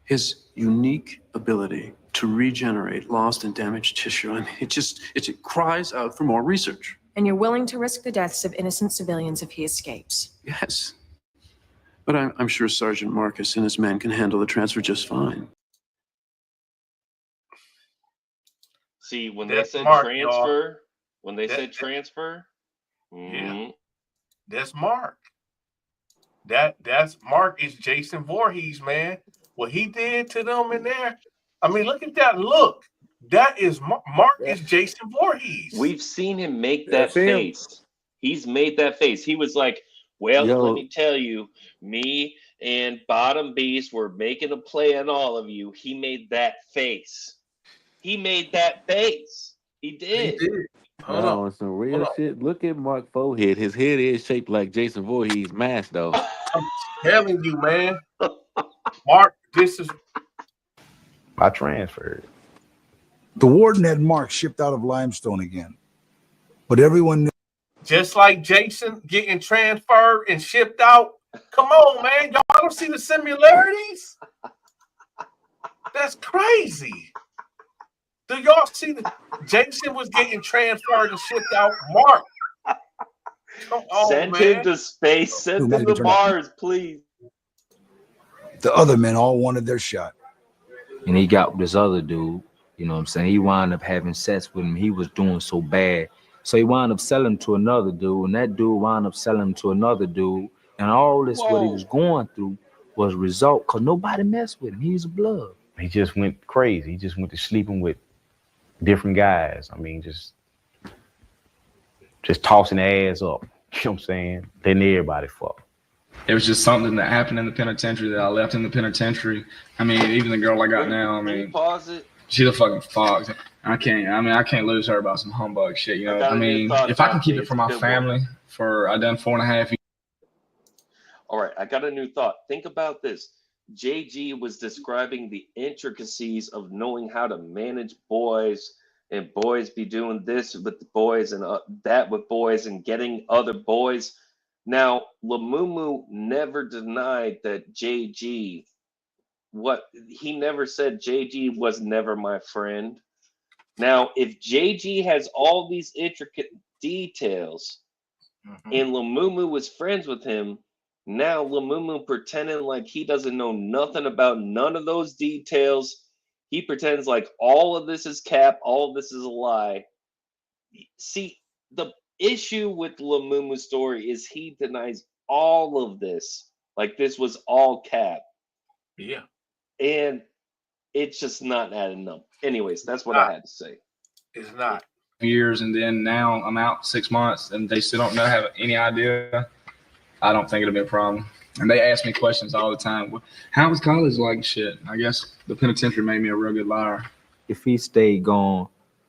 His unique ability to regenerate lost and damaged tissue, I mean, it cries out for more research. And you're willing to risk the deaths of innocent civilians if he escapes. Yes. But I'm sure Sergeant Marcus and his men can handle the transfer just fine. See, when That's they said Mark, transfer, yeah, that's Mark. That's Mark is Jason Voorhees, man. What he did to them in there. I mean, look at that look. That is Mark is Jason Voorhees. We've seen him make that face. He's made that face. He was like, well, let me tell you, me and Bottom Beast were making a play on all of you. He made that face. He made that face. He did. He did. No, on some real shit. Look at Mark forehead. His head is shaped like Jason Voorhees' mask, though. I'm telling you, man. Mark, this is. I transferred. The warden had Mark shipped out of Limestone again, but everyone knew. Just like Jason getting transferred and shipped out. Come on, man. Y'all don't see the similarities? That's crazy. Do y'all see that Jason was getting transferred and shipped out? Mark. Come on, Send man. him to space. Send him to Mars, please. The other men all wanted their shot. And he got with this other dude, you know what I'm saying? He wound up having sex with him. He was doing so bad. So he wound up selling him to another dude, and that dude wound up selling him to another dude. And all this, what he was going through was a result because nobody messed with him. He's a blood. He just went crazy. He just went to sleeping with different guys. I mean, just tossing the ass up. You know what I'm saying? Letting everybody fuck. It was just something that happened in the penitentiary that I left in the penitentiary. I mean, even the girl I got now, I mean, pause it. She's a fucking fox. I can't lose her about some humbug shit, you know? I mean, if I can keep it for my family I done 4.5 years. All right, I got a new thought. Think about this. JG was describing the intricacies of knowing how to manage boys, and boys be doing this with the boys and that with boys and getting other boys. Now, Lamumu never denied that JG, he never said JG was never my friend. Now, if JG has all these intricate details and Lamumu was friends with him, now Lamumu pretending like he doesn't know nothing about none of those details. He pretends like all of this is cap, all of this is a lie. See, the issue with Lamumu's story is he denies all of this. Like this was all cap. Yeah. And it's just not adding up. Anyways, that's what I had to say. It's not. Years, and then now I'm out 6 months and they still don't have any idea. I don't think it'll be a problem. And they ask me questions all the time. How was college like? Shit, I guess the penitentiary made me a real good liar. If he stayed gone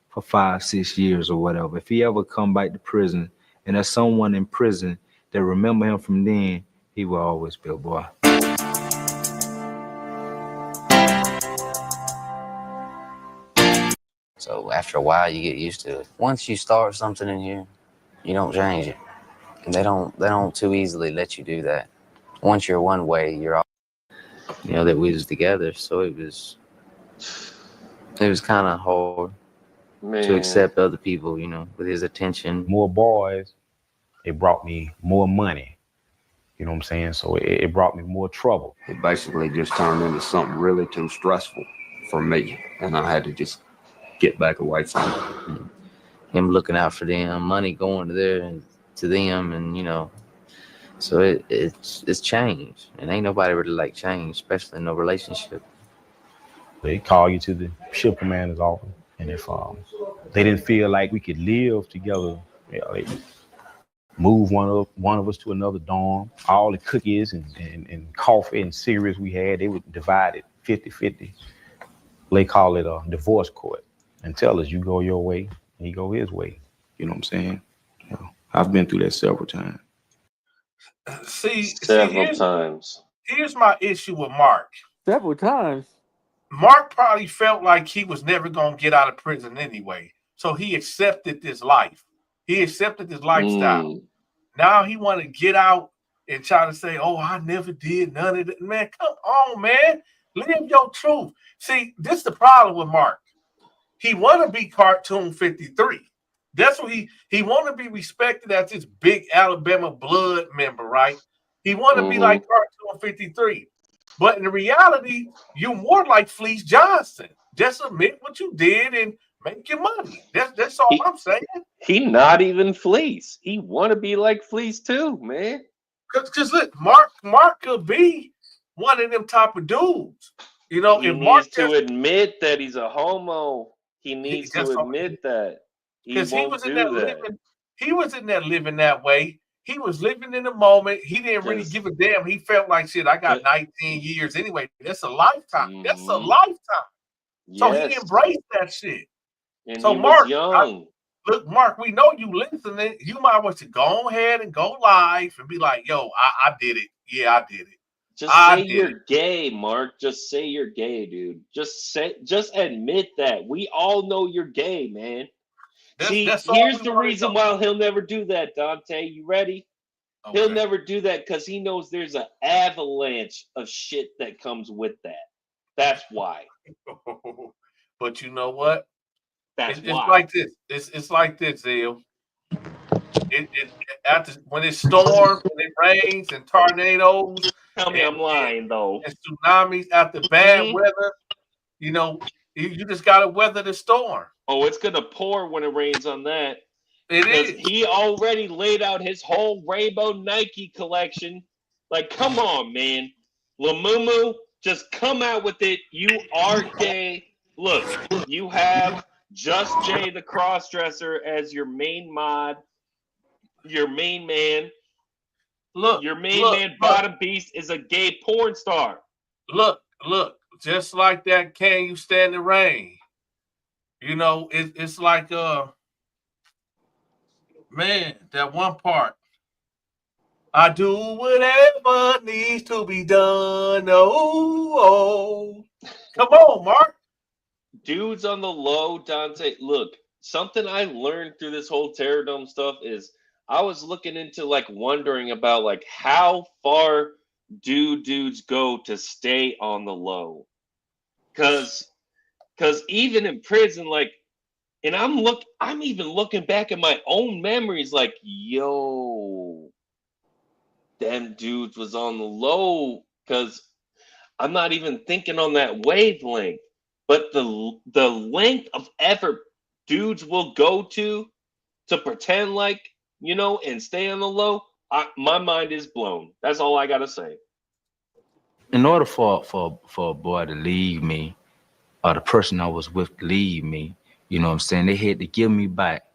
for 5-6 years or whatever, if he ever come back to prison and there's someone in prison that remember him from then, he will always be a boy. So after a while, you get used to it. Once you start something in here, you don't change it. And they don't too easily let you do that. Once you're one way, you're all, that we was together. So it was kind of hard to accept other people, with his attention. More boys, it brought me more money. You know what I'm saying? So it brought me more trouble. It basically just turned into something really too stressful for me. And I had to just get back away from it. Him looking out for them, money going to them, and so it's changed, and ain't nobody really like change, especially in a relationship. They call you to the ship commander's office, and if they didn't feel like we could live together, they move one of us to another dorm. All the cookies and coffee and cigarettes we had, they would divide it 50-50. they call it a divorce court, and tell us you go your way and he go his way. You know what I'm saying? You know, I've been through that several times. Several times. Here's my issue with Mark. Several times. Mark probably felt like he was never going to get out of prison anyway. So he accepted this life. He accepted this lifestyle. Now he want to get out and try to say, oh, I never did none of that. Man, come on, man. Live your truth. See, this is the problem with Mark. He want to be Cartoon 53. That's what he want to be respected as this big Alabama blood member, right? He want to be like Cartoon 53. But in reality, you're more like Fleece Johnson. Just admit what you did and make your money. That's all I'm saying. He not even Fleece. He want to be like Fleece too, man. Because look, Mark could be one of them type of dudes. You know, He if needs Mark to admit that he's a homo. He needs to admit that. Because he was in do that living, he was in there living that way. He was living in the moment. He didn't really give a damn. He felt like shit. I got 19 years anyway. That's a lifetime. That's a lifetime. So he embraced that shit. And so he Mark, was young. Look, Mark, we know you listening. You might want to go ahead and go live and be like, "Yo, I did it. Yeah, I did it." Just say you're gay, Mark. Just say you're gay, dude. Just admit that. We all know you're gay, man. Here's the reason why he'll never do that, Dante. You ready? Okay. He'll never do that because he knows there's an avalanche of shit that comes with that. That's why. But you know what? It's like this. It's like this, Zil. When it storms, when it rains and tornadoes. Tell me I'm lying though. And tsunamis after bad weather, you know, you just gotta weather the storm. Oh, it's gonna pour when it rains on that. It is. He already laid out his whole rainbow Nike collection. Like, come on, man. Lamumu, just come out with it. You are gay. Look, you have Just Jay the Crossdresser as your main mod, your main man. Look, your main man, Bottom Beast, is a gay porn star. Look, just like that. Can you stand the rain? You know, it's like man, that one part. I do whatever needs to be done. Oh. Come on, Mark. Dudes on the low, Dante. Look, something I learned through this whole Terror Dome stuff is I was looking into wondering about how far do dudes go to stay on the low? Cause even in prison, and I'm even looking back at my own memories, yo, them dudes was on the low, cause I'm not even thinking on that wavelength. But the length of effort dudes will go to pretend and stay on the low, my mind is blown. That's all I gotta say. In order for a boy to leave me, or the person I was with to leave me, you know what I'm saying, they had to give me back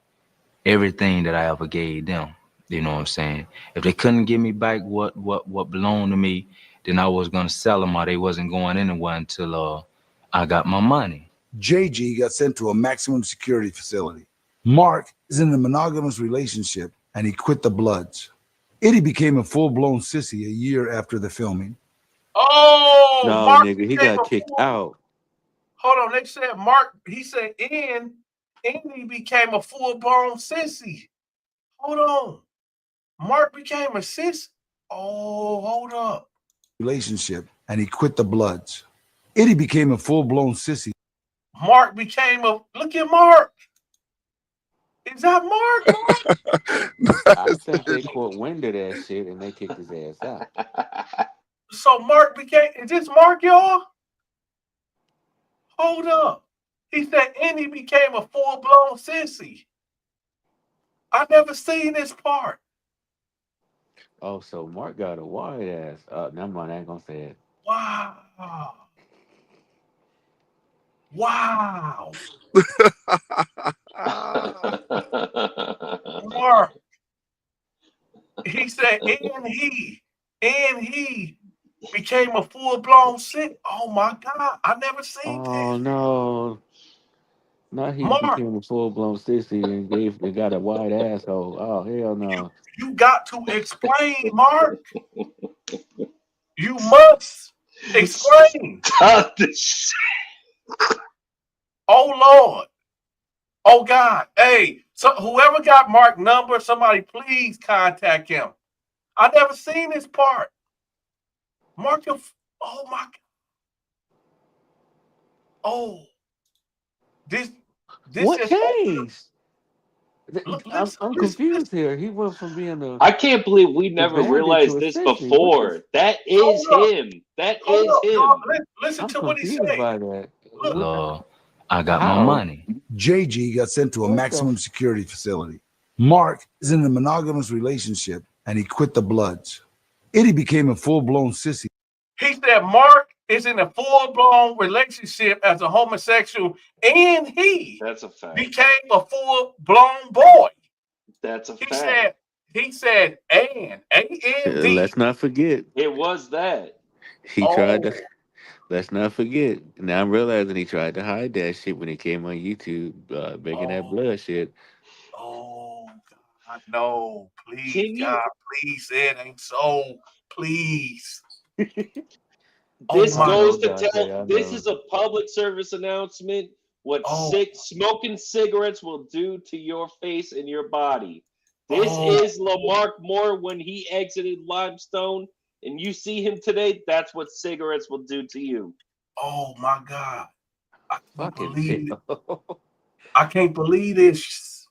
everything that I ever gave them. You know what I'm saying? If they couldn't give me back what belonged to me, then I was gonna sell them, or they wasn't going anywhere until I got my money. JG got sent to a maximum security facility. Mark is in a monogamous relationship and he quit the Bloods. Eddie became a full-blown sissy a year after the filming. Oh, no, Mark nigga, he got kicked out. Hold on, they said Mark. He said, and he became a full-blown sissy. Hold on, Mark became a sissy. Oh, hold up. Relationship and he quit the Bloods. Eddie became a full-blown sissy. Mark became a. Look at Mark. Is that Mark? I think they caught wind of that shit and they kicked his ass out. So Mark became. Is this Mark, y'all? Hold up. He said, and he became a full-blown sissy. I never seen this part. Oh, so Mark got a wide ass. Never mind, I ain't gonna say it. Wow. Wow. Mark. He said, and he became a full-blown sick. Oh my God, I never seen that. Oh no. Not he Mark, became a full blown sissy and got a wide asshole. Oh hell no. you got to explain, Mark. You must explain. Stop this shit. Oh Lord. Oh God. Hey, so whoever got Mark's number, somebody please contact him. I never seen this part. Mark your. Oh my. Oh. This What is. changed? I'm confused Listen. here. He went from being I can't believe we the never bandit to realized a this sissy. What the? before. That is Hold up. him. That Hold is up. him. Dog. Listen I'm to what he confused said. by that. What? I got my How? money. JG got sent to a What maximum security facility. Mark is in a monogamous relationship and he quit the Bloods. Eddie became a full-blown sissy. He said Mark is in a full-blown relationship as a homosexual, and he That's a fact. became a full-blown boy. That's a fact. He said, A-N-D. Let's not forget. It was that. He tried to. Let's not forget. Now I'm realizing he tried to hide that shit when he came on YouTube, making that blood shit. Oh God, no! Please, Can you? God, please say it ain't so. Please. This my goes God. to tell. I This know. is a public service announcement. What smoking cigarettes will do to your face and your body. This is Lamark Moore when he exited Limestone, and you see him today. That's what cigarettes will do to you. Oh my God! I can't Fucking believe it. hell. I can't believe this.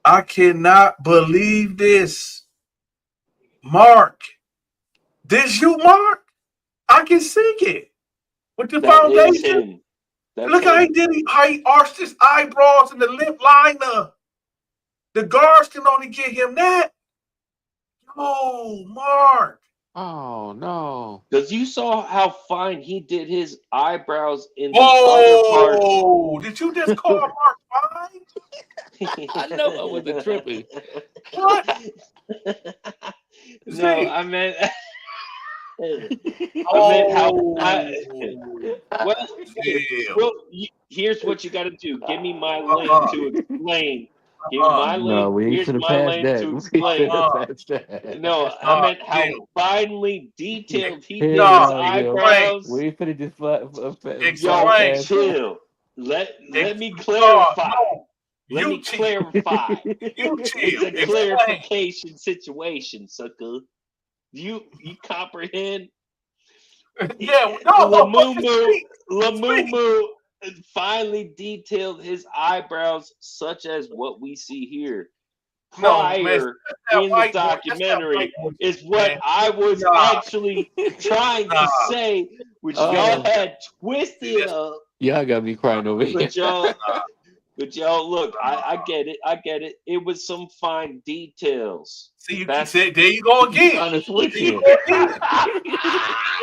I cannot believe this. Mark, this you, Mark? I can see it with the That is foundation. him. That's Look how him. how he arched his eyebrows and the lip liner. The guards can only get him that. Oh, Mark. Oh no. Because you saw how fine he did his eyebrows in the other parts. Oh, did you just call Mark fine? I know I wasn't tripping. What? No, I meant. Well, here's what you got to do. Give me my lane to explain. Give me my lane. No, we ain't Here's finna my pass lane that. to We explain. finna pass that. No, I meant how finely detailed he did his Hell, eyebrows. we ain't finna just Yo, chill. Let me clarify. Let me clarify. You chill. It's a clarification situation, sucker. You comprehend? Yeah, no, Lamumu finally detailed his eyebrows, such as what we see here. Prior in the documentary is what I was actually trying to say, which y'all had twisted up. Y'all got me crying over here. But y'all, look, I get it. I get it. It was some fine details. See, you said, there you go again. Trying to switch it.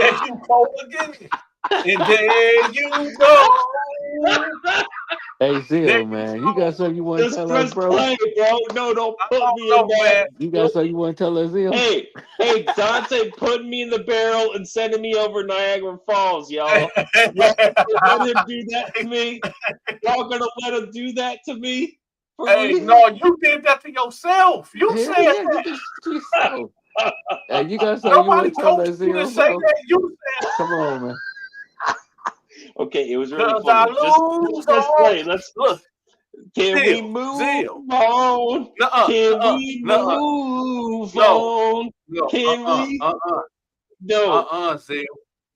There you go again. And there you go. Hey, Zil, man, you got something you want to tell us, bro? Play, bro. No, don't put me in that. You got something you want to tell us, Zil? Hey, Donta putting me in the barrel and sending me over Niagara Falls, y'all. Y'all let him do that to me? Y'all gonna let him do that to me? Hey, no, you did that to yourself. You said that. Hey, you got something you want to tell us, Zil? You say that. You said. Come on, man. Okay, it was really funny. Just play. Let's look. Can we move on? Can we move on? Can we? No. Zil.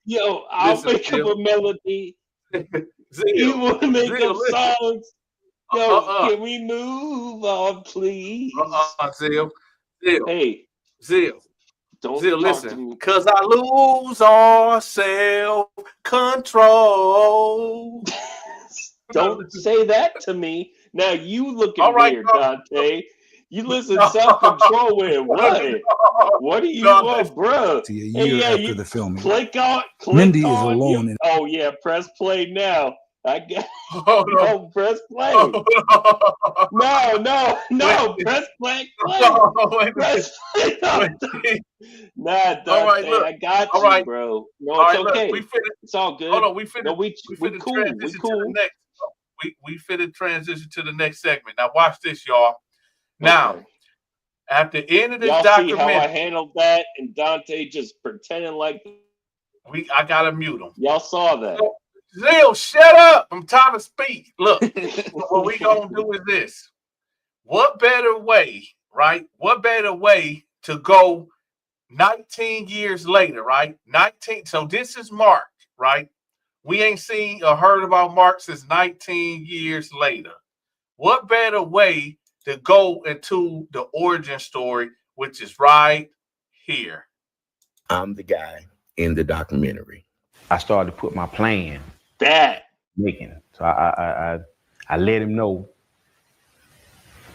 Yo, I'll make up a melody. You want to make up songs? Yo, can we move on, please? Zil. Hey, Zil. Don't Zil, talk listen, to me. because I lose all self-control. Don't say that to me. Now you looking weird, Dante. You listen self-control with what? What do you want, bro? A year after the filming, Click Mindy is on alone. Oh yeah, press play now. I got Hold on. no press play. No, press play. Wait, Press play. No, wait. nah, Dante, All right, look. I got All you, right. bro. No, All it's right, look. okay. We finna. It's all good. Hold on. We No, finna. we cool. We transition to cool. the next. We finna transition to the next segment. Now watch this, y'all. Now, Okay. at the end of this Y'all see how I documentary, handled that, and Dante just pretending like I gotta mute him. y'all saw that. Zil, shut up! I'm trying to speak. Look, what we gonna do is this. What better way, right? What better way to go 19 years later, right? 19. So this is Mark, right? We ain't seen or heard about Mark since 19 years later. What better way to go into the origin story, which is right here. I'm the guy in the documentary. I started to put my plan. That making. So I let him know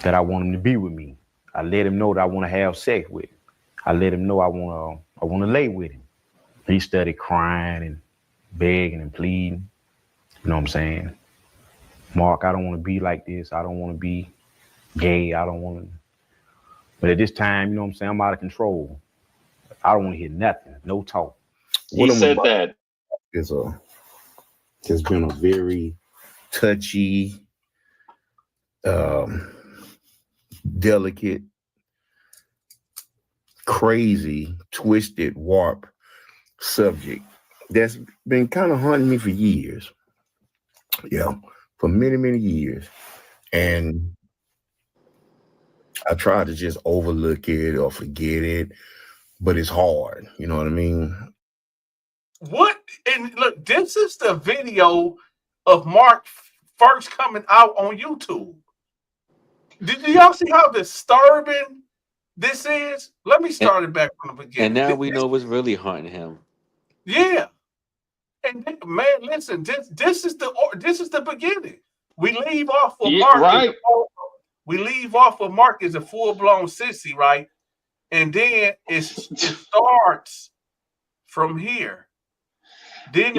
that I want him to be with me. I let him know that I want to have sex with him. I let him know I want to lay with him. He started crying and begging and pleading. You know what I'm saying? Mark, I don't want to be like this. I don't want to be gay. I don't want to. But at this time, you know what I'm saying? I'm out of control. I don't want to hear nothing. No talk. He said that. Has been a very touchy, delicate, crazy, twisted, warped subject that's been kind of haunting me for years. Yeah, for many, many years. And I try to just overlook it or forget it, but it's hard. You know what I mean? What? And look, this is the video of Mark first coming out on YouTube. Did y'all see how disturbing this is? Let me start it back from the beginning. And now we know what's really haunting him. Yeah. And man, listen, this is the beginning. We leave off with Mark. Right. We leave off with Mark as a full-blown sissy, right? And then it starts from here. Then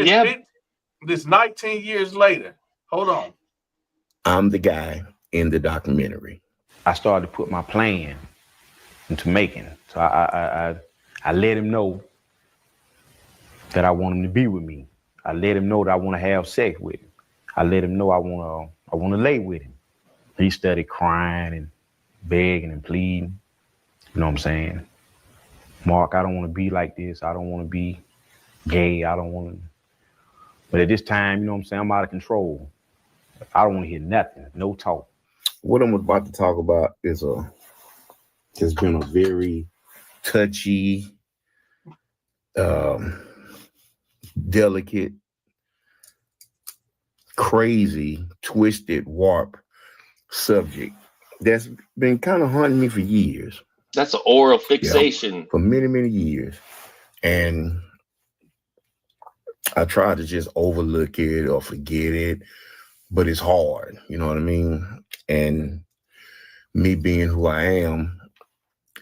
this 19 years later. Hold on. I'm the guy in the documentary. I started to put my plan into making. So I let him know that I want him to be with me. I let him know that I want to have sex with him. I let him know I want to lay with him. He started crying and begging and pleading. You know what I'm saying? Mark, I don't want to be like this. I don't want to be gay. I don't want to. But at this time, you know what I'm saying? I'm out of control. I don't want to hear nothing. No talk. What I'm about to talk about has been a very touchy, delicate, crazy, twisted, warped subject that's been kind of haunting me for years. That's an oral fixation. Yeah, for many, many years. And I try to just overlook it or forget it, but it's hard. You know what I mean? And me being who I am,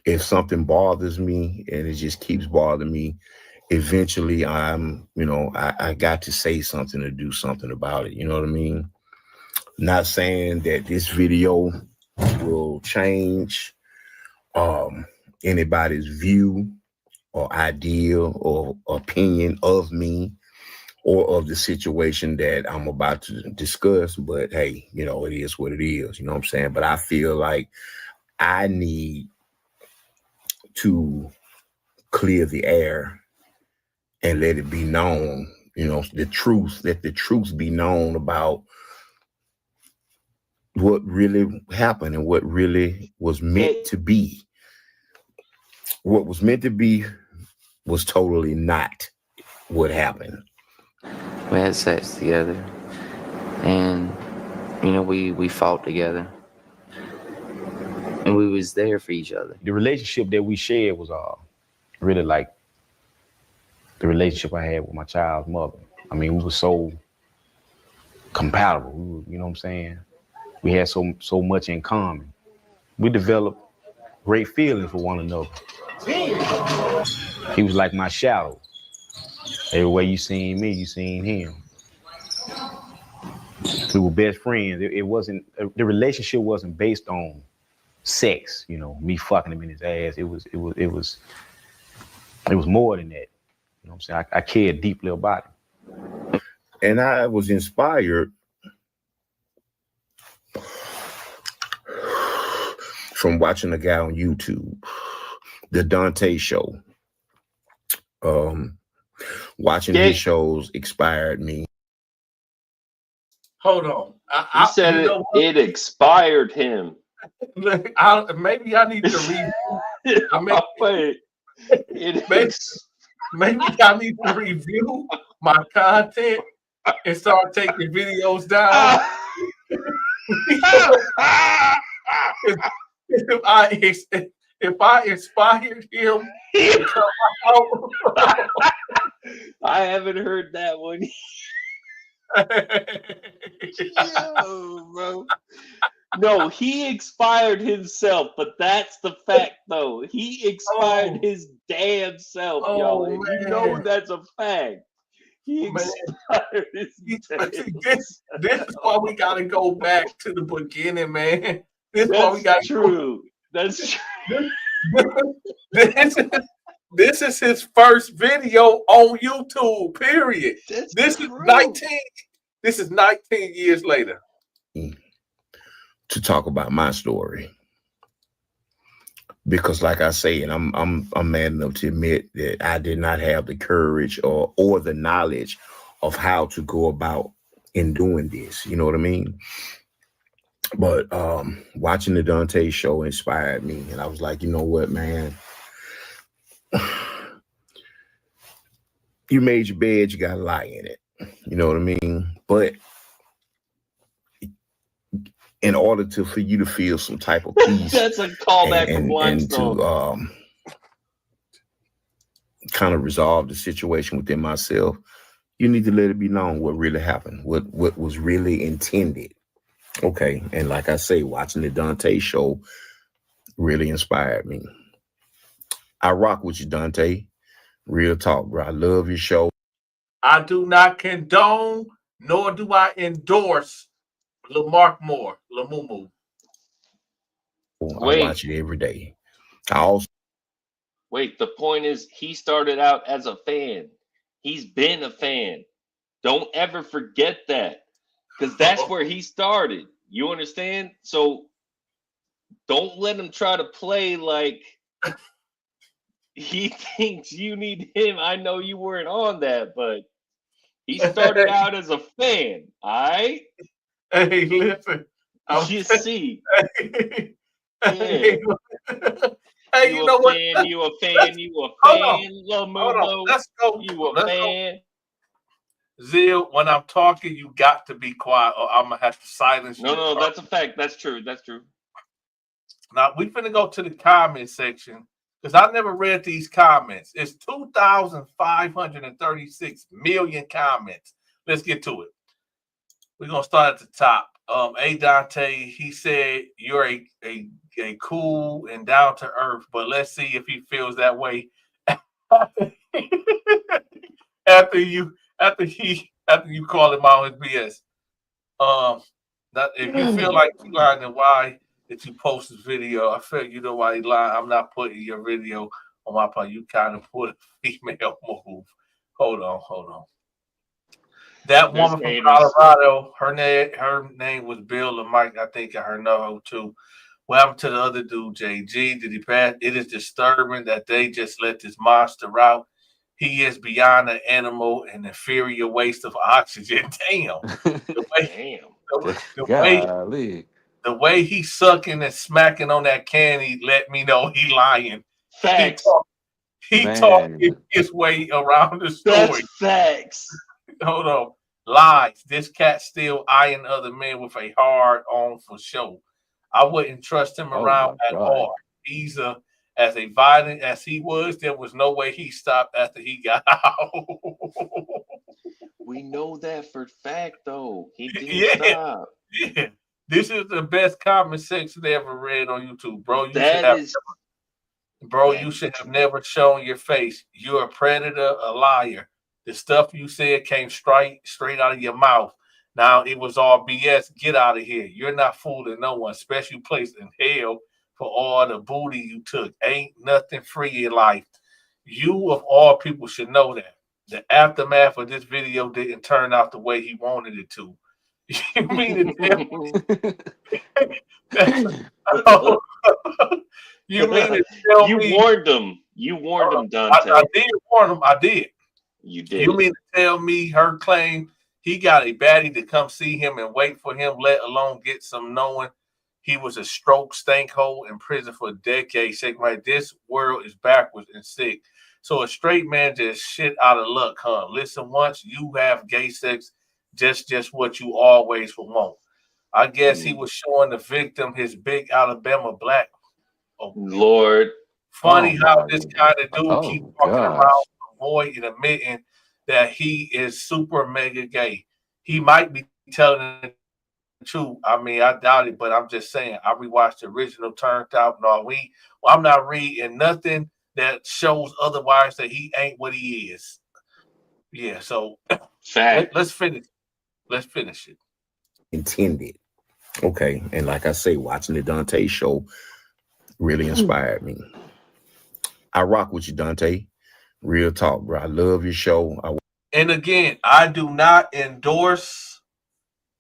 if something bothers me and it just keeps bothering me, eventually I got to say something or do something about it. You know what I mean? Not saying that this video will change anybody's view or idea or opinion of me or of the situation that I'm about to discuss. But hey, you know, it is what it is. You know what I'm saying? But I feel like I need to clear the air and let it be known, you know, let the truth be known about what really happened and what really was meant to be. What was meant to be was totally not what happened. We had sex together, and you know, we fought together, and we was there for each other. The relationship that we shared was really like the relationship I had with my child's mother. I mean, we were so compatible. You know what I'm saying? We had so much in common. We developed great feelings for one another. He was like my shadow. Everywhere you seen me, you seen him. We were best friends. It wasn't the relationship wasn't based on sex. You know, me fucking him in his ass. It was more than that. You know what I'm saying? I cared deeply about him. And I was inspired from watching a guy on YouTube, the Donta show. Watching his shows inspired me. Hold on. He said it expired him. Maybe I need to review. Maybe I need to review my content and start taking videos down. If I inspired him, I haven't heard that one. Yo, bro. No, he expired himself, but that's the fact, though. He expired his damn self, y'all. And you know that's a fact. He expired his this is why we got to go back to the beginning, man. This is why we got true. That's true. This is his first video on YouTube, period. This is 19 years later. To talk about my story. Because like I say, and I'm man enough to admit that I did not have the courage or the knowledge of how to go about in doing this. You know what I mean? But watching the Donta show inspired me. And I was like, you know what, man? You made your bed, you got to lie in it. You know what I mean? But in order for you to feel some type of peace, that's a callback from and to kind of resolve the situation within myself, you need to let it be known what really happened, what was really intended. Okay, and like I say, watching the Donta show really inspired me. I rock with you, Donta. Real talk, bro. I love your show. I do not condone, nor do I endorse Lamark Moore, Lamumu. I watch it every day. Wait, the point is he started out as a fan. He's been a fan. Don't ever forget that. Because that's where he started. You understand? So don't let him try to play like he thinks you need him. I know you weren't on that, but he started out as a fan. All right? Hey, listen. You see. Hey, you know what? You a fan. Lamumu. Let's go. You a fan. Zeal, when I'm talking, you got to be quiet or I'm going to have to silence you. No, that's a fact. That's true. That's true. Now, we're going to go to the comment section because I never read these comments. It's 2,536 million comments. Let's get to it. We're going to start at the top. A Donta, he said, you're a cool and down to earth, but let's see if he feels that way after you call him out his BS. If you feel like you lying, then why did you post this video? I feel you know why he lying. I'm not putting your video on my part. You kind of put a female move. Hold on. That woman from Colorado, her name was Bill Lamark. I think I heard no too. What happened to the other dude, JG? Did he pass? It is disturbing that they just let this monster out. He is beyond an animal and inferior waste of oxygen. Damn. The way he's sucking and smacking on that candy let me know he lying. Facts. He talked his way around the story. That's facts. Hold on. Lies. This cat still eyeing other men with a hard on for show. I wouldn't trust him around at all. He's as a violent as he was, there was no way he stopped after he got out. We know that for fact, though. He didn't stop. Yeah. This is the best comment section they ever read on YouTube, bro. You should have never shown your face. You're a predator, a liar. The stuff you said came straight out of your mouth. Now it was all BS. Get out of here. You're not fooling no one. Special place in hell for all the booty you took. Ain't nothing free in life. You of all people should know that. The aftermath of this video didn't turn out the way he wanted it to. You mean to tell me? You mean to tell you me? warned him. You warned him, Donta. I did warn him. I did. You did. You mean to tell me her claim he got a baddie to come see him and wait for him, let alone get some knowing he was a stroke stank hole in prison for decades? Shake my, this world is backwards and sick. So a straight man just shit out of luck, huh? Listen, once you have gay sex, just what you always will want. I guess he was showing the victim his big Alabama black. Oh, Lord. Funny how this kind of dude keep walking around gosh. avoiding admitting that he is super mega gay. He might be telling the truth. I mean, I doubt it, but I'm just saying. I rewatched the original, turned out. No, I'm not reading nothing that shows otherwise that he ain't what he is. Yeah, so let's finish. Let's finish it. Intended. Okay. And like I say, watching the Donta show really inspired me. I rock with you, Donta. Real talk, bro. I love your show. And again, I do not endorse,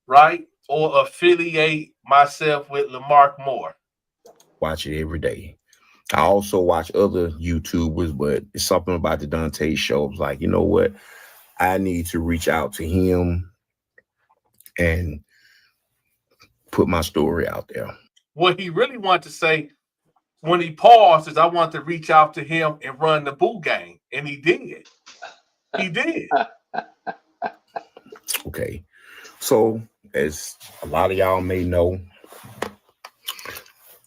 right, or affiliate myself with Lamark Moore. Watch it every day. I also watch other YouTubers, but it's something about the Donta show. It's like, you know what? I need to reach out to him and put my story out there. What he really wanted to say when he paused is, I want to reach out to him and run the Boo Gang. And he did. He did. Okay. So, as a lot of y'all may know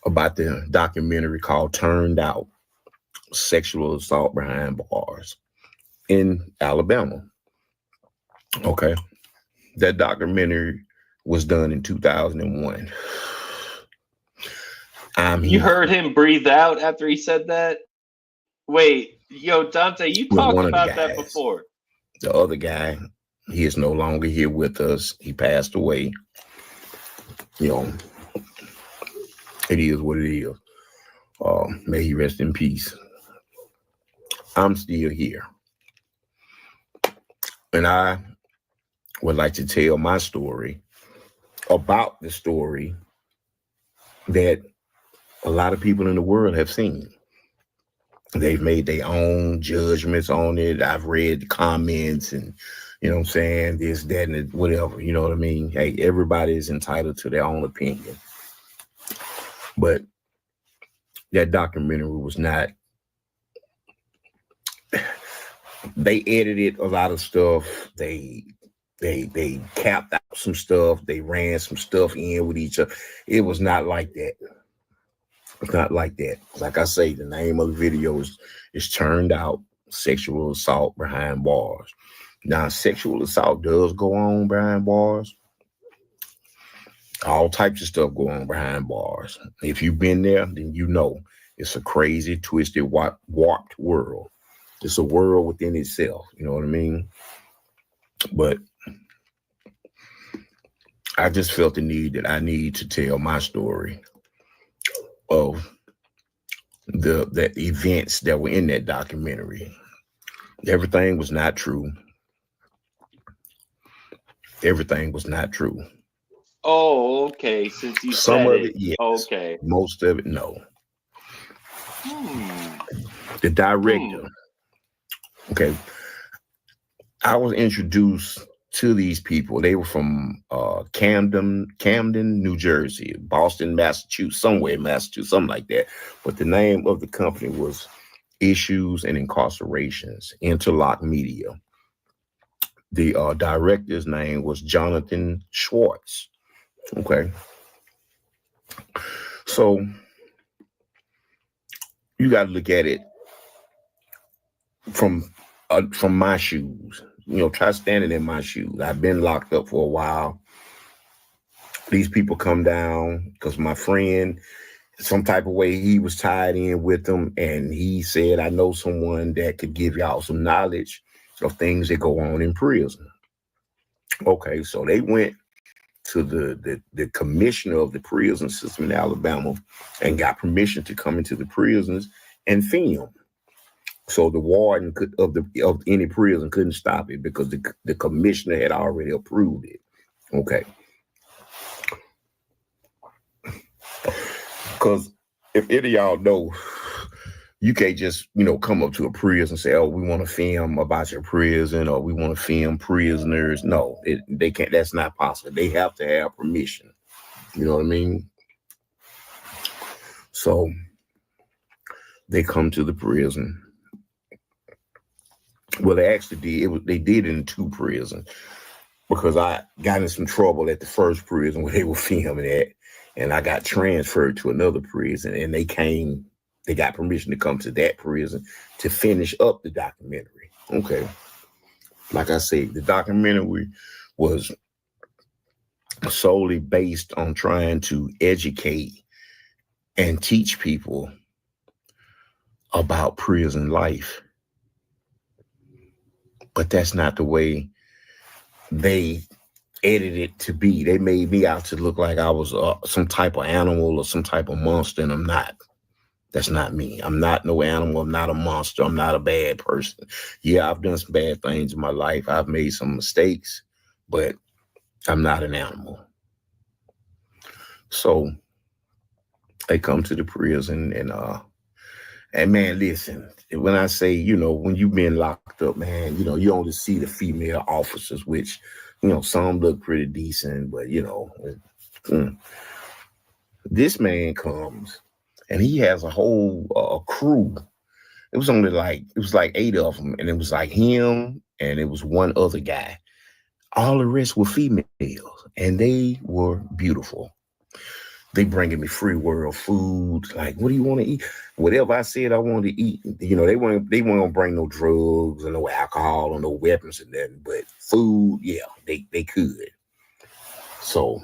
about the documentary called Turned Out, Sexual Assault Behind Bars in Alabama. Okay. That documentary was done in 2001. You heard him breathe out after he said that? Wait, yo, Donta, you talked about that before. The other guy, he is no longer here with us. He passed away. You know, it is what it is. May he rest in peace. I'm still here. And I would like to tell my story about the story that a lot of people in the world have seen. They've made their own judgments on it. I've read the comments and, you know what I'm saying, this, that, and whatever, you know what I mean? Hey, everybody is entitled to their own opinion. But that documentary was not, they edited a lot of stuff. They capped out some stuff. They ran some stuff in with each other. It was not like that. It's not like that. Like I say, the name of the video is Turned Out, Sexual Assault Behind Bars. Now, sexual assault does go on behind bars. All types of stuff go on behind bars. If you've been there, then you know it's a crazy, twisted, warped world. It's a world within itself. You know what I mean? But I just felt the need that I need to tell my story of the events that were in that documentary. Everything was not true. Everything was not true. Oh, okay. Since you Some said of it, yes. Okay. Most of it, no. The director. Okay. I was introduced to these people. They were from Camden, New Jersey, Boston, Massachusetts, somewhere in Massachusetts, something like that. But the name of the company was Issues and Incarcerations, Interlock Media. The director's name was Jonathan Schwartz. Okay. So you got to look at it from my shoes. You know, try standing in my shoes. I've been locked up for a while. These people come down because my friend, some type of way, he was tied in with them, and he said, I know someone that could give y'all some knowledge of things that go on in prison. Okay, so they went to the commissioner of the prison system in Alabama and got permission to come into the prisons and film. So the warden of any prison couldn't stop it because the commissioner had already approved it. Okay. Because if any of y'all know, you can't just, come up to a prison and say, oh, we want to film about your prison or we want to film prisoners. No, they can't. That's not possible. They have to have permission. You know what I mean? So they come to the prison. Well, they actually did. They did it in 2 prisons because I got in some trouble at the first prison where they were filming at, and I got transferred to another prison, and they got permission to come to that prison to finish up the documentary. Okay. Like I said, the documentary was solely based on trying to educate and teach people about prison life. But that's not the way they edited it to be. They made me out to look like I was some type of animal or some type of monster, and I'm not. That's not me. I'm not no animal. I'm not a monster. I'm not a bad person. Yeah, I've done some bad things in my life. I've made some mistakes, but I'm not an animal. So they come to the prison and man, listen, when I say, when you've been locked up, man, you only see the female officers, which, some look pretty decent, but, this man comes and he has a whole crew. It was like 8 of them, and it was like him and it was one other guy. All the rest were females, and they were beautiful. They bringing me free world food. Like, what do you want to eat? Whatever I said I wanted to eat. They weren't gonna bring no drugs or no alcohol or no weapons or nothing. But food, yeah, they could. So,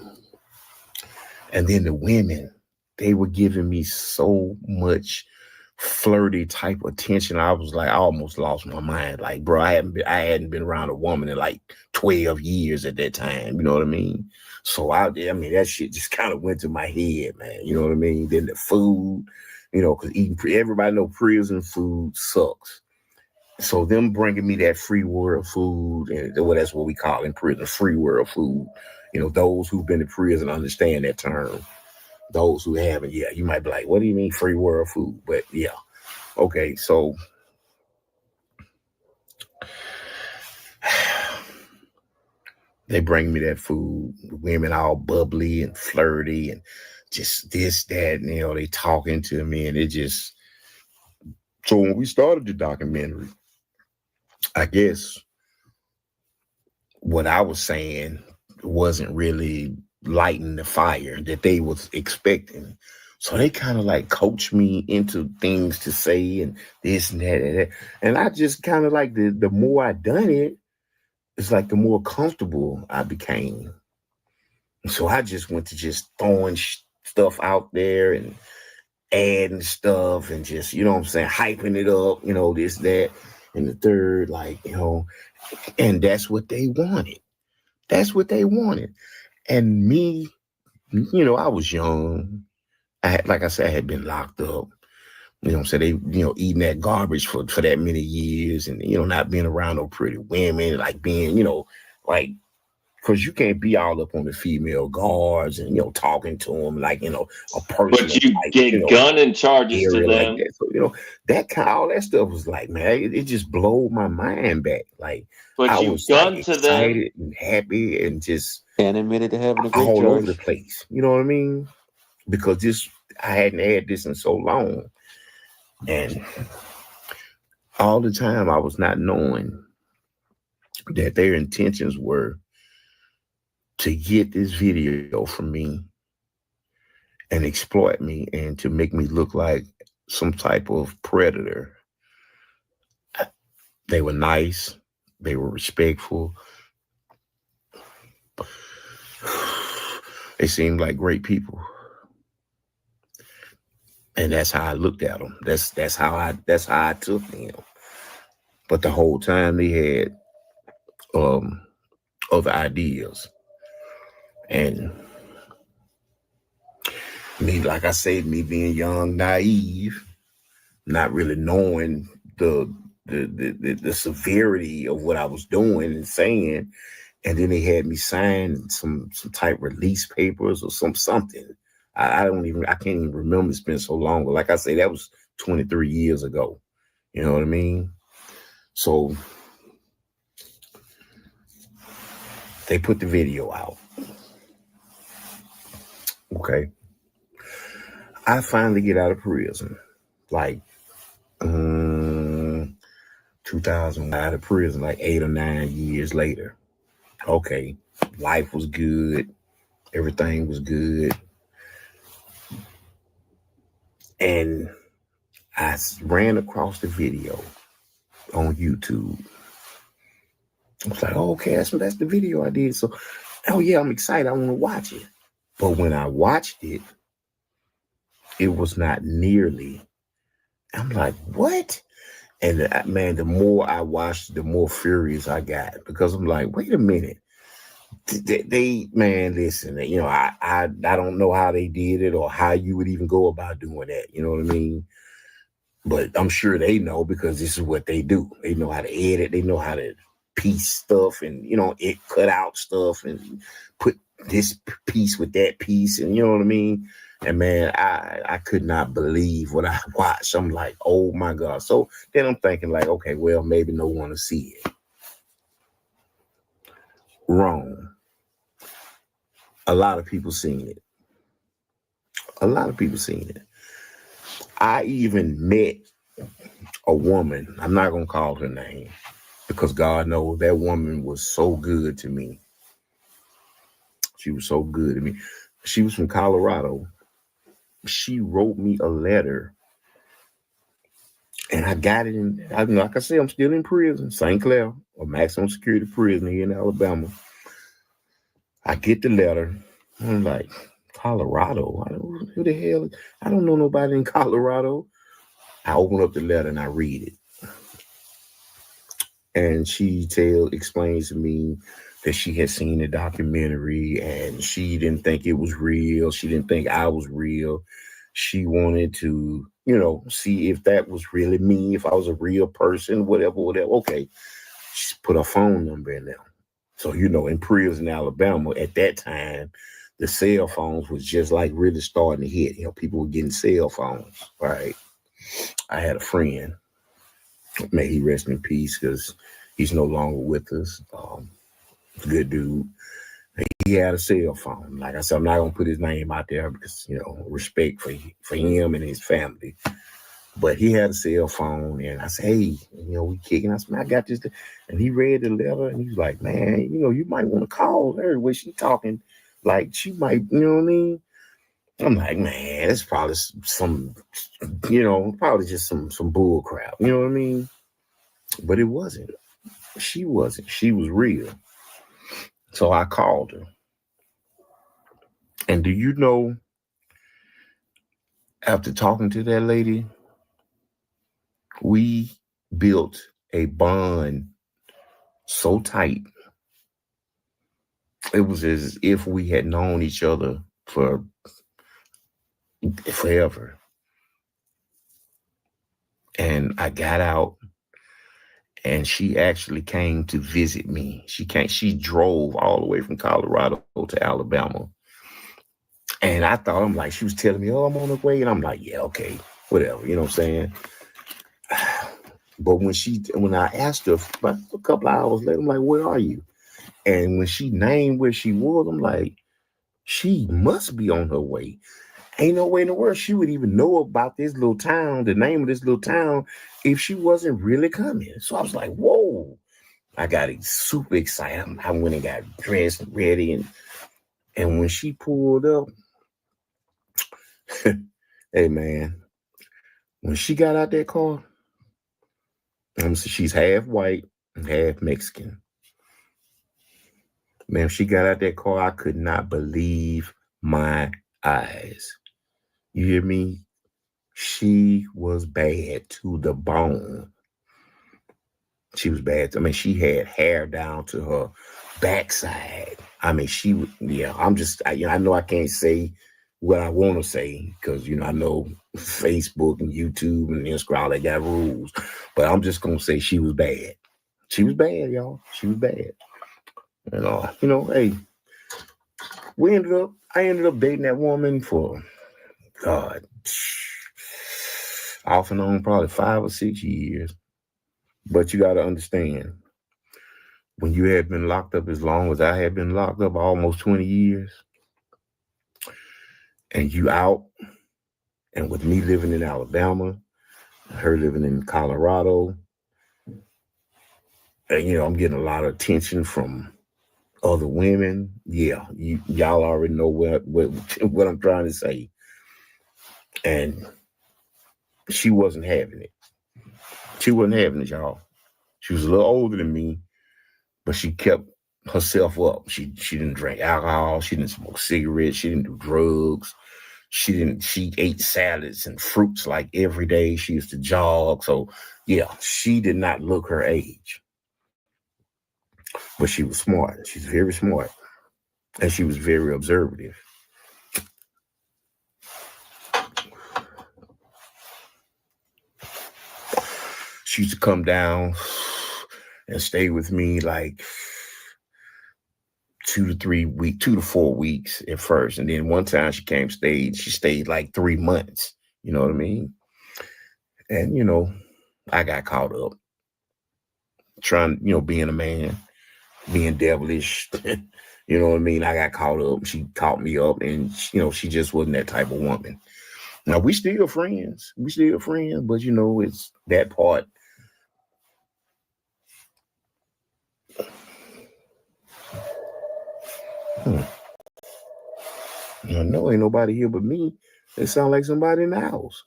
and then the women, they were giving me so much flirty type attention. I was like, I almost lost my mind. Like, bro, I hadn't been around a woman in like 12 years at that time. You know what I mean? So I mean, that shit just kind of went to my head, man. You know what I mean? Then the food, because everybody know prison food sucks. So them bringing me that free world food, and well, that's what we call in prison, free world food. Those who've been in prison understand that term. Those who haven't, yeah, you might be like, what do you mean free world food? But yeah. Okay, so they bring me that food, women all bubbly and flirty and just this, that, and, they talking to me, and it just, so when we started the documentary, I guess what I was saying wasn't really lighting the fire that they was expecting. So they kind of like coached me into things to say and this and that and that. And I just kind of like the more I done it, it's like the more comfortable I became. So I just went to just throwing stuff out there and adding stuff and just, you know what I'm saying, hyping it up, this, that, and the third, and that's what they wanted. That's what they wanted. And me, I was young. Like I said, I had been locked up. So they, eating that garbage for that many years and, not being around no pretty women, like being, because you can't be all up on the female guards and, talking to them like, a person. But you get gunning charges to them. Like that. So, that kind of, all that stuff was like, man, it just blowed my mind back. Like, but I you was gun like, to excited them and happy and just and admitted to having a great all charge. over the place. You know what I mean? Because I hadn't had this in so long. And all the time I was not knowing that their intentions were to get this video from me and exploit me and to make me look like some type of predator. They were nice. They were respectful. They seemed like great people. And that's how I looked at them. That's how I took them. But the whole time they had other ideas. And me, like I said, me being young, naive, not really knowing the severity of what I was doing and saying. And then they had me sign some type release papers or something. I can't even remember. It's been so long. But like I say, that was 23 years ago. You know what I mean? So they put the video out. Okay. I finally get out of prison. Like 2000, out of prison, like 8 or 9 years later. Okay. Life was good. Everything was good. And I ran across the video on YouTube. I was like, oh, okay, that's the video I did. So, oh yeah, I'm excited. I want to watch it. But when I watched it, it was not nearly. I'm like, what? And man, the more I watched, the more furious I got, because I'm like, wait a minute. They man, listen, you know, I don't know how they did it or how you would even go about doing that. You know what I mean? But I'm sure they know, because this is what they do. They know how to edit. They know how to piece stuff and, you know, it cut out stuff and put this piece with that piece. And you know what I mean? And man, I could not believe what I watched. I'm like, oh my God. So then I'm thinking like, okay, well, maybe no one will see it. Wrong. A lot of people seen it. A lot of people seen it. I even met a woman. I'm not going to call her name, because God knows that woman was so good to me. She was so good to me. She was from Colorado. She wrote me a letter, and I got it in, like I said, I'm still in prison, St. Clair, or maximum security prison here in Alabama. I get the letter. I'm like, Colorado? Who the hell? I don't know nobody in Colorado. I open up the letter and I read it. And she explains to me that she had seen a documentary and she didn't think it was real. She didn't think I was real. She wanted to, you know, see if that was really me, if I was a real person, whatever. Okay. She put her phone number in there. So, you know, in prison, Alabama, at that time, the cell phones was just like really starting to hit. You know, people were getting cell phones, right? I had a friend, may he rest in peace, because he's no longer with us. Good dude. He had a cell phone. Like I said, I'm not gonna put his name out there because, you know, respect for him and his family. But he had a cell phone, and I said, hey, you know, we kicking. I said, man, I got this. And he read the letter, and he's like, man, you know, you might want to call her when she talking. Like, she might, you know what I mean? I'm like, man, it's probably some, you know, probably just some bull crap. You know what I mean? But it wasn't. She wasn't. She was real. So I called her. And do you know, after talking to that lady, we built a bond so tight. It was as if we had known each other for forever. And I got out, and she actually came to visit me. She drove all the way from Colorado to Alabama. And I thought, I'm like, she was telling me, oh, I'm on the way. And I'm like, yeah, okay, whatever. You know what I'm saying? But when I asked her about a couple of hours later, I'm like, where are you? And when she named where she was, I'm like, she must be on her way. Ain't no way in the world she would even know about this little town, the name of this little town, if she wasn't really coming. So I was like, whoa. I got super excited. I went and got dressed and ready. And when she pulled up, hey, man, when she got out that car, she's half white and half Mexican. Man, she got out that car, I could not believe my eyes. You hear me? She was bad to the bone. She was bad. I mean, she had hair down to her backside. I mean, she would, yeah, I know I can't say what I want to say because, I know Facebook and YouTube and Instagram, they got rules. But I'm just going to say she was bad. She was bad, y'all. She was bad. Hey, I ended up dating that woman for, God, off and on probably 5 or 6 years. But you got to understand, when you had been locked up as long as I had been locked up, almost 20 years, and you out, and with me living in Alabama, her living in Colorado, and, I'm getting a lot of attention from other women. Yeah, y'all already know what I'm trying to say. And she wasn't having it. She wasn't having it, y'all. She was a little older than me, but she kept herself up. She didn't drink alcohol. She didn't smoke cigarettes. She didn't do drugs. She ate salads and fruits like every day. She used to jog. So yeah, she did not look her age, but she was smart. She's very smart. And she was very observative. She used to come down and stay with me like 2 to 4 weeks at first. And then one time she stayed like 3 months. You know what I mean? And, I got caught up trying, being a man, being devilish. You know what I mean? I got caught up. She caught me up and, she just wasn't that type of woman. Now, we still friends. But, it's that part. I know ain't nobody here but me. It sounds like somebody in the house.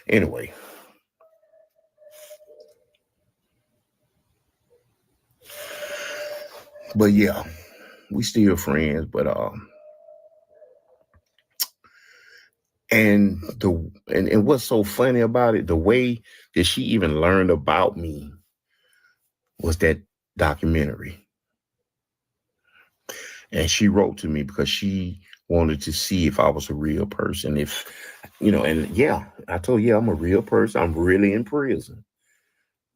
Anyway. But yeah, we still friends, but and what's so funny about it, the way that she even learned about me was that documentary. And she wrote to me because she wanted to see if I was a real person. And yeah, I told her, I'm a real person. I'm really in prison.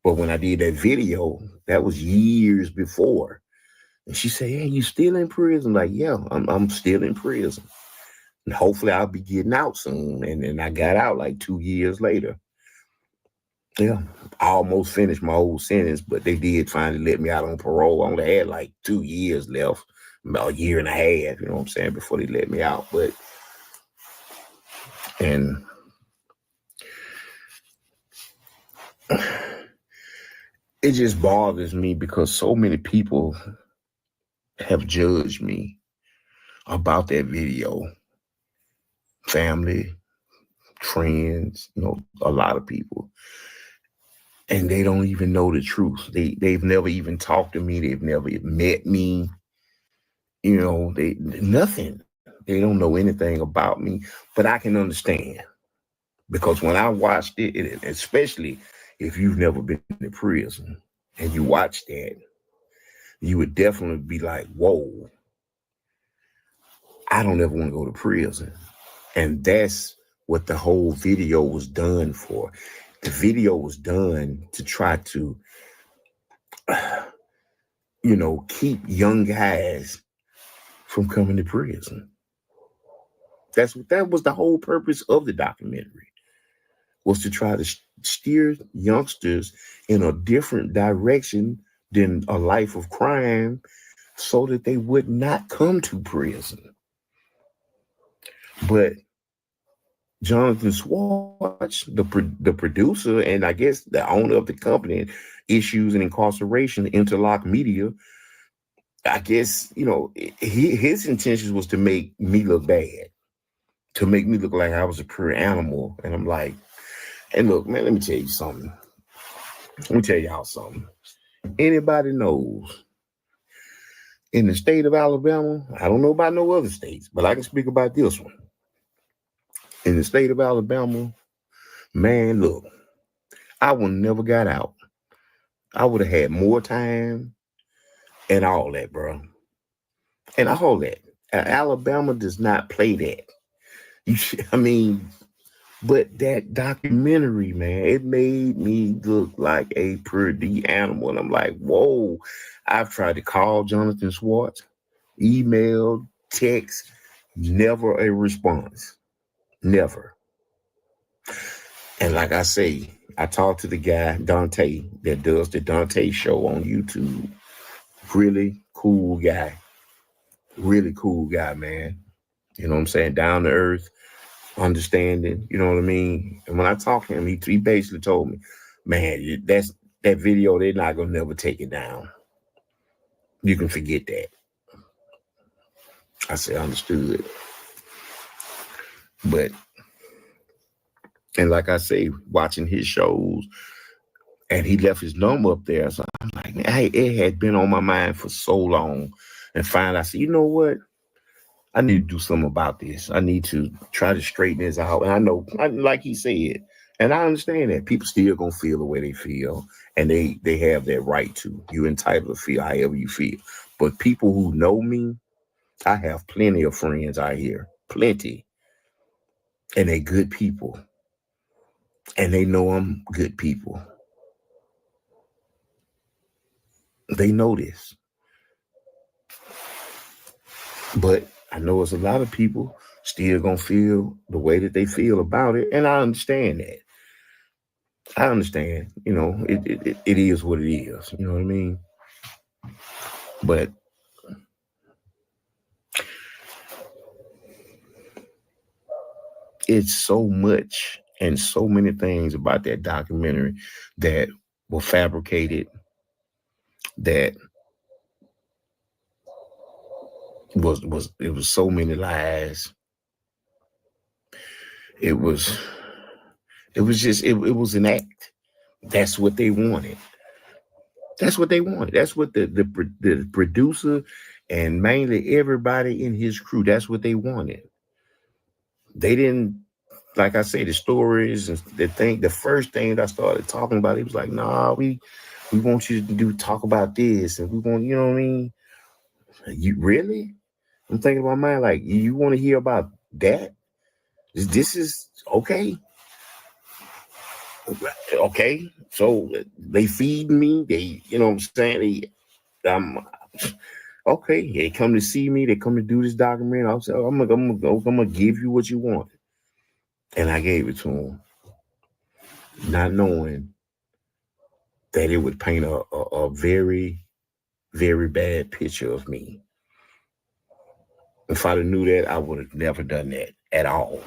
But when I did that video, that was years before. And she said, hey, you still in prison? Like, yeah, I'm still in prison. And hopefully I'll be getting out soon. And then I got out like 2 years later. Yeah, I almost finished my whole sentence, but they did finally let me out on parole. I only had like 2 years left, about a year and a half, you know what I'm saying, before they let me out. And it just bothers me because so many people have judged me about that video. Family, friends, a lot of people. And they don't even know the truth. They've never even talked to me. They've never met me. Nothing. They don't know anything about me, but I can understand because when I watched it, especially if you've never been to prison and you watch that, you would definitely be like, whoa, I don't ever want to go to prison. And that's what the whole video was done for. The video was done to try to, keep young guys from coming to prison. That was the whole purpose of the documentary, was to try to steer youngsters in a different direction than a life of crime so that they would not come to prison. But Jonathan Swartz, the producer, and I guess the owner of the company, Issues and Incarceration, Interlock Media, I guess, his intentions was to make me look bad, to make me look like I was a pure animal. And I'm like, hey, look, man, let me tell you something. Let me tell y'all something. Anybody knows in the state of Alabama, I don't know about no other states, but I can speak about this one. in the state of Alabama, man, look, I would never got out. I would have had more time and all that, bro. And all that. Alabama does not play that. I mean, but that documentary, man, it made me look like a pretty animal. And I'm like, whoa. I've tried to call Jonathan Swartz, email, text, never a response. Never. And like I say, I talked to the guy, Donta, that does the Donta show on YouTube. Really cool guy. Really cool guy, man. You know what I'm saying? Down to earth, understanding, you know what I mean? And when I talked to him, he basically told me, man, that video, they're not gonna never take it down. You can forget that. I said, understood. But, and like I say, watching his shows, and he left his number up there. So I'm like, man, it had been on my mind for so long. And finally, I said, you know what? I need to do something about this. I need to try to straighten this out. And I know, like he said, and I understand that people still gonna feel the way they feel, and they have that right to. You're entitled to feel however you feel. But people who know me, I have plenty of friends out here, plenty, and they good people, and they know I'm good people. They know this, but I know it's a lot of people still gonna feel the way that they feel about it, and I understand that. I understand, you know, it is what it is. You know what I mean? But it's so much and so many things about that documentary that were fabricated, that was so many lies. It was an act. That's what they wanted. That's what they wanted. That's what the producer and mainly everybody in his crew, that's what they wanted. They didn't, like I say, the stories and the first thing that I started talking about, he was like, nah, we want you to talk about this, and we want, you know what I mean? You really? I'm thinking about mine, like, you want to hear about that? This is okay. Okay. So they feed me, you know what I'm saying? Okay, they come to see me, they come to do this documentary. I'll say, I'm gonna give you what you want. And I gave it to them, not knowing that it would paint a very, very bad picture of me. If I'd have knew that, I would have never done that at all.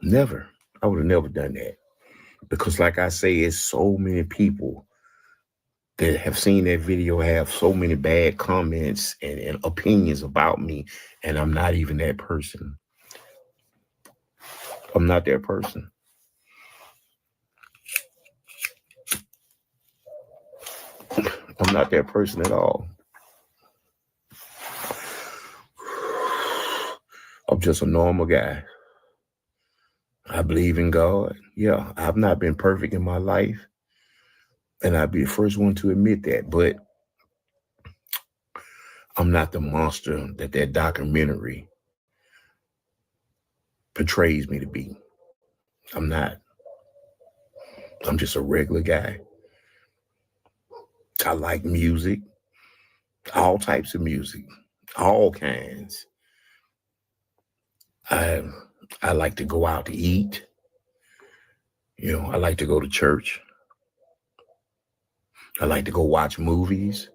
Never. I would have never done that. Because like I say, it's so many people that have seen that video have so many bad comments and opinions about me, and I'm not even that person. I'm not that person. I'm not that person at all. I'm just a normal guy. I believe in God. Yeah, I've not been perfect in my life, and I'd be the first one to admit that, but I'm not the monster that documentary portrays me to be. I'm not. I'm just a regular guy. I like music, all types of music, all kinds. I like to go out to eat. You know, I like to go to church. I like to go watch movies.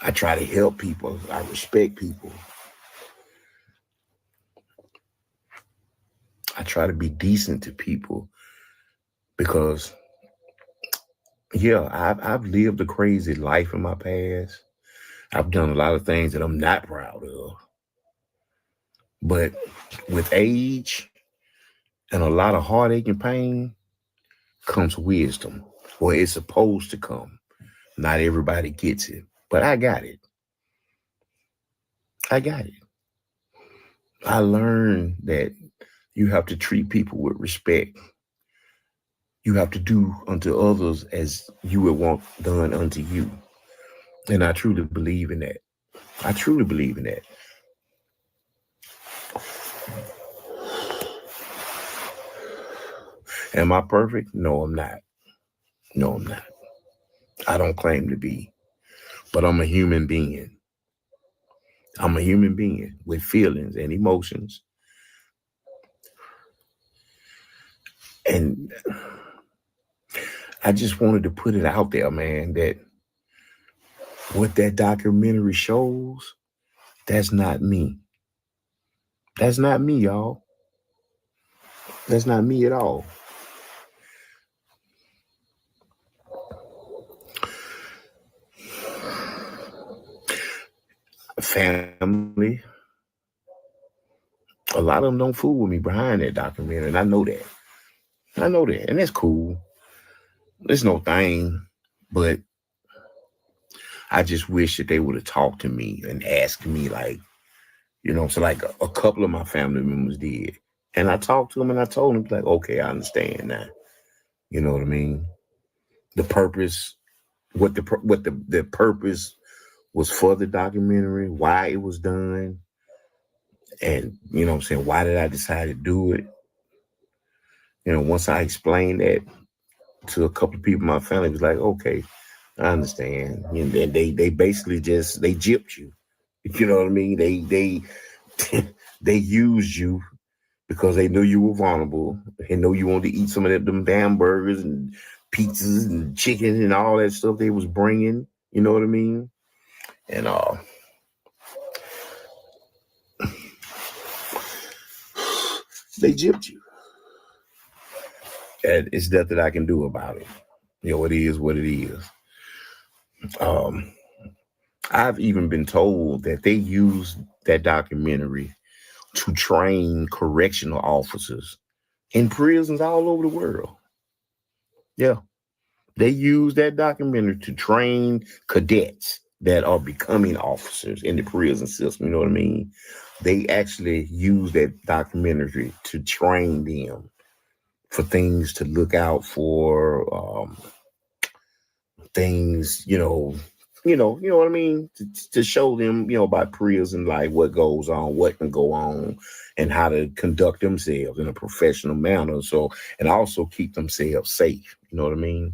I try to help people. I respect people. I try to be decent to people because, yeah, I've lived a crazy life in my past. I've done a lot of things that I'm not proud of. But with age and a lot of heartache and pain comes wisdom, or it's supposed to come. Not everybody gets it, but I got it. I got it. I learned that you have to treat people with respect. You have to do unto others as you would want done unto you. And I truly believe in that. I truly believe in that. Am I perfect? No, I'm not. No, I'm not. I don't claim to be, but I'm a human being. I'm a human being with feelings and emotions. And I just wanted to put it out there, man, that what that documentary shows, that's not me. That's not me, y'all. That's not me at all. Family, a lot of them don't fool with me behind that documentary, and I know that. I know that, and that's cool. It's no thing, but I just wish that they would have talked to me and asked me, like, so like a couple of my family members did. And I talked to them and I told them, like, okay, I understand now. You know what I mean? The purpose, what the purpose was for the documentary, why it was done. And, why did I decide to do it? Once I explained that to a couple of people in my family, it was like, okay, I understand. And then they basically just, they gypped you. You know what I mean? They they used you because they knew you were vulnerable. They know you wanted to eat some of them damn burgers and pizzas and chicken and all that stuff they was bringing. You know what I mean? And they gypped you. And it's nothing I can do about it. It is what it is. I've even been told that they used that documentary to train correctional officers in prisons all over the world. Yeah. They use that documentary to train cadets that are becoming officers in the prison system. You know what I mean? They actually use that documentary to train them for things to look out for, things, you know what I mean? To show them, about prison, like what goes on, what can go on, and how to conduct themselves in a professional manner. So, and also keep themselves safe. You know what I mean?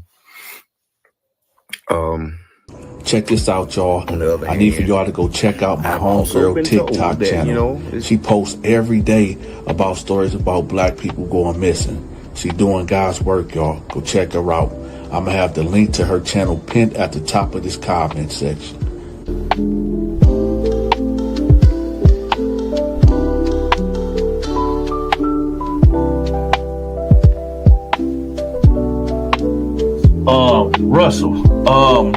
Check this out, y'all. On the other I need for hand, y'all to go check out my I've also homegirl been told TikTok that, channel. She posts every day about stories about black people going missing. She doing God's work, y'all. Go check her out. I'm gonna have the link to her channel pinned at the top of this comment section. Russell,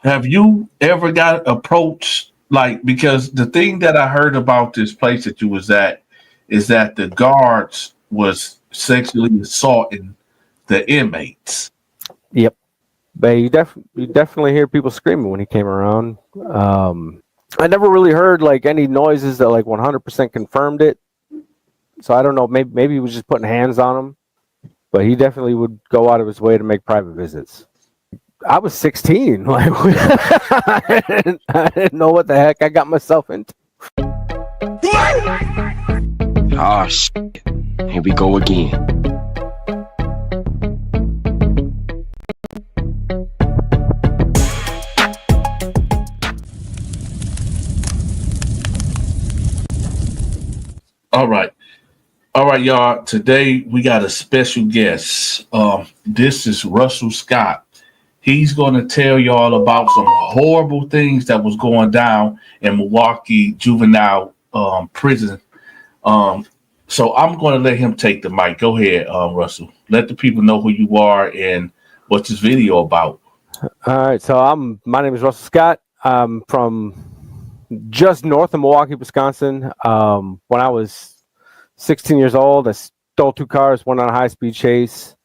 have you ever got approached, like, because the thing that I heard about this place that you was at is that the guards was sexually assaulting the inmates? Yep. But you definitely hear people screaming when he came around. I never really heard like any noises that like 100% confirmed it. So I don't know. Maybe he was just putting hands on him. But he definitely would go out of his way to make private visits. I was 16. Like I didn't know what the heck I got myself into. Ah, shit. Here we go again. All right, y'all. Today we got a special guest. This is Russell Scott. He's going to tell y'all about some horrible things that was going down in Milwaukee juvenile prison. So I'm going to let him take the mic. Go ahead, Russell. Let the people know who you are and what's this video about. All right. So my name is Russell Scott. I'm from just north of Milwaukee, Wisconsin. When I was 16 years old, I stole 2 cars, went on a high-speed chase.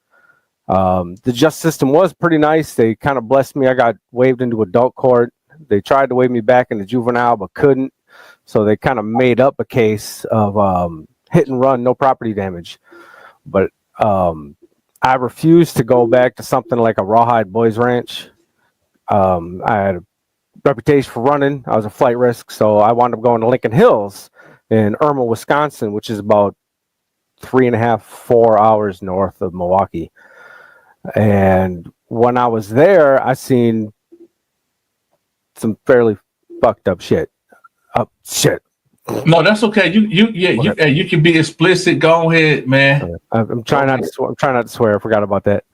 The justice system was pretty nice. They kind of blessed me. I got waived into adult court. They tried to waive me back into juvenile, but couldn't. So they kind of made up a case of hit and run, no property damage. But I refused to go back to something like a Rawhide Boys Ranch. I had a reputation for running. I was a flight risk, so I wound up going to Lincoln Hills in Irma, Wisconsin, which is about 3.5, 4 hours north of Milwaukee. And when I was there, I seen some fairly fucked up shit. No, that's okay. You can be explicit. Go ahead, man. I'm trying not to. I'm trying not to swear. I forgot about that.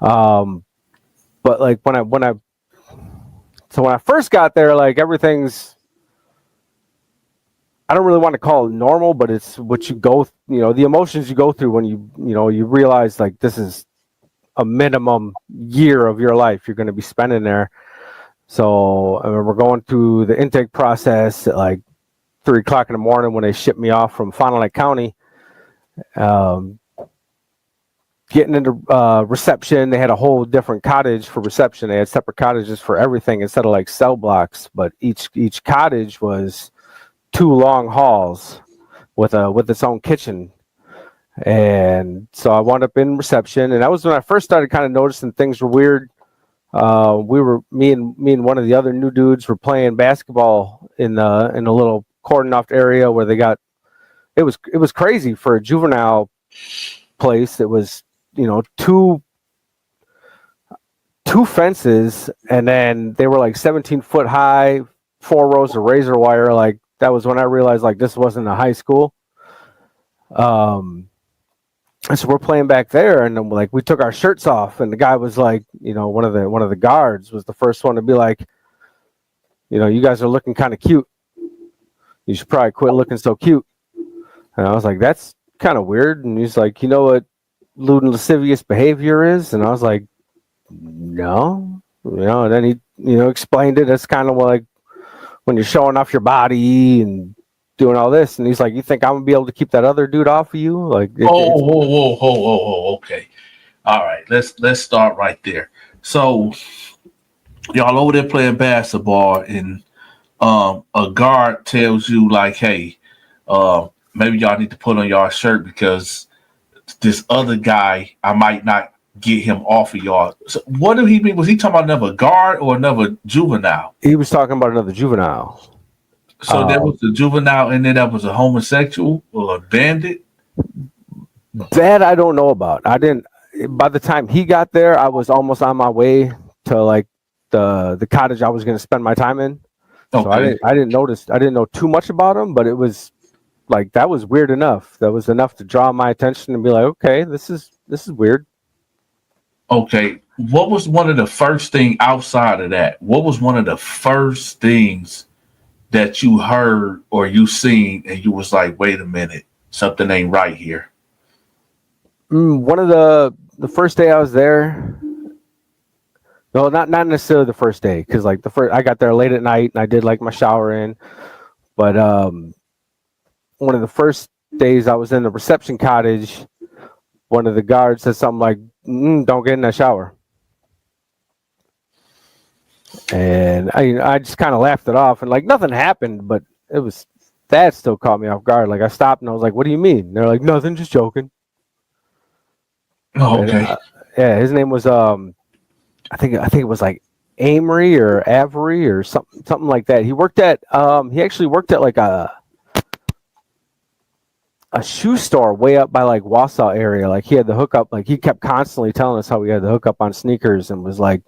But like when I first got there, like everything's. I don't really want to call it normal, but it's what you go. The emotions you go through when you realize like this is a minimum year of your life you're going to be spending there. So I remember going through the intake process at like 3 o'clock in the morning when they shipped me off from Fond du Lac County. Getting into reception, they had a whole different cottage for reception. They had separate cottages for everything instead of like cell blocks, but each cottage was 2 long halls with its own kitchen. And so I wound up in reception, and that was when I first started kind of noticing things were weird. Me and one of the other new dudes were playing basketball in a little cordoned off area where they got it was crazy for a juvenile place. It was two fences, and then they were like 17 foot high, 4 rows of razor wire. Like that was when I realized like this wasn't a high school. And so we're playing back there, and then like we took our shirts off, and the guy was like, one of the guards was the first one to be like, you guys are looking kind of cute. You should probably quit looking so cute. And I was like, that's kind of weird. And he's like, you know what lewd and lascivious behavior is? And I was like, no. And then he explained it. It's kind of like when you're showing off your body and doing all this. And he's like, you think I'm gonna be able to keep that other dude off of you? Like, whoa. Okay. All right. Let's start right there. So y'all over there playing basketball, and a guard tells you like, hey, maybe y'all need to put on y'all shirt because this other guy, I might not get him off of y'all. So what did he mean? Was he talking about another guard or another juvenile? He was talking about another juvenile. So there was a juvenile in there that was a homosexual or a bandit? That I don't know about. I didn't. By the time he got there, I was almost on my way to like the cottage I was going to spend my time in. So I didn't notice. I didn't know too much about him, but it was like that was weird enough. That was enough to draw my attention and be like, okay, this is weird. Okay, what was one of the first thing outside of that? What was one of the first things that you heard or you seen and you was like, wait a minute, something ain't right here? One of the first day I was there. No, not necessarily the first day, because like I got there late at night and I did like my shower in. But one of the first days I was in the reception cottage, one of the guards said something like, don't get in that shower. And I just kind of laughed it off, and like nothing happened, but that still caught me off guard. Like I stopped and I was like, what do you mean? And they're like, nothing, just joking. Oh, okay. And, yeah, his name was I think it was like Amory or Avery or something like that. He actually worked at like a shoe store way up by like Wausau area. Like he had the hookup. Like he kept constantly telling us how he had the hookup on sneakers, and was like,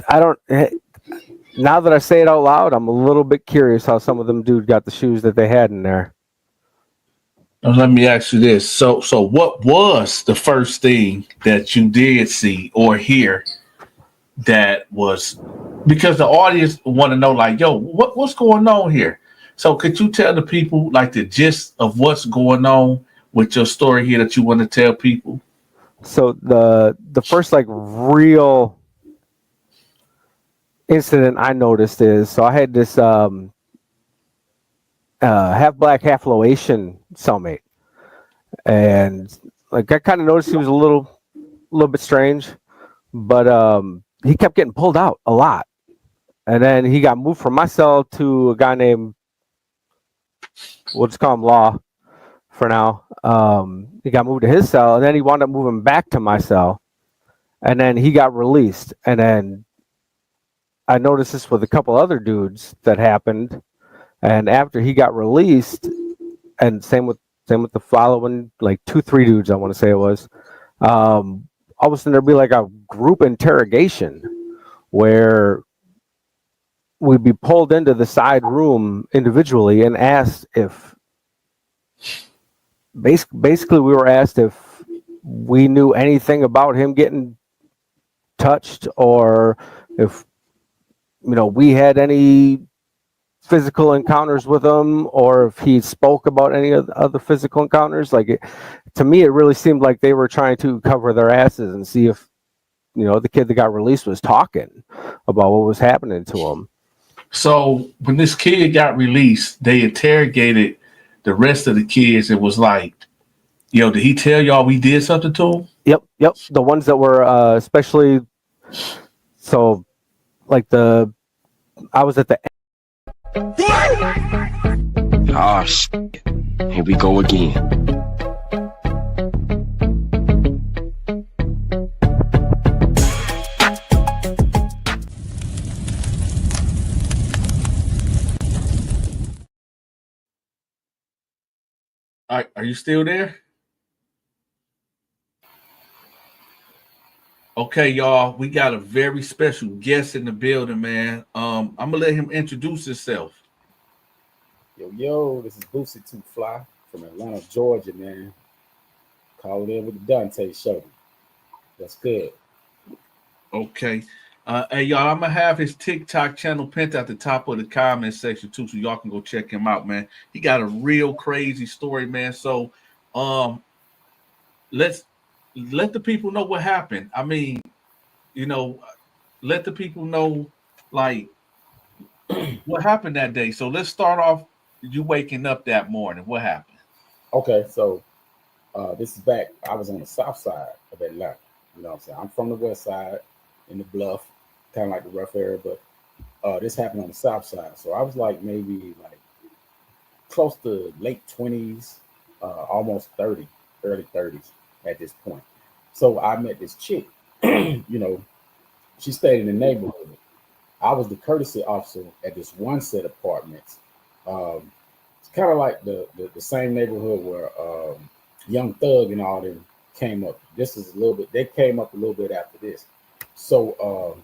now that I say it out loud, I'm a little bit curious how some of them dudes got the shoes that they had in there. Now, let me ask you this. So what was the first thing that you did see or hear that was, because the audience want to know like, yo, what's going on here? So could you tell the people like the gist of what's going on with your story here that you want to tell people? So the first like real incident I noticed is, so I had this half black, half Laotian cellmate, and like I kind of noticed he was a little bit strange, but he kept getting pulled out a lot, and then he got moved from my cell to a guy named, we'll just call him Law for now. He got moved to his cell, and then he wound up moving back to my cell, and then he got released. And then I noticed this with a couple other dudes that happened. And after he got released, and same with the following, like 2-3 dudes, I want to say it was. All of a sudden there'd be like a group interrogation where we'd be pulled into the side room individually and asked if, basically we were asked if we knew anything about him getting touched, or if we had any physical encounters with him, or if he spoke about any of the other physical encounters. To me, it really seemed like they were trying to cover their asses and see if the kid that got released was talking about what was happening to him. So when this kid got released, they interrogated the rest of the kids and was like, did he tell y'all we did something to him? Yep. The ones that were especially, so like I was at the Oh, shit. Here we go again. Are you still there? Okay, y'all, we got a very special guest in the building, man. I'm gonna let him introduce himself. Yo, this is Boosie Too Fly from Atlanta, Georgia, man. Calling in with the Donta show. That's good. Okay. Hey, y'all, I'm gonna have his TikTok channel pinned at the top of the comment section too, so y'all can go check him out, man. He got a real crazy story, man. So, let's let the people know what happened. I mean, let the people know like what happened that day. So let's start off. You waking up that morning. What happened? Okay, so this is back. I was on the south side of Atlanta. You know what I'm saying? I'm from the west side in the Bluff, kind of like the rough area, but this happened on the south side. So I was like maybe like close to late 20s, almost 30, early 30s at this point. So I met this chick, she stayed in the neighborhood. I was the courtesy officer at this one set of apartments. It's kind of like the same neighborhood where Young Thug and all them came up. This is a little bit, they came up a little bit after this. So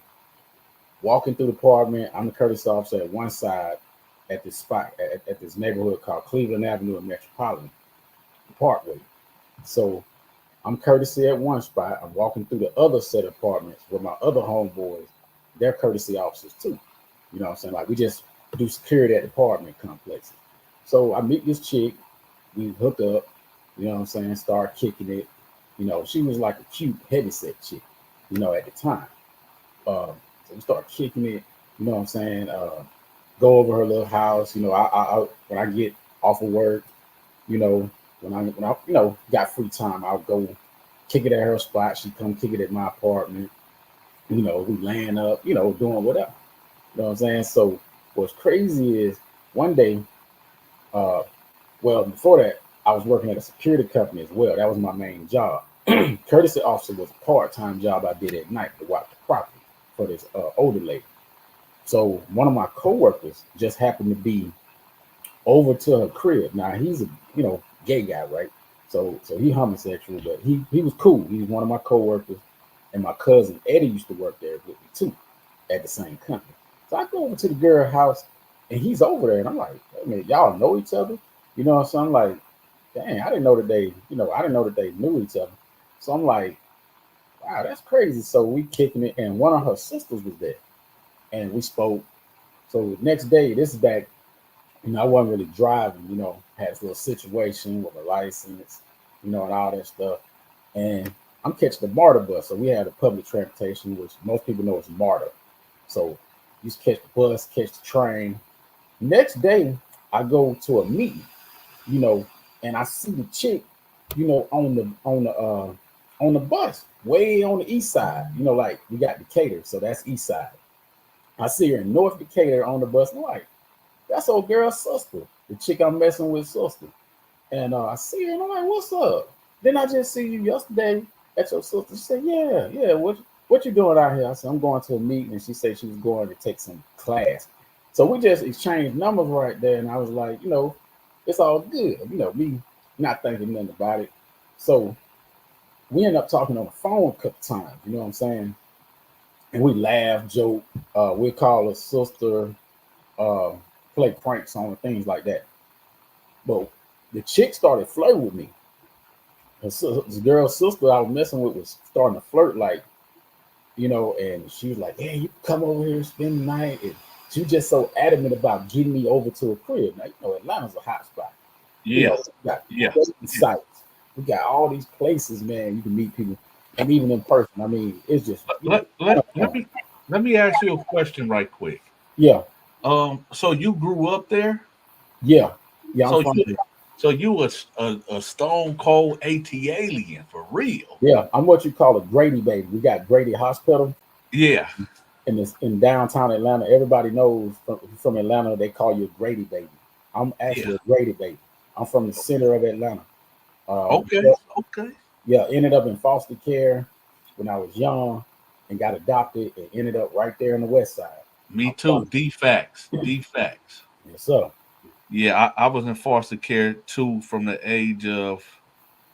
walking through the apartment, I'm the courtesy officer at one side at this spot, at this neighborhood called Cleveland Avenue and Metropolitan Parkway. So I'm courtesy at one spot. I'm walking through the other set of apartments where my other homeboys, they're courtesy officers too. You know what I'm saying? Like we just do security at the apartment complexes. So I meet this chick, we hook up, you know what I'm saying, start kicking it. She was like a cute heavyset chick, at the time. So we start kicking it, you know what I'm saying, go over her little house, I when I get off of work, when I got free time, I'll go kick it at her spot. She come kick it at my apartment. We laying up, doing whatever. You know what I'm saying? So what's crazy is one day, before that, I was working at a security company as well. That was my main job. Courtesy officer was a part-time job I did at night to watch the property for this older lady. So one of my coworkers just happened to be over to her crib. Now he's a gay guy, right? So he homosexual, but he was cool. He was one of my coworkers, and my cousin Eddie used to work there with me too, at the same company. So I go over to the girl's house, and he's over there, and I'm like, hey, man, y'all know each other? You know what I'm saying? I'm like, dang, I didn't know that they knew each other. So I'm like, wow, that's crazy. So we kicking it, and one of her sisters was there, and we spoke. So the next day, this is back, I wasn't really driving, had this little situation with a license, and all that stuff. And I'm catching the MARTA bus. So we had a public transportation, which most people know is MARTA. So you just catch the bus, catch the train. Next day, I go to a meeting, and I see the chick, on the bus, way on the east side. Like we got Decatur, so that's east side. I see her in North Decatur on the bus. I'm like, that's old girl's sister, the chick I'm messing with, sister. And I see her and I'm like, what's up? Then I just see you yesterday at your sister. She said, yeah. What you doing out here? I said, I'm going to a meeting. And she said she was going to take some class. So we just exchanged numbers right there. And I was like, it's all good. Me not thinking nothing about it. So we ended up talking on the phone a couple times. You know what I'm saying? And we laugh, joke. We call her sister, uh, play pranks on her, things like that. But the chick started flirting with me. The girl's sister I was messing with was starting to flirt, like, and she was like, "Hey, you come over here, spend the night." And she was just so adamant about getting me over to a crib. Now, Atlanta's a hot spot. Yeah. We got Yeah. sites. We got all these places, man. You can meet people, and even in person. I mean, it's just Let me ask you a question right quick. Yeah. So you grew up there? Yeah. I'm So from you, there. so you was a stone cold AT alien for real? Yeah, I'm what you call a Grady baby. We got Grady Hospital. Yeah. In downtown Atlanta. Everybody knows from Atlanta, they call you a Grady baby. I'm actually a Grady baby. I'm from the center of Atlanta. Okay. Yeah, ended up in foster care when I was young and got adopted and ended up right there on the west side. Me too. D-facts. Yes, sir. Yeah, I was in foster care too from the age of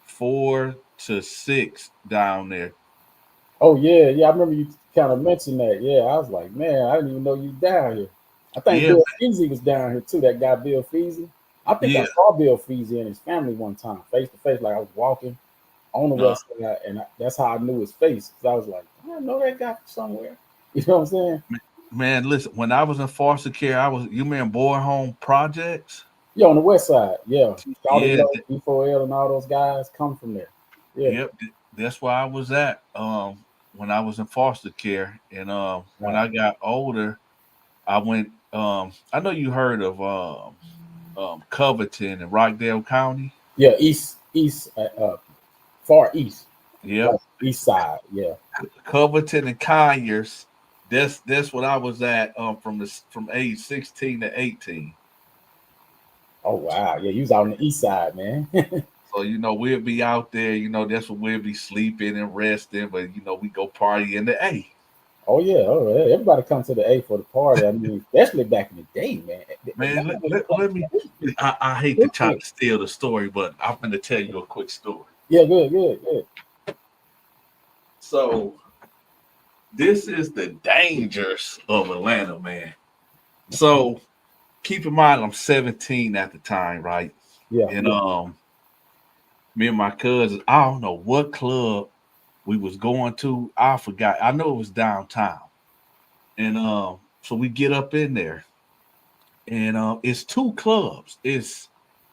4 to 6 down there. Oh yeah. I remember you kind of mentioned that. Yeah, I was like, man, I didn't even know you down here. I think Yeah, Bill Feasy was down here too. That guy Bill Feasy. I think I yeah. saw Bill Feasy and his family one time, face to face. Like I was walking on the No, west side, and that's how I knew his face. Because I was like, I know that guy from somewhere. You know what I'm saying? man, listen. When I was in foster care, you mean boy home projects? Yeah, on the west side. Yeah, Shawty Yeah, Low, B4L, and all those guys come from there. Yeah. yep. That's where I was at. When I was in foster care, and when I got older, I went. I know you heard of Covington in Rockdale County. Yeah, far east. Yep. Like east side. Yeah. Covington and Conyers. That's what I was at from age 16 to 18. Oh wow. Yeah, you was out on the east side, man. So we'll be out there. That's what we'll be sleeping and resting. But we go party in the A. Oh yeah. Everybody come to the A for the party. I mean, especially back in the day, man. Man, let me. I hate to try to steal the story, but I'm going to tell you a quick story. Yeah, good. So this is the dangers of Atlanta, man. So keep in mind, I'm 17 at the time, right? Yeah. And me and my cousins, I don't know what club we was going to. I forgot. I know it was downtown. And so we get up in there, and it's two clubs.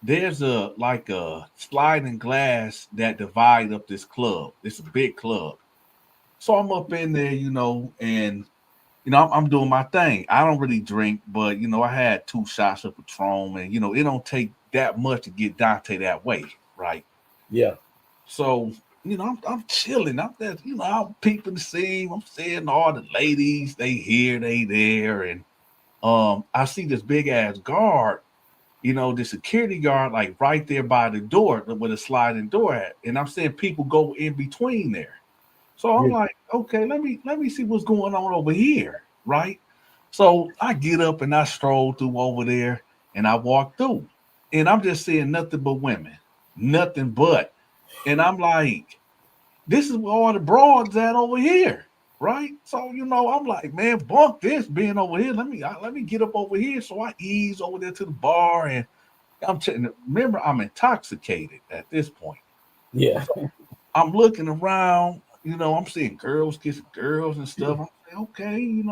There's a sliding glass that divide up this club. It's a big club. So I'm up in there, and I'm doing my thing. I don't really drink, but I had 2 shots of Patron, and it don't take that much to get Dante that way, right? Yeah. So I'm chilling. I'm there, I'm peeping the scene. I'm seeing all the ladies. They here, they there, and I see this big ass guard. The security guard, like right there by the door with a sliding door at, and I'm seeing people go in between there. So I'm like, okay, let me see what's going on over here, right? So I get up and I stroll through over there, and I walk through, and I'm just seeing nothing but women, nothing but, and I'm like, this is where all the broads at over here, right? So I'm like, man, bunk this being over here. Let me get up over here. So I ease over there to the bar, and I'm checking. Remember, I'm intoxicated at this point. Yeah. So I'm looking around. I'm seeing girls kissing girls and stuff. I'm like, okay.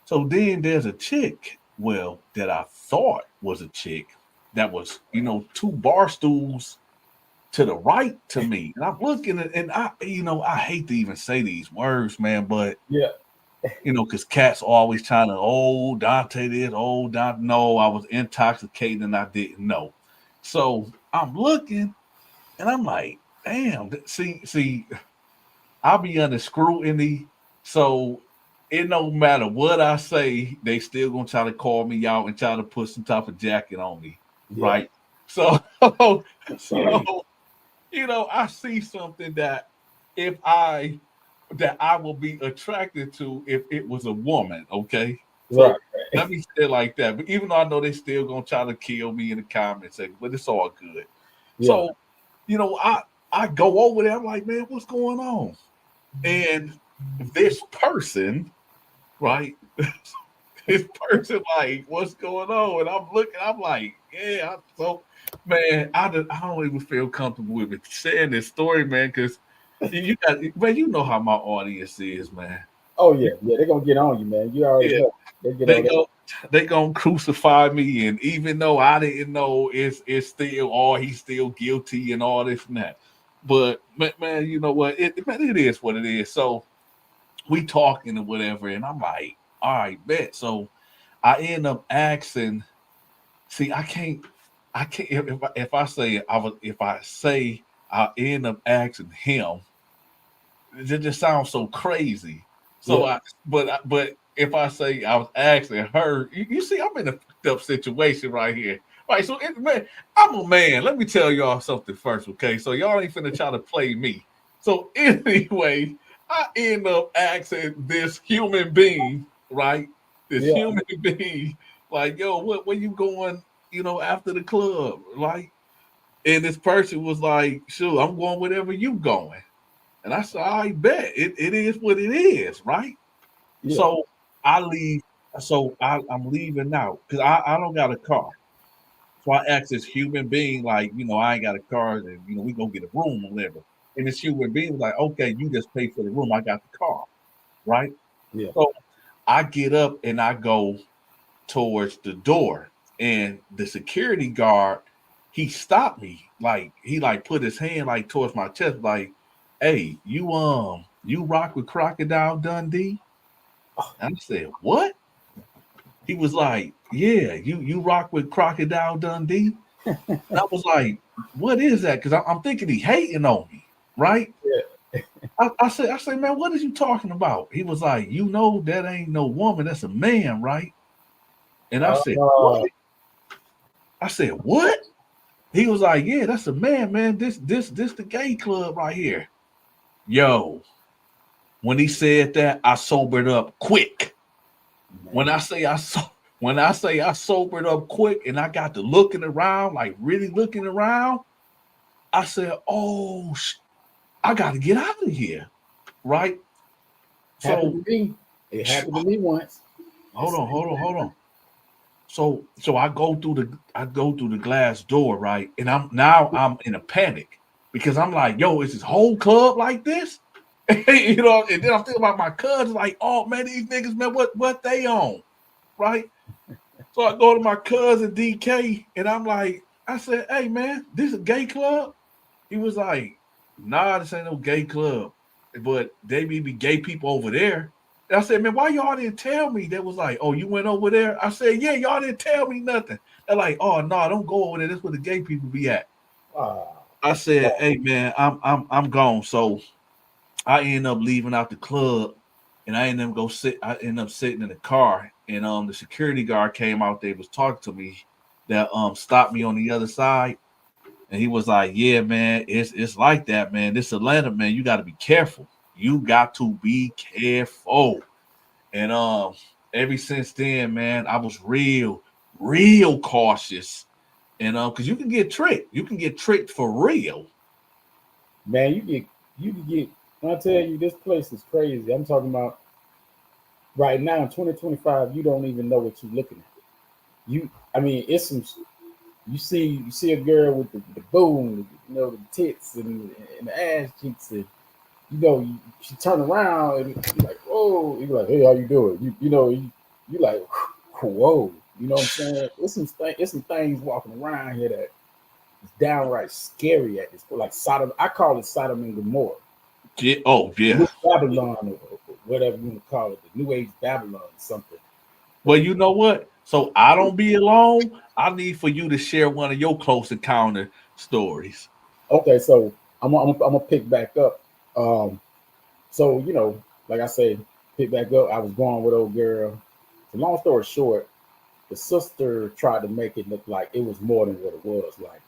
So then there's a chick, well, that I thought was a chick that was, 2 bar stools to the right to me. And I'm looking at, and I hate to even say these words, man, but yeah, because cats always trying to, oh, Dante this, oh, Dante. No, I was intoxicated and I didn't know. So I'm looking and I'm like, damn, see, I'll be under scrutiny. So it no matter what I say, they still gonna try to call me out and try to put some type of jacket on me, right? So, I see something that if I will be attracted to if it was a woman, okay? So Right. let me say it like that. But even though I know they still gonna try to kill me in the comments, but it's all good. Yeah. So, I go over there, I'm like, man, what's going on? And this person, right? This person, like, what's going on? And I'm looking, I'm like, yeah. Man, I don't even feel comfortable with sharing this story, man, because you got, man, you know how my audience is, man. Oh yeah, they're gonna get on you, man. You already know. They gonna crucify me, and even though I didn't know, it's still he's still guilty and all this and that. But man, you know what? It is what it is. So we talking or whatever, and I'm like, all right, bet. So I end up asking. See, I can't. If I say I end up asking him, it just sounds so crazy. So but if I say I was asking her, you see, I'm in a fucked up situation right here. Right. So man, I'm a man. Let me tell y'all something first, okay? So y'all ain't finna try to play me. So anyway, I end up asking this human being, right? This human being, like, yo, where you going, after the club? Like, and this person was like, sure, I'm going wherever you going. And I said, I bet it is what it is, right? Yeah. So I leave. So I'm leaving now because I don't got a car. So I asked this human being, like, I ain't got a car, and we go get a room or whatever. And this human being was like, okay, you just pay for the room. I got the car, right? Yeah. So I get up and I go towards the door, and the security guard, he stopped me. Like, he put his hand like towards my chest, like, hey, you rock with Crocodile Dundee? And I said, what? He was like, yeah, you rock with Crocodile Dundee? And I was like, what is that? Because I'm thinking he hating on me, right? Yeah. I said, man, what is you talking about? He was like, that ain't no woman, that's a man, right? And I said, what? I said, what? He was like, yeah, that's a man. This the gay club right here. Yo, when he said that, I sobered up quick. When I say I sobered up quick and I got to looking around, like really looking around, I said, oh, I got to get out of here, right? Happened to me. It happened to me once. Hold on. So I go through the glass door, right? And I'm in a panic because I'm like, yo, is this whole club like this? And then I'm thinking about my cousins, like, oh man, these niggas, man, what they on? Right? So I go to my cousin DK and I'm like, I said, hey man, this a gay club? He was like, nah, this ain't no gay club. But they be gay people over there. And I said, man, why y'all didn't tell me? They was like, oh, you went over there? I said, yeah, y'all didn't tell me nothing. They're like, oh no, don't go over there. That's where the gay people be at. I said, hey man, I'm gone. So I end up leaving out the club and I end up sitting in the car, and the security guard came out there, was talking to me, that stopped me on the other side. And he was like, yeah, man, it's like that, man. This Atlanta, man, you got to be careful. You got to be careful. And ever since then, man, I was real cautious. And because you can get tricked. You can get tricked for real. Man, you can get when I tell you this place is crazy. I'm talking about right now in 2025, you don't even know what you're looking at. I mean, it's some. You see a girl with the boom, the tits and the ass cheeks, and she turn around and you're like, whoa, you're like, hey, how you doing? You like, whoa, you know what I'm saying? It's some things walking around here that is downright scary at this point, like Sodom. I call it Sodom and Gomorrah. Yeah. Oh yeah. Babylon, or whatever you want to call it, the New Age Babylon, or something. Well, you know what? So I don't be alone. I need for you to share one of your close encounter stories. Okay, so I'm gonna pick back up. So like I say, pick back up. I was going with old girl. So long story short, the sister tried to make it look like it was more than what it was. Like,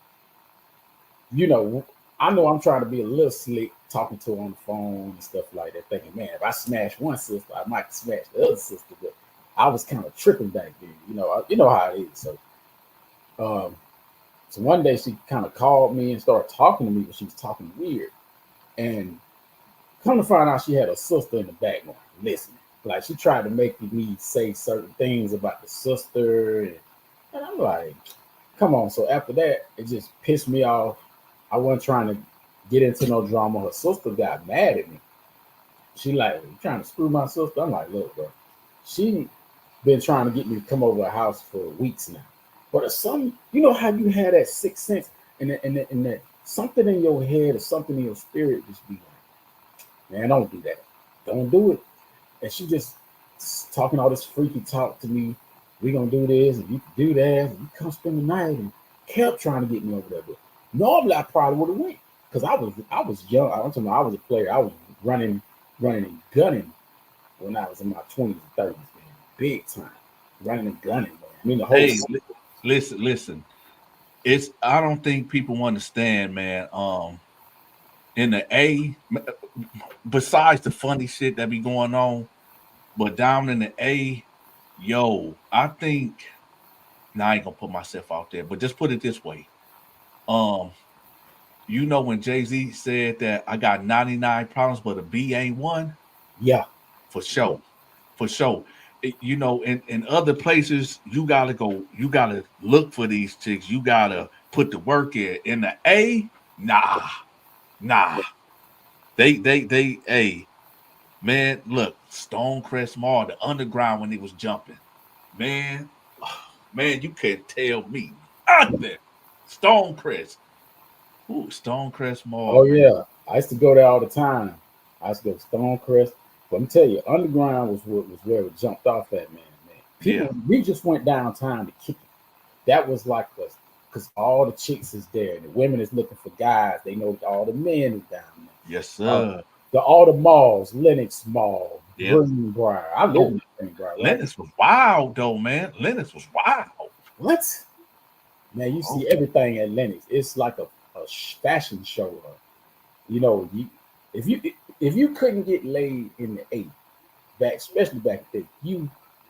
I know I'm trying to be a little slick talking to her on the phone and stuff like that, thinking, man, if I smash one sister, I might smash the other sister. But I was kind of tripping back then, you know how it is. So one day she kind of called me and started talking to me, but she was talking weird. And come to find out, she had a sister in the background listening. Like, she tried to make me say certain things about the sister, and I'm like, come on. So after that, it just pissed me off. I wasn't trying to get into no drama. Her sister got mad at me. She like, you trying to screw my sister? I'm like, look, bro, she been trying to get me to come over her house for weeks now. But some, you know how you had that sixth sense and that something in your head or something in your spirit just be like, man, don't do that. Don't do it. And she just talking all this freaky talk to me. We gonna do this and you can do that. And you come spend the night, and kept trying to get me over there. But normally I probably would have went because I was young. I was a player. I was running and gunning when I was in my 20s and 30s, man. Big time. Running and gunning, man. I mean the whole listen. I don't think people understand, man. In the A, besides the funny shit that be going on, but down in the A, yo, I think now I ain't gonna put myself out there, but just put it this way. When Jay-Z said that I got 99 problems, but a B ain't one? Yeah. For sure. For sure. In other places, you gotta look for these chicks. You gotta put the work in. In the A, nah. Hey, man, look, Stonecrest Mall, the underground when he was jumping. Man, you can't tell me nothing. Stonecrest. Ooh, Stonecrest Mall. Oh man. yeah, I used to go there all the time. I used to go to Stonecrest. But let me tell you, underground was where it jumped off at, man. People, we just went downtown to kick it. That was like us, because all the chicks is there. The women is looking for guys. They know all the men is down there. Yes, sir. All the malls, Lenox Mall, Yep. Greenbrier. I live in Greenbrier. Right? Lennox was wild, though, man. Lennox was wild. What? Man, you see everything at Lenox. It's like a fashion show. If you couldn't get laid in the A, especially back then,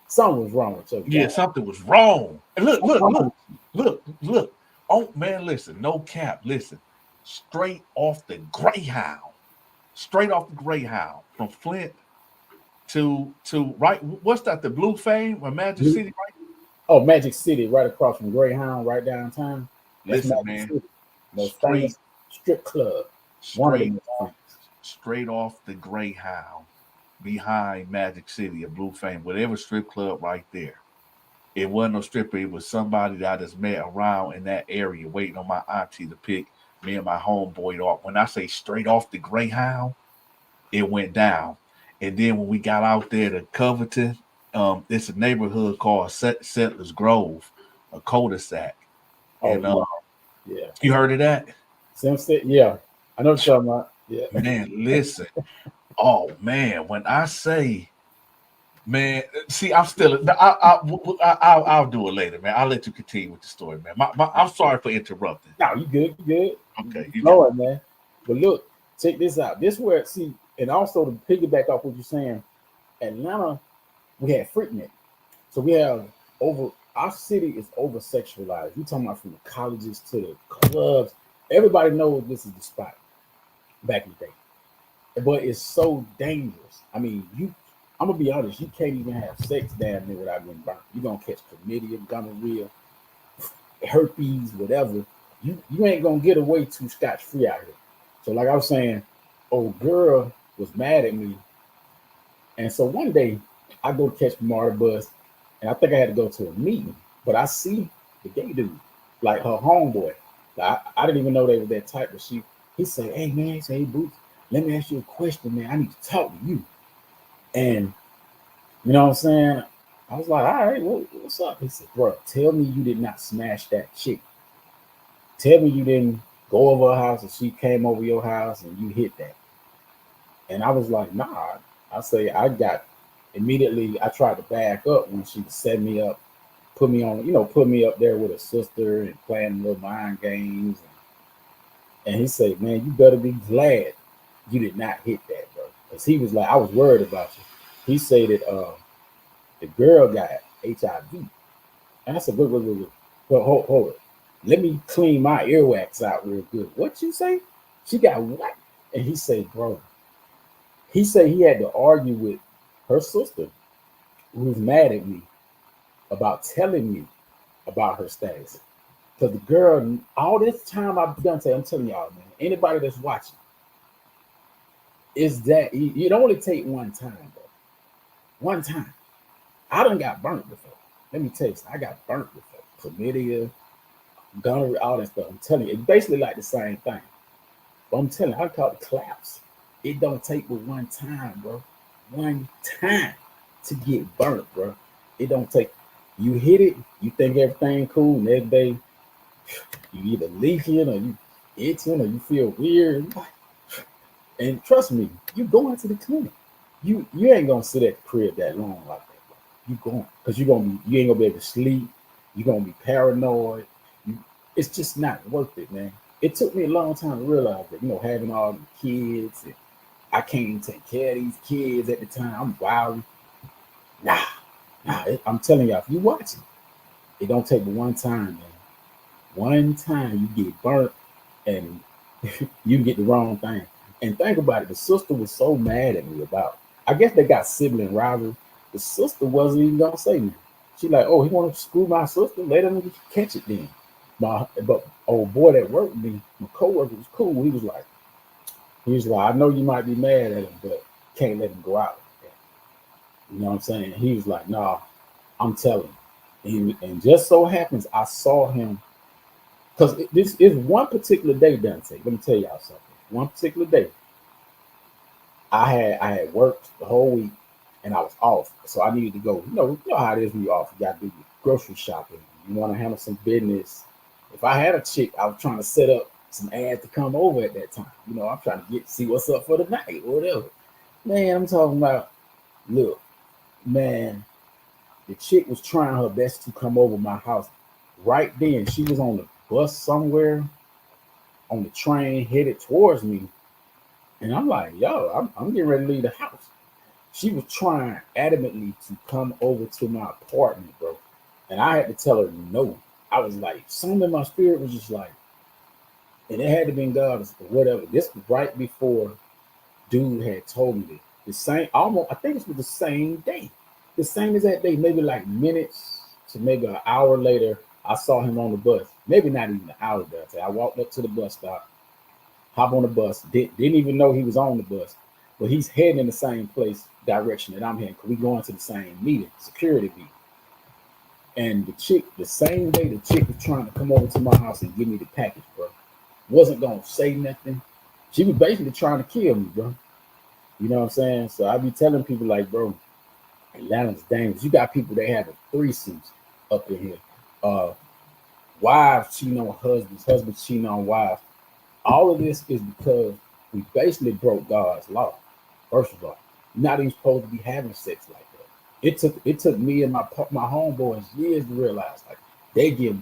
something was wrong with you. Yeah, something was wrong. And look. Oh man, listen, no cap. Listen, straight off the Greyhound, from Flint to right. What's that? The Blue Fame or Magic City, right? Oh, Magic City, right across from Greyhound, right downtown. That's Listen, Magic man, City. Most famous strip club. Straight off the Greyhound, behind Magic City, a Blue Fame, whatever strip club right there. It wasn't no stripper. It was somebody that I just met around in that area, waiting on my auntie to pick me and my homeboy off. When I say straight off the Greyhound, it went down. And then when we got out there to Covington, it's a neighborhood called Settlers Grove, a cul-de-sac. And yeah, you heard of that? Yeah, I know what you're talking about. Yeah, man, listen. Oh man, when I say, man, see, I'm still. I'll do it later, man. I'll let you continue with the story, man. I'm sorry for interrupting. No, you good. Okay, you know it, man. But look, check this out. This where and also to piggyback off what you're saying, Atlanta, we had Freaknik. So we have our city is over sexualized. You're talking about from the colleges to the clubs. Everybody knows this is the spot back in the day. But it's so dangerous. I mean, I'm gonna be honest, you can't even have sex down there without getting burnt. You're gonna catch chlamydia, gonorrhea, herpes, whatever. You ain't gonna get away too scotch-free out here. So like I was saying, old girl was mad at me. And so one day I go to catch the MARTA bus, and I think I had to go to a meeting, but I see the gay dude, like her homeboy. Like, I didn't even know they were that type, but he said, hey man, he said, hey Boots, let me ask you a question, man. I need to talk to you. And you know what I'm saying? I was like, all right, what's up? He said, bro, tell me you did not smash that chick. Tell me you didn't go over her house and she came over your house and you hit that. And I was like, nah. I say, I got immediately I tried to back up when she set me up, put me on, put me up there with her sister and playing little mind games. And he said, "Man, you better be glad you did not hit that, bro." Because he was like, "I was worried about you." He said that the girl got HIV. And I said, wait. Well, hold it. Let me clean my earwax out real good. What you say? She got what? And he said, bro, he said he had to argue with her sister, who was mad at me about telling me about her status. Because the girl, all this time I've done, I'm telling y'all, man, anybody that's watching, is that it only take one time, bro. One time. I done got burnt before. Let me tell you something. I got burnt before. Chlamydia, gonorrhea, all that stuff. I'm telling you, it's basically like the same thing. But I'm telling you, I call it collapse. It don't take but one time, bro. One time to get burnt, bro. It don't take. You hit it, you think everything cool, next day you either leaking or you itching or you feel weird. And trust me, you going to the clinic. You ain't gonna sit at the crib that long like that, bro. You going because you ain't gonna be able to sleep. You're gonna be paranoid. It's just not worth it, man. It took me a long time to realize that, having all the kids, and I can't even take care of these kids at the time. I'm wild. Nah. I'm telling y'all, if you watching, it don't take but one time, man. One time you get burnt and you get the wrong thing. And think about it, the sister was so mad at me about. I guess they got sibling rivalry. The sister wasn't even gonna say nothing. She like, oh, he want to screw my sister? Let him catch it then. But old boy that worked with me, my coworker was cool. He was like, I know you might be mad at him, but can't let him go out like that. You know what I'm saying? He was like, nah, I'm telling you. And just so happens I saw him, because this is one particular day, Donta. Let me tell y'all something. One particular day, I had worked the whole week and I was off. So I needed to go. You know how it is when you're off. You gotta do your grocery shopping. You want to handle some business. If I had a chick, I was trying to set up some ads to come over at that time. I'm trying to see what's up for the night or whatever. Man, I'm talking about, look, man, the chick was trying her best to come over my house. Right then, she was on the bus somewhere, on the train, headed towards me. And I'm like, yo, I'm getting ready to leave the house. She was trying adamantly to come over to my apartment, bro. And I had to tell her no. I was like, something in my spirit was just like, and it had to be God or whatever. This was right before dude had told me that. The same, almost, I think it was the same day. The same exact day, maybe like minutes to maybe an hour later, I saw him on the bus. Maybe not even an hour later. I walked up to the bus stop, hop on the bus, didn't even know he was on the bus, but he's heading in the same direction that I'm heading, because we going to the same meeting, security meeting. And the chick, the same day the chick was trying to come over to my house and give me the package, bro. Wasn't gonna say nothing. She was basically trying to kill me, bro. You know what I'm saying? So I be telling people like, bro, Atlanta's dangerous. You got people that have threesomes up in here. Wives cheating on husbands cheating on wives. All of this is because we basically broke God's law. First of all, you're not even supposed to be having sex like that. It took me and my homeboys years to realize, like, they give